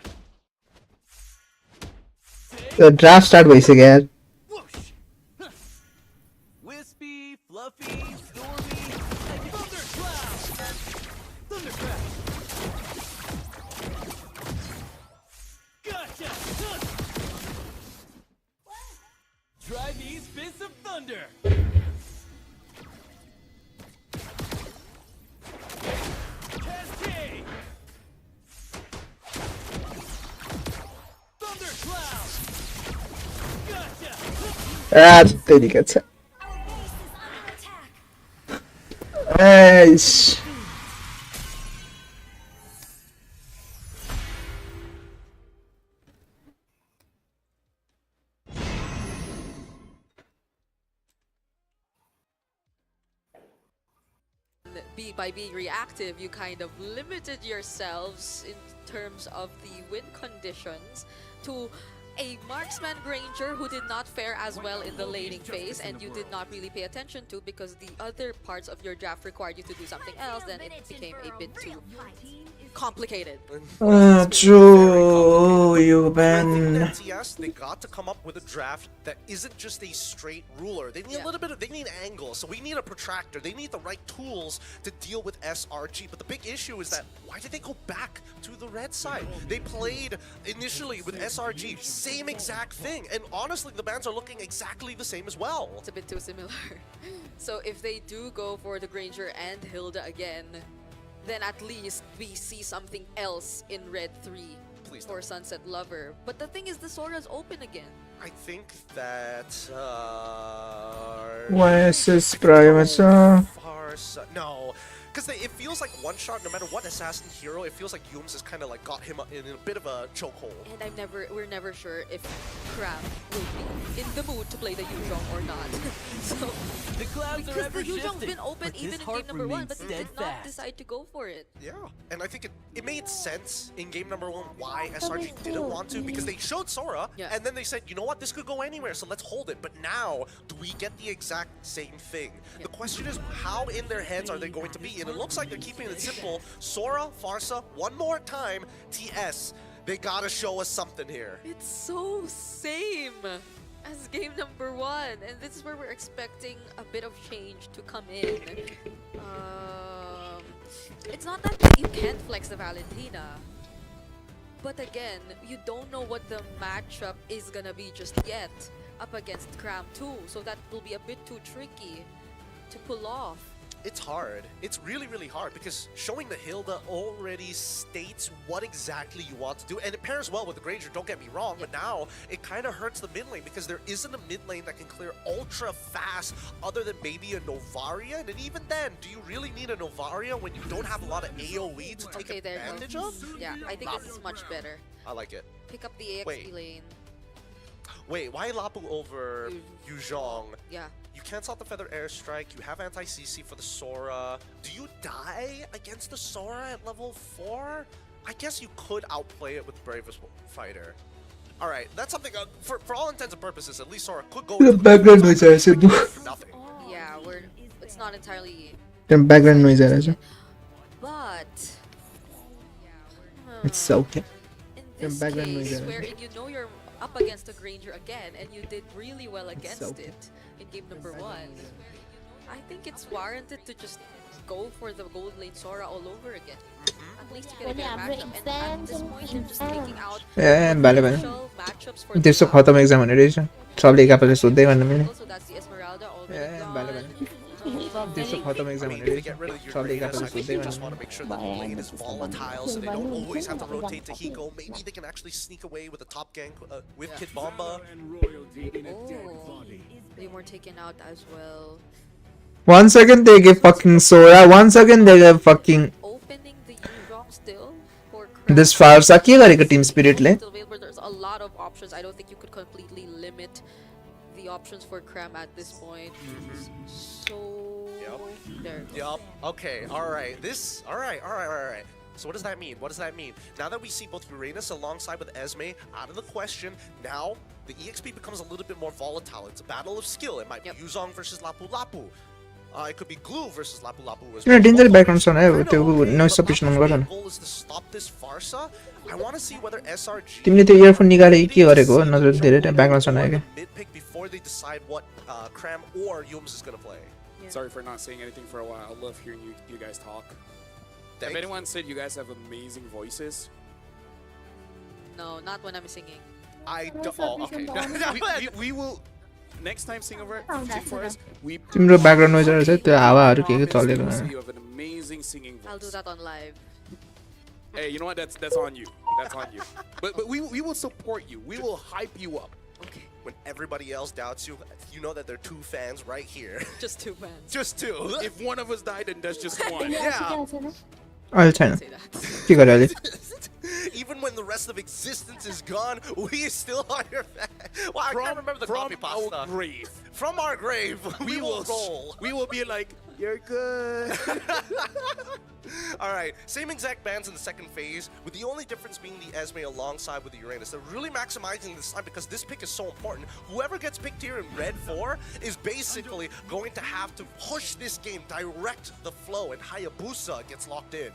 The draft start भइसक्यो यार. Whoosh! Huh. Wispy, fluffy, stormy, and thundercloud! Thundercrack! Gotcha! Huh. Try these fists of thunder! Cascade! Thundercloud! Gotcha! Ah, तेरीका छ. Our base is under attack. Eish. By being reactive, you kind of limited yourselves in terms of the win conditions to a marksman Granger who did not fare as well in the laning phase, and you did not really pay attention to because the other parts of your draft required you to do something else, then it became a bit too complicated. Joe, you Ben. TS, they got to come up with a draft that isn't just a straight ruler. They need a little bit of, they need angle. So we need a protractor. They need the right tools to deal with SRG. But the big issue is that why did they go back to the red side? They played initially with SRG, same exact thing. And honestly, the bans are looking exactly the same as well. It's a bit too similar. So if they do go for the Granger and Hilda again, then at least we see something else in Red 3 for Sunset Lover. But the thing is, the Sora's open again. I think that Why is this private? no, Because it feels like one shot, no matter what assassin hero, it feels like Yums has kind of like got him in a bit of a chokehold. And we're never sure if Cram will be in the mood to play the Yuzhong or not. So The clouds are because ever the Yuzhong's shifting, been open but even this in heart game number 1, remains but he did not steadfast. decide to go for it. Yeah, and I think it made sense in game number 1 why SRG didn't want to, because they showed Sora, and then they said, you know what, this could go anywhere, so let's hold it. But now, do we get the exact same thing? The question is, how in their heads are they going to be? And it looks like they're keeping it simple. Sora, Farsa, one more time, TS. They gotta show us something here. It's so same as game number 1, and this is where we're expecting a bit of change to come in. It's not that you can't flex the Valentina, but again, you don't know what the matchup is gonna be just yet up against Cram 2, so that will be a bit too tricky to pull off. It's hard. It's really, really hard because showing the Hilda already states what exactly you want to do, and it pairs well with the Granger, don't get me wrong, but now it kind of hurts the mid lane because there isn't a mid lane that can clear ultra fast other than maybe a Novaria, and even then, do you really need a Novaria when you don't have a lot of AoE to take advantage of? Yeah, I think this is much better. I like it. Pick up the AXP lane. Wait, why Lapu over Yuzhong? Yeah. You cancel out the Feather Airstrike, you have anti-CC for the Sora. Do you die against the Sora at level 4? I guess you could outplay it with Bravest Fighter. Alright, that's something, for all intents and purposes, at least Sora could go The background noise are so nothing. Yeah, it's not entirely... The background noise are But... It's okay. In this case, wherein you know you're up against a Granger again, and you did really well against it in game number 1, I think it's warranted to just go for the gold lane Sora all over again. At least you get a better matchup, and at this point you're just taking out potential matchups for त्यसो खतम exam हुने रहेछ सबले एकापल्ट सोध्दै भन्नु मैले so that's the Esmeralda already त्यसो खतम exam हुने रहेछ सबले एकापल्ट सोध्दै Just want to make sure that the lane is volatile so they don't always have to rotate to Hiko. Maybe they can actually sneak away with a top gank with Kid Bomba. They were taken out as well. 1 second they give fucking Sora, 1 second they give fucking Opening the Yuzhong still for this Farsa के गरेको Tim स्पिरिटले there's a lot of options. I don't think you could completely limit the options for Cram at this point. So there. Yup. Okay. All right. All right. So what does that mean? What does that mean? Now that we see both Uranus alongside with Esme out of the question, now the EXP becomes a little bit more volatile. It's a battle of skill. It might be Yuzhong versus Lapu Lapu. It could be Glue versus Lapu Lapu as well. Danger background छ है त्यो noise substitution मन गर्न goal is to stop this Farsa. I want to see whether SRG तिमीले त्यो earphone निकाले के गरेको हो नजर धेरै ब्याकग्राउन्ड सुनायो के mid pick before they decide what Cram or Yums is going to play. Sorry for not saying anything for a while. I love hearing you guys talk. Have anyone said you guys have amazing voices? No, not when I'm singing. I don't. Oh, okay. we will next time sing for us. We तिम्रो background noise रहेछ त्यो हावाहरु के चलेको you have an amazing singing voice. I'll do that on live. Hey, you know what? That's on you. That's on you. But we will support you. We will hype you up. Okay. When everybody else doubts you, you know that there are 2 fans right here. Just 2 fans. Just 2. If one of us died, then that's just one. Yeah. अहिले छैन के गर्यो अहिले Even when the rest of existence is gone, we still are your fan. Well, I can't remember the copy pasta. Our grave. From our grave, we will roll. We will be like, you're good. All right, same exact bans in the second phase, with the only difference being the Esme alongside with the Uranus. They're really maximizing this time because this pick is so important. Whoever gets picked here in Red 4 is basically going to have to push this game, direct the flow, and Hayabusa gets locked in.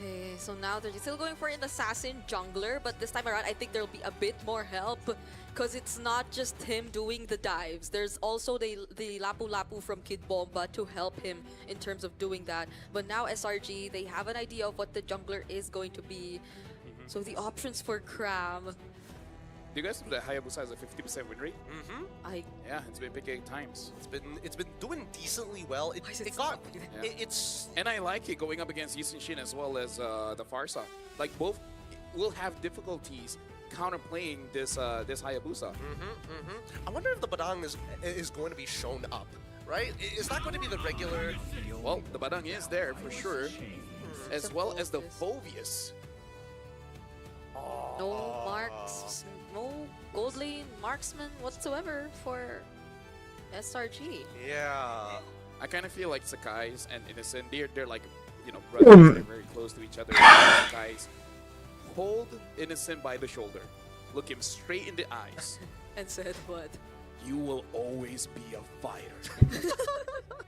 Okay, so now they're still going for an assassin jungler, but this time around I think there'll be a bit more help because it's not just him doing the dives. There's also the Lapu Lapu from Kid Bomba to help him in terms of doing that. But now SRG, they have an idea of what the jungler is going to be. So the options for Cram. Do you guys know that Hayabusa has a 50% win rate? Yeah, it's been picking times. It's been doing decently well. It's and I like it going up against Yisun Shin as well as the Farsa. Like both will have difficulties counterplaying this Hayabusa. I wonder if the Badang is going to be shown up. right? Is that going to be the regular? Well, the Badang is there for sure, as well as the Phobius. No marks, no gold lane marksman whatsoever for SRG. Yeah. I kind of feel like Sakai's and Innocent, they're like, you know, brothers, they're very close to each other. Sakai's hold Innocent by the shoulder, look him straight in the eyes, and said what? You will always be a fighter.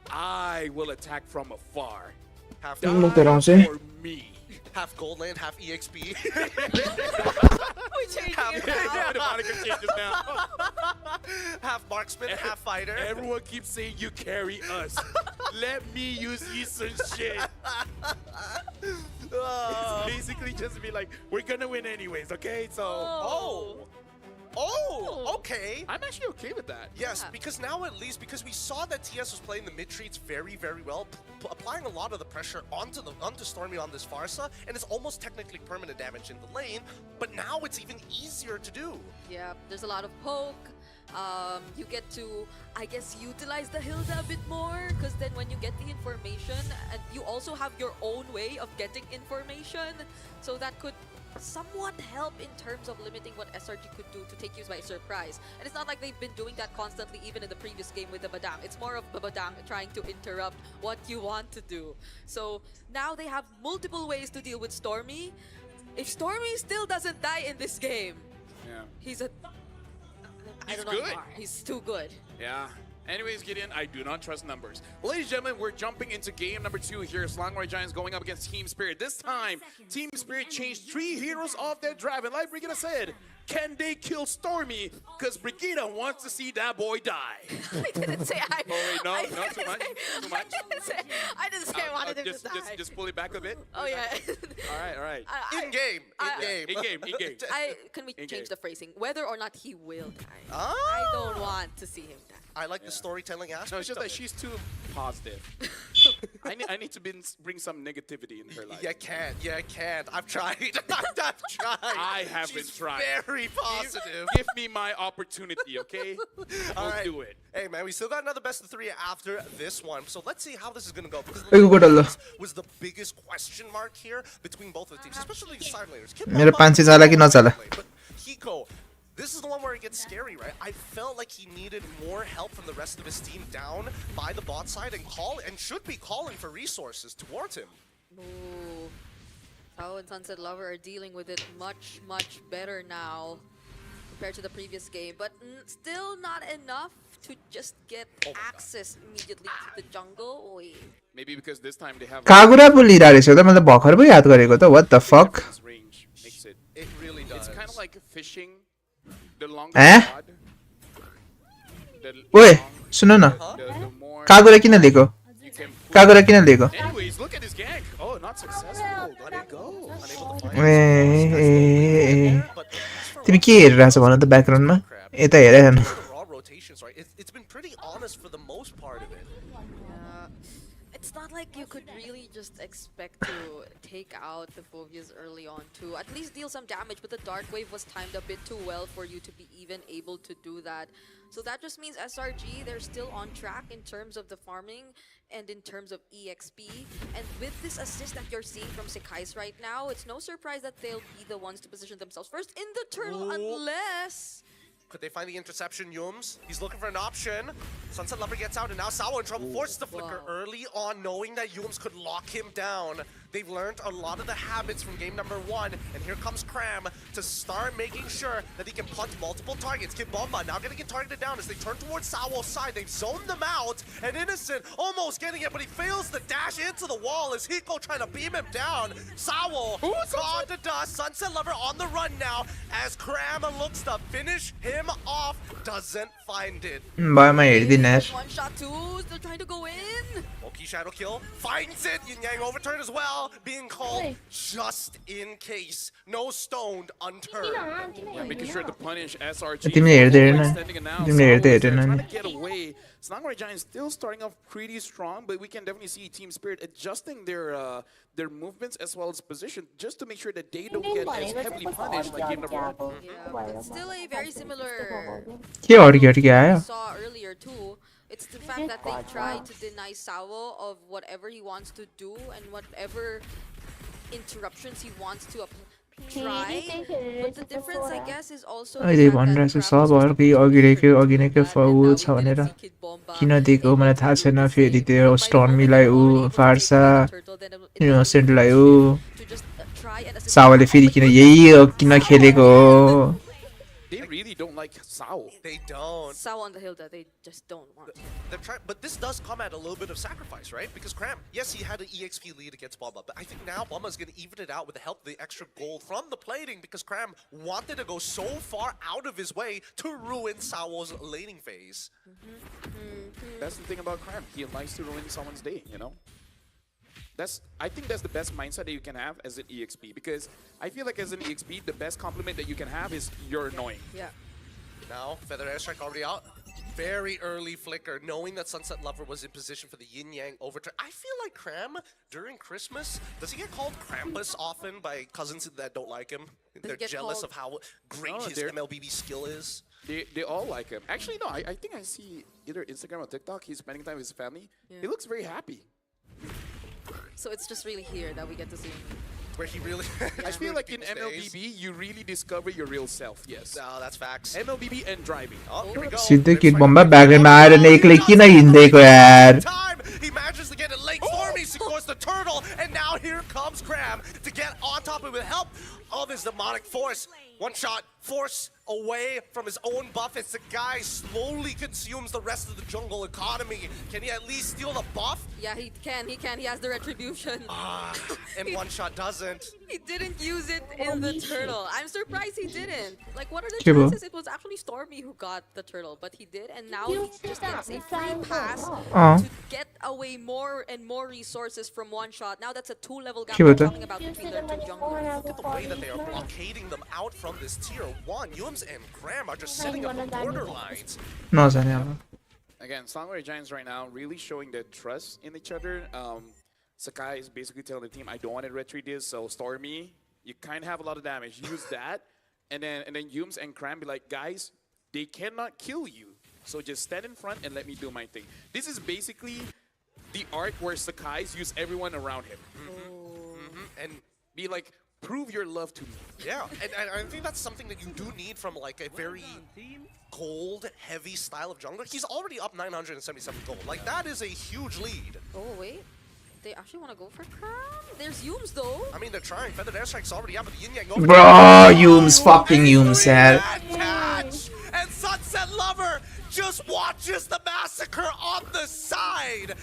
I will attack from afar. Half for me. Half gold land, half EXP. We changed it The moniker changes now. Half marksman, half fighter. Everyone keeps saying you carry us. Let me use Eastern shit. It's basically just be like, we're gonna win anyways, okay? So. Oh, okay. I'm actually okay with that. Yes, because now at least, because we saw that TS was playing the mid treats very, very well, applying a lot of the pressure onto Stormy on this Farsa, and it's almost technically permanent damage in the lane, but now it's even easier to do. Yeah, there's a lot of poke. You get to, I guess, utilize the Hilda a bit more, because then when you get the information, and you also have your own way of getting information, so that could somewhat help in terms of limiting what SRG could do to take you by surprise. And it's not like they've been doing that constantly even in the previous game with the Badang. It's more of the Badang trying to interrupt what you want to do. So now they have multiple ways to deal with Stormy. If Stormy still doesn't die in this game, he's good. He's too good. Yeah. Anyways, Gideon, I do not trust numbers. Ladies and gentlemen, we're jumping into game number 2 here. Sangwon Giants going up against Team Spirit. This time, Team Spirit changed 3 heroes off their drive. And like Brigida said, can they kill Stormy? Because Brigida wants to see that boy die. I didn't say I... Oh, wait, no, not too much. Too much. I didn't say I wanted him to die. Just pull it back a bit. Oh, yeah. All right. In-game. In-game. Can we change the phrasing? Whether or not he will die. Ah. I don't want to see him die. I like the storytelling aspect. No, it's just that she's too positive. I need to bring some negativity in her life. You can't. I've tried. I've tried. I haven't She's tried. Very positive. Give me my opportunity, okay? All right. Do it. Hey, man, we still got another best of 3 after this one. So let's see how this is going to go. Because this was the biggest question mark here between both of the teams, especially the side laners. मेरो 500 जाला कि नचला But Hiko, this is the one where it gets scary, right? I felt like he needed more help from the rest of his team down by the bot side and should be calling for resources towards him. Ooh. Tao and Sunset Lover are dealing with it much, much better now compared to the previous game, but still not enough to just get access immediately to the jungle. Oy. Maybe because this time they have Kagura बोलिरहेको रहेछ त मैले भर्खर पो याद गरेको त what the fuck range makes it. It really does. It's kind of like fishing. The longer Eh? the ओए सुन न कागुरा किन लिएको कागुरा किन लिएको Anyways, look at this gank. Oh, not successful. Let it go. तिमी के हेरिरहेछ भन त ब्याकग्राउन्डमा यता हेरेन Raw rotations, right? It's been pretty honest for the most part of it. It's not like you could really just expect to take out the Phobias early on too. At least deal some damage, but the Dark Wave was timed a bit too well for you to be even able to do that. So that just means SRG, they're still on track in terms of the farming and in terms of EXP. And with this assist that you're seeing from Sakai's right now, it's no surprise that they'll be the ones to position themselves first in the turtle, unless... Could they find the interception, Yums? He's looking for an option. Sunset Lover gets out, and now Sawa in trouble. Forces the flicker early on, knowing that Yums could lock him down. They've learned a lot of the habits from game number 1, and here comes Cram to start making sure that he can punt multiple targets. Kid Bomba now getting targeted down as they turn towards Sawo's side. They've zoned them out, and Innocent almost getting it, but he fails the dash into the wall as Hiko trying to beam him down. Sawo gone to dust. Sunset Lover on the run now as Cram looks to finish him off. Doesn't find it. बामा हेर्दिन यार One shot two, still trying to go in. Loki shadow kill, finds it. Yin Yang overturn as well, being called just in case. No stoned, unturned. Yeah, making sure to punish SRG. तिमीले हेर्दै हेरेन Extending it now. तिमीले हेर्दै Sawa is हेरेन trying नि to get away. Sangwon Giants still starting off pretty strong, but we can definitely see Team Spirit adjusting their movements as well as position just to make sure that they don't get as heavily punished like game number 1. Yeah, but still a very similar के अड्की अड्की आयो saw earlier too. It's the fact that they try to deny Sawo of whatever he wants to do and whatever interruptions he wants to try. But the difference, I guess, is also the अहिले fact that भनिरहेछ Crab is सब just अर्कै अघि नै के फाउ छ भनेर किन दिएको मलाई थाहा छैन फेरि त्यो स्टर्मीलाई ऊ फार्सा सेन्टलाई ऊ सावले फेरि किन यही हो किन खेलेको हो They really don't like Sao. They don't. Sao on the hill that they just don't want. They're trying, but this does come at a little bit of sacrifice, right? Because Cram, yes, he had an EXP lead against Bomba, but I think now Bomba's going to even it out with the help of the extra gold from the plating because Cram wanted to go so far out of his way to ruin Sawo's laning phase. That's the thing about Cram. He likes to ruin someone's day, you know? I think that's the best mindset that you can have as an EXP because I feel like as an EXP, the best compliment that you can have is you're annoying. Yeah. Now, Feather Airstrike already out. Very early flicker, knowing that Sunset Lover was in position for the yin-yang overturn. I feel like Cram, during Christmas, does he get called Krampus often by cousins that don't like him? They're jealous of how great his MLBB skill is. They all like him. Actually, no, I think I see either Instagram or TikTok, he's spending time with his family. Yeah. He looks very happy. So it's just really here that we get to see him. Where he really... I feel like in MLBB, you really discover your real self, yes. No, that's facts. MLBB and driving. Oh, here we go. सिधै kit बम्बा ब्याकग्राउन्डमा आएर necklace किन हिँड्दैको यार He manages to get it late. Stormy scores the turtle, and now here comes Cram to get on top of it with help of his demonic force. One shot, force away from his own buff as the guy slowly consumes the rest of the jungle economy. Can he at least steal the buff? Yeah, he can. He has the retribution. And one shot doesn't. He didn't use it in the turtle. I'm surprised he didn't. Like, what are the chances? It was actually Stormy who got the turtle, but he did, and now he just gets a free pass to get away more and more resources from one shot. Now that's a 2-level gap we're talking about between their two junglers. Look at the way that they are blockading them out from this tier 1. Yums and Cram are just setting up the borderlines. Again, Sangway Giants right now really showing their trust in each other. Sakai is basically telling the team, I don't want to retreat this, so Stormy, you kind of have a lot of damage. Use that. And then Yums and Cram be like, guys, they cannot kill you. So just stand in front and let me do my thing. This is basically the arc where Sakai's use everyone around him. And be like, prove your love to me. Yeah, and I think that's something that you do need from like a very gold heavy style of jungler. He's already up 977 gold. Like that is a huge lead. Oh wait, they actually want to go for Cram? There's Yums though. I mean they're trying. Feathered Airstrike's already up, but the Yin Yang Bro, Yums, fucking Yums, यार. And Sunset Lover just watches the massacre on the side.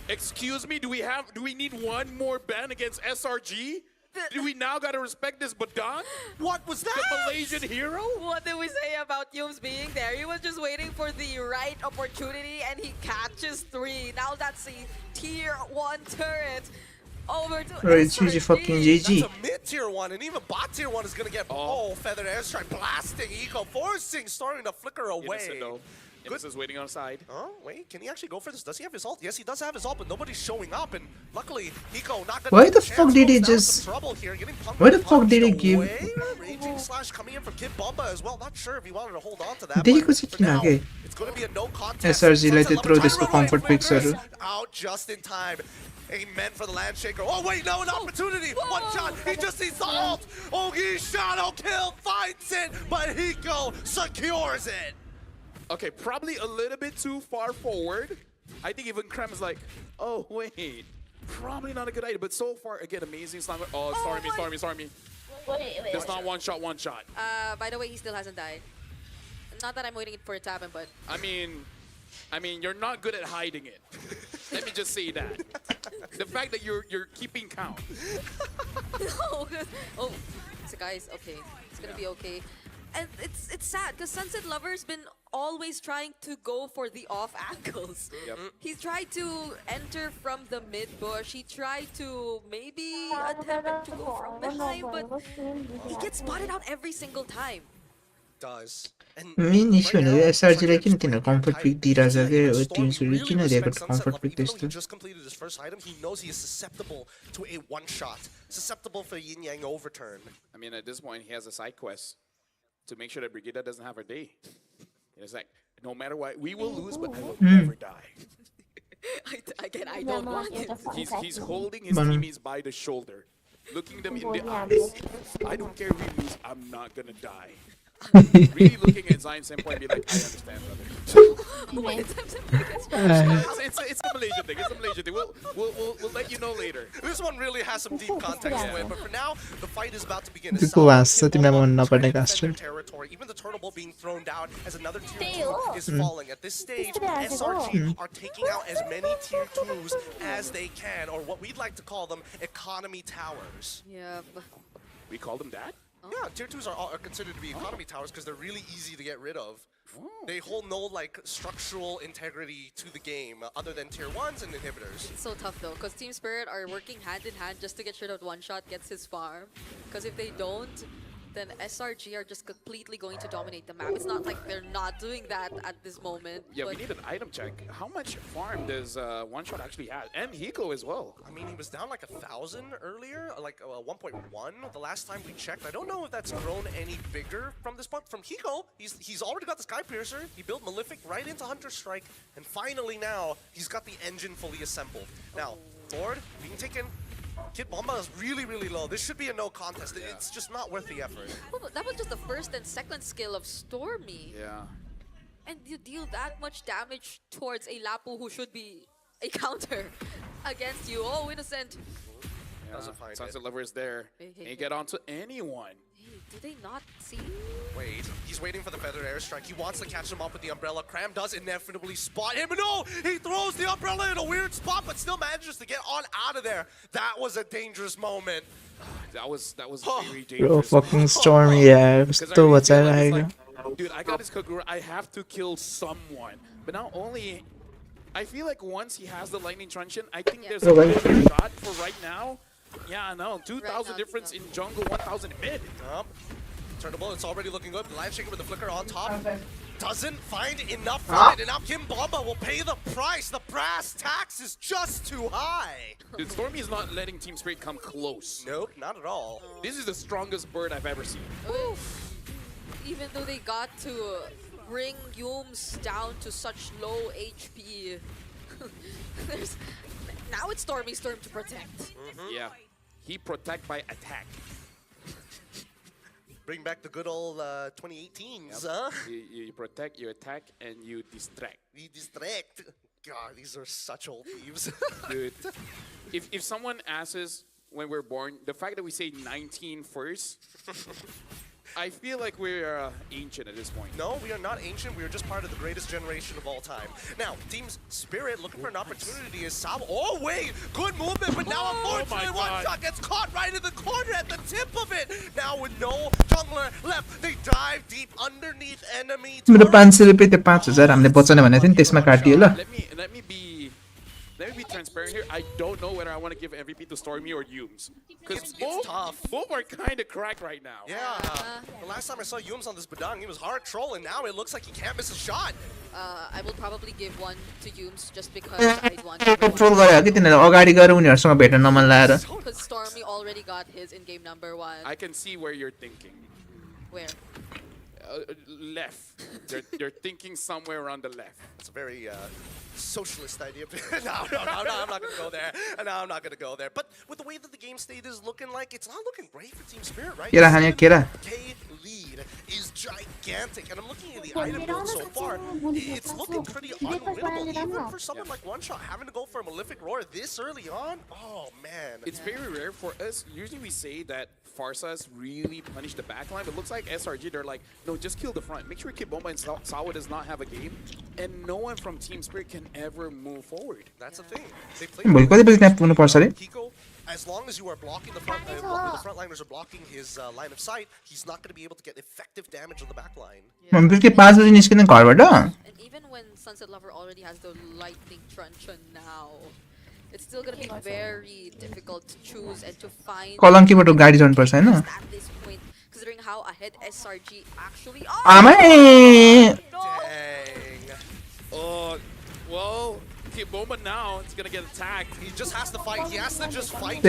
Excuse me, do we need one more ban against SRG? Do we now gotta respect this Badan? What was that? The Malaysian hero? What did we say about Yums being there? He was just waiting for the right opportunity and he catches 3. Now that's a tier 1 turret. Over to GG fucking GG. That's a mid-tier 1, and even bot tier 1 is gonna get Feathered Airstrike blasting Eco, forcing Stormy to flicker away. Good is waiting on side. Oh, wait, can he actually go for this? Does he have his ult? Yes, he does have his ult, but nobody's showing up, and luckily, Eco not gonna Why the fuck did he just... Why the fuck did he give... Raging Slash coming in from Kid Bomba as well. Not sure if he wanted to hold on to that, देखेको चाहिँ किन के it's gonna be a no contest. SRG लाई त्यत्रो त्यसको comfort picks-हरु Out just in time. Amen for the Landshaker. Oh wait, no, an opportunity. One shot. He just needs the ult. Ogi Shadow Kill finds it, but Hiko secures it. Okay, probably a little bit too far forward. I think even Cram is like, oh wait, probably not a good idea. But so far, again, amazing slam. Oh, Stormy. Wait. That's not one shot. By the way, he still hasn't died. Not that I'm waiting for it to happen, but I mean, you're not good at hiding it. Let me just say that. The fact that you're keeping count. No. Oh, so guys, okay, it's gonna be okay. And it's sad because Sunset Lover's been always trying to go for the off angles. Yep. He tried to enter from the mid bush. He tried to maybe attempt to go from behind, but he gets spotted out every single time. Does. Main issue भनेको एसआरजीलाई किन तिनीहरू comfort pick दिइरहेछ के टिम्सहरूले किन दिएको comfort pick त्यस्तो just completed his first item. He knows he is susceptible to a one shot, susceptible for yin yang overturn. I mean, at this point, he has a side quest to make sure that Brigida doesn't have her day. It's like, no matter what, we will lose, but I will never die. I don't want him. He's holding his teammates by the shoulder, looking them in the eyes. I don't care if we lose, I'm not gonna die. Really looking at Zion Senpai and be like, I understand, brother. It's a Malaysian thing. It's a Malaysian thing. We'll let you know later. This one really has some deep context to it, but for now, the fight is about to begin. Territory. Even the turtle ball being thrown down as another tier 2 is falling. At this stage, SRG are taking out as many tier 2s as they can, or what we'd like to call them, economy towers. Yeah. We call them that? Yeah, tier 2s are considered to be economy towers because they're really easy to get rid of. They hold no like structural integrity to the game other than tier 1s and inhibitors. It's so tough though, because Team Spirit are working hand in hand just to get sure that one shot gets his farm. Because if they don't, then SRG are just completely going to dominate the map. It's not like they're not doing that at this moment. Yeah, we need an item check. How much farm does One Shot actually have? And Hiko as well. I mean, he was down like 1,000 earlier, like 1.1 the last time we checked. I don't know if that's grown any bigger from this point. From Hiko, he's already got the Sky Piercer. He built Malefic right into Hunter Strike. And finally now, he's got the engine fully assembled. Now, Lord being taken. Kid Bomba is really, really low. This should be a no contest. Yeah. It's just not worth the effort. Well, that was just the first and second skill of Stormy. Yeah. And you deal that much damage towards a Lapu who should be a counter against you. Oh, innocent. Yeah. Sunset Lover is there. Ain't get onto anyone. Do they not see? Wait, he's waiting for the feathered airstrike. He wants to catch him up with the umbrella. Cram does inevitably spot him. No, he throws the umbrella in a weird spot, but still manages to get on out of there. That was a dangerous moment. That was very dangerous. Bro, fucking Stormy, yeah. Still what's that? Like, dude, I got this Kagura. I have to kill someone. But not only, I feel like once he has the lightning truncheon, I think there's a better shot for right now. Yeah, I know. 2,000 difference in jungle, 1,000 in mid. Turnable, it's already looking good. Live shaker with the flicker on top. Doesn't find enough from it, and now Kim Bomba will pay the price. The brass tax is just too high. Dude, Stormy is not letting Team Spirit come close. Nope, not at all. This is the strongest bird I've ever seen. Oof. Even though they got to bring Yums down to such low HP, now it's Stormy's turn to protect. Yeah, he protect by attack. Bring back the good old 2018s, huh? You protect, you attack, and you distract. You distract. God, these are such old thieves. Dude, if someone asks us when we're born, the fact that we say 19 first, I feel like we're ancient at this point. No, we are not ancient. We are just part of the greatest generation of all time. Now, Team Spirit looking for an opportunity is Sabo. Oh, wait! Good movement, but now unfortunately One Shot gets caught right in the corner at the tip of it. Now with no jungler left, they dive deep underneath enemy. मेरो 500 रुपैयाँ त्यो 5000 हामीले बचाउने भनेको थियो नि त्यसमा काटियो ल Let me be transparent here. I don't know whether I want to give MVP to Stormy or Yums. Because it's tough. Both are kind of cracked right now. Yeah. The last time I saw Yums on this Badang, he was hard trolling. Now it looks like he can't miss a shot. I will probably give one to Yums just because I'd want to. Troll गरे कि तिनीहरु अगाडि गएर उनीहरुसँग भेट्न नमन लाएर. Because Stormy already got his in game number 1. I can see where you're thinking. Where? Left. They're thinking somewhere around the left. It's a very socialist idea. No, I'm not going to go there. No, I'm not going to go there. But with the way that the game state is looking like, it's not looking great for Team Spirit, right? Kira hanya kira. K lead is gigantic, and I'm looking at the item build so far. It's looking pretty unwinnable, even for someone like One Shot having to go for a Malefic Roar this early on. Oh, man. It's very rare for us. Usually we say that Farsas really punish the backline, but it looks like SRG, they're like, no, just kill the front. Make sure Kid Bomba and Sawa does not have a game, and no one from Team Spirit can ever move forward. That's the thing. They play Hiko, as long as you are blocking the front, the frontliners are blocking his line of sight, he's not going to be able to get effective damage on the backline. And even when Sunset Lover already has the lightning truncheon now, it's still gonna be very difficult to choose and to find at this point, considering how ahead SRG actually are. Dang. Well, Kid Bomba now is gonna get attacked. He just has to fight. He has to just fight.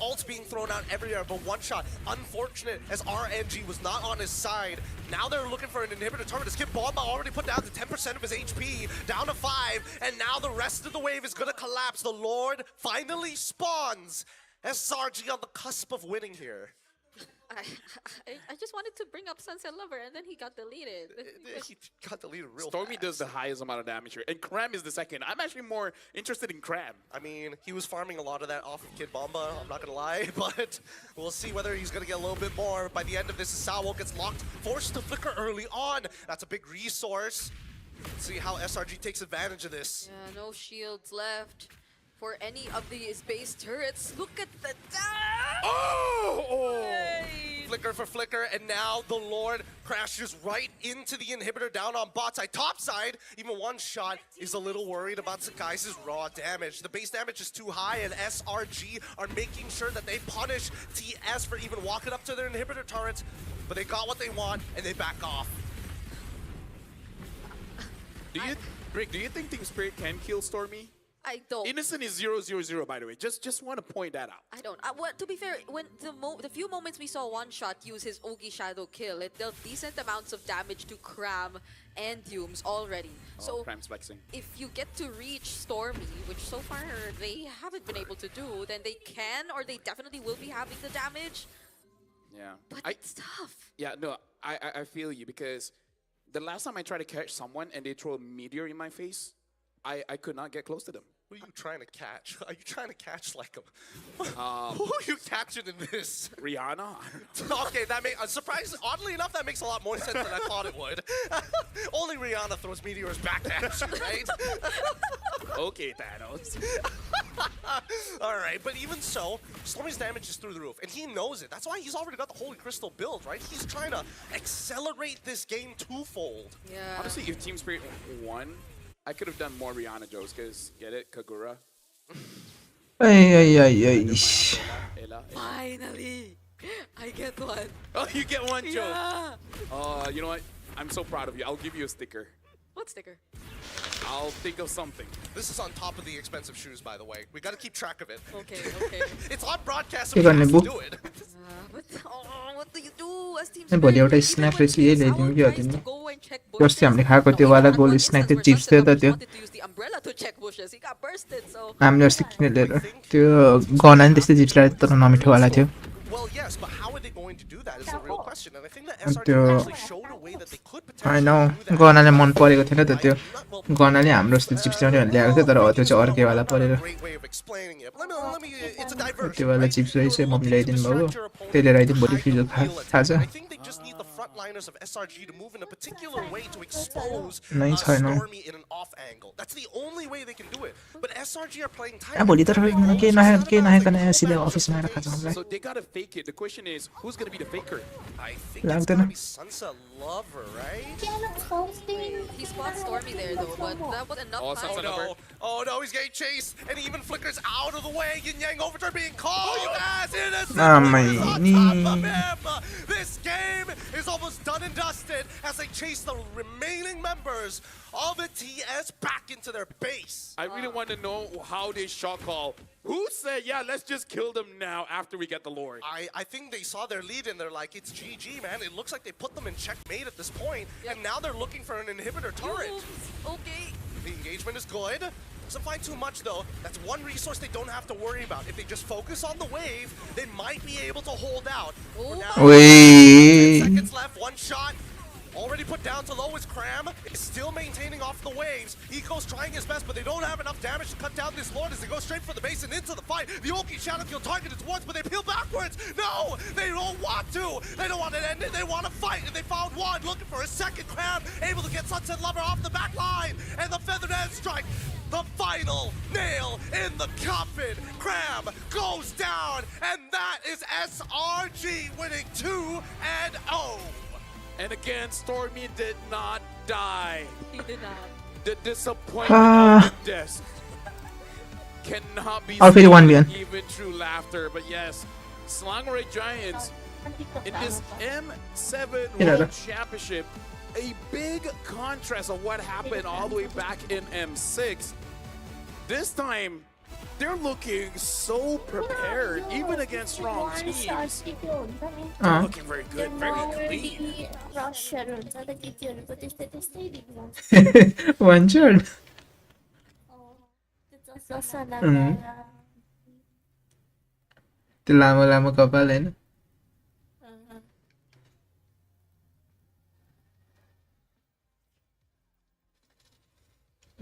ults being thrown out everywhere, but one shot. Unfortunate as RNG was not on his side. Now they're looking for an inhibitor turret. Skip Bomba already put down to 10% of his HP, down to 5, and now the rest of the wave is gonna collapse. The Lord finally spawns. SRG on the cusp of winning here. I just wanted to bring up Sunset Lover, and then he got deleted. He got deleted real Stormy fast. does the highest amount of damage here, and Cram is the second. I'm actually more interested in Cram. I mean, he was farming a lot of that off of Kid Bomba, I'm not gonna lie, but we'll see whether he's gonna get a little bit more. By the end of this, Sawo gets locked, forced to flicker early on. That's a big resource. Let's see how SRG takes advantage of this. Yeah, no shields left for any of these base turrets. Look at the Oh! Flicker for flicker, and now the Lord crashes right into the inhibitor down on bot side. Top side, even one shot is a little worried about Sagai's raw damage. The base damage is too high, and SRG are making sure that they punish TS for even walking up to their inhibitor turrets, but they got what they want, and they back off. Rick, do you think Team Spirit can kill Stormy? I don't. Innocent is 0-0-0, by the way. Just want to point that out. I don't. Well, to be fair, when the few moments we saw One Shot use his Ogi Shadow kill, it dealt decent amounts of damage to Cram and Humes already. So Cram's flexing. if you get to reach Stormy, which so far they haven't been able to do, then they can, or they definitely will be having the damage. Yeah. But it's tough. Yeah, no, I feel you, because the last time I tried to catch someone and they throw a meteor in my face, I could not get close to them. Who are you trying to catch? Are you trying to catch like a... Who are you catching in this? Rihanna? Okay, that makes... surprisingly, oddly enough, that makes a lot more sense than I thought it would. Only Rihanna throws meteors back at you, right? Okay, Thanos. All right, but even so, Stormy's damage is through the roof, and he knows it. That's why he's already got the Holy Crystal build, right? He's trying to accelerate this game twofold. Yeah. Honestly, if Team Spirit won, I could have done more Rihanna jokes, because, get it? Kagura. Ay. Finally, I get one. Oh, you get one joke. Yeah. You know what? I'm so proud of you. I'll give you a sticker. What sticker? I'll think of something. This is on top of the expensive shoes, by the way. We got to keep track of it. Okay. It's on broadcast, so we have to do it. What do you do as Team भोलि एउटा snack रहेछ यही ल्याइदिउँ कि अति नै अस्ति हामीले खाएको त्यो वाला गोल स्न्याक त्यो चिप्स थियो त त्यो हामीले अस्ति किनेर ल्याएर त्यो गना नि त्यस्तै चिप्स ल्याएर तर नमिठोवाला थियो Well, yes, but how are they going to do that is the real question. And I think that SRG actually showed a way that they could I know potentially do that. गनाले मन परेको थिएन त त्यो गनाले हाम्रो जस्तो chips ल्याउने भनेर ल्याएको थियो तर हो त्यो चाहिँ अर्कैवाला परेर Great way of explaining it. Let me, it's a diversion. त्यो वाला चिप्स रहेछ मम्मी ल्याइदिनु भएको त्यही लिएर आइदिउँ भोलि फ्रिज थाहा छ I think they just need the frontliners of SRG to move in a particular way to expose नै छैन Stormy in an off angle. That's the only way they can do it. But SRG are playing tight. भोलि त केही नआइकन सिधै अफिसमा आएर खान्छ हामीलाई So they gotta fake it. The question is, who's gonna be the faker? I think it's लाग्दैन gonna be Sunset Lover, right? He spawns Stormy there though, but that was enough Oh, time. Sunset Oh Lover. no, oh no, he's getting chased, and he even flickers out of the way. Yin Yang Overturn being called. Oh, you guys, innocent my is on knee. top of him. This game is almost done and dusted as they chase the remaining members of the TS back into their base. I really want to know how they shot call. Who said, yeah, let's just kill them now after we get the Lord? I think they saw their lead and they're like, it's GG, man. It looks like they put them in checkmate at this point, and now they're looking for an inhibitor turret. Okay. The engagement is good. Doesn't find too much though. That's one resource they don't have to worry about. If they just focus on the wave, they might be able to hold out. For now, 10 seconds left, one shot. Already put down to low is Cram. Is still maintaining off the waves. Eco's trying his best, but they don't have enough damage to cut down this Lord as they go straight for the base and into the fight. The Oki Shadow Kill targeted towards, but they peel backwards. No, they don't want to. They don't want to end it. They want to fight, and they found one looking for a second. Cram able to get Sunset Lover off the back line, and the Feathered End Strike. The final nail in the coffin. Cram goes down, and that is SRG winning 2-0. And again, Stormy did not die. He did not. The disappointment on the desk cannot be I'll pay you 1 million. even through laughter. But yes, Sangay Giants in this M7 World Championship, a big contrast of what happened all the way back in M6. This time, they're looking so prepared, even against strong teams. They're Looking very good, very clean. One shot. त्यो लामो लामो कपाल हैन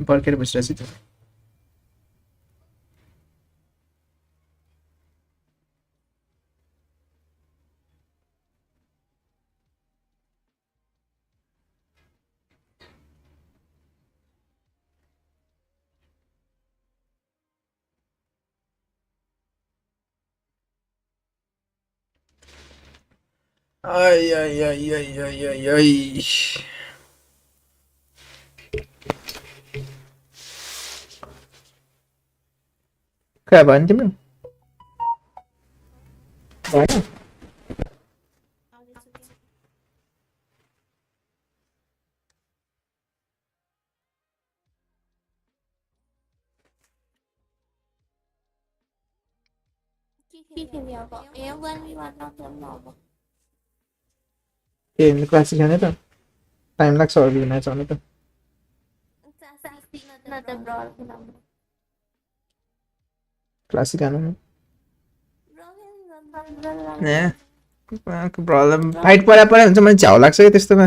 पर्खेर बसिरहेछ त्यो Ay, ay, ay, ay, ay, ay, ay. Kaya ba? Hindi mo. Bakit? Game classic ano to? Time lag sa order na ano to? Classic ano? Ne. Problem. Fight परा हुन्छ मलाई झ्याउ लाग्छ के त्यस्तोमा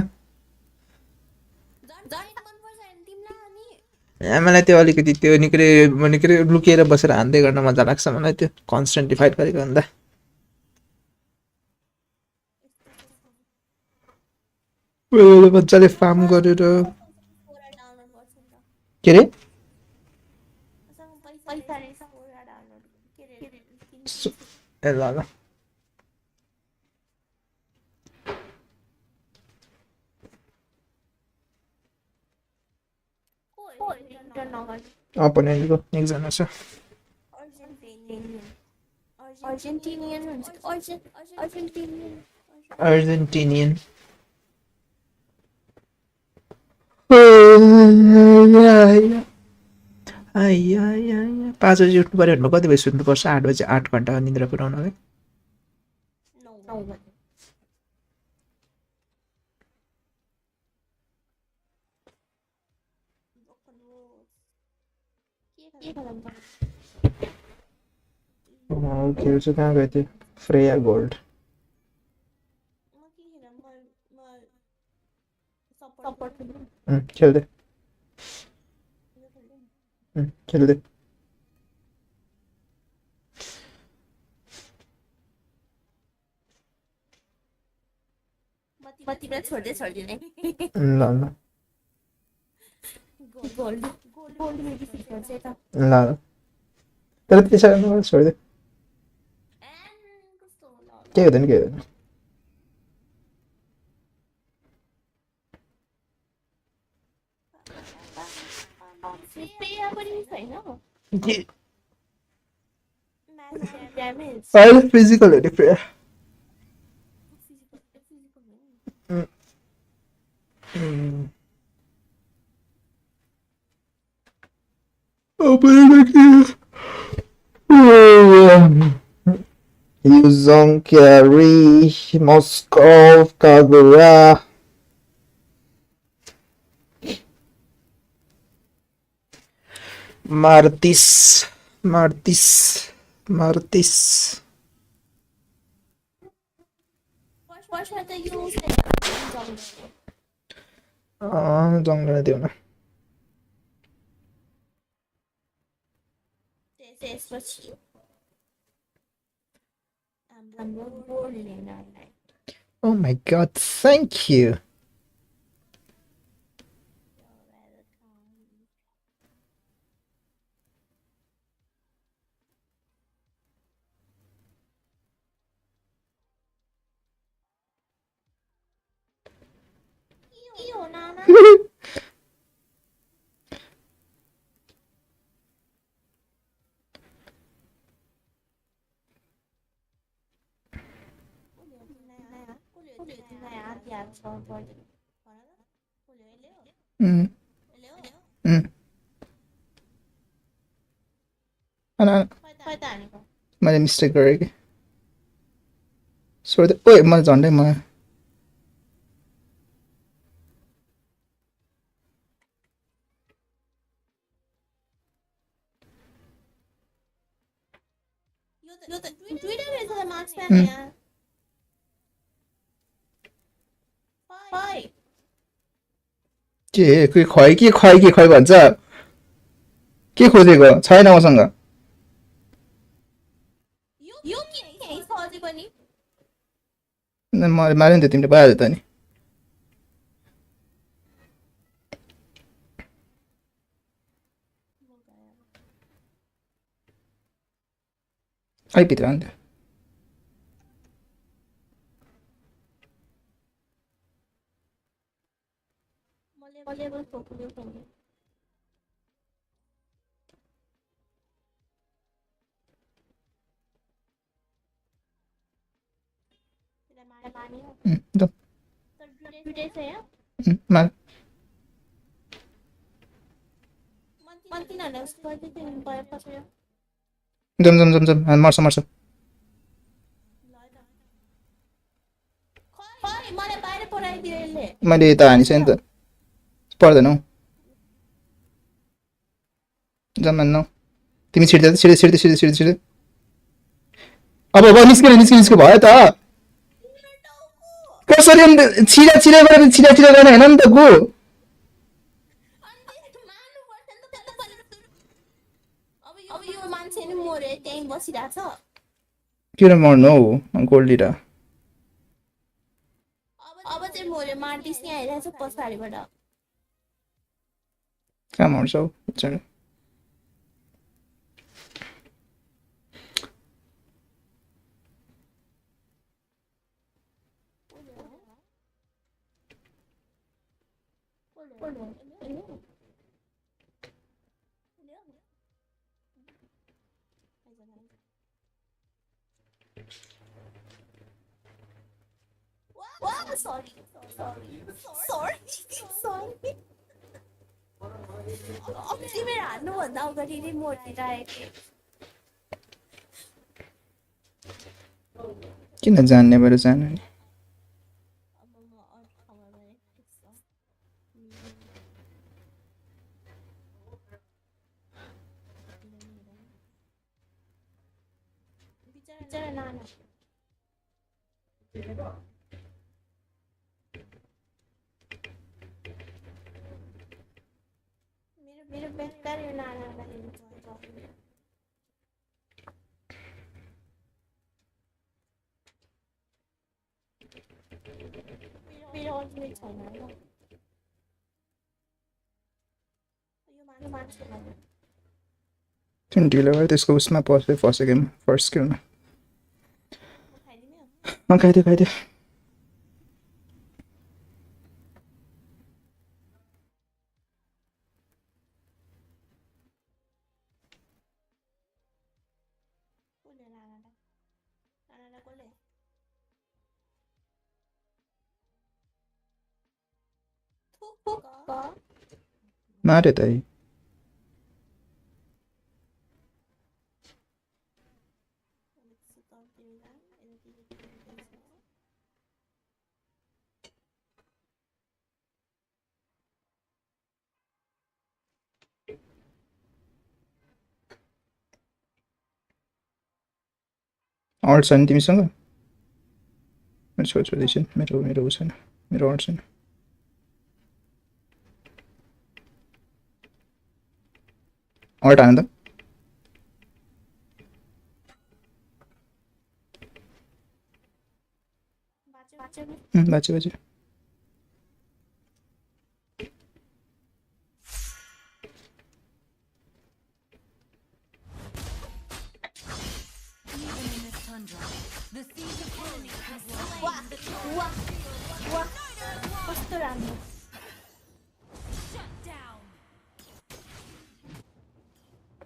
मलाई त्यो अलिकति त्यो निकै लुकेर बसेर हान्दै गर्न मजा लाग्छ मलाई त्यो कन्स्टेन्टली फाइट गरेको भन्दा मजाले फार्म गरेर के रे ए ल ल अपोनेन्टको एकजना छ अर्जेन्टिनियन पाँच बजी उठ्नु पर्यो भने कति बजी सुत्नुपर्छ 8 बजे 8 घण्टा निद्रा पुर्याउनलाई खेल्छु कहाँ गयो त्यो फ्रेया गोल्ड खेल्दै खेल्दै ल ल ल तर त्यसो छोडिदे के हुँदैन के हुँदैन अहिले फिजिकल हेर्ने Freya Sangaii, Moscow, Kagura. Martis. Jungler देऊ न Oh my god, thank you. खैता हानेको मैले मिस्टेक गरेँ कि सोध्दै ओए मैले झन्डै म यो त दुईटा रहेछ त मार्क्स प्यान यहाँ के खै भन्छ के खोजेको छैन मसँग यो के यही छ अझै पनि मैले मार्यो नि त तिमीले भइहाल्यो त नि आइभित्र अन्त लेभल फोकुल्यो पनि जाऊ दुईटै छ यहाँ मार मन्तिनहरुले उसको गर्दै थियो भयो पछि जम मर्छ खै मलाई बाहिर पराइदियो यसले मैले यता हानिसकेँ नि त पर्दैन हौ जम्मा न तिमी छिर्दै अब निस्किनु भयो त कसरी छिरा गर्न हैन नि त गो अब यो मान्छे नि मरे त्यही बसिरहेछ किन मर्नु हौ गोल्डीरा अब चाहिँ मरे मार्टिस यहाँ आइरहेछ पछाडिबाट कहाँ मर्छ हौ बिचारा sorry तिमी हान्नुभन्दा अगाडि नै मरिरहेको किन जान्ने भएर जानु नि बिचारा नाना मेरो बेकार यो नानालाई मेरो अल्टिमेट छैन यो मान्छे तिमी ढिलो भयो त्यसको उसमा फस्यो गेम फर्स्ट स्किलमा खाइदियो मारे त अल्ट छैन तिमीसँग मेरो छोरी छैन मेरो छैन मेरो अल्ट छैन अल्ट हान त बाँच्यो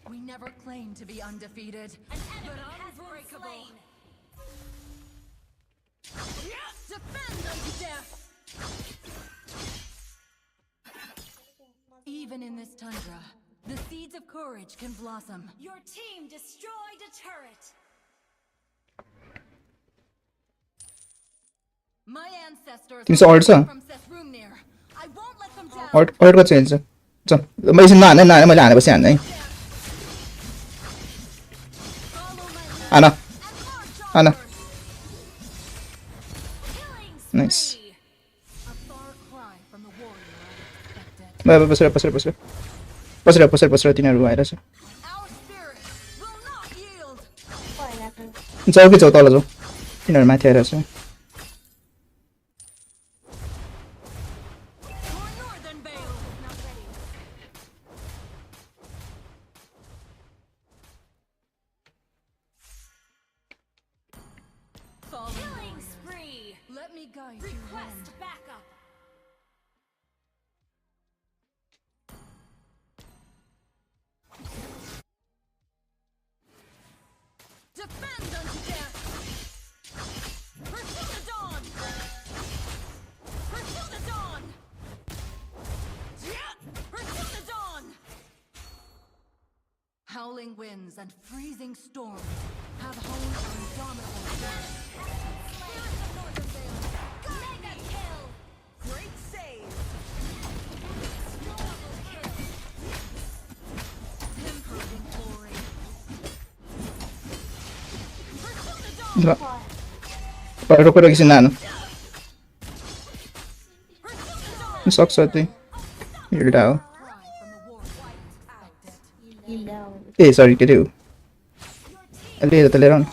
We never claimed to be undefeated, but unbreakable. Defend unto death! Even in this tundra, The seeds of courage can blossom. Your team destroyed a turret. My ancestors तिमीसँग अल्ट छ from Sesrumnir. I won't let them down. Ult कति चाहिन्छ च मैले एकछिन नहाने मैले हानेपछि हान्ने है हान हान नाइस बसेर तिनीहरू आइरहेछ जाऊ कि जाऊ तल जाऊ तिनीहरू माथि आइरहेछ Killing spree. Let me guide you. Request backup. Defend unto death. Pursue the dawn. Pursue the dawn. Pursue the dawn. Howling winds and freezing storms have honed our indomitable spirit. Spirits of Northern Vale. Mega kill. Great save. Double kill. Tempered in glory. Pursue the dawn. रोको एकछिन नानु सक्छ त्यही Hilda हो ए सरी के अरे हो लिएर त लिएर आउनु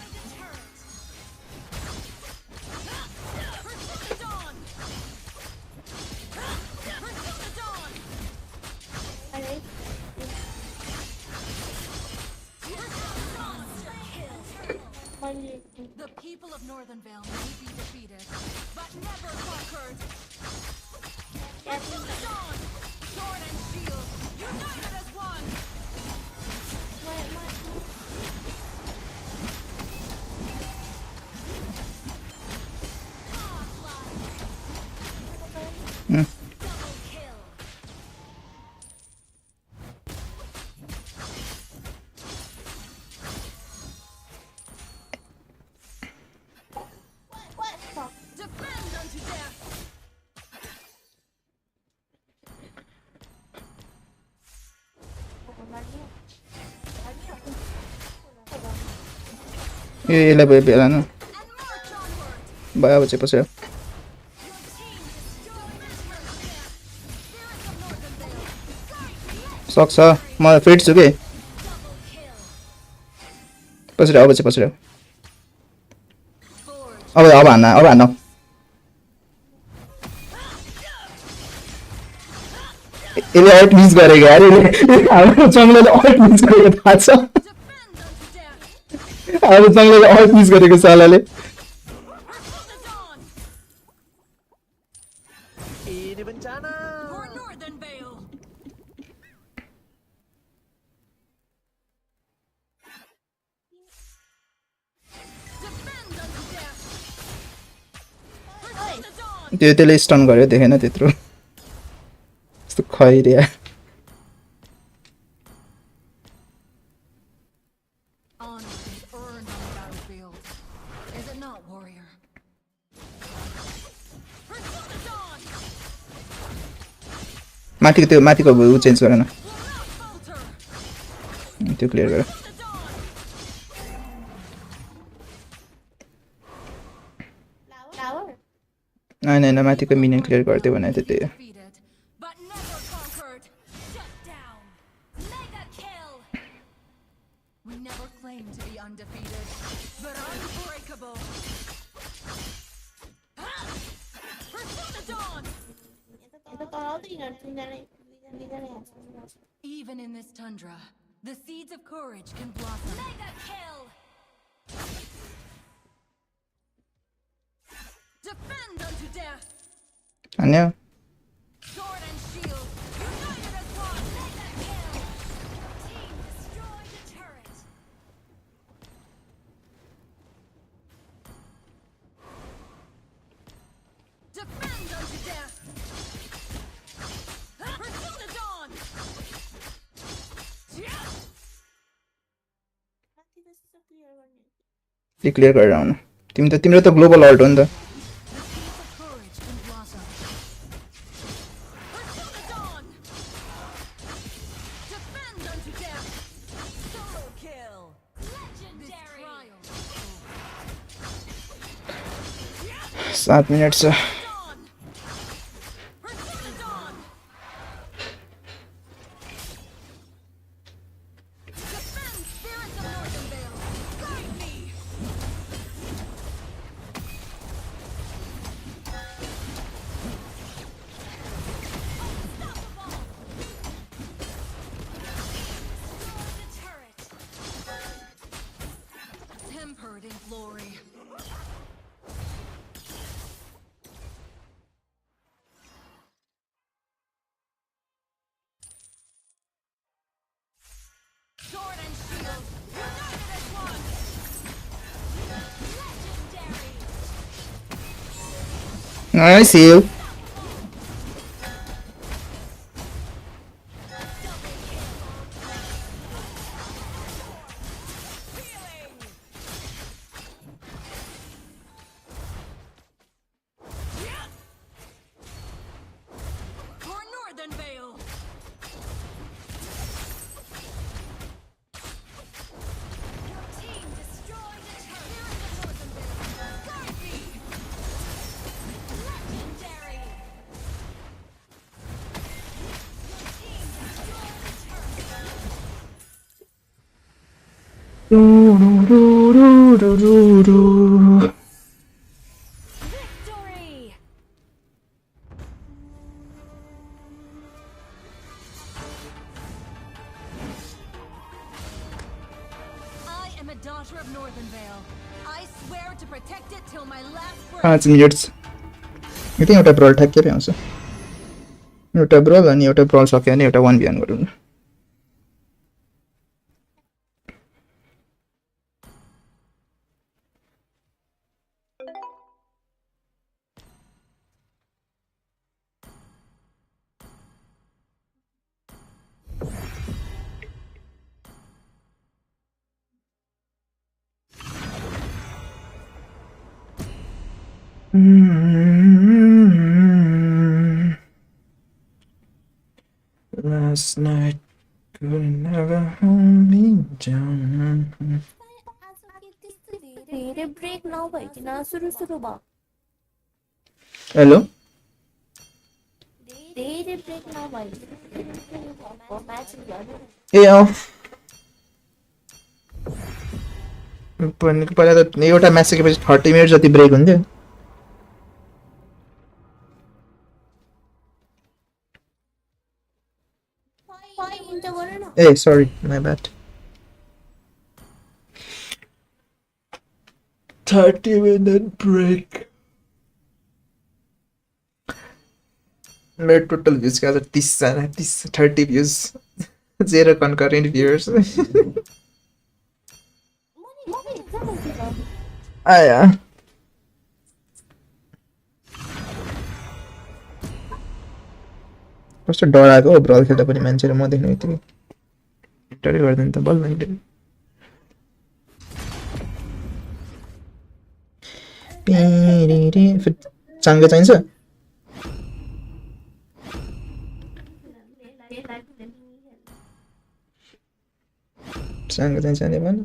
The people of Northern Vale may be defeated, but never conquered. Pursue the dawn. Sword and shield, united as one. Mm. Double kill. Defend unto death. यसलाई भयो बेला न भयो अब चाहिँ पस्यो सक्छ म फिट छु कि पछाडि अब चाहिँ पछाडि अब हान्न यसले अल्ट मिस गरेको यार हाम्रो जङ्गलले अल्ट मिस गरेको थाहा छ हाम्रो जङ्गलले अल्ट मिस गरेको सालाले For Northern Vale. Defend unto death. Pursue the dawn. त्यसले स्टन गर्यो देखेन त्यत्रो यस्तो Khaire Honor is earned on the battlefield. Is it not, warrior? Pursue the dawn. माथिको ऊ चेन्ज गर न Will not falter. त्यो क्लियर गर The dawn. होइन माथिको मिनियन क्लियर गरिदियो भने त त्यही हो Defeated, but never conquered. Shut down. Mega kill. We never claimed to be undefeated, but unbreakable. Pursue the dawn. Even in this tundra, the seeds of courage can blossom. Mega kill. Defend unto death. अन्य Sword and shield, united as one. Mega kill. Team destroyed a turret. Defend unto death. Pursue the dawn. Clear गरेर आउनु तिम्रो त global alt हो नि त सात minute छ Tempered in glory. Sword and shield, united as one. Legendary. I see you For Northern Vale. Your team destroyed a turret. Guide me. Legendary. Victory. I am a daughter of Northern Vale. I swear to protect it till my last breath. 5 minutes यो त एउटा ब्रल ठ्याक्कै आउँछ एउटा ब्रल अनि एउटा ब्रल सक्यो भने एउटा 1v1 गरौँ न Last night could never hold me down. धेरै ब्रेक नभइकन सुरु सुरु भयो हेलो धेरै ब्रेक नभइकन म्याच गर्नु ए पहिला त एउटा म्याच सकेपछि 30 मिनट जति ब्रेक हुन्थ्यो ए सरी माय ब्याड 30 minute break मेरो टोटल भ्यूज का 30 जना 30 भ्यूज 0 concurrent viewers आया कस्तो डराएको ब्रल खेल्दा पनि मान्छेले म देख्नु यति डरै गर्दैन त बल मैले चाङ्गे चाहिन्छ चाङ्गे चाहिन्छ नि भन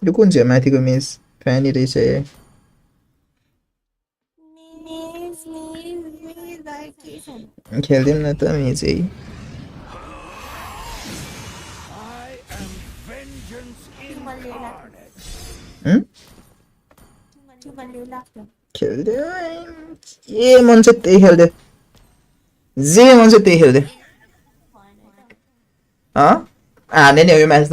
यो कुन चाहिँ माथिको मेज फ्यानी रहेछ खेल्दिउँ न त मेजै खेल्दै ए मन चाहिँ त्यही खेल्दै जे मन चाहिँ त्यही खेल्दै हाने नि हो यो म्याच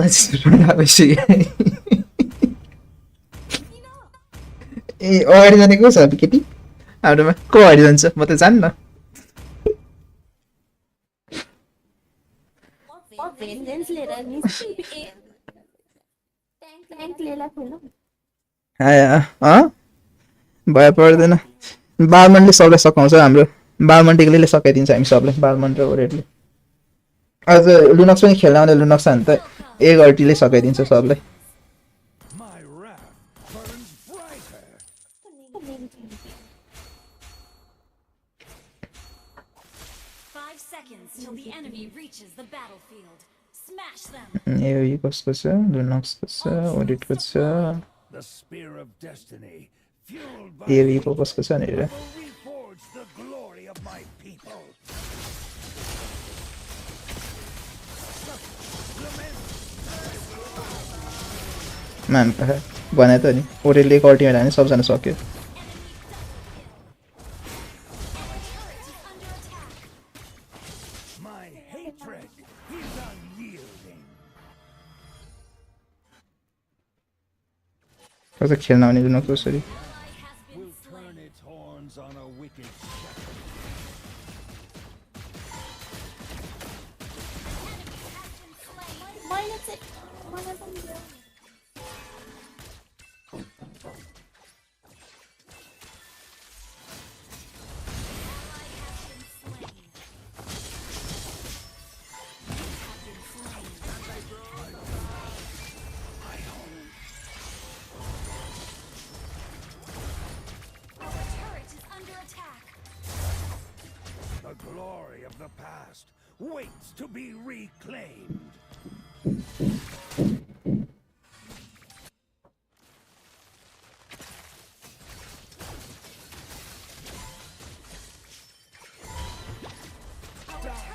ए अगाडि जाने को छ केटी हाम्रोमा को अगाडि जान्छ म त जान्न भए पर्दैन बालमनले सबलाई सघाउँछ हाम्रो बालमन टिग्लीले सघाइदिन्छ हामी सबलाई बालमन र ओरेडले आज लुनक्स पनि खेल्न आउने लुनक्स छ भने त एक अल्टीले सकाइदिन्छ सबलाई. My wrath burns brighter. 5 seconds till the enemy reaches the battlefield. Smash them. यो कसको छ लुनक्सको छ ओडिटको छ The spear of destiny, fueled by एवीको कसको छ नि हेर. reforge the glory of my people. Ma'am भने त नि ओरेलले अल्टिमेट हाने सबजना सक्यो. My hatred is unyielding. कसो खेल्न आउने लुनक्स कसरी. Will turn its horns on a wicked shepherd. मैले चाहिँ मलाई पनि दियो. Our turret is under attack. The glory of the past waits to be reclaimed. Our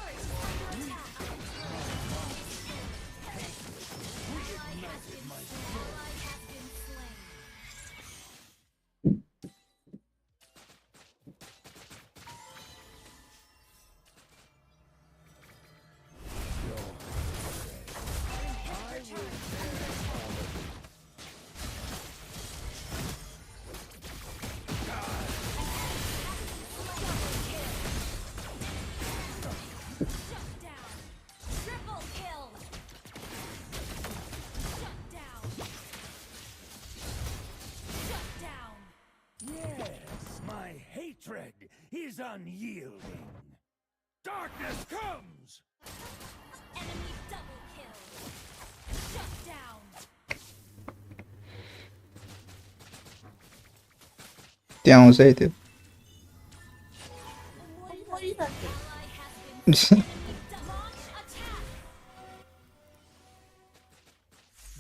turret is under attack. Ally has been slain. Triple kill. Shut down. Shut down. Yes, my hatred is unyielding. Darkness comes! Enemy double kill. Shut down. त्यहाँ आउँछ है त्यो.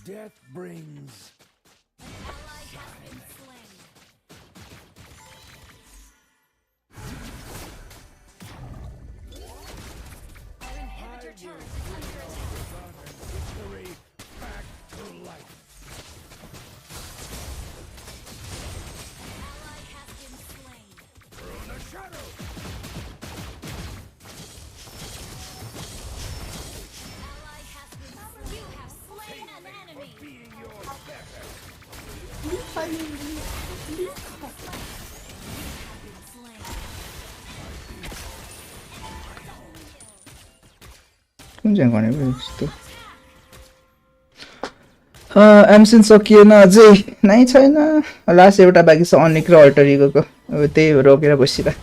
Death brings Ally has been slain. Our inhibitor turret is under attack. victory back to life. Ally has been slain. Through the shadow! Ally has been slain. You have slain an enemy. Being your better. कुन चाहिँ भनेको यस्तो. एमसिन सकिएन अझै नै छैन. Last एउटा बाँकी छ अनिक र अल्टरिगोको. अब त्यही रोकेर बसिरा.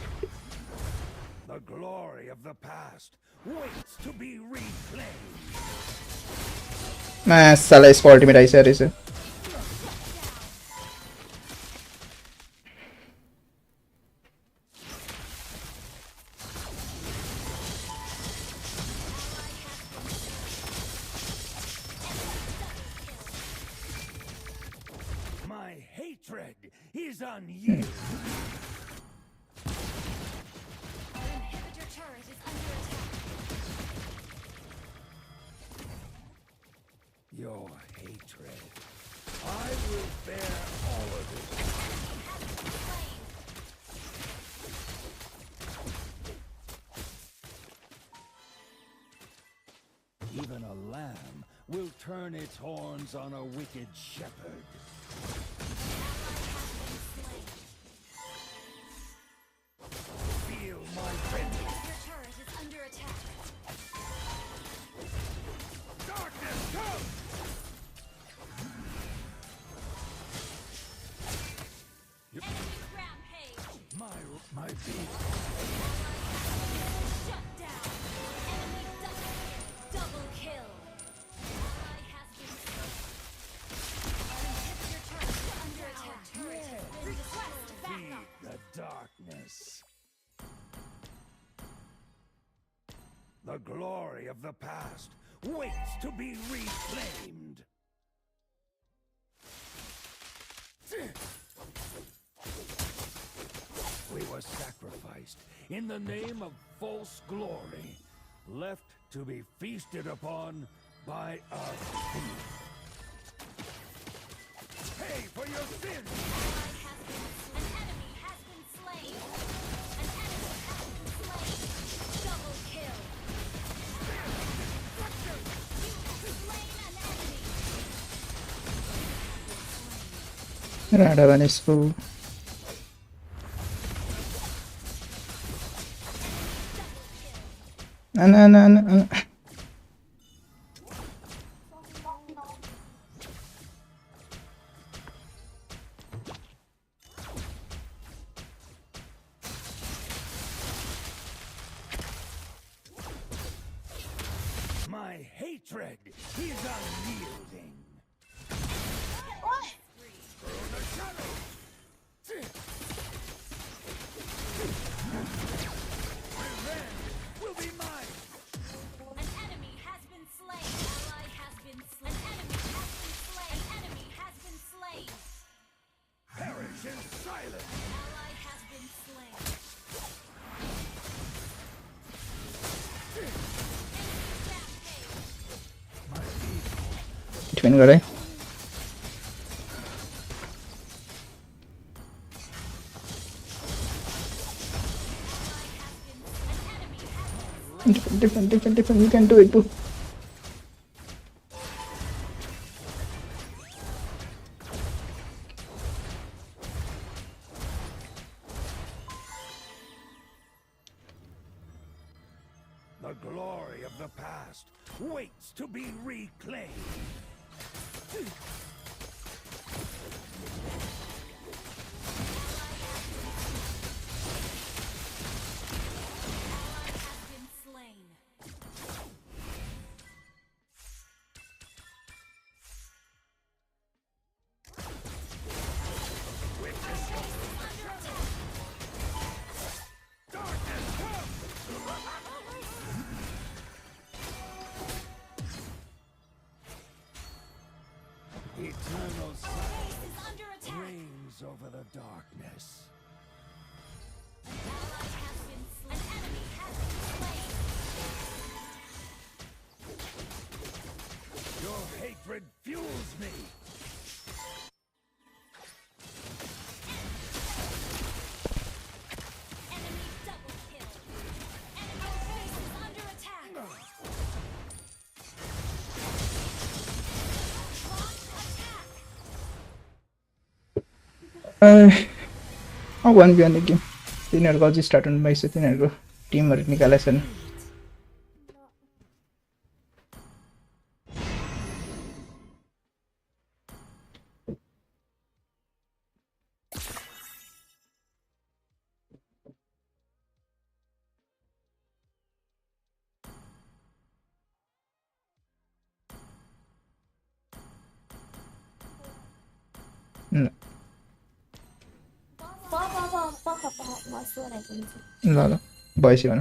The glory of the past waits to be reclaimed. साला यसको अल्टिमेट आइसकेको रहेछ. My hatred is unyielding. Our inhibitor turret is under attack. Your hatred. I will bear all of it. Even a lamb will turn its horns on a wicked shepherd. Feel my vengeance. Your turret is under attack. Darkness, come! Enemy rampage. My beast. Shut down. Enemy double kill. The glory of the past waits to be reclaimed. We were sacrificed in the name of false glory, left to be feasted upon by a thief. Pay for your sins! An enemy has been slain. An enemy has been slain. Double kill. You have slain an enemy. Rada vanisco. Ana. My hatred is unyielding. Revenge will be mine. An enemy has been slain. Ally has been slain. An enemy has been slain. An enemy has been slain. Perish in silence. Ally has been slain. Twin गरे different. You can do it, boo. The glory of the past waits to be reclaimed. Ally has been slain. Eternal Base silence is under attack. reigns over the darkness. Ally has been slain. An enemy has been slain. Your hatred fuels me. Enemy double kill. Enemy base is under attack. Launch attack. 1v1 एक game तिनीहरुको अझै start हुनु भइसक्यो तिनीहरुको टिमहरु निकालेका छन् ल भएपछि भन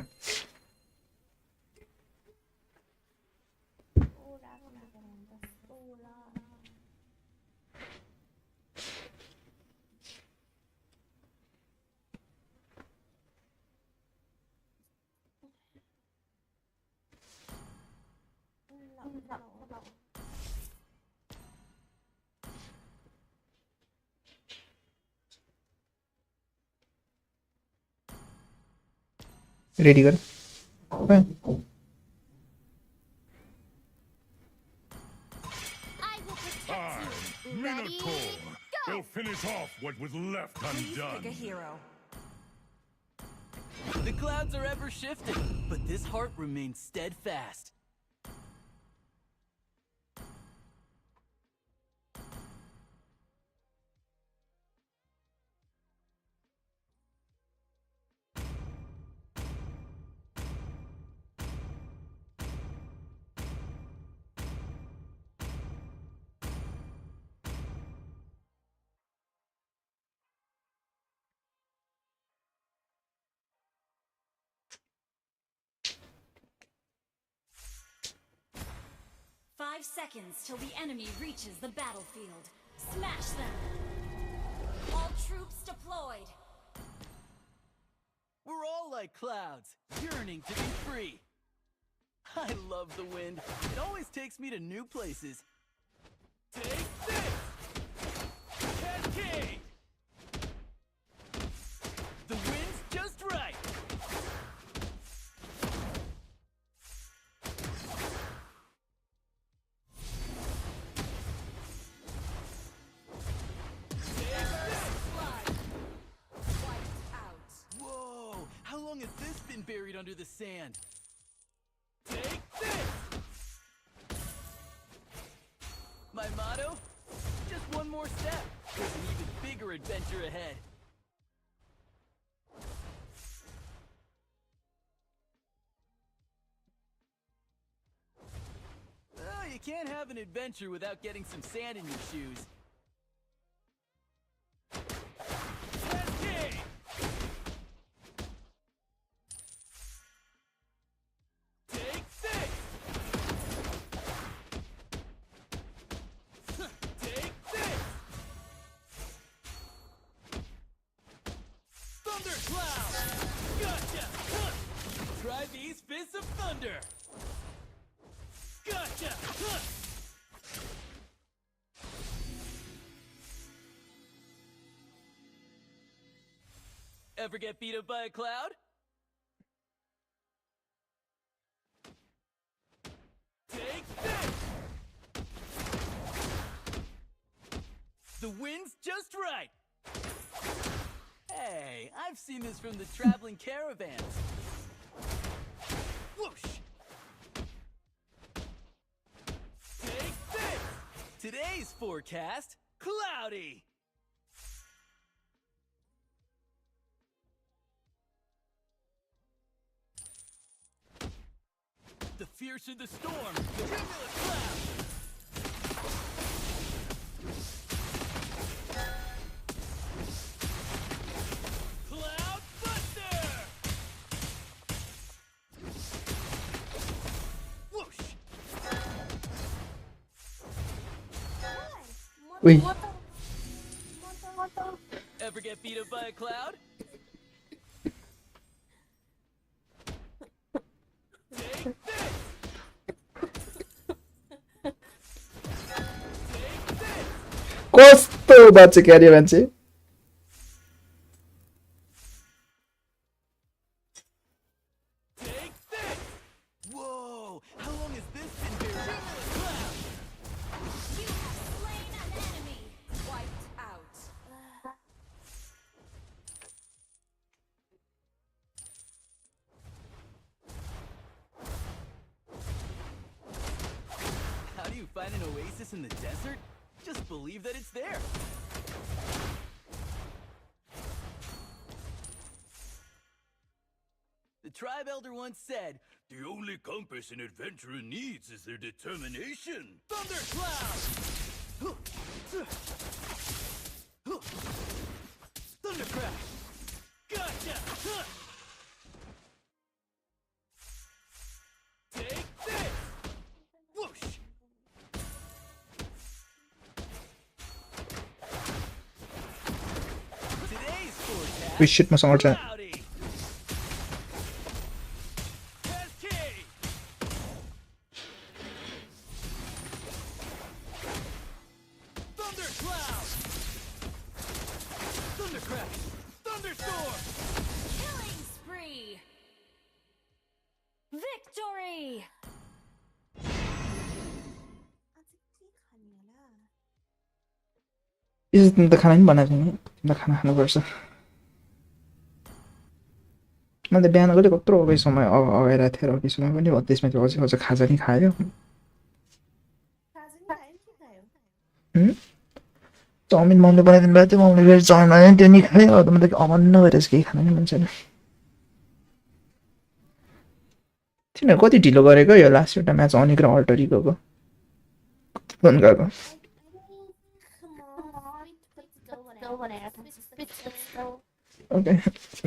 ready गर Minotaur will finish off what was left undone. Pick a hero. The clouds are ever shifting, but this heart remains steadfast. seconds till the enemy reaches the battlefield. Smash them! All troops deployed. We're all like clouds, yearning to be free. I love the wind. It always takes me to new places. Take this! Cascade! The wind's just right. Whoa! How long has this been buried under the sand? Take this! My motto? Just one more step. There's an even bigger adventure ahead. Oh, you can't have an adventure without getting some sand in your shoes. Cascade! Take this! Take this! Thundercloud! Gotcha! Try these fists of thunder! Gotcha! Ever get beat up by a cloud? Take this! The wind's just right! Hey, I've seen this from the traveling caravans. Whoosh! Take this! Today's forecast, cloudy! The fiercer the storm, the cumulus cloud! Cloud thunder! Whoosh! Uy. Ever get beat up by a cloud? Take this! कस्तो बाचे क्यारे मान्छे Take this! Whoa! How long has this been buried? You have slain an enemy. Wiped out. How do you find an oasis in the desert? Just believe that it's there. The tribe elder once said, "The only compass an adventurer needs is their determination." Thundercloud! Thundercrash! Gotcha! Take this! Whoosh! Today's forecast, Uy shit मसँग ultra cloudy. Cascade! Thundercloud! Thundercrash! Thunderstorm! Killing spree. Victory. यो तिमी त खाना नि बनाएको छैन तिमीलाई खाना खानुपर्छ मैले बिहान कहिले कत्रो अगाडि समय अगाइरहेको थिएँ र समय पनि हो त्यसमा चाहिँ अझै अझै खाजा नि खायो चाउमिन मम्मीले बनाइदिनु भएको थियो मम्मीले फेरि चाउमिन बनायो त्यो नि खायो अब त अभन्न भएर केही खाना नि मन छैन तिनीहरू कति ढिलो गरेको यो लास्ट एउटा म्याच अनिक र अल्टरीको फोन गएको ओके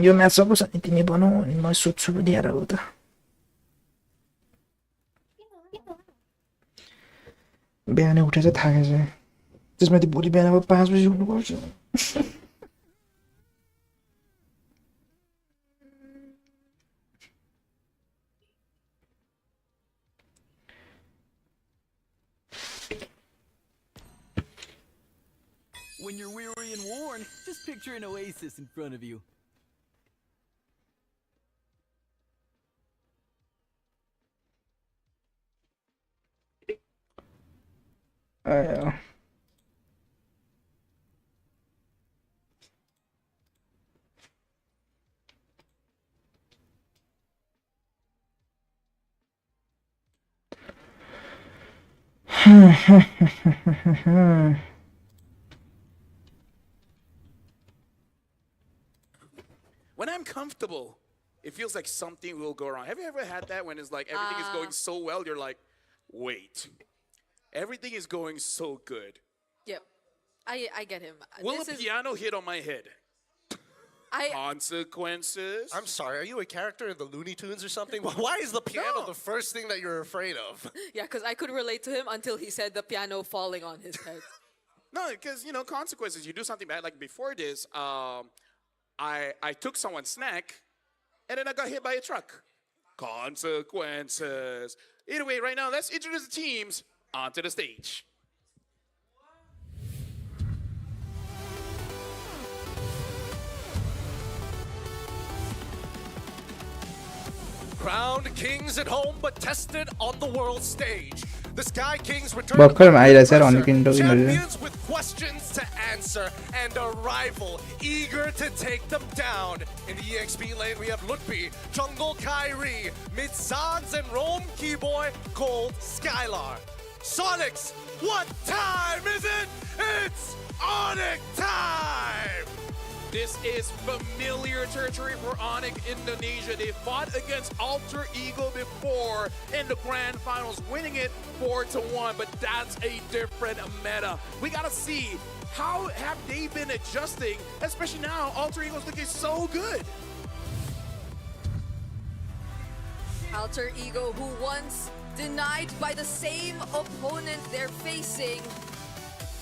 यो म्याच सपोज अनि तिमी बनाऊ अनि म सोध्छु दिएर हो त बिहानै उठेर चाहिँ थाकेछ त्यसमाथि भोलि बिहान अब 5 बजी उठ्नुपर्छ When you're weary and worn, just picture an oasis in front of you. आयो When I'm comfortable, it feels like something will go wrong. Have you ever had that when it's like everything is going so well, you're like, wait, everything is going so good. Yep. I get him. Will a piano hit on my head? Consequences? I'm sorry, are you a character in the Looney Tunes or something? Why is the piano the first thing that you're afraid of? Yeah, because I could relate to him until he said the piano falling on his head. No, because, you know, consequences. You do something bad. Like before this, I took someone's snack, and then I got hit by a truck. Consequences. Either way, right now, let's introduce the teams onto the stage. Crowned kings at home, but tested on the world stage. The Sky Kings return भर्खर आइरहेछ यार अनिक Indo champions with questions to answer and a rival eager to take them down. In the EXP lane, we have Lutby, Jungle Kyrie, Mid Sans and Rome Keyboy, Gold Skylar. Sonics, what time is it? It's Onyx time! This is familiar territory for Onyx Indonesia. They fought against Alter Ego before in the grand finals, winning it 4-1, but that's a different meta. We gotta see how have they been adjusting, especially now Alter Ego's looking so good. Alter Ego, who once denied by the same opponent they're facing,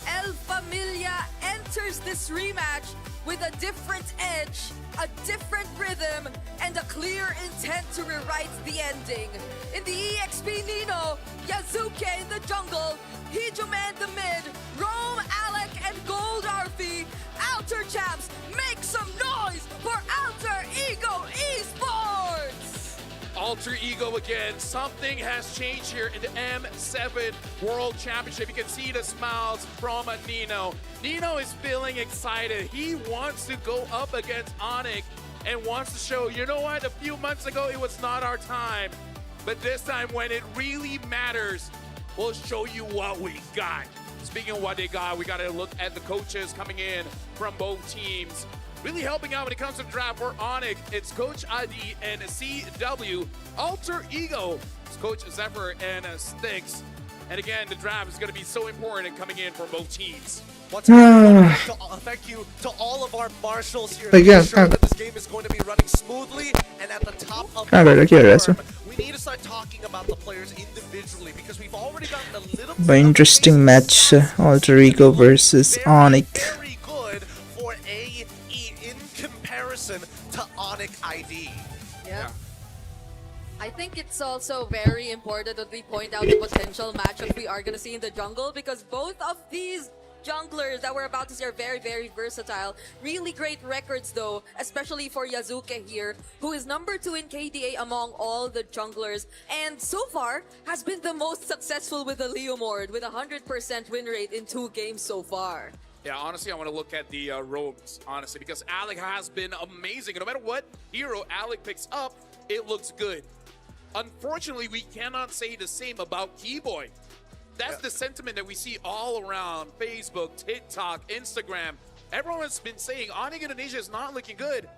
El Familia enters this rematch with a different edge, a different rhythm, and a clear intent to rewrite the ending. In the EXP Nino, Yazuke in the jungle, Hijoman the mid, Rome, Alec, and Gold Arfi. Alter champs, make some noise for Alter Ego Esports! Alter Ego again. Something has changed here in the M7 World Championship. You can see the smiles from Nino. Nino is feeling excited. He wants to go up against Onyx and wants to show, you know what, a few months ago it was not our time. But this time when it really matters, we'll show you what we got. Speaking of what they got, we got to look at the coaches coming in from both teams. Really helping out when it comes to the draft for Onyx, it's Coach ID and CW. Alter Ego, it's Coach Zephyr and Styx. And again, the draft is going to be so important coming in for both teams. Thank you to all of our marshals here. To make sure that this game is going to be running smoothly and at the top of the form. We need to start talking about the players individually because we've already gotten a little bit interesting match, Alter Ego versus Onyx. Very good for AE in comparison to Onyx ID. Yeah. I think it's also very important that we point out the potential matchup we are going to see in the jungle because both of these junglers that we're about to see are very, very versatile. Really great records though, especially for Yazuke here, who is number 2 in KDA among all the junglers and so far has been the most successful with the Leomord with 100% win rate in 2 games so far. Yeah, honestly, I want to look at the rogues, honestly, because Alec has been amazing. No matter what hero Alec picks up, it looks good. Unfortunately, we cannot say the same about Keyboy. That's the sentiment that we see all around Facebook, TikTok, Instagram. Everyone's been saying Onyx Indonesia is not looking good,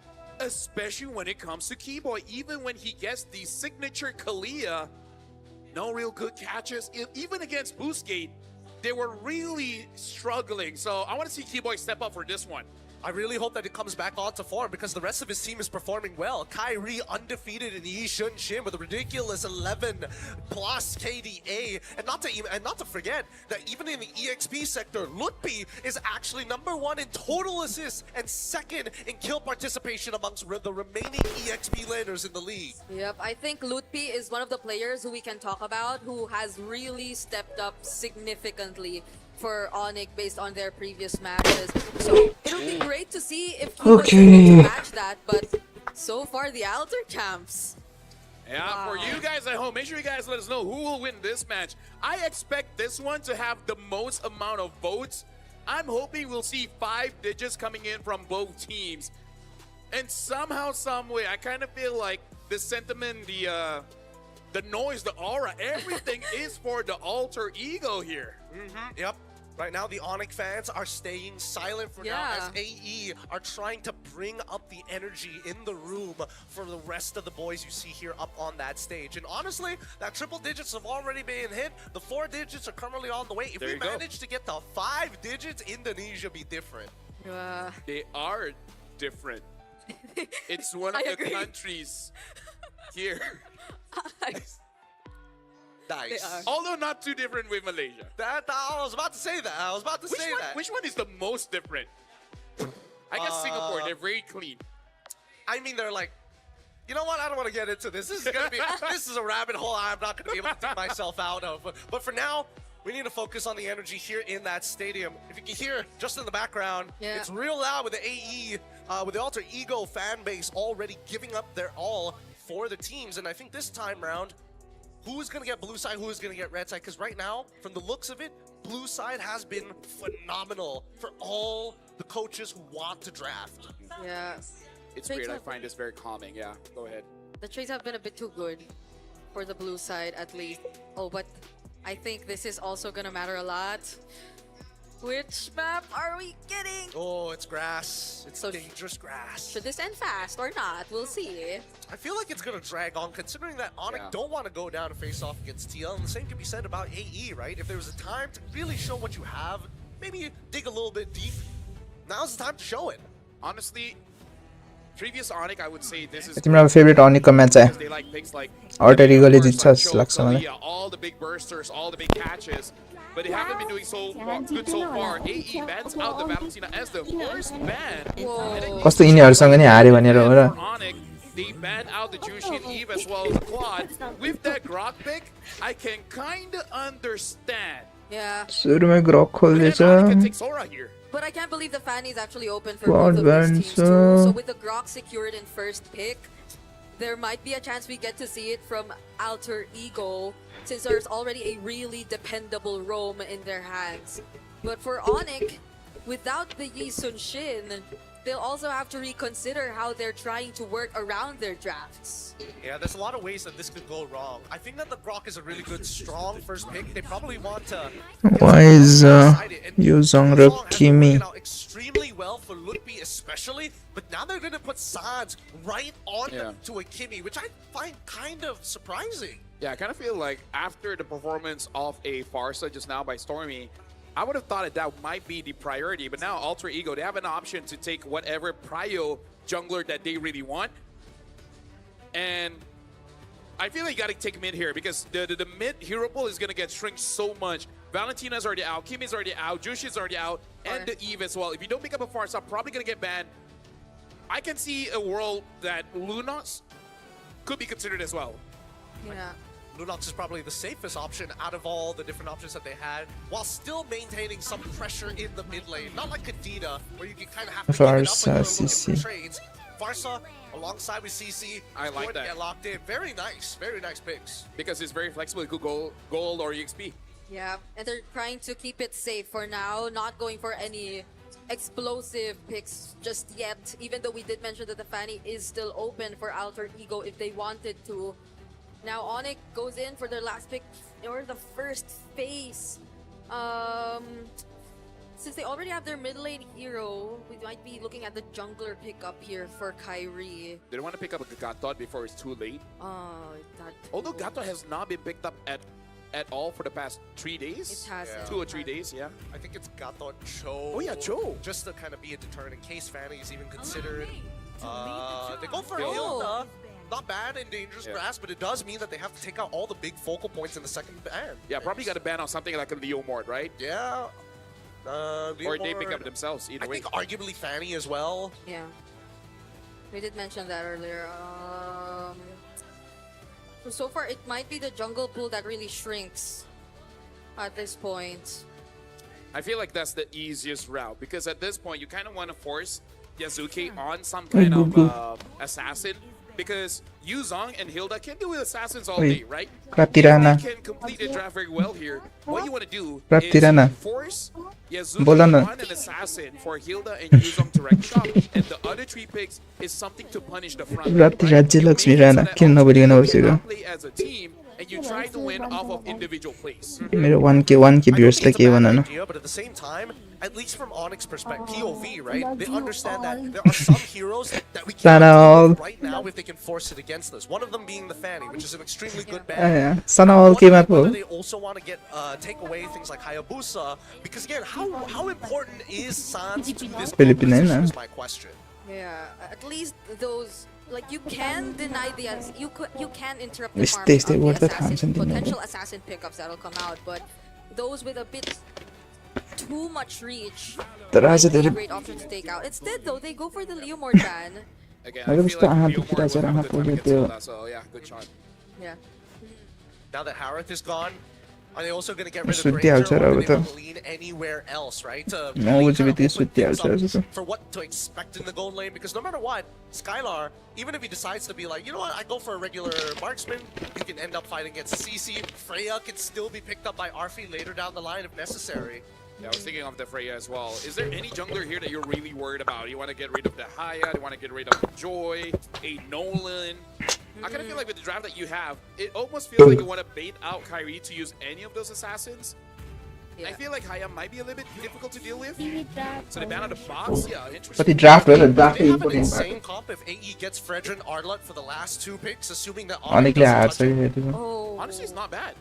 especially when it comes to Keyboy. Even when he gets the signature Kalia, no real good catches. Even against Boostgate, they were really struggling. So I want to see Keyboy step up for this one. I really hope that it comes back onto form because the rest of his team is performing well. Kyrie undefeated in Yi Shun Shin with a ridiculous 11 plus KDA. And not to forget that even in the EXP sector, Lutpi is actually #1 in total assists and 2nd in kill participation amongst the remaining EXP laners in the league. Yep, I think Lutpi is one of the players who we can talk about who has really stepped up significantly for Onyx based on their previous matches. So it'll be great to see if he was able to match that, but so far the Alter camps. Yeah, for you guys at home, make sure you guys let us know who will win this match. I expect this one to have the most amount of votes. I'm hoping we'll see 5 digits coming in from both teams. And somehow, some way, I kind of feel like the sentiment, the noise, the aura, everything is for the alter ego here. Yep. Right now, the Onyx fans are staying silent for now as AE are trying to bring up the energy in the room for the rest of the boys you see here up on that stage. And honestly, that triple digits have already been hit. The 4 digits are currently on the way. If we manage to get the 5 digits, Indonesia be different. They are different. It's one of the countries here. Nice. Although not too different with Malaysia. I was about to say that. I was about to say that. Which one is the most different? I guess Singapore, they're very clean. I mean, they're like, you know what? I don't want to get into this. This is gonna be this is a rabbit hole I'm not gonna be able to dig myself out of. But for now, we need to focus on the energy here in that stadium. If you can hear just in the background, it's real loud with the AE, with the Alter Ego fan base already giving up their all for the teams. And I think this time round, who's going to get blue side, who is going to get red side? Because right now, from the looks of it, blue side has been phenomenal for all the coaches who want to draft. Yeah. It's weird. I find this very calming. Yeah, go ahead. The trades have been a bit too good for the blue side, at least. Oh, but I think this is also going to matter a lot. Which map are we getting? Oh, it's grass. It's dangerous grass. Should this end fast or not? We'll see. I feel like it's going to drag on, considering that Onyx don't want to go down and face off against TL. And the same can be said about AE, right? If there was a time to really show what you have, maybe dig a little bit deep. Now's the time to show it. Honestly, previous Onyx, I would say this is... तिम्रो favourite अनिकको match है They like picks like Alter इगोले जित्छ जस्तो लाग्छ मलाई all the big bursters, all the big catches. But they haven't been doing so good so far. AE bans out the Valentina as the first ban. कस्तो यिनीहरुसँग नि हारे भनेर हो र They ban out the Jushi and Eve as well as the Quad. With that Grok pick, I can kind of understand. Yeah. सुरुमै ग्रक खोल्दैछ But I can't believe the Fanny is actually open for both of these teams too. So with the Grok secured in first pick, there might be a chance we get to see it from Alter Ego, since there's already a really dependable roam in their hands. But for Onyx, without the Yi Sun Shin, they'll also have to reconsider how they're trying to work around their drafts. Yeah, there's a lot of ways that this could go wrong. I think that the Grok is a really good, strong first pick. They probably want to... Why is Yuzong raw Kimi extremely well for Lutpi especially, but now they're going to put Sans right on to a Kimi, which I find kind of surprising. Yeah, I kind of feel like after the performance of a Farsa just now by Stormy, I would have thought that might be the priority, but now Alter Ego, they have an option to take whatever prio jungler that they really want. And I feel like you gotta take mid here because the mid hero pool is gonna get shrink so much. Valentina's already out, Kimi's already out, Jushi's already out, and the Eve as well. If you don't pick up a Farsa, probably gonna get banned. I can see a world that Lunox could be considered as well. Yeah. Lunox is probably the safest option out of all the different options that they had, while still maintaining some pressure in the mid lane. Not like Kadena, where you can kind of have to Farsa, give it up CC. trades. Farsa, alongside with CC, I like that. Get locked in. Very nice picks. Because it's very flexible. It could go gold or EXP. Yeah, and they're trying to keep it safe for now, not going for any explosive picks just yet, even though we did mention that the Fanny is still open for Alter Ego if they wanted to. Now Onyx goes in for their last pick or the first phase. Since they already have their mid lane hero, we might be looking at the jungler pickup here for Kyrie. They don't want to pick up a Gatot before it's too late. Oh, that. Although Gatot has not been picked up at at all for the past 3 days. It hasn't. 2 or 3 days, yeah. I think it's Gato Cho. Oh yeah, Cho. Just to kind of be a deterrent in case Fanny is even considered. They go for Oh. Hilda. Not bad in dangerous Yeah. grass, but it does mean that they have to take out all the big focal points in the second ban. Yeah, probably got to ban on something like a Leo Mord, right? Yeah. Or they pick up themselves, either I way. think arguably Fanny as well. Yeah. We did mention that earlier. So far, it might be the jungle pool that really shrinks at this point. I feel like that's the easiest route because at this point you kind of want to force Yasuke on some kind of assassin because Yuzong and Hilda can do with assassins all day, right? Crap Tirana. They can complete the draft very well here. What you want to do Crap is Tirana. force Yasuke Bola na. on an assassin for Hilda and Yuzong to rank shot, and the other 3 picks is something to punish the front. Rapti Rajya Lakshmi Rana. Kiन नबोलिकन बसेको. Play as a team, and you try to win off of individual plays. मेरो 1k viewers लाई के भन न. Idea, but at the same time, at least from Onyx perspective, POV, right? They understand that there are some heroes that we can't deal with right now if they can force it against us. One of them being the Fanny, which is an extremely good ban. Sana all के मा पो. They also want to get take away things like Hayabusa because again, how important is Sans to this Philippine composition na. is my question. Yeah, at least those, like, you can deny the you can interrupt the Yes, farm they of what the that happens in the potential assassin pickups that'll come out, but those with a bit too much reach तर आज might be a धेरै great option to take out. Instead, though, they go for the Leo Mord ban. Again, Aga I gusto feel like aha Leo pikir Mord aja will have aha a good time pwede against त्यो. Hilda, so yeah, good shot. Yeah. Now that Harith is gone, are they also going to get rid of Sutti Granger, हाल्छ र or अब do they त. want to lean anywhere else, right? To No, really वो चाहिँ kind of बित्तिकै open सुत्ती things हाल्छ up जस्तो. for what to expect in the gold lane, because no matter what, Skylar, even if he decides to be like, you know what, I go for a regular marksman, you can end up fighting against CC. Freya can still be picked up by Arfi later down the line if necessary. Yeah, I was thinking of the Freya as well. Is there any jungler here that you're really worried about? You want to get rid of the Haya, you want to get rid of Joy, a Nolan. I kind of feel like with the draft that you have, it almost feels like you want to bait out Kyrie to use any of those assassins. I feel like Haya might be a little bit difficult to deal with. So they ban out the box? Yeah, interesting. But the draft well, draft They have an important. insane comp if AE gets Fredrin Arlott for the last 2 picks, assuming that Onyx ले हार्छ doesn't touch कि him. फेरि. Honestly, it's not bad.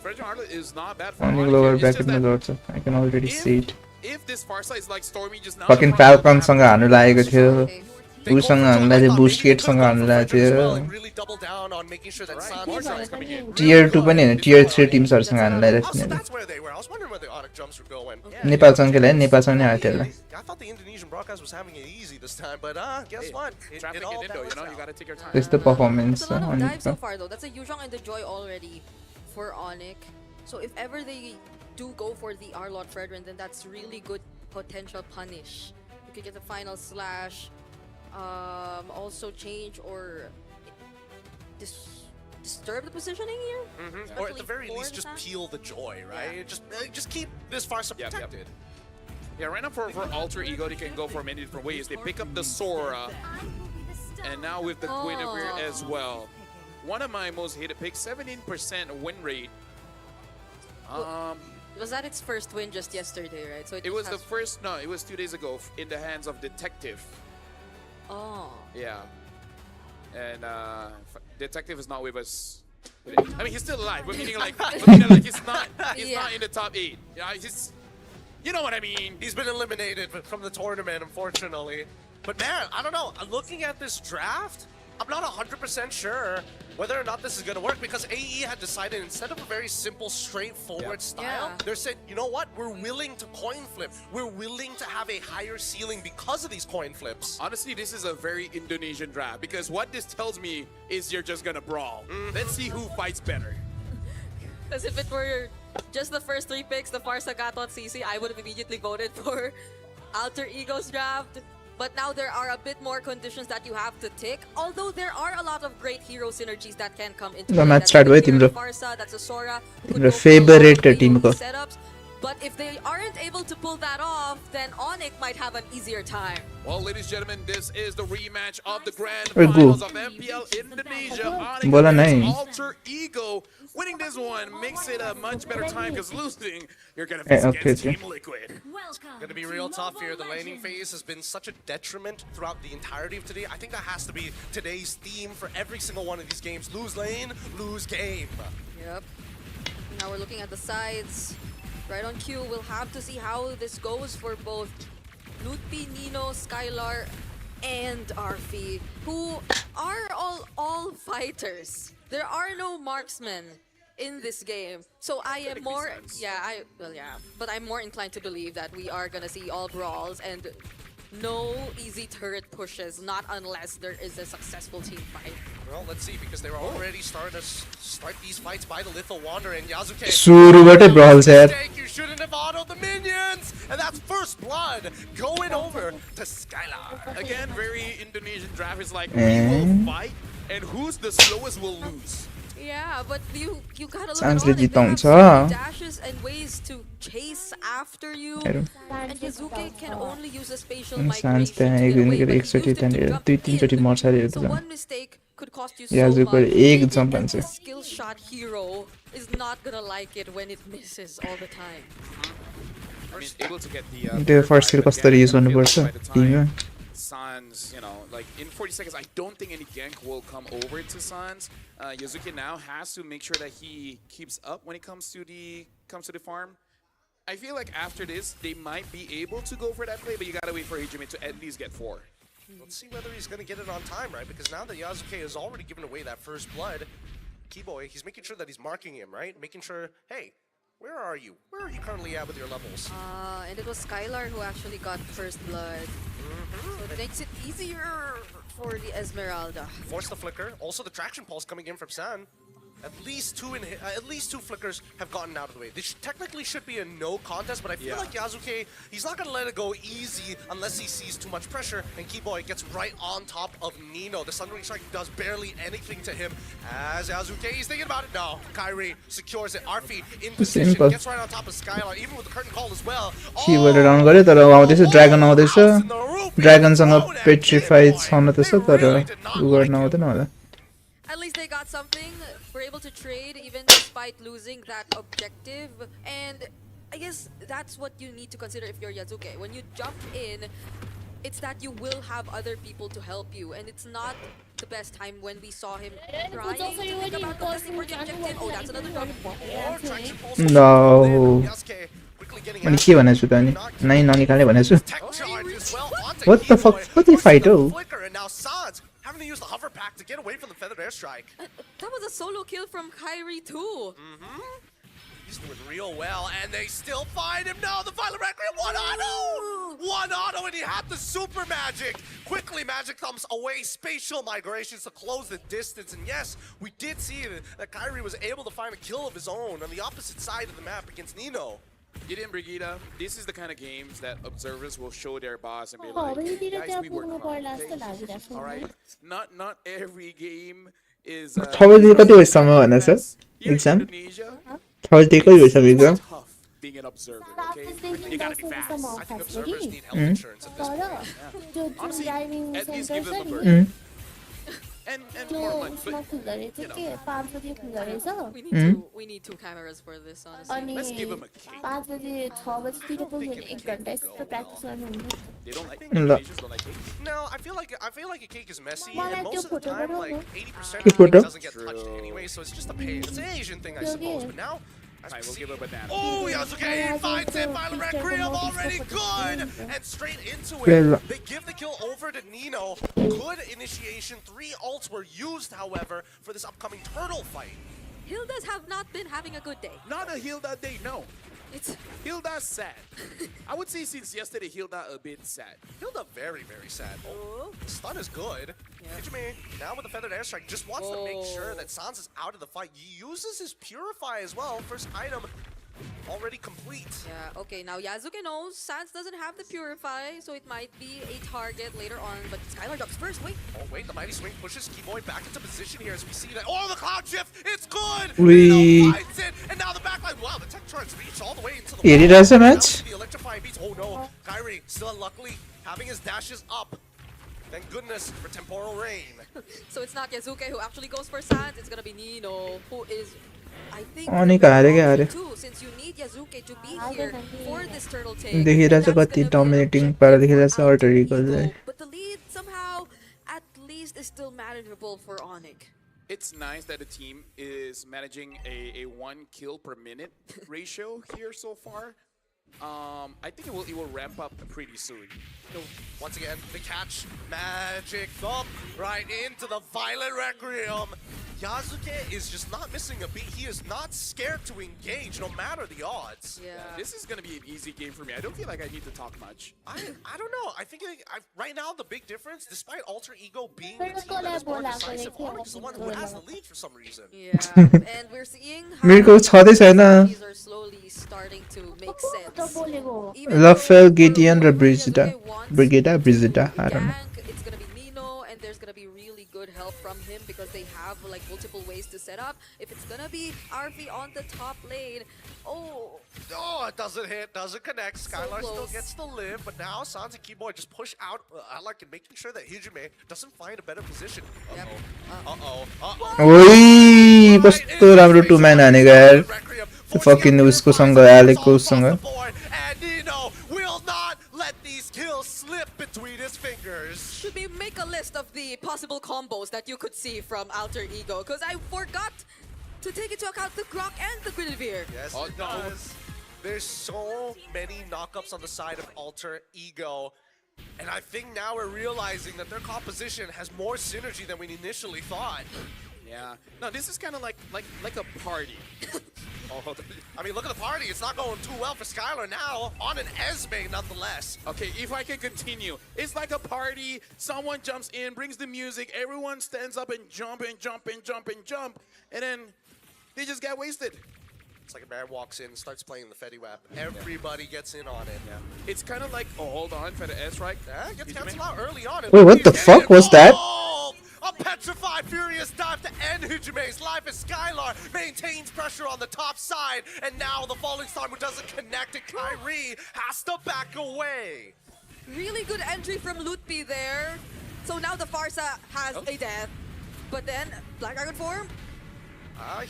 Frederick Arlott is not bad for Onyx Onyx. lower It's bracket just मा that गर्छ. I can already see it. if this Farsa is like Stormy just now, Fucking Falcon सँग हान्नु लागेको थियो. उसँग हामीलाई चाहिँ boost gate सँग हान्नु लागेको थियो. Really double down on making sure that Sans is coming in. Tier 2 पनि हैन, Tier 3 टिम्सहरुसँग हान्नु लागेको Also, थियो. that's where they were. I was wondering where the Onyx jumps were going. नेपालसँग खेले नेपालसँग नै हाल्थ्यो होला. I thought the Indonesian broadcast was having it easy this time, but guess what? traffic all in Indo, you balanced know, out. you gotta take your time. त्यस्तो performance It's a lot of on dives so it. far, though. That's a Yuzhong and the Joy already for Onyx. So if ever they do go for the Arlott Fredrin, then that's really good potential punish. You could get the final slash, also change or disturb the positioning here. Or at the very Especially least, just for the peel the joy, right? Just keep this Farsa Yep, yep. protected. Yeah, right now for Alter Ego, they can go for many different ways. They pick up the Sora, and now with the Guinevere as well. One of my most hated picks, 17% win rate. Was that its first win just yesterday, right? So It was the first, no, it was 2 days ago in the hands of Detective. Oh. Yeah. And Detective is not with us. I mean, he's still alive, but meaning like, he's not in the top 8. Yeah, he's, you know what I mean. He's been eliminated from the tournament, unfortunately. But man, I don't know. Looking at this draft, I'm not 100% sure whether or not this is going to work, because AE had decided instead of a very simple, straightforward style, they said, you know what? We're willing to coin flip. We're willing to have a higher ceiling because of these coin flips. Honestly, this is a very Indonesian draft, because what this tells me is you're just gonna brawl. Let's see who fights better. As if it were just the first 3 picks, the Farsa Gatot CC, I would have immediately voted for Alter Ego's draft. But now there are a bit more conditions that you have to tick. Although there are a lot of great hero synergies that can come into play. Match start भयो तिम्रो. Farsa, that's a Sora. तिम्रो favorite Timko. Setups. But if they aren't able to pull that off, then Onyx might have an easier time. Well, ladies and gentlemen, this is the rematch of the grand Hey, finals go. of MPL Indonesia. Onyx Bola against nahi. Alter Ego. Winning this one makes it a much better time, because losing, you're gonna Hey, face okay, against okay. Team Liquid. Gonna be real tough here. The laning phase has been such a detriment throughout the entirety of today. I think that has to be today's theme for every single one of these games. Lose lane, lose game. Yep. Now we're looking at the sides. Right on cue, we'll have to see how this goes for both Nutpi, Nino, Skylar, and Arfi, who are all fighters. There are no marksmen in this game. So I am more, but I'm more inclined to believe that we are gonna see all brawls and no easy turret pushes, not unless there is a successful team fight. Well, let's see, because they were already start these fights by the Little Wanderer and Yasuke. Surubatai brawls yaar. You shouldn't have autoed the minions, and that's first blood going over to Skylar. Again, very Indonesian draft is like, we will fight, and who's the slowest will lose. Yeah, but you gotta look Sounds at all legit they have so हुन्छ many dashes and ways to chase after you. And Yasuke can only use a spatial Sans migration त्यहाँ to एक get away, दिन but he एकचोटि used it to त्यहाँनिर jump दुई तीनचोटि in. मर्छ अरे So one mistake could cost you so याजुको much. एक Maybe jump a हान्छ skill shot hero is not gonna like it when it misses all the time. I mean, able to get the त्यो first kill कसरी use गर्नुपर्छ टिममा Sans, you know, like in 40 seconds, I don't think any gank will come over to Sans. Yasuke now has to make sure that he keeps up when it comes to the farm. I feel like after this, they might be able to go for that play, but you gotta wait for Hijime to at least get 4. Let's see whether he's going to get it on time, right? Because now that Yasuke has already given away that first blood, Keyboy, he's making sure that he's marking him, right? Making sure, hey, where are you? Where are you currently at with your levels? And it was Skylar who actually got first blood. So it makes it easier for the Esmeralda. Force the flicker. Also the traction pulse coming in from San. At least two flickers have gotten out of the way. This technically should be a no contest, but I feel like Yasuke, he's not gonna let it go easy unless he sees too much pressure. And Keyboy gets right on top of Nino. The Sunring Strike does barely anything to him. As Yasuke, he's thinking about it. No, Kyrie secures it. Arfi in position, gets right on top of Skylar, even with the curtain call as well. Keyboard down गरे तर आउँदैछ dragon आउँदैछ ड्रागनसँग petrified छन त्यसो तर उ गर्न आउँदैन होला At least they got something. We're able to trade even despite losing that objective. And I guess that's what you need to consider if you're Yasuke. When you jump in, it's that you will have other people to help you. And it's not the best time when we saw him trying to think about contesting for the objective. Oh, that's another drop. No. अनि के भनेछु त अनि नाइ ननिकाले भनेछु What the fuck? What did he fight? Oh. Having to use the hover pack to get away from the feathered airstrike. That was a solo kill from Kyrie too. He's doing real well, and they still find him. No, the Violet Requiem, one auto, and he had the super magic. Quickly, magic comes away. Spatial migrations to close the distance, and yes, we did see that Kyrie was able to find a kill of his own on the opposite side of the map against Nino. Gideon Brigida, this is the kind of games that observers will show their boss and be like, guys, we work hard. Okay? All right, not every game is. Third कति बजीसम्म भनेछ exam third कति बजीसम्म exam being an observer, okay? You gotta be fast. I think observers need health insurance at this point. Honestly, at least give them a bird. And more money, but you know. We need two cameras for this, honestly. Let's give them a cake. They don't like Indonesians don't like cake. No, I feel like a cake is messy, and most of the time, like 80% of the cake doesn't get touched anyway, so it's just a pain. It's an Asian thing, I suppose. But now, Alright, we'll give a banana. oh, Yasuke finds it. Violet Requiem already good, and straight into it. They give the kill over to Nino. Good initiation. 3 ults were used, however, for this upcoming turtle fight. Hildas have not been having a good day. Not a Hilda day, no. It's Hilda's sad. I would say since yesterday, Hilda a bit sad. Hilda very, very sad. Oh, stun is good. Hijime, now with the feathered airstrike, just wants to make sure that Sans is out of the fight. He uses his Purify as well. First item already complete. Yeah, okay, now Yasuke knows Sans doesn't have the Purify, so it might be a target later on, but Skylar drops first, wait. Oh wait, the Mighty Swing pushes Keyboy back into position here as we see that. Oh, the Cloud Shift, it's good! Nino finds it, and now the backline, wow, the Tech Charge reach all the way into the It does a match. The electrifying beats, oh no, Kyrie still unluckily having his dashes up. Thank goodness for Temporal Rain. So it's not Yasuke who actually goes for Sans, it's gonna be Nino, who is I think too, since you need Yasuke to be here for this turtle take. देखिरहेछ कति dominating पारा देखिरहेछ alter इगललाई But the lead somehow at least is still manageable for Onyx. it's nice that the team is managing a 1 kill per minute ratio here so far. I think it will ramp up pretty soon. Once again, the catch, magic thump right into the Violent Requiem. Yasuke is just not missing a beat. He is not scared to engage, no matter the odds. Yeah, this is gonna be an easy game for me. I don't feel like I need to talk much. I don't know. I think right now the big difference, despite Alter Ego being the team that is more decisive, Onyx is the one who has the lead for some reason. Yeah, and we're seeing how Miracle छँदै छैन. these are slowly starting to make sense. Rafael, Gideon raw Brigida. I don't know. It's gonna be Nino, and there's gonna be really good help from him because they have like multiple ways to set up. If it's gonna be RV on the top lane, it doesn't hit, doesn't connect. Skylar still gets to live, but now Sans and Keyboy just push out Alec and making sure that Hijime doesn't find a better position. ओइ कस्तो राम्रो 2 man हानेको यार. Fucking उसको सँग Alecको सँग. And Nino will not let these kills slip between his fingers. should we make a list of the possible combos that you could see from Alter Ego? Because I forgot to take into account the Grok and the Guinevere. Yes, it does. There's so many knockups on the side of Alter Ego. And I think now we're realizing that their composition has more synergy than we initially thought. Yeah. No, this is kind of like a party. I mean, look at the party. It's not going too well for Skylar now. On an Esme, nonetheless. Okay, if I can continue. It's like a party. Someone jumps in, brings the music. Everyone stands up and jump and jump and jump and jump. And then they just get wasted. It's like a man walks in, starts playing the Fetty Wap. Everybody gets in on it. Yeah. It's kind of like, hold on, Feta S, right? Yeah, gets canceled out early on. Wait, what the fuck was that? A petrified, furious dive to end Hijime's life as Skylar maintains pressure on the top side. And now the falling star who doesn't connect and Kyrie has to back away. Really good entry from Lutpi there. So now the Farsa has a death. But then, Black Dragon form?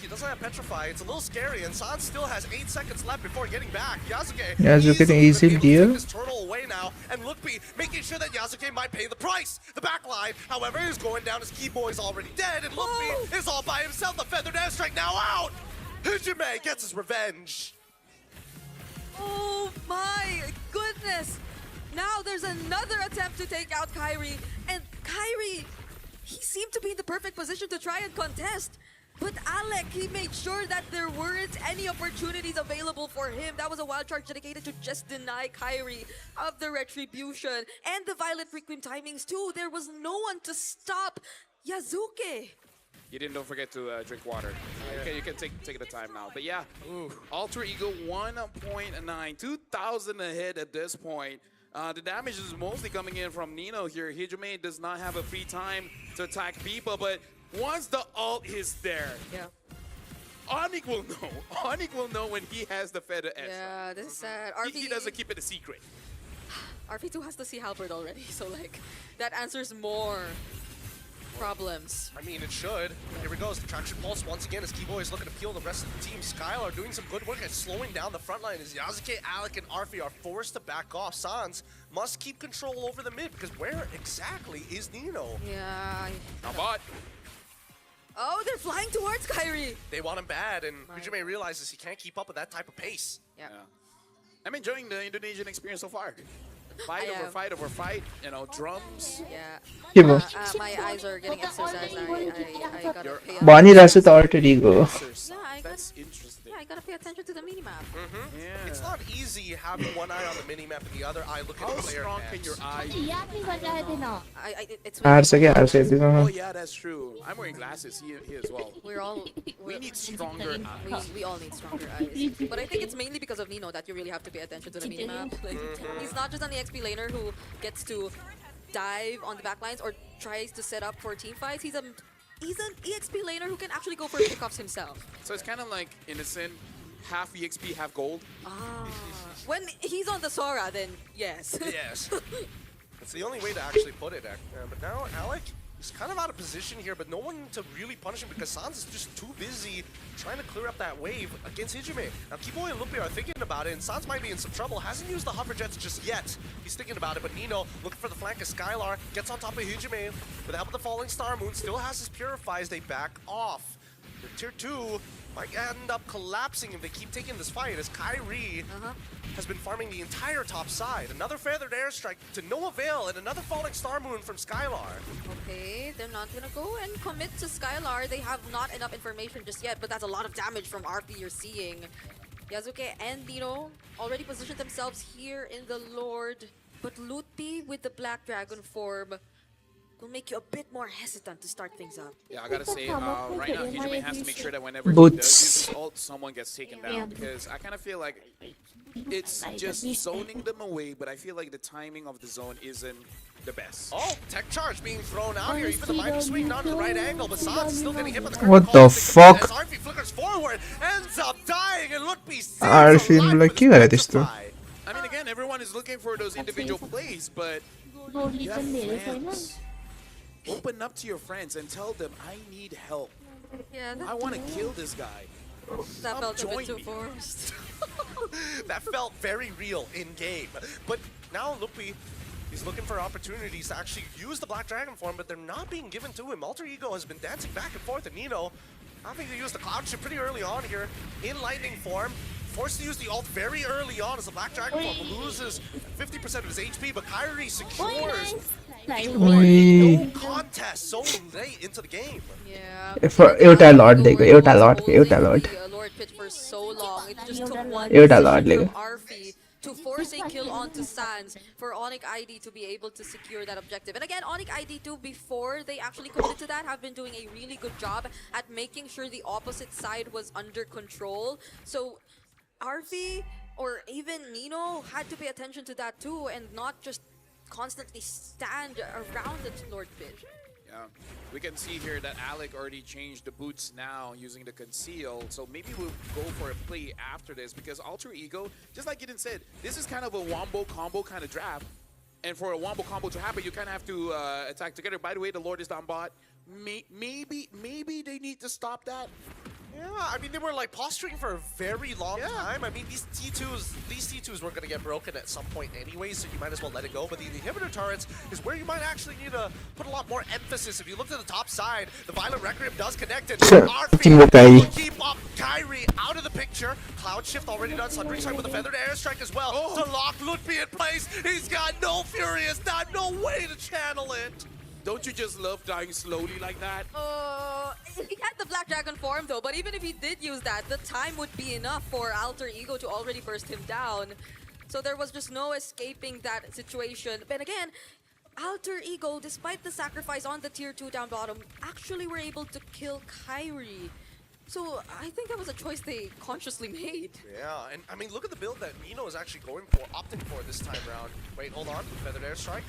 He doesn't have Petrify. It's a little scary, and San still has 8 seconds left before getting back. Yasuke easy deal. This turtle away now, and Lookby making sure that Yasuke might pay the price. The back line, however, is going down as Keyboy's already dead, and Lookby is all by himself. The feathered airstrike now out. Hijime gets his revenge. Oh my goodness! Now there's another attempt to take out Kyrie, and Kyrie, he seemed to be in the perfect position to try and contest. But Alec, he made sure that there weren't any opportunities available for him. That was a wild charge dedicated to just deny Kyrie of the retribution and the Violent Requiem timings too. There was no one to stop Yasuke. Don't forget to drink water. Okay, you can take the time now. But yeah, Alter Ego 1.9, 2,000 ahead at this point. The damage is mostly coming in from Nino here. Hijime does not have a free time to attack people, but once the ult is there, Onyx will know. Onyx will know when he has the Feather S. Yeah, this is sad. He doesn't keep it a secret. RP2 has the Sea Halberd already, so like that answers more problems. I mean, it should. Here we go. The traction pulse once again as Keyboy is looking to peel the rest of the team. Skylar doing some good work at slowing down the front line as Yasuke, Alec, and Arfi are forced to back off. Sans must keep control over the mid because where exactly is Nino? Yeah. Now bot. Oh, they're flying towards Kyrie. They want him bad, and Hijime realizes he can't keep up with that type of pace. Yeah. I'm enjoying the Indonesian experience so far. Fight over fight, you know, drums. Yeah. My eyes are getting exercised. I gotta pay attention. भनिरहेछु त Alter Ego. That's interesting. Yeah, I gotta pay attention to the minimap. Yeah. It's not easy having one eye on the minimap and the other eye looking at the player. How strong can your eyes? It's Oh yeah, that's true. I'm wearing glasses. He as well. We need stronger eyes. We all need stronger eyes. But I think it's mainly because of Nino that you really have to pay attention to the minimap. Like, he's not just an EXP laner who gets to dive on the backlines or tries to set up for team fights. He's an EXP laner who can actually go for pickoffs himself. So it's kind of like innocent, half EXP, half gold. When he's on the Sora, then yes. Yes. That's the only way to actually put it. But now Alec, He's kind of out of position here, but no one to really punish him because Sans is just too busy trying to clear up that wave against Hijime. Now, Kiboy and Lupi are thinking about it, and Sans might be in some trouble. Hasn't used the hover jets just yet. He's thinking about it, but Nino looking for the flank as Skylar gets on top of Hijime with the help of the Falling Star Moon. Still has his Purify as they back off. The tier 2 might end up collapsing if they keep taking this fight as Kyrie has been farming the entire top side. Another feathered airstrike to no avail and another falling star moon from Skylar. Okay, they're not gonna go and commit to Skylar. They have not enough information just yet, but that's a lot of damage from RP you're seeing. Yasuke and Nino already positioned themselves here in the Lord, but Lutpi with the Black Dragon form will make you a bit more hesitant to start things up. Yeah, I gotta say, right now, Hijime has to make sure that whenever Boots. he does use his ult, someone gets taken down. Because I kind of feel like it's just zoning them away, but I feel like the timing of the zone isn't the best. Oh, tech charge being thrown out here. Even the mighty swing not in the right angle, but Sans still getting hit by the What the fuck? as RP flickers forward, ends up dying, and Lutpi saves RP alive like with के his गरे त्यस्तो I mean, again, everyone is looking for those individual plays, but you have friends. Open up to your friends and tell them, I need help. Yeah, I want to kill this guy. that Come felt a bit join too me. forced. That felt very real in game. But now Luppi is looking for opportunities to actually use the Black Dragon form, but they're not being given to him. Alter Ego has been dancing back and forth, and Nino having to use the Cloud Shift pretty early on here in Lightning form. Forced to use the ult very early on as the Black Dragon form loses 50% of his HP, but Kyrie secures no contest so late into the game. Yeah. For एउटा lord दिएको एउटा lord Lord pitch for so long. It just took one एउटा lord decision लिएको from Arfi to force a kill onto Sans for Onyx ID to be able to secure that objective. And again, Onyx ID2, before they actually committed to that, have been doing a really good job at making sure the opposite side was under control. So Arfi or even Nino had to pay attention to that too and not just constantly stand around the Lord pitch. Yeah, we can see here that Alec already changed the boots now using the conceal. So maybe we'll go for a play after this because Alter Ego, just like Eden said, this is kind of a wombo combo kind of draft. And for a wombo combo to happen, you kind of have to attack together. By the way, the Lord is down bot. Maybe they need to stop that. Yeah, I mean, they were like posturing for a very long time. I mean, these T2s were going to get broken at some point anyway, so you might as well let it go. But the inhibitor turrets is where you might actually need to put a lot more emphasis. If you look at the top side, the Violent Requiem does connect it. Timothy. Keep up Kyrie out of the picture. Cloud Shift already done. Sundry Strike with a feathered airstrike as well to lock Lutpi in place. He's got no Furious, not no way to channel it. Don't you just love dying slowly like that? He had the Black Dragon form though, but even if he did use that, the time would be enough for Alter Ego to already burst him down. So there was just no escaping that situation. But again, Alter Ego, despite the sacrifice on the tier 2 down bottom, actually were able to kill Kyrie. So I think that was a choice they consciously made. Yeah, and I mean, look at the build that Nino is actually opting for this time round. Wait, hold on. Feathered airstrike.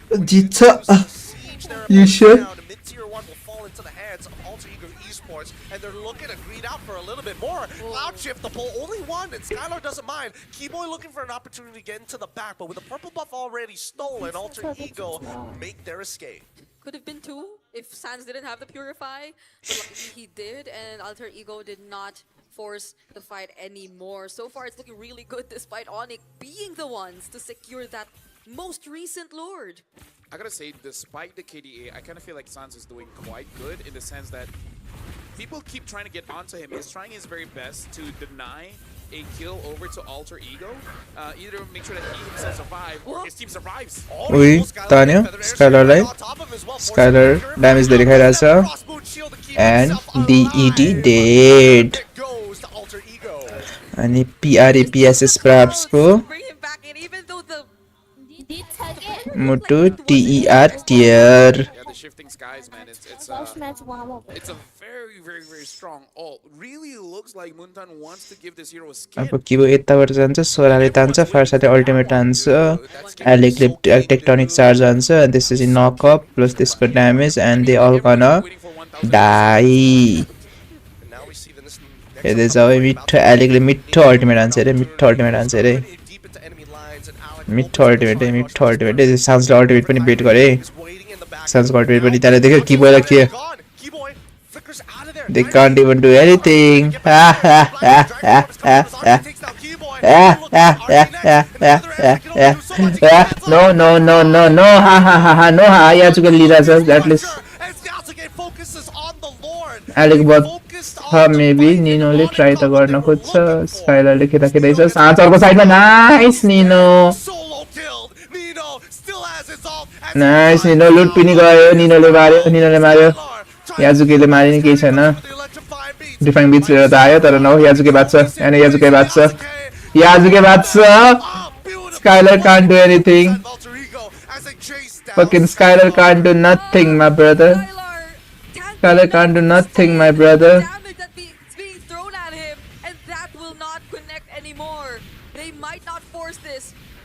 You sure? Mid-tier 1 will fall into the hands of Alter Ego Esports, and they're looking to greed out for a little bit more. Cloud Shift, the pull, only one, and Skylar doesn't mind. Keyboy looking for an opportunity to get into the back, but with the purple buff already stolen, Alter Ego make their escape. Could have been 2 if Sans didn't have the Purify, but luckily he did, and Alter Ego did not force the fight anymore. So far, it's looking really good despite Onyx being the ones to secure that most recent Lord. I gotta say, despite the KDA, I kind of feel like Sans is doing quite good in the sense that people keep trying to get onto him. He's trying his very best to deny a kill over to Alter Ego. Either make sure that he himself survives or his team survives. Ui, तान्यो स्काइलरलाई Skylar damage धेरै खाइरहेछ and DED dead अनि PRA PSS perhaps को मुटु TER tier. Yeah, the shifting skies, man. It's a very strong ult. Really looks like Muntan wants to give this hero a skin. अब किबो यताबाट जान्छ सोराले तान्छ फर्स्टले ultimate हान्छ एलेक्ले tectonic charge हान्छ and this is a knock up plus this for damage and they all gonna die. It is how मिठो एलेक्ले मिठो ultimate हान्छ रे मिठो अल्टिमेट हान्छ रे मिठो ultimate this sounds like ultimate पनि बेट गरे Sans got it, but it's a keyboard like here. They can't even do anything. No, no, no, no, no. Ha ha ha ha. No, ha. Yeah, to get leaders. At least. Alec bot. Maybe Nino ले try त गर्न खोज्छ Skylar ले खेलिरहेछ साँच अर्को साइडमा nice Nino nice Nino लुट पनि गयो Nino ले मार्यो याजुकेले मारे नि केही छैन डिफाइन बिट्स लिएर त आयो तर नो याजुके बाच्छ अनि याजुके बाच्छ Skylar can't do anything fucking Skylar can't do nothing my brother Skylar can't do nothing my brother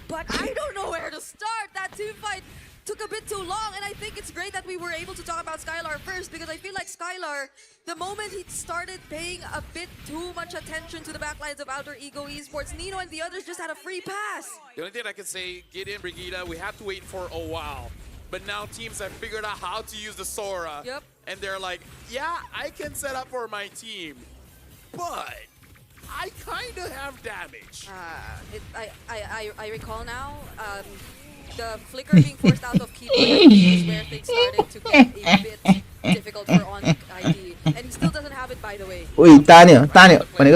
but I don't know where to start. That team fight took a bit too long, and I think it's great that we were able to talk about Skylar first, because I feel like Skylar, the moment he started paying a bit too much attention to the backlines of Alter Ego Esports, Nino and the others just had a free pass. The only thing I can say, Gideon, Brigida, we have to wait for a while. But now teams have figured out how to use the Sora. Yep. And they're like, yeah, I can set up for my team, but I kind of have damage. I recall now, the flicker being forced out of keyboard is where things started to get a bit difficult for Onyx ID. And he still doesn't have it, by the way. Ui, Tanyo.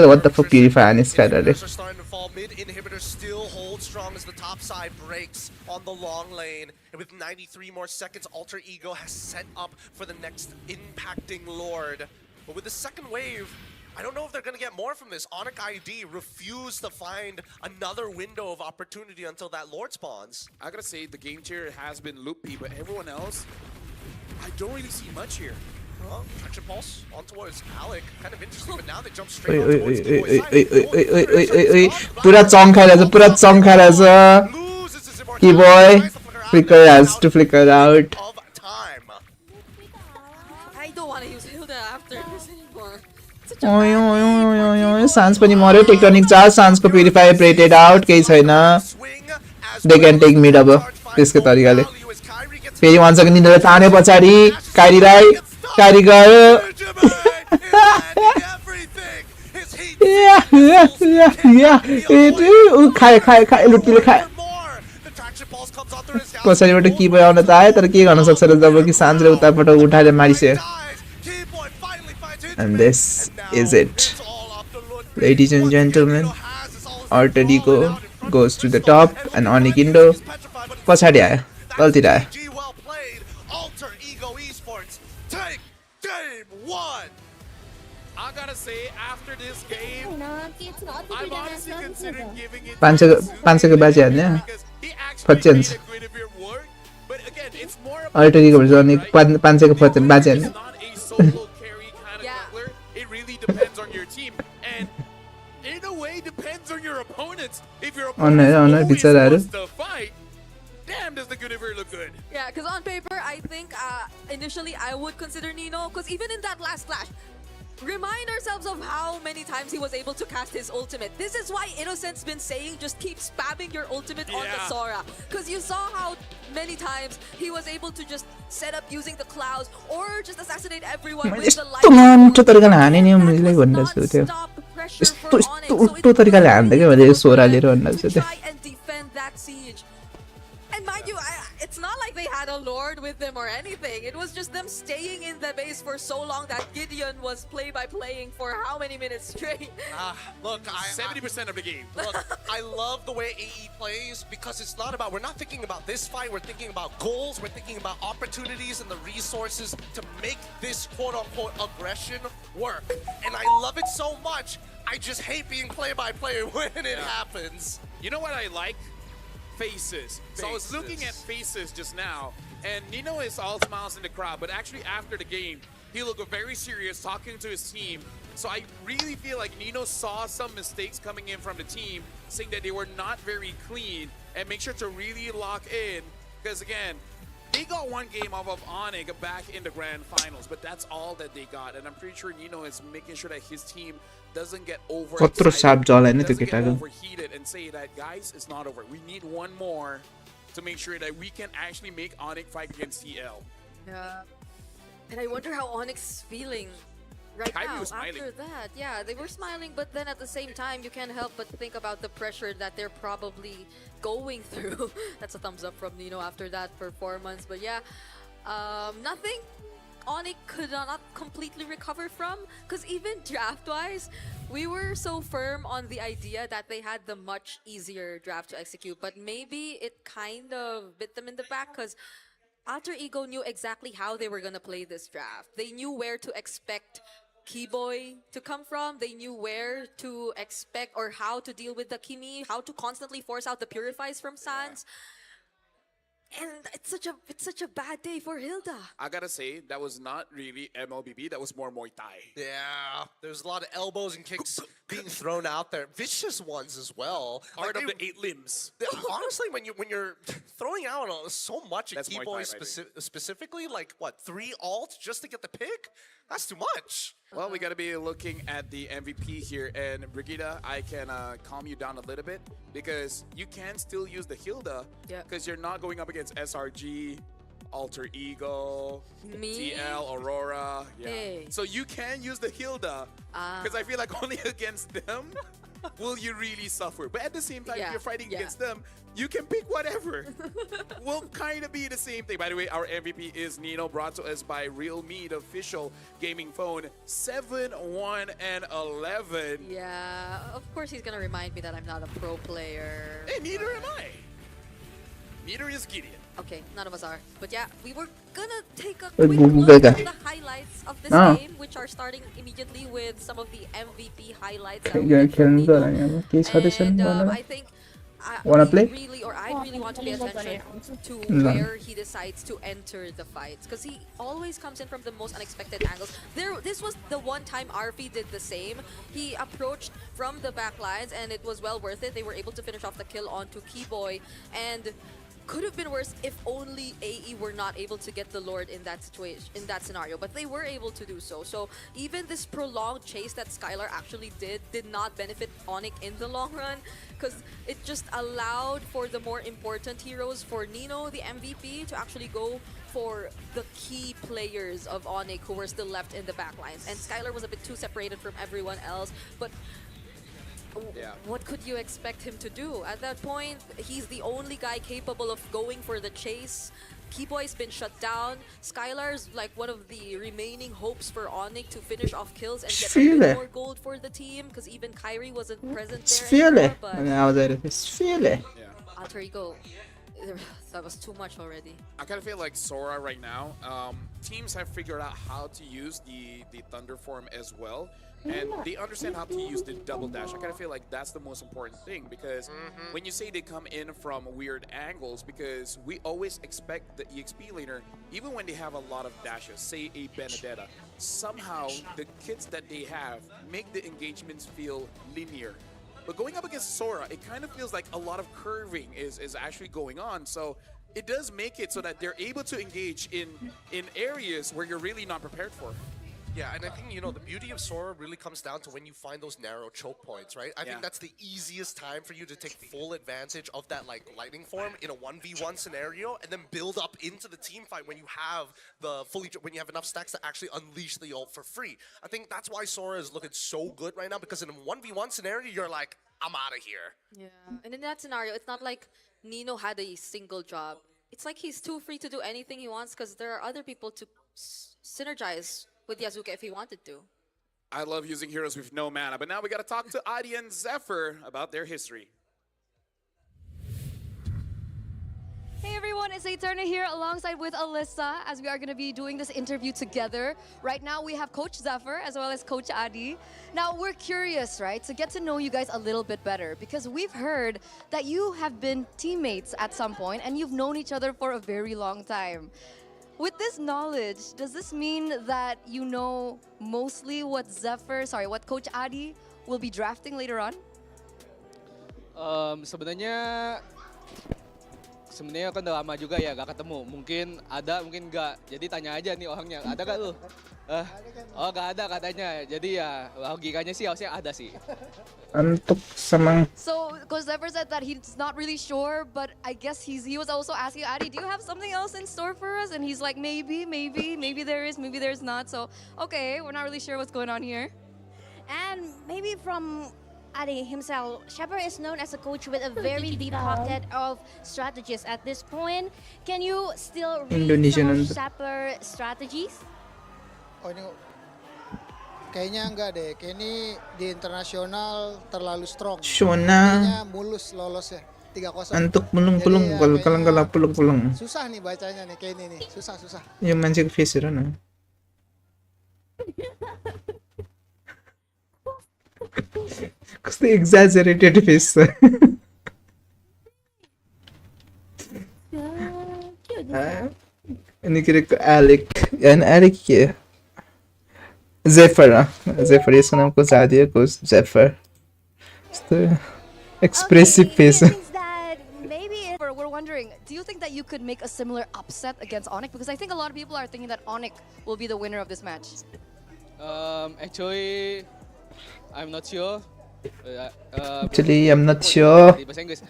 What the fuck Purify is Skylar? Are starting to fall. Mid inhibitor still holds strong as the top side breaks on the long lane. And with 93 more seconds, Alter Ego has set up for the next impacting Lord. But with the second wave, I don't know if they're going to get more from this. Onyx ID refused to find another window of opportunity until that Lord spawns. I gotta say, the game chair has been loopy, but everyone else, I don't really see much here. Well, Traction Pulse on towards Alec. Kind of interesting, but now they jump straight on towards Keyboy. Pura chong खाइरहेछ Keyboy. Flicker has to flicker out. I don't want to use Hilda after this anymore. Sans पनि मर्यो tectonic charge सान्सको purifier ब्रेटेड out केही छैन दे can take mid अब त्यसको तरिकाले फेरि one second निन्द्राले तान्यो पछाडि Kyrie गयो खाए लुट्टीले खाए पछाडिबाट किबोय आउन त आयो तर के गर्न सक्छ र जब कि सान्सले उताबाट उठाएर मारिसक्यो And this is it. Ladies and gentlemen, Alter Ego goes to the top and Onyx Indo पछाडि आयो तलतिर आयो Alter Ego Esports take game 1. I gotta say, after this game, I'm honestly considering giving it 500 को बाजी हाल्ने फचेन्स Alter Ego versus Onyx 500 को फचेन्स बाजी हाल्ने depends on your team, and in a way depends on your opponents. If your opponent always wants to fight, damn does the Guinevere look good. Yeah, because on paper, I think initially I would consider Nino, because even in that last clash, remind ourselves of how many times he was able to cast his ultimate. This is why Innocent's been saying just keep spamming your ultimate on the Sora. Because you saw how many times he was able to just set up using the clouds or just assassinate everyone with the light. यस्तो तरिकाले हाने नि मैले भन्दैछु त्यो यस्तो तरिकाले हान्दै के भने सोरा लिएर भन्दैछु त्यो And defend that siege. And mind you, it's not like they had a Lord with them or anything. It was just them staying in the base for so long that Gideon was play-by-playing for how many minutes straight? Look, 70% of the game. Look, I love the way AE plays because it's not about, we're not thinking about this fight, we're thinking about goals, we're thinking about opportunities and the resources to make this quote-unquote aggression work. And I love it so much, I just hate being play-by-play when it happens. You know what I like? Faces. So I was looking at faces just now, and Nino is all smiles in the crowd, but actually after the game, he looked very serious talking to his team. So I really feel like Nino saw some mistakes coming in from the team, saying that they were not very clean, and make sure to really lock in, because again, they got one game off of Onyx back in the grand finals, but that's all that they got, and I'm pretty sure Nino is making sure that his team doesn't get overheated and say that, guys, it's not over. We need one more to make sure that we can actually make Onyx fight against TL. Yeah. And I wonder how Onyx is feeling right Kyrie now was smiling. after that. Yeah, they were smiling, but then at the same time, you can't help but think about the pressure that they're probably going through. That's a thumbs up from Nino after that performance. But yeah, nothing Onyx could not completely recover from, because even draft-wise, we were so firm on the idea that they had the much easier draft to execute, but maybe it kind of bit them in the back, because Alter Ego knew exactly how they were going to play this draft. They knew where to expect Keyboy to come from. They knew where to expect or how to deal with the Kimi, how to constantly force out the Purifies from Sans. And it's such a bad day for Hilda. I gotta say, that was not really MLBB, that was more Muay Thai. Yeah, there's a lot of elbows and kicks being thrown out there. Vicious ones as well. Art of the 8 limbs. Honestly, when you're throwing out so much at That's Muay Keyboy Thai, specifically, like what, 3 ults just to get the pick? That's too much. Well, we gotta be looking at the MVP here, and Brigitte, I can calm you down a little bit, because you can still use the Hilda, because you're not going up against SRG, Alter Ego, Me? TL, Aurora. Yeah. Hey. So you can use the Hilda, because I feel like only against them will you really suffer. But at the same time, if you're fighting against them, you can pick whatever. Will kind of be the same thing. By the way, our MVP is Nino, brought to us by Realme, the official gaming phone. 7, 1, and 11. Yeah, of course he's going to remind me that I'm not a pro player. Hey, neither am I. Neither is Gideon. Okay, none of us are. But yeah, we were gonna take a Hey, quick Google look Gaga. at the highlights of this Ah. game, which are starting immediately with some of the MVP highlights. खेल्नु त होला नि अब केही छँदैछ नि And भन्नुलाई? I think Wanna play? I really want to pay attention to No. where he decides to enter the fights, because he always comes in from the most unexpected angles. This was the one time Arfi did the same. He approached from the back lines, and it was well worth it. They were able to finish off the kill onto Keyboy, and could have been worse if only AE were not able to get the Lord in that situation, in that scenario, but they were able to do so. So even this prolonged chase that Skylar actually did not benefit Onyx in the long run, because it just allowed for the more important heroes, for Nino, the MVP, to actually go for the key players of Onyx who were still left in the backlines. And Skylar was a bit too separated from everyone else, but what could you expect him to do? At that point, he's the only guy capable of going for the chase. Keyboy's been shut down. Skylar's like one of the remaining hopes for Onyx to finish off kills and get a bit more gold for the team, because even Kyrie wasn't present there anymore, but Alter Ego, that was too much already. I kind of feel like Sora right now, teams have figured out how to use the Thunder form as well. And they understand how to use the double dash. I kind of feel like that's the most important thing, because when you say they come in from weird angles, because we always expect the EXP laner, even when they have a lot of dashes, say a Benedetta, somehow the kits that they have make the engagements feel linear. But going up against Sora, it kind of feels like a lot of curving is actually going on. So it does make it so that they're able to engage in areas where you're really not prepared for. Yeah, and I think, you know, the beauty of Sora really comes down to when you find those narrow choke points, right? I think that's the easiest time for you to take full advantage of that, like, lightning form in a 1v1 scenario, and then build up into the team fight when you have when you have enough stacks to actually unleash the ult for free. I think that's why Sora is looking so good right now, because in a 1v1 scenario, you're like, I'm out of here. Yeah, and in that scenario, it's not like Nino had a single job. It's like he's too free to do anything he wants, because there are other people to synergize with Yasuke if he wanted to. I love using heroes with no mana, but now we gotta talk to Adi and Zephyr about their history. Hey everyone, it's Eterna here alongside with Alyssa, as we are going to be doing this interview together. Right now we have Coach Zephyr as well as Coach Adi. Now we're curious, right, to get to know you guys a little bit better, because we've heard that you have been teammates at some point and you've known each other for a very long time. With this knowledge, does this mean that you know mostly what Coach Adi will be drafting later on? Sebenarnya kan udah lama juga ya gak ketemu. Mungkin ada, mungkin enggak. Jadi tanya aja nih orangnya, ada gak lu? Oh, nggak ada katanya. Jadi ya logikanya sih harusnya ada sih. Antok sama. So, Coach Zephyr said that he's not really sure, but I guess he was also asking Adi, do you have something else in store for us? And he's like, maybe there is, maybe there's not. So, okay, we're not really sure what's going on here. And maybe from Adi himself, Shepard is known as a coach with a very deep pocket of strategies at this point. Can you still read Indonesian some of untuk. Shepard strategies? Oh ini kayaknya enggak deh. Kayak ini di internasional terlalu strong. Shona. Kayaknya mulus lolos ya. 3-0. Antok pulung-pulung kalau pulung-pulung. Susah nih bacanya nih kayak ini nih. Susah. Yung magic face ito na. Gusto exaggerated face. Ini kira ko Alec. Yan Alec ya. Zephyr. Zephyr yung naam ko sa adi ko Zephyr. Gusto expressive face. We're wondering, do you think that you could make a similar upset against Onyx? Because I think a lot of people are thinking that Onyx will be the winner of this match. Actually, I'm not sure. Actually, I'm not sure. Di bahasa Inggris.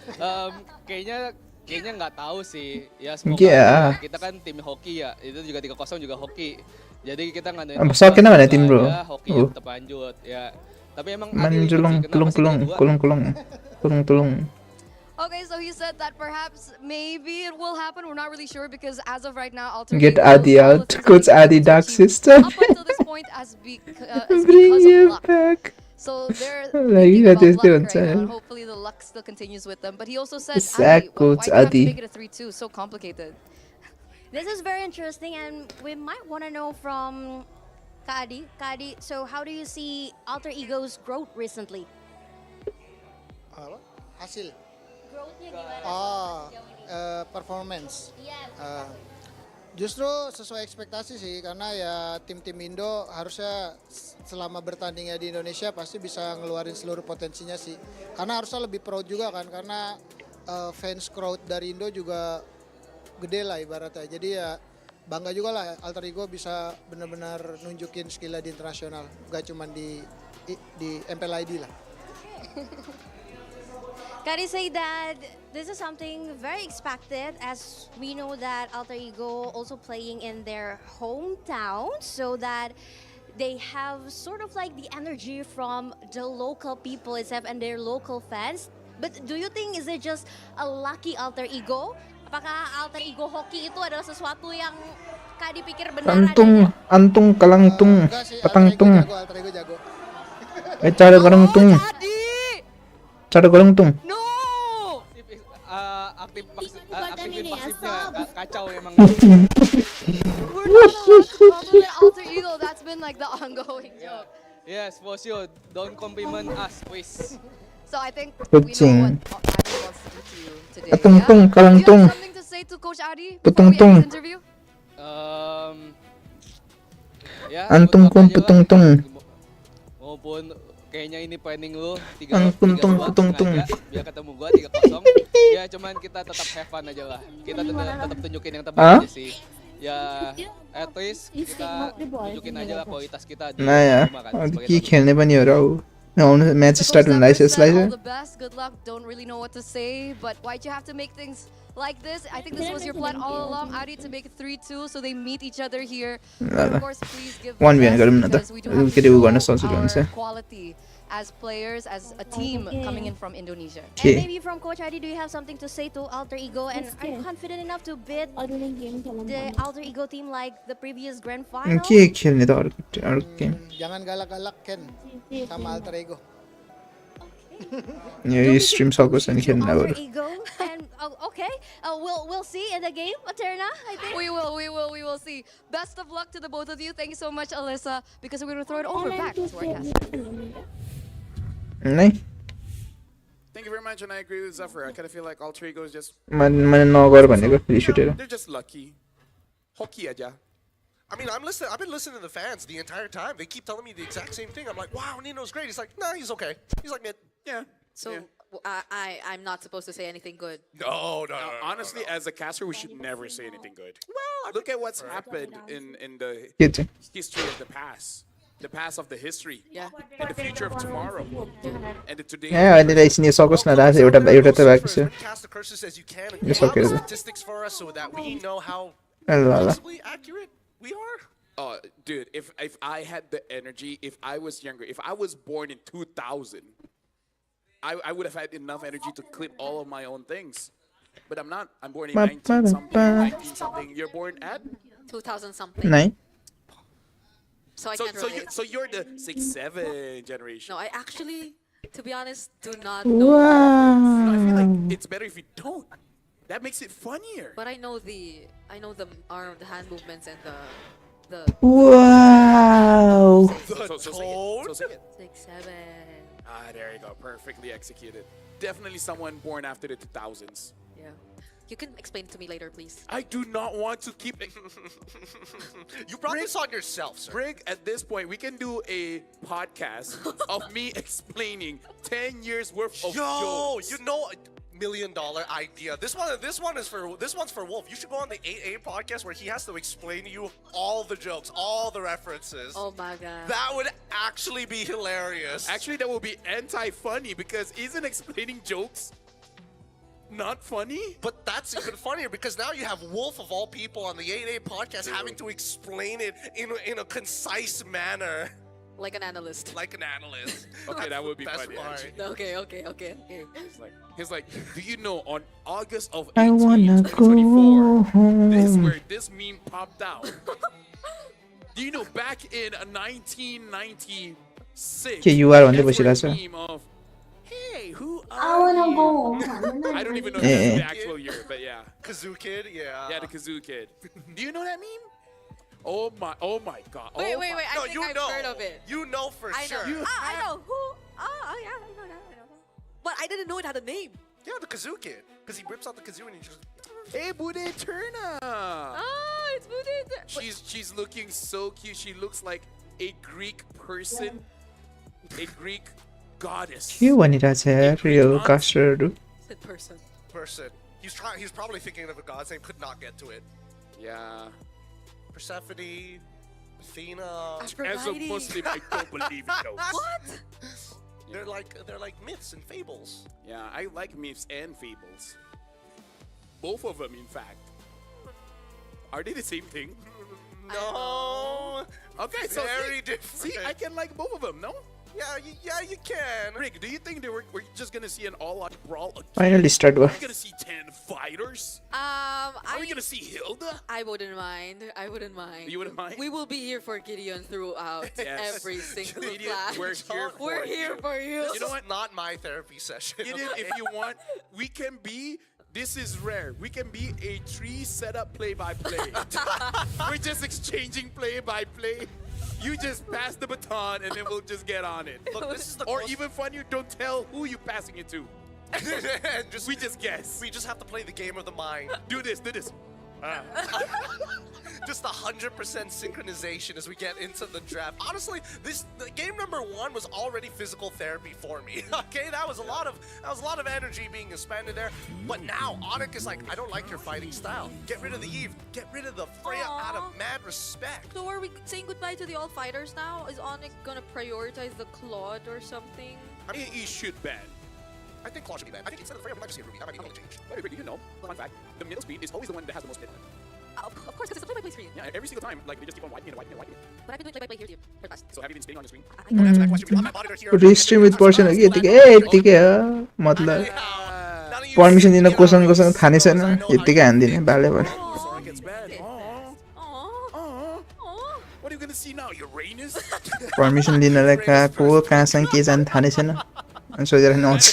Kayaknya nggak tahu sih. Ya semoga Yeah. kita kan tim hoki ya. Itu juga 3-0 juga hoki. Jadi kita nggak Mas okay naman tim bro. Hoki tetap lanjut ya. Tapi emang Manjulong, kulong. Okay, so he said that perhaps maybe it will happen. We're not really sure because as of right now, Alter Get Ego Adi out. Coach Adi dark sister. up until this point is Bring because you of luck. back. So they're Like thinking that about is luck doing right now. time. Hopefully the luck still continues with them. But he also said, Exact Adi, why Coach do you have to Adi. make it a 3-2? So complicated. This is very interesting, and we might want to know from Kadi. So how do you see Alter Ego's growth recently? Hasil. Growthnya gimana? Performance. Justru sesuai ekspektasi sih, karena ya tim-tim Indo harusnya selama bertandingnya di Indonesia pasti bisa ngeluarin seluruh potensinya sih. Karena harusnya lebih proud juga kan, karena fans crowd dari Indo juga gede lah ibaratnya. Jadi ya bangga juga lah Alter Ego bisa benar-benar nunjukin skillnya di internasional, gak cuma di MLBB lah. Kadi say that this is something very expected, as we know that Alter Ego also playing in their hometown, so that they have sort of like the energy from the local people itself and their local fans. But do you think is it just a lucky Alter Ego? Apakah Alter Ego hoki itu adalah sesuatu yang Kadi pikir benar Antung kalangtung, patangtung. Alter Ego jago. Cara kalangtung. Cara kalangtung. Aktifin pasifnya kacau emang. We're not allowed to compliment Alter Ego. That's been like the ongoing joke. Yes, for sure. Don't compliment us, please. So I think we know what Adi wants to do to you today. Patungtung, Do you kalangtung. have something to say to Coach Adi before we end Patungtung. this interview? Ya, Antung kung patungtung. Maupun kayaknya ini planning lu 3-2 biar ketemu gua 3-0. Ya cuman kita tetap have fun aja lah. Kita tetap tunjukin yang terbaik aja sih. Ya at least kita tunjukin aja lah kualitas kita di Nah ya, rumah kan. की खेलने पनि हो र match start हुन licence All the best, good luck. Don't really know what to say, but why'd you have to make things like this? I think this was your plan all along, Adi, to make it 3-2 so they meet each other here. But of course, please give the 1v1 best गरौँ न त because we do have to केटी उ गर्न show सजिलो हुन्छ our quality as players, as a team coming in from Indonesia. And maybe from Coach Adi, do you have something to say to Alter Ego? And are you confident enough to beat the Alter Ego team like the previous grand final? के खेल्ने त अर्को game Jangan galak-galak Ken sama Alter Ego. यो stream सकोस् अनि खेल्न अब Alter Ego, and okay, we'll see in the game, Aterna. I think We will see. Best of luck to the both of you. Thank you so much, Alyssa, because we're going to throw it over back to our cast. नै Thank you very much, and I agree with Zephyr. I kind of feel like Alter Ego is just... मैले नगर भनेको रिस उठेर They're just lucky. Hockey aja. I mean, I've been listening to the fans the entire time. They keep telling me the exact same thing. I'm like, wow, Nino's great. He's like, nah, he's okay. He's like mid. Yeah. So I'm not supposed to say anything good. No. Honestly, as a caster, we should never say anything good. Well, look at what's happened in the Gitu. history of the past. The past of the history. Yeah. And the future of tomorrow. And the today. अहिले एकछिन सकोस् न राज एउटा त भएको छ Cast the curses as you can and Yes, give out okay. the statistics for us so that we know how ल ल possibly accurate we are. Oh, dude, if I had the energy, if I was younger, if I was born in 2000, I would have had enough energy to clip all of my own things. But I'm not. I'm born in 19 something. You're born at 2000 something. 9 So I can't relate. So you're the 6-7 generation. No, I actually, to be honest, do not know. No, Wow. I feel like it's better if you don't. That makes it funnier. But I know the hand movements and the Wow. So say it. 6-7. There you go. Perfectly executed. Definitely someone born after the 2000s. Yeah. You can explain it to me later, please. I do not want to keep it. You brought this on yourself, sir. Brig, at this point, we can do a podcast of me explaining 10 years worth of jokes. You know, $1 million idea. This one's for Wolf. You should go on the 8A podcast where he has to explain to you all the jokes, all the references. Oh my god. That would actually be hilarious. Actually, that would be anti-funny because isn't explaining jokes not funny? But that's even funnier because now you have Wolf of all people on the 8A podcast having to explain it in a concise manner. Like an analyst. Like an analyst. Okay, that would be Best funny. part. Actually. Okay. He's like, do you know on August of I 18, wanna 2024, go home. this is where this meme popped out. Do you know back in 1996? Okay, you are on the that's where basic the meme of, hey, who are you? I don't even know the actual year, but yeah. Kazoo Kid, yeah. Yeah, the Kazoo Kid. Do you know that meme? Oh my god. Wait. Oh my. I think I've heard of it. You know for sure. I know. Who? Oh, yeah, I know that. But I didn't know it had a name. Yeah, the Kazoo Kid. Because he rips out the kazoo and he just... Hey, Bude Turna. Oh, it's Bude. She's looking so cute. She looks like a Greek person. A Greek goddess. के भनिरहेको छ यार यो कास्टरहरू Said person. He's probably thinking of a god's name, could not get to it. Yeah. Persephone, Athena. As a Muslim, I don't believe in those. What? They're like myths and fables. Yeah, I like myths and fables. Both of them, in fact. Are they the same thing? No. Okay, so very different. See, I can like both of them, no? Yeah, you can. Rick, do you think we're just gonna see an all-out brawl again? Finally start Are we gonna see 10 fighters? Are we gonna see Hilda? I wouldn't mind. You wouldn't mind? We will be here for Gideon throughout Yes. every single Gideon, class. we're here for you. You know what? Not my therapy session. Gideon, if you want, we can be. This is rare. We can be a tree setup play-by-play. We're just exchanging play-by-play. You just pass the baton and then we'll just get on it. Look, this is the or even funnier, don't tell who you're passing it to. We just guess. We just have to play the game of the mind. Do this. Just 100% synchronization as we get into the draft. Honestly, the game number 1 was already physical therapy for me. Okay, that was a lot of energy being expended there. But now Onyx is like, I don't like your fighting style. Get rid of the Eve. Get rid of the Freya out of mad respect. So are we saying goodbye to the all fighters now? Is Onyx gonna prioritize the Claude or something? I mean, he should ban. I think Claw should be banned. I think instead of Freya, we might just see a Ruby. That might be a change. Wait, you know, fun fact, the middle screen is always the one that has the most hit. Of course, because it's a play-by-play screen. Yeah, every single time, like, they just keep on wiping it. But I've been doing play-by-play here for the past. So have you been spinning on your screen? Restream with person हो कि यतिकै यतिकै हो मतलब permission दिन कोसँग थाहा नै छैन यतिकै हानिदिने बाले बाले Sora gets banned. What are you gonna see now, Uranus? Permission लिनलाई कहाँको कहाँसँग के जाने थाहा नै छैन अनि सोधेर नि आउँछ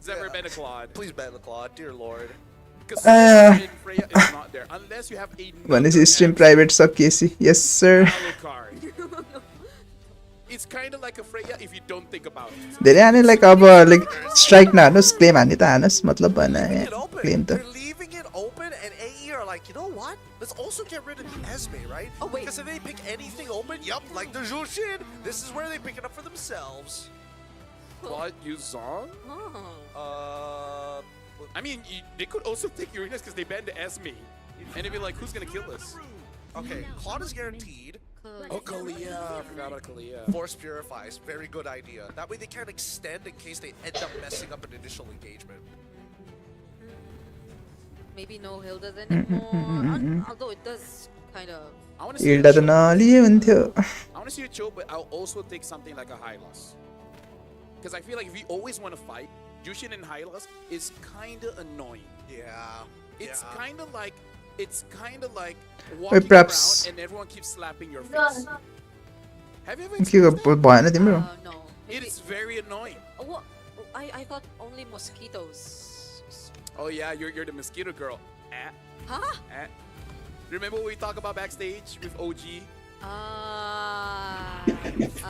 Zephyr ban a Claude. Please ban the Claude, dear lord. Freya is not there unless you have a भनेपछि स्ट्रिम प्राइभेट सकिएपछि yes sir It's kind of like a Freya if you don't think about it. धेरै हाने like अब like strike नहार्नुहोस् claim हान्ने त हार्नुहोस् मतलब भएन claim त They're leaving it open, and AE are like, you know what? Let's also get rid of the Esme, right? Oh, wait. Because if they pick anything open, yup, like the Jushin, this is where they pick it up for themselves. Claude Yuzong? I mean, they could also take Uranus because they banned the Esme. And they'd be like, who's gonna kill us? Okay, Claude is guaranteed. Oh, Kalia. I forgot about Kalia. Force Purifies. Very good idea. That way they can't extend in case they end up messing up an initial engagement. Maybe no Hilda anymore. Although it does kind of. I want to see Hilda त नलिए हुन्थ्यो. I want to see a chill, but I'll also take something like a Hylos. Because I feel like if we always want to fight, Jushin and Hylos is kind of annoying. Yeah. It's kind of like walking perhaps- around and everyone keeps slapping your face. Have you ever के experienced that? भएन तिम्रो? No. It is very annoying. Oh, what? I thought only mosquitoes. Oh yeah, you're the mosquito girl. Huh? Remember what we talked about backstage with OG?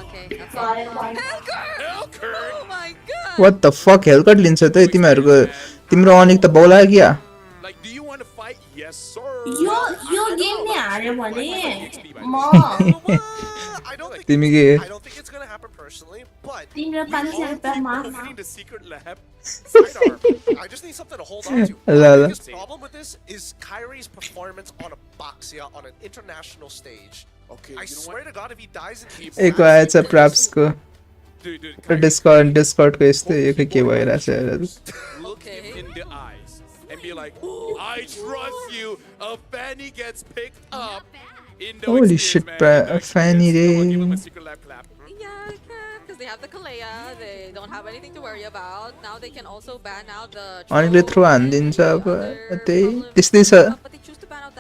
Okay. Hellcurt! Oh my god! What the fuck Hellcurt लिन्छ त तिमीहरुको तिम्रो अनिक त बौला क्या? Like, do you want to fight? Yes, sir. Yo game नै हार्यो भने म I don't think तिमी के? I don't think it's gonna happen personally, but 300 रुपैयाँमा Opening the secret lab. I just need something to hold on to. La, la. The biggest problem with this is Kyrie's performance on a Boxia on an international stage. Okay, I swear to God, if he dies in एक आएछ props को Dude, Discord को यस्तो एक के भइराछ look him in the eyes and be like, I trust you. A Fanny gets picked up. In the Holy experience, shit, man. Fanny Come on, रे. give him a secret lab clap. Yeah, because they have the Kalea, they don't have anything to worry about. Now they can also ban out the. अनिकले throw हानिदिन्छ अब त्यही त्यस्तै छ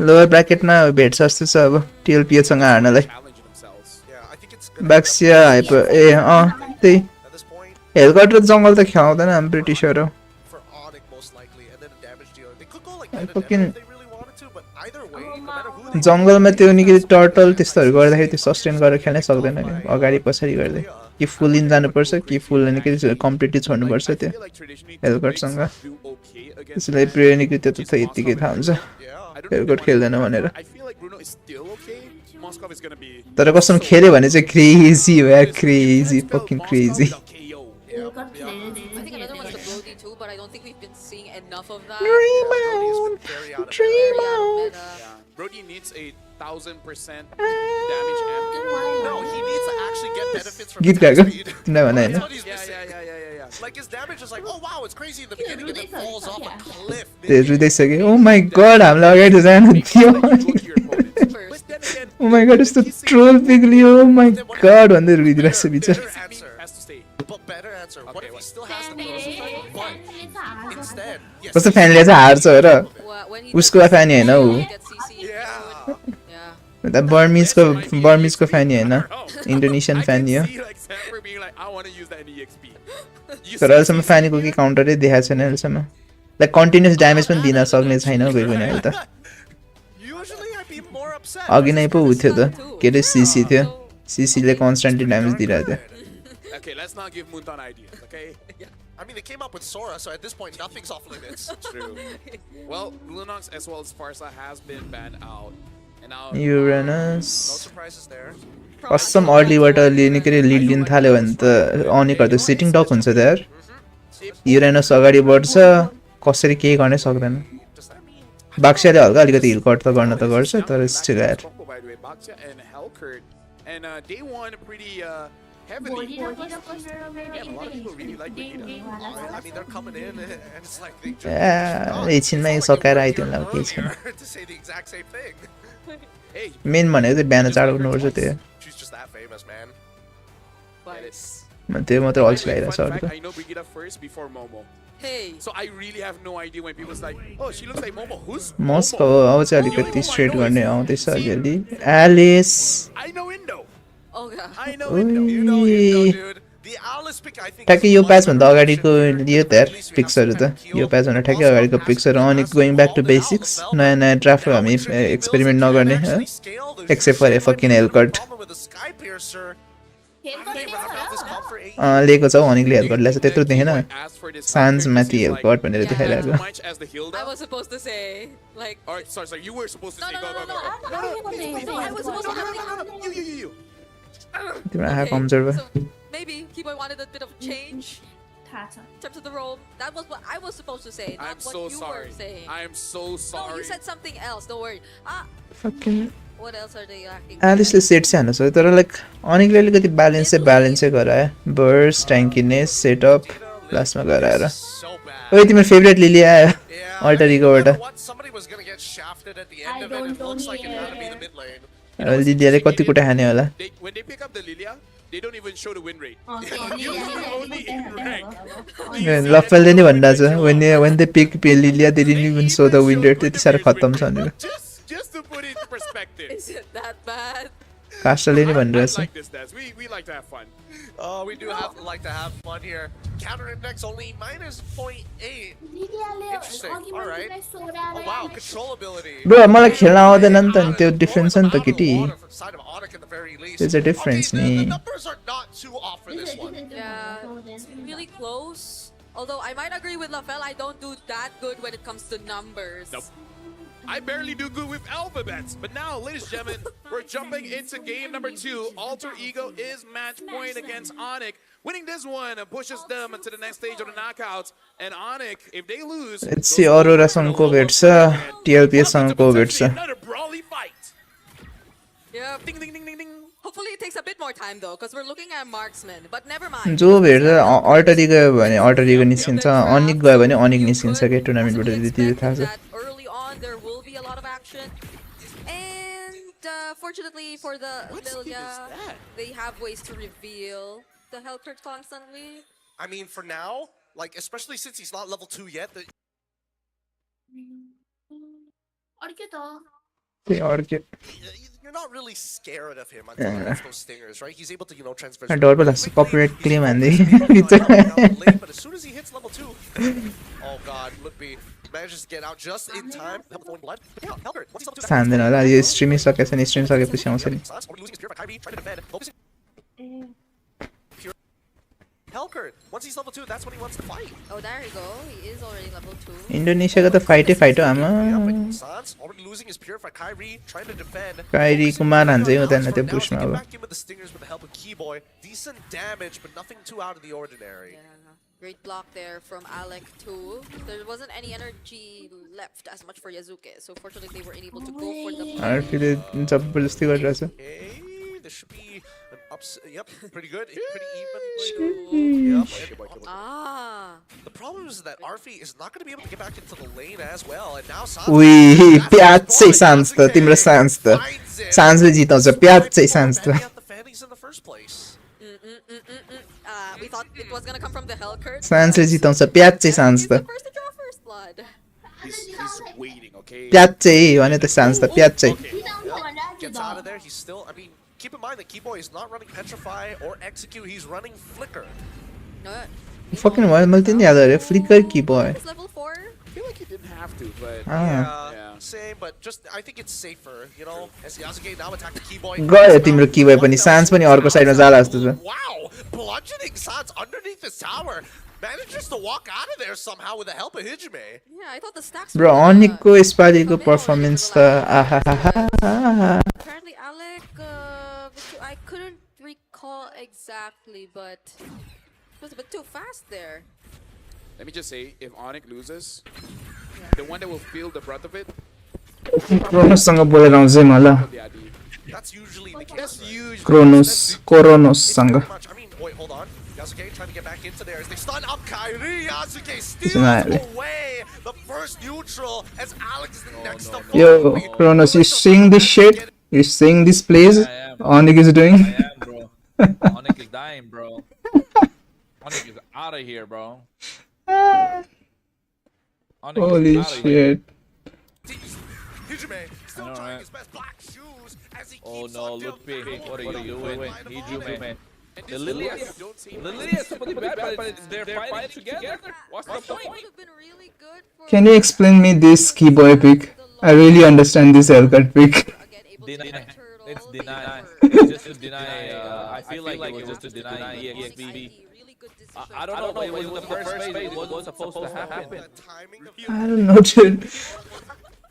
lower ब्राकेटमा भेट्छ जस्तो छ अब टिएलपिए सँग हार्नलाई बाक्सिया हाइप ए त्यही हेलकट र जङ्गल त ख्याउँदैन आम प्रिटी स्योर हो जङ्गलमा त्यो निकै टर्टल त्यस्तोहरू गर्दाखेरि त्यो सस्टेन गरेर खेल्नै सक्दैन नि अगाडि पछाडि गर्दै कि फुल इन जानुपर्छ कि फुल निकै कम्प्लिटली छोड्नुपर्छ त्यो हेलकटसँग त्यसलाई प्रेरणिक त्यो त यत्तिकै थाहा हुन्छ हेलकट खेल्दैन भनेर तर कसम खेल्यो भने चाहिँ क्रेजी हो यार crazy fucking crazy But I don't think we've been seeing enough of that. Dream on. Brody needs a 1000% damage amp. No, he needs to actually get benefits from गीत attack गाएको speed. तिमीलाई भने होइन That's what he's missing. Like his damage is like, oh wow, it's crazy in the beginning and then falls off a cliff. त्यो रुँदैछ कि ओ माई गड हामीलाई अगाडि जानु दियो ओ माई गड यस्तो ट्रोल पिग्लियो ओ माई गड भन्दै रुइदिरहेछ बिचरा But better answer. What if he still has the closest but instead, yes. कस्तो फ्यानले चाहिँ हार्छ हो र उसको फ्यानी होइन ऊ बर्मिजको फ्यानी होइन इन्डोनेसियन फ्यानी हो तर अहिलेसम्म फ्यानीको के काउन्टरै देखाएको छैन अहिलेसम्म लाइक कन्टिन्युस ड्यामेज पनि दिन सक्ने छैन कोही पनि अहिले त अघि नै पो उ थियो त के अरे सिसी थियो सिसीले कन्स्टेन्टली ड्यामेज दिइरहेको थियो Okay, let's not give Muntan ideas, okay? I mean, they came up with Sora, so at this point, nothing's off limits. True. Well, Lunox as well as Farsa has been banned out. And now Uranus. No surprises there. कसम अर्लीबाट निकै lid लिन थाल्यो भने त अनिकहरू त sitting duck हुन्छ त यार Uranus अगाडि बढ्छ कसरी केही गर्नै सक्दैन बाक्सियाले हल्का अलिकति हिल कट त गर्न त गर्छ तर स्टिल यार by the way, Baksha and Hellcurt. And they won pretty heavily. Yeah, a lot of people really like Vegeta. I mean, they're coming in and it's like they just एकछिनमै सकाएर आइदिउँ ल केही छैन to say the exact same thing. Main भनेको चाहिँ बिहान चाँडो उठ्नुपर्छ त्यो She's just that famous, man. त्यो मात्र अल्छी लागिरहेको छ अरू I know Vegeta first before Momo. Hey. So I really have no idea when people's like, oh, she looks like Momo. Who's Moscow हो अब चाहिँ अलिकति स्ट्रेट गर्ने आउँदैछ अलिअलि Alice I know Indo. Oh god. I know Indo. You know Indo, dude. The Alice pick, I think. ठ्याक्कै यो प्याचभन्दा अगाडिको यो त यार पिक्सहरू त यो प्याचभन्दा ठ्याक्कै अगाडिको पिक्सहरू अनि गोइङ ब्याक टु बेसिक्स नयाँ नयाँ ड्राफ्ट हामी एक्सपेरिमेन्ट नगर्ने एक्सेप्ट फर फकिन हेलकट लिएको छ हौ अनिकले हेलकट ल्याएको छ त्यत्रो देखेन सान्स माथि हेलकट भनेर देखाइरहेको I was supposed to say, like. Alright, sorry, you were supposed to say No, go. I was supposed to have You. तिम्रो आँखा कमजोर भयो maybe Keyboy wanted a bit of change in terms of the role. That was what I was supposed to say, not I'm what so you sorry. were saying. I am so sorry. No, you said something else. Don't worry. Fucking What else are they acting? Aliceले set चाहिँ हान्नु छ तर like अनिकले अलिकति ब्यालेन्सै गरायो burst ट्याङ्किनेस setup लास्टमा गराएर ओइ तिम्रो फेभरेट लिली आयो अल्टर इगोबाट लिलियाले कति कुटा खाने होला When they pick up the Lilia, they don't even show the win rate. Only in rank. लफेलले नै भनिरहेको छ when they pick Lilia they didn't even show the win rate त्यति साह्रो खत्तम छ भनेर Just to put it into perspective. Is it that bad? कास्टरले नै भनिरहेको छ Like this, Daz. We like to have fun. We do like to have fun here. Counter index only -0.8. Interesting. All right. Oh wow, control ability. Bro मलाई खेल्न आउँदैन नि त त्यो difference छ नि त केटी There's a difference Okay, the ni numbers are not too off for this one. Yeah, it's really close. Although I might agree with Lafel, I don't do that good when it comes to numbers. Nope. I barely do good with alphabets. But now, ladies and gentlemen, we're jumping into game number 2. Alter Ego is match point against Onyx. Winning this one pushes them to the next stage of the knockouts. And Onyx, if they lose... Let's see Aurora-सँग को भेट्छ TLPS-सँग को भेट्छ Another brawly fight. Yeah. Ding, ding, ding, ding, ding. Hopefully it takes a bit more time though, because we're looking at marksman. But never mind. जो भेट्छ alter इगो भने alter इगो निस्किन्छ अनिक गयो भने अनिक निस्किन्छ के टुर्नामेन्टबाट त्यति थाहा छ Early on there will be a lot of action. And fortunately for the Lilia, they have ways to reveal the Hellcurt constantly. I mean, for now, like especially since he's not level 2 yet, you're not really scared of him until he hits those stingers, right? He's able to, you know, transfer. डर पो लाग्छ copyright claim हान्दै But as soon as he hits level 2, oh god, Lookby manages to get out just in time. Blood. Yeah, Hellcurt, once he's level 2, सान्दैन होला यो स्ट्रिमै सकेछ नि stream सकेपछि आउँछ नि Hellcurt, once he's level 2, that's when he wants to fight. Oh, there you go. He is already level 2. इन्डोनेसियाको त fight हो आमा Sans already losing his purifier. Kyrie trying to defend. Kyrie Kumar हान्छ हुँदैन त्यो पुशमा अब Back in with the stingers with the help of Keyboy. Decent damage, but nothing too out of the ordinary. Yeah, great block there from Alec too. There wasn't any energy left as much for Yazuke, so fortunately they were able to go for the. आरफीले जबरजस्ती गरिरहेछ This should be an ups. Yep, pretty good. Pretty even. Yep. The problem is that Arfi is not going to be able to get back into the lane as well, and now Sans. उही प्याचै सान्स त तिम्रो सान्स त सान्सले जिताउँछ प्याचै सान्स त We thought it was gonna come from the Hellcurt. सान्सले जिताउँछ प्याचै सान्स त First to draw first blood. He's waiting, okay? प्याचै भने त सान्स त प्याचै Gets out of there. He's still. I mean, keep in mind that Keyboy is not running Petrify or Execute. He's running Flicker. Fucking भयो मैले त्यही याद गरे flicker की भयो Level 4? I feel like he didn't have to, but Yeah, same. But just I think it's safer, you know. As Yasuke now attacked the Keyboy. गयो तिम्रो की भयो पनि सान्स पनि अर्को साइडमा जाला जस्तो छ Wow, bludgeoning Sans underneath the tower. Manages to walk out of there somehow with the help of Hijime. Yeah, I thought the stacks bro अनिकको यसपालिको पर्फर्मेन्स त Apparently Alec, I couldn't recall exactly, but it was a bit too fast there. let me just say, if Onyx loses, the one that will feel the brunt of it. क्रोनोससँग बोलेर आउँछ है मलाई That's usually the case. क्रोनोससँग I mean, wait, hold on. Yasuke trying to get back into there as they stun up Kyrie. Yasuke steals away the first neutral as Alex is the next to Yo, Kronos, you seeing this shit? You seeing this plays Onyx is doing? I am, bro. Onyx is dying, bro. Onyx is out of here, bro. Holy shit. Hijime still trying his best. Black shoes as he Oh no, look big. What are you doing? Hijime. The Lilia is pretty bad, but they're fighting together. What's the point? Can you explain me this keyboy pick? I really understand this Hellcurt pick. Deny. It's deny. It's just to deny. I feel like it was just to deny EXP. I don't know. It was the first phase. What was supposed to happen? I don't know, dude.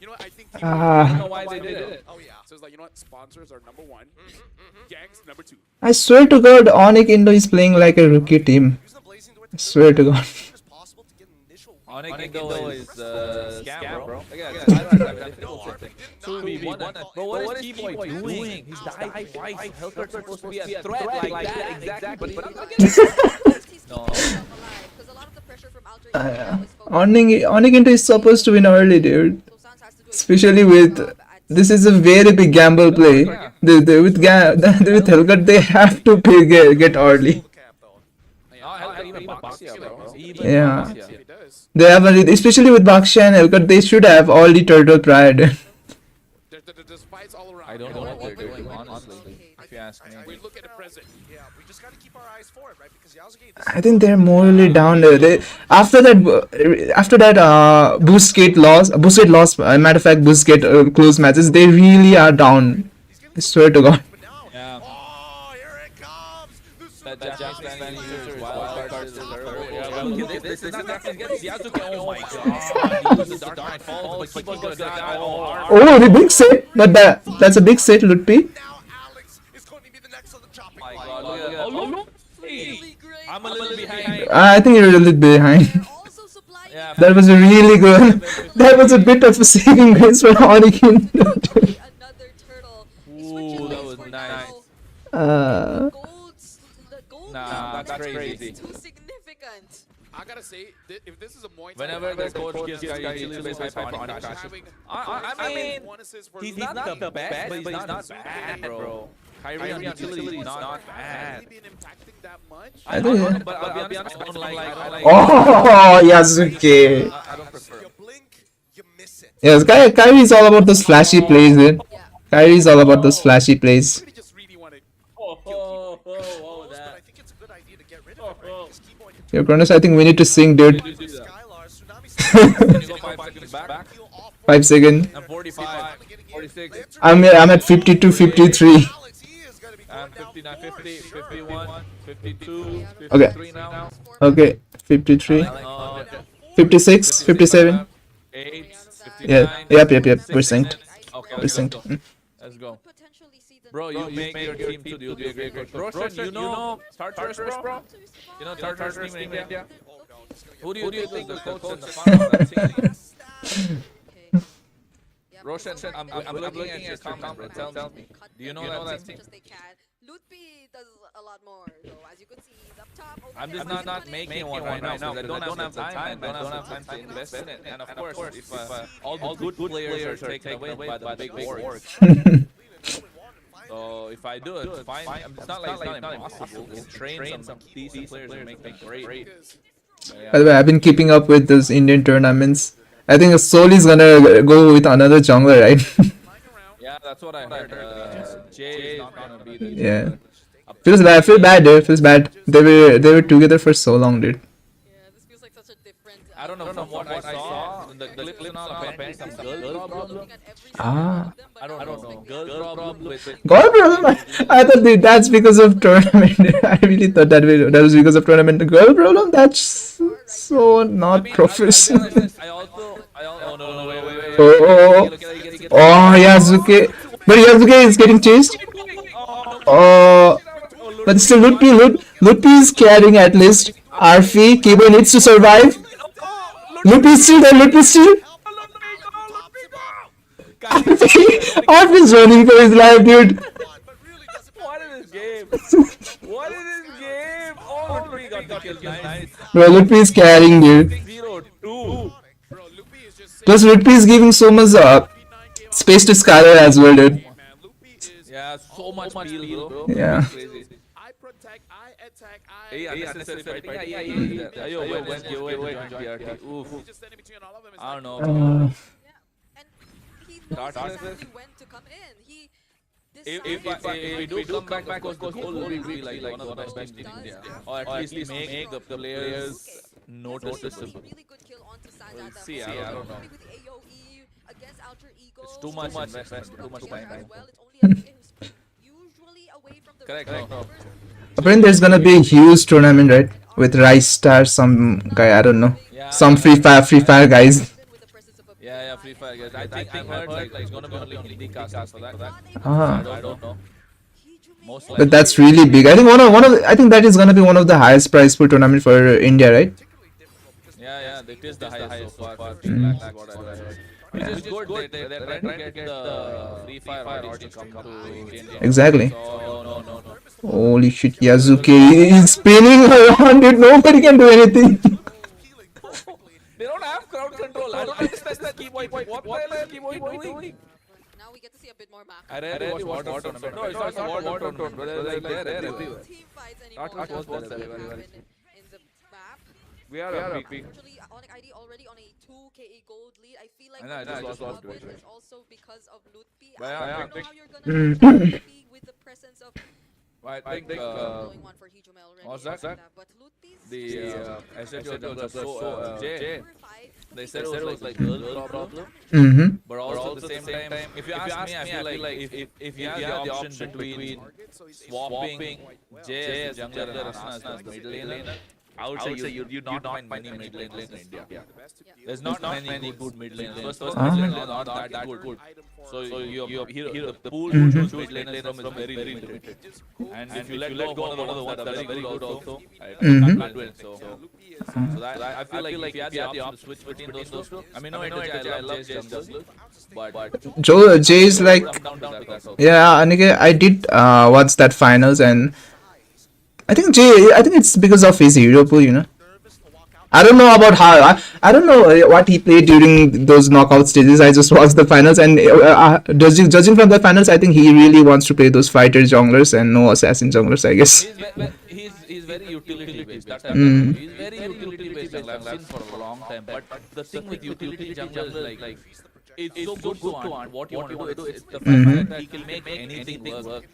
You know what? I think I don't know why they did it. Oh yeah. So it's like, you know what? Sponsors are number one. Gangs number two. I swear to God, Onyx Indo is playing like a rookie team. I swear to God. Onyx Indo is scam, bro. Again, difficult thing. 2v1. But what is T-Boy doing? He's died twice. Hellcurt's supposed to be a threat like that, exactly. But I'm not getting no. Onyx Indo is supposed to win early, dude. Especially with this is a very big gamble play. With Hellcut, they have to get early. Yeah, they have especially with Baksha and Hellcut, they should have all the turtle prior. I don't know what they're doing, honestly. If you ask me. We look at the present. Yeah, we just gotta keep our eyes forward, right? Because Yasuke. I think they're morally down there. After that Busquets lost. Matter of fact, Busquets close matches. They really are down. I swear to God. Yeah. Oh, here it comes. That Japanese landing user is wild card is this is not against Yasuke. Oh my God. He uses Dark Knight Falls, but keep on die. Oh, the big set. But that's a big set, Lutpi. I'm a little behind. I think you're a little behind. Yeah, That was a really good. That was a bit of a saving grace for Onikin. Ooh, that was nice. Nah, that's crazy. I gotta say, if this is a Muay Thai, Whenever the coach gives guys usually hype on I mean, he's not the best, but he's not bad, bro. Kyrie on utility is not bad. I think. But I'll be honest, I don't like. Oh, Yasuke. I don't prefer. Yes, Kyrie is all about those flashy plays, dude. Kyrie is all about those flashy plays. Yo, Cronus, I think we need to sing, dude. 5 seconds. I'm 45, 46. I'm at 52, 53. I'm 59, 50, 51, 52, Okay. 53 now. Okay, 53. 56, 57. 8, 59. Yeah, yep. We're synced. Okay, We're synced. let's go. Bro, you make your team too. You'll be a great coach. Roshan, you know Tartarus, bro? You know Tartarus team in India? Who do you think the coach in the final of that team? Roshan, I'm looking at your comments, bro. Tell me. Do you know that team? Lutpi does a lot more, though. As you can see, he's up top. I'm just not making one right now because I don't have time. I don't have time to invest in it. And of course, if all the good players are taken away by the big orgs. So if I do it, fine. It's not like it's not impossible. We'll train some decent players and make them great. By the way, I've been keeping up with those Indian tournaments. I think Sol is gonna go with another jungler, right? Yeah, that's what I heard. Jay is not gonna be the Yeah. Feels bad. Feel bad, dude. Feels bad. They were together for so long, dude. I don't know from what I saw in the clips and all. Apparently some girl problem. Ah. I don't know. Girl problem with God problem? I thought that's because of tournament. I really thought that was because of tournament. The girl problem? That's so not professional. No, wait. Oh, Yasuke. But Yasuke is getting chased. Oh, but still Lutpi is carrying at least. Arfi, Kibo needs to survive. Lutpi is still there. Arfi is running for his life, dude. What is this game? Oh, Lutpi got the kill. Nice. Bro, Lutpi is carrying, dude. 0-2. Plus, Lutpi is giving so much space to Skylar as well, dude. Yeah, so much peel, bro. Yeah. I protect, I attack, Yeah, unnecessary fighting. Yeah. Yo, wait, join PRT. Oof. I don't know. If we do come back, of course, goal will be like one of the best teams in India. Or at least make the players noticeable. We'll see, I don't know. It's too much investment, too much time. Correct. Apparently, there's gonna be a huge tournament, right? With Rice Star, some guy, I don't know. Some Free Fire guys. Yeah, Free Free Fire, guys. I think I've heard like it's gonna be only Hindi cast for that. Ah. I don't know. Most likely. But that's really big. I think I think that is gonna be one of the highest prize pool tournament for India, right? Yeah, it is the highest so far. Mm. Lakhs, what I heard. Which is good. They're trying to get the Free Fire audience to come to India. Exactly. So, no. Holy shit, Yazuki is spinning around, dude. Nobody can do anything. They don't have crowd control. I don't understand that keyboard. What the hell are keyboard doing? Now we get to see a bit more back. I really watched War Tournament. No, it's not War Tournament, but they're like there everywhere. Team fights Not anymore. was there everywhere. In the map. We are a big. Unfortunately, Onyx ID already on a 2 KE gold lead. I feel like I know, I just lost it it. is also because of Lutpi. But I yeah, don't know big- how you're gonna Lutpi with the presence of I think going one for Hijumel already. what's that? But Lutpi's The SHO jungle so Jay. They said it was like girl problem. Mm-hmm. But also at the same time, if you ask me, I feel like if you have the option between swapping Jay as jungler and Asna as the middle laner, I would say you not find many mid laners in India. There's not many good mid laners. First mid laners are not that good. So the pool to choose mid laners from is very limited. And if you let go of one of the ones that are very good also, I can't win. So that, I feel like if you had the option to switch between those two, I mean, no, I love Jay's jungle, but Jay is like, yeah, Anike, I did watch that finals, and I think it's because of his hero pool, you know. I don't know about how. I don't know what he played during those knockout stages. I just watched the finals, and judging from the finals, I think he really wants to play those fighter junglers and no assassin junglers, I guess. He's very utility based. He's very utility based jungler. I've seen for a long time. But the thing with utility jungler is like it's so good to want what you want to do. It's the fact that he can make anything work.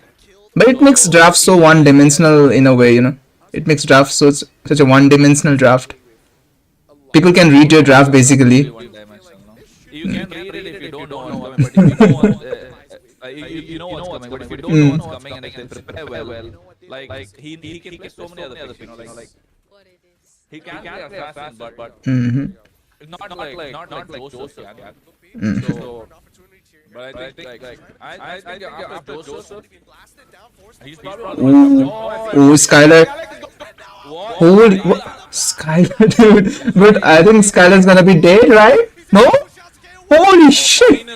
But it makes draft so one-dimensional in a way, you know. It makes draft such a one-dimensional draft. People can read your draft basically. You can read it if you don't know what's coming, but if you know you know what's coming. But if you don't know what's coming and if they prepare well, like he can play so many other things, you know, like he can play assassin, but not like Joseph can. So, but I think after Joseph, he's probably Ooh, Skylar. Holy Skylar, dude. But I think Skylar's gonna be dead, right? No? Holy shit!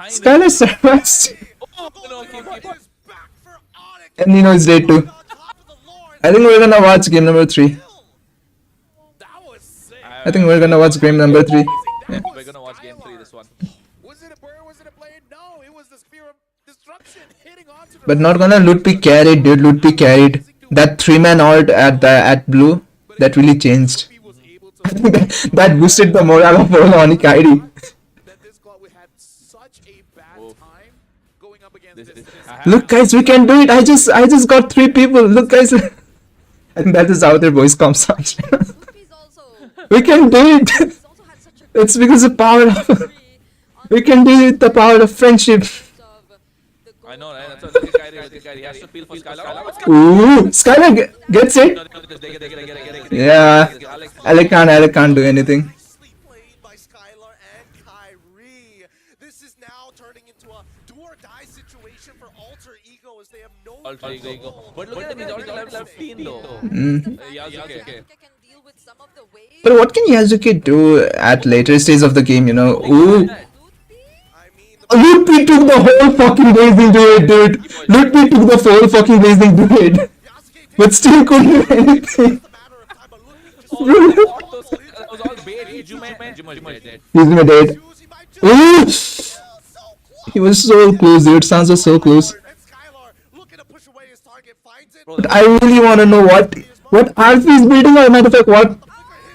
Skylar survived. And Nino is dead too. I think we're gonna watch game number 3. I think we're gonna watch game number 3. Yeah. We're gonna watch game 3 this one. Was it a bird? Was it a blade? No, it was the spear of destruction hitting onto the But not gonna Lutpi carried, dude. Lutpi carried. That 3-man ult at blue, that really changed. I think that boosted the morale of Onyx Kairi. Look guys, we can do it. I just got 3 people. Look guys. I think that is how their voice comes out. We can do it. It's because of power of we can do it with the power of friendship. I know, right? That's what Kairi. He has to feel for Skylar. Ooh, Skylar gets it. Yeah, Alec can't do anything. This is now turning into a do or die situation for Alter Ego as they have no Alter Ego. But look at him, he's already level 15 though. Yasuke. But what can Yazuki do at later stage of the game, you know? Ooh. Lutpi took the whole fucking blazing to it, dude. Lutpi took the whole fucking blazing to it. But still couldn't do anything. That was all bait. He's my dead. Ooh! He was so close, dude. Sans was so close. But I really want to know what RP is building, or matter of fact, what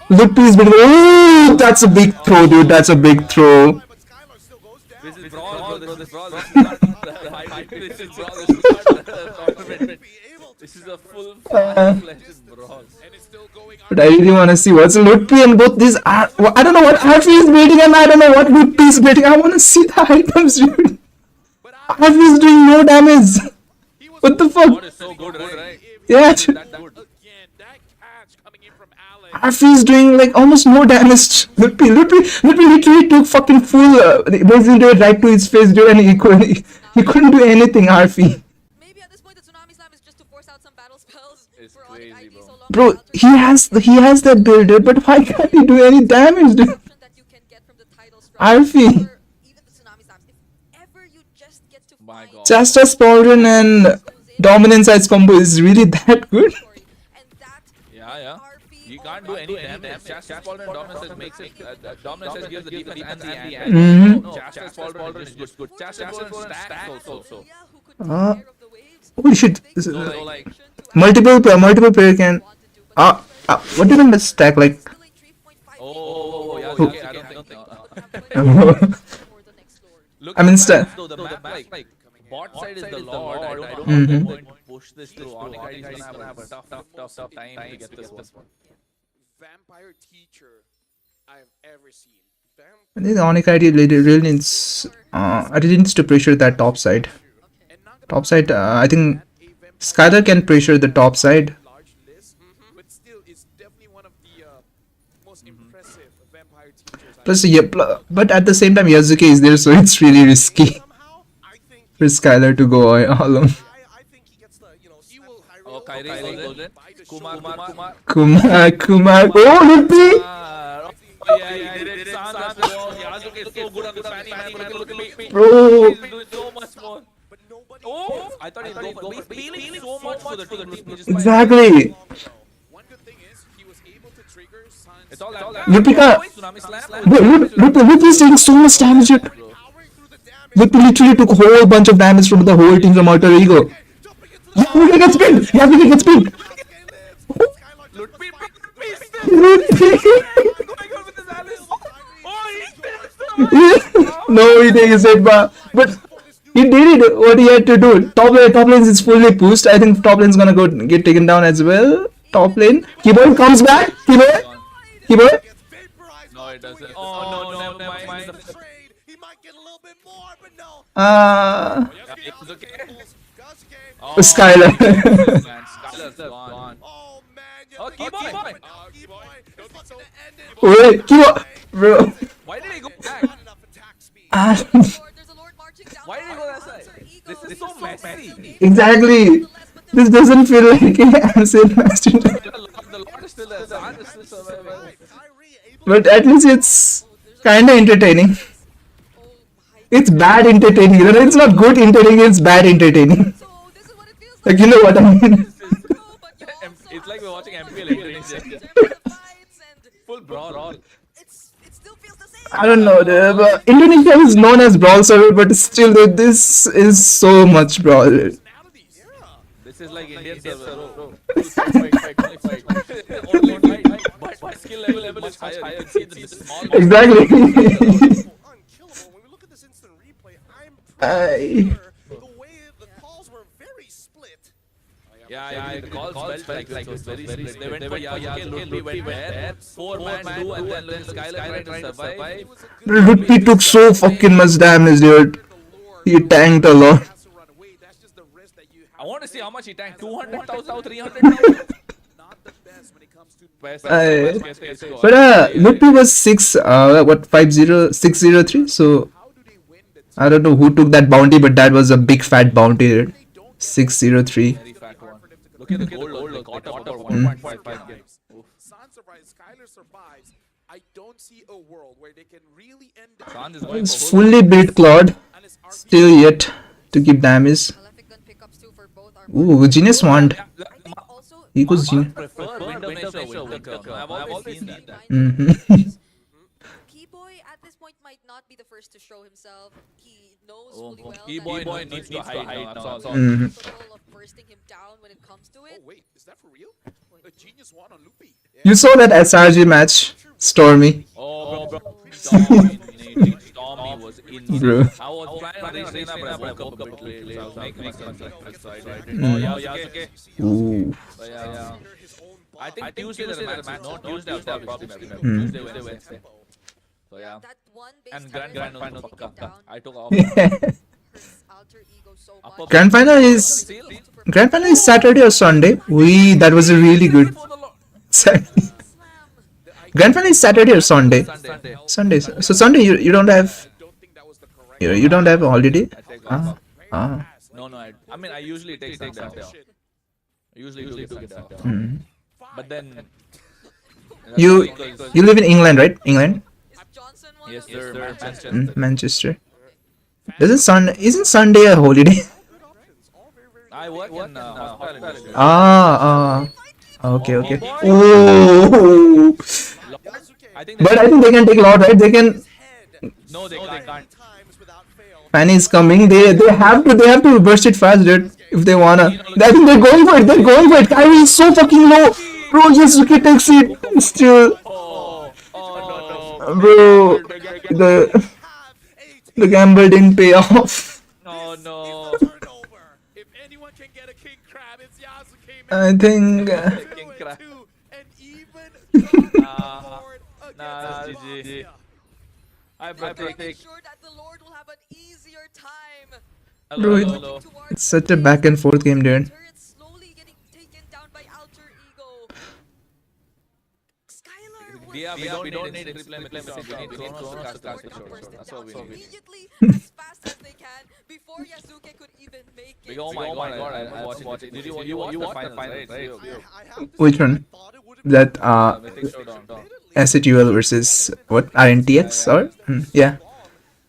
Lutpi is building. Ooh! That's a big throw, dude. That's a big throw. This is brawl, bro. This is brawl. This is brawl. This is a full-fledged brawl. But I really want to see what's Lutpi and both these are. I don't know what RP is building and I don't know what Lutpi is building. I want to see the items, dude. RP is doing no damage. What the fuck? So good, right? Yeah. Arfi is doing like almost no damage. Lutpi literally took fucking full Resident Evil right to his face, dude, and he couldn't do anything, Arfi. It's crazy, bro. Bro, he has that builder, but why can't he do any damage, dude? Arfi. My God. Chasta Pauldron and Dominance Ice combo is really that good? Yeah. You can't do any damage. Chastis Pauldron Dominance makes it. Dominance gives the defense and the anti. No, Chastis Pauldron is just good. Chastis Pauldron stacks also. Holy shit. So like, Multiple player can. What did I stack like? yeah, okay, I don't think. I mean, stack. So the map, like, bot side is the Lord. I don't know how they're going to push this through. Onyx is going to have a tough time to get this one. Vampire teacher I've ever seen. I think the Onyx ID really needs. I needs to pressure that top side. Top side, I think Skylar can pressure the top side. But still, it's definitely one of the most impressive vampire teachers. Plus, yeah, but at the same time, Yazuki is there, so it's really risky for Skylar to go alone. Oh, Kyrie goes in. Kumar. Kumar. Oh, Lutpi! Yeah, he did it. Yazuki is so good on the fanny man. Look at me. Bro. He's doing so much more. Oh, I thought he'd go for he's feeling so much for the team. Exactly. One good thing is he was able to trigger Sun's. It's all that. Lutpi is taking so much damage. Lutpi literally took a whole bunch of damage from the whole team from Alter Ego. Yazuki gets pinned! Yazuki gets pinned! No, he takes it, but he did it. What he had to do. Top lane is fully pushed. I think top lane's gonna go get taken down as well. Top lane. Keyboard comes back. Keyboard. No, it doesn't. Oh no, never mind. He might get a little bit more, but no. It's okay. Skylar. Skylar's gone. Oh, Keyboy. Wait, Keyboard. Bro. Why did he go back? Why did he go that side? This is so messy. Exactly. This doesn't feel like I'm saying master. The Lord is still there. Zan is still surviving. But at least it's kinda entertaining. It's bad entertaining. It's not good entertaining, it's bad entertaining. Like, you know what I mean? It's like we're watching MPL Indonesia. Full brawl. I don't know, but Indonesia is known as brawl server, but still, this is so much brawl. This is like Indian server, bro. Only fight, but skill level is higher. You can see the small. Exactly. Unkillable. When we look at this instant replay, I'm pretty sure the way the calls were very split. Yeah, the calls felt like it was very split. They went for Yasuke, Lutpi went there, 4-man do, and then Skylar tried to survive. Lutpi took so fucking much damage, dude. He tanked a lot. I want to see how much he tanked. 200,000 or 300,000? But Lutpi was 603, so I don't know who took that bounty, but that was a big fat bounty, dude. 603. Look at the gold, like auto 1.55 games. Skylar survives. I don't see a world where they can really end It's fully built Claude. Still yet to keep damage. Ooh, Genius Wand. He goes Genius. I've always seen that. Keyboy at this point might not be the first to show himself. He knows fully well Keyboy needs to hide now. of bursting him down when it comes to it. Oh wait, is that for real? A Genius Wand on Lutpi. You saw that SRG match, Stormy. Oh, bro. Stormy was insane. Bro. I was planning on reaching that, but I woke up a bit late. So I was making sense. So I didn't. Mm. Yasuke. Ooh. Yeah. I think Tuesday there's a match. No, Tuesday I'll probably Mm. Tuesday, Wednesday. So yeah. And Grand Final Pakka. I took off. Grand Final is Saturday or Sunday. That was a really good. Exactly. Grand final is Saturday or Sunday? Sunday. So Sunday you don't have you don't have a holiday? Ah. No, I mean I usually take Sunday off. I usually do get that. But then You live in England, right? England? yes, sir. Manchester. Manchester. Isn't Sunday a holiday? I work in hospitality. Okay. Oh. But I think they can take a lot, right? They can. No, they can't. Fan is coming. They have to burst it fast, dude. If they wanna. I think they're going for it. Kyrie is so fucking low. Bro, Yasuke takes it. Still. Bro, the gamble didn't pay off. No. I think. Nah, GG. I predict. Bro, it's such a back and forth game, dude. We don't need explain. We need Kronos to cast That's all we need. As fast as they can before Yasuke could even make it. Oh my god, I'm watching. Did you watch the finals, right? Which one? That SHUL versus what? RNTX or? Yeah.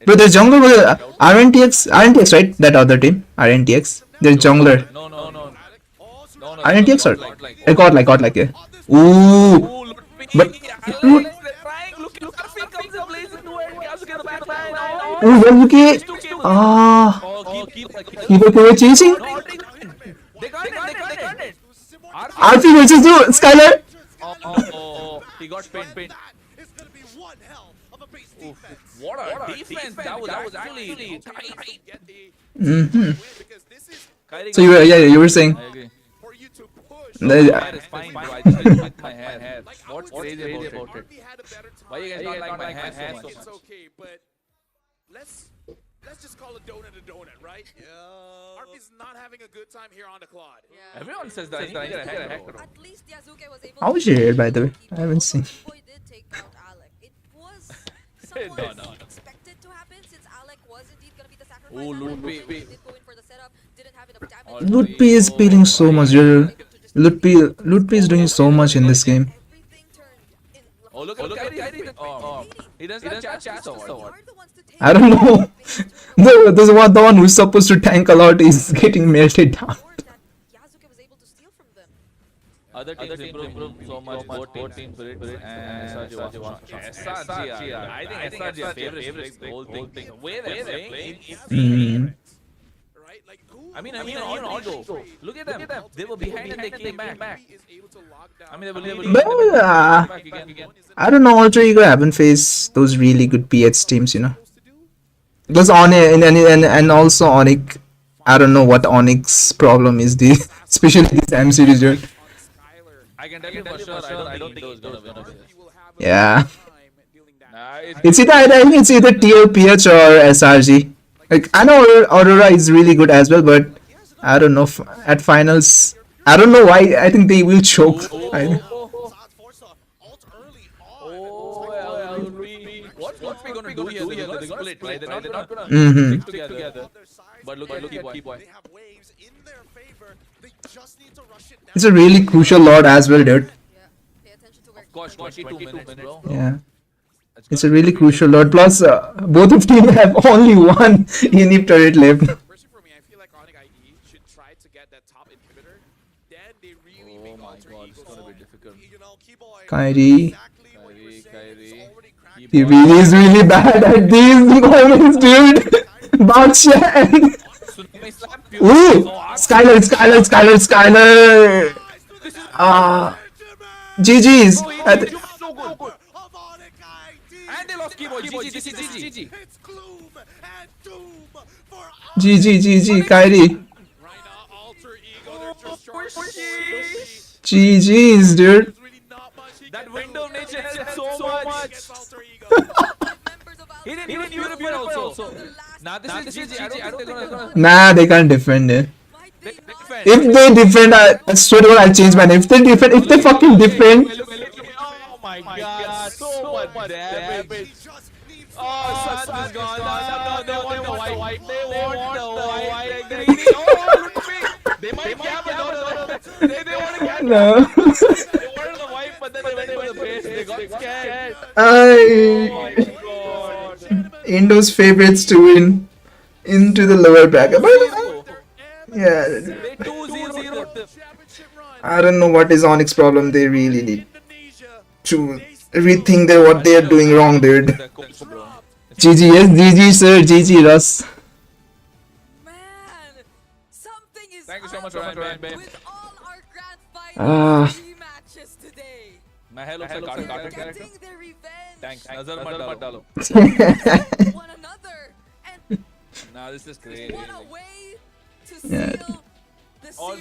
But there's jungler RNTX, right? That other team, RNTX. There's jungler. No. RNTX or? I got like yeah. Ooh. But ooh, Yasuke. People were chasing. They got it. RP versus you, Skylar. Oh, he got pinned. What a defense! That was actually tight. So you were saying. That is fine, bro. I just like my hair. What's crazy about it? Why you guys not like my hair so much? It's okay, but let's just call a donut, right? Arp is not having a good time here on the Claude. Everyone says that. I need to get a haircut. At least Yasuke was able How was your hair, by the way? I haven't seen. did take out Alec. It was No. expected to happen since Alec was indeed going to be the sacrifice. Oh, Lutpi. Did go in for the setup, didn't have enough damage. Lutpi is beating so much, dude. Lutpi is doing so much in this game. Oh, look at Kyrie. Oh, he doesn't chat or what? I don't know. The one who's supposed to tank a lot is getting melted down. Other teams improved so much. Both teams spirit and SRG was SRG. I think SRG is favorite. The whole thing. The way they're playing. I mean, Aldo. Look at them. They were behind and they came back. I mean, they were leaving. I don't know. Alter Ego haven't faced those really good PH teams, you know. Because and also Onyx. I don't know what Onyx problem is. Especially this M series, dude. I can tell you for sure. I don't think he's gonna win. Yeah. It's either TLPH or SRG. Like, I know Aurora is really good as well, but I don't know at finals. I don't know why. I think they will choke. What's we gonna do here? They're gonna split, right? They're not gonna stick together. But look at Keyboy. It's a really crucial lot as well, dude. Of course, 22 minutes, bro. Yeah. It's a really crucial lot. Plus, both of teams have only one inhib turret left. Oh my god, it's gonna be difficult. Kyrie. He really is really bad at these moments, dude. Baksha and... Ooh! Skylar! GG's! And they lost Keyboy. GG. GG, Kyrie. GG's, dude. That window of nature helped so much. He didn't even use it also. Nah, this is GG. I don't think they're gonna... Nah, they can't defend it. If they defend, I swear to God, I'll change my name. If they defend, if they fucking defend, Oh my god, so much damage. Oh, sun is gone. No, they want the white. They want the white. Oh, look at me. They might gamble. No. They want to gamble. no. They wanted the white, but then they went for the base. They got scared. Oh my god. Indo's favorites to win into the lower bracket. But, yeah, They 2-0. I don't know what is Onyx problem. They really need to rethink what they are doing wrong, dude. GG, yes, GG, sir. GG, Russ. Thank you so much, Ryan. Ah. My hair looks like cartoon character. Thanks. Nazar Mandalo. Nah, this is great. Yeah. Oh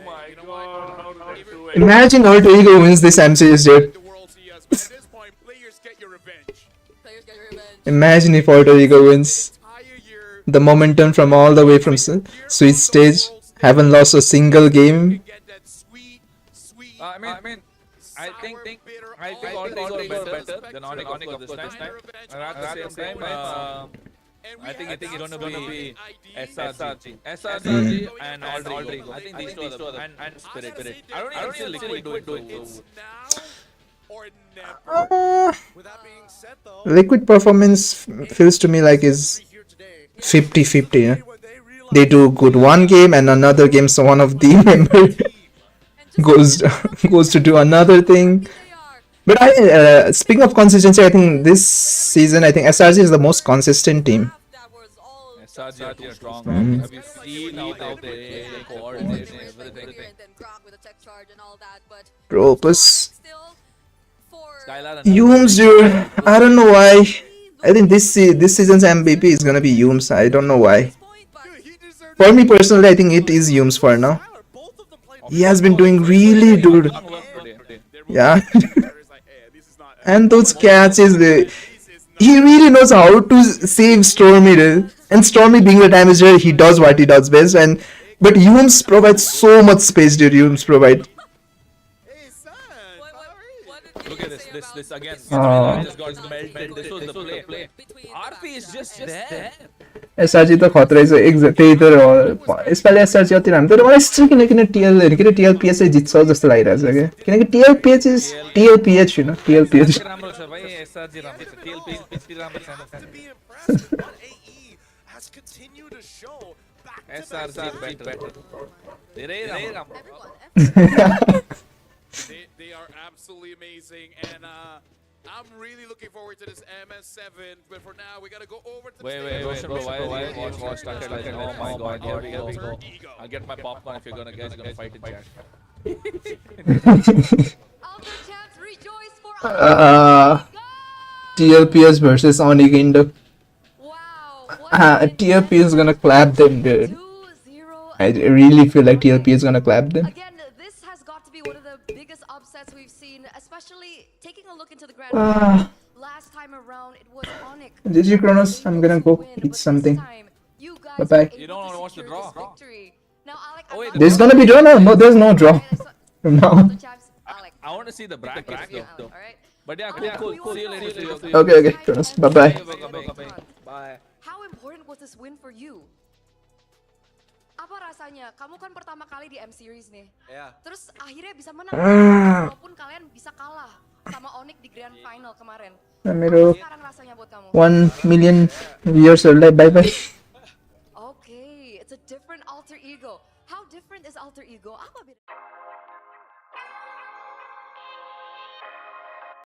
my god. How do you do it? Imagine Alter Ego wins this MCS, dude. Imagine if Alter Ego wins. The momentum from all the way from Sweet Stage. Haven't lost a single game. I mean, I think all things are better than Onyx of this time. And at the same time, I think it's gonna be SRG and Alter Ego. I think these two are the and Spirit. I don't even see Liquid do it. Liquid performance feels to me like is 50-50. Yeah? They do good one game and another game, so one of the member goes to do another thing. But speaking of consistency, I think this season, I think SRG is the most consistent team. SRG are strong. Have you seen how they coordinate everything? Bro, plus Skylar Yooms, dude. I don't know why. I think this season's MVP is gonna be Yooms. I don't know why. For me personally, I think it is Yooms for now. He has been doing really good. Yeah. And those catches, he really knows how to save Stormy. And Stormy being the damager, he does what he does best. But Yooms provides so much space, dude. Yooms provide. Look at this again. Just got melted. This was the play. RP is just there. SRG त खतरै छ त्यही त यसपालि SRG अति राम्रो तर मलाई चाहिँ किन TLPS चाहिँ जित्छ जस्तो लागिरहेछ के किनकि TLPH इज TLPH हैन TLPH राम्रो छ भाइ SRG राम्रो छ TLPH राम्रो छ SRG better धेरै राम्रो They are absolutely amazing, and I'm really looking forward to this MS7. But for now, we gotta go over to wait, watch started like, oh my god, here we go. I'll get my popcorn if you're gonna fight in chat. TLPS versus Onigindo. TLP is gonna clap them, dude. I really feel like TLP is gonna clap them. We've seen, especially taking a look into the grand last time around, it was Onyx. GG Kronos, I'm gonna go eat something. Bye bye. You don't want to watch the draw? There's gonna be draw now? No, there's no draw from now. I want to see the brackets though. But yeah, cool. See you later. Okay, Kronos. Bye bye. Bye. How important was this win for you? Apa rasanya? Kamu kan pertama kali di M Series nih. Yeah. Terus akhirnya bisa menang walaupun kalian bisa kalah sama Onyx di Grand Final kemarin. Namero Sekarang rasanya buat kamu? 1 million viewers are like bye bye.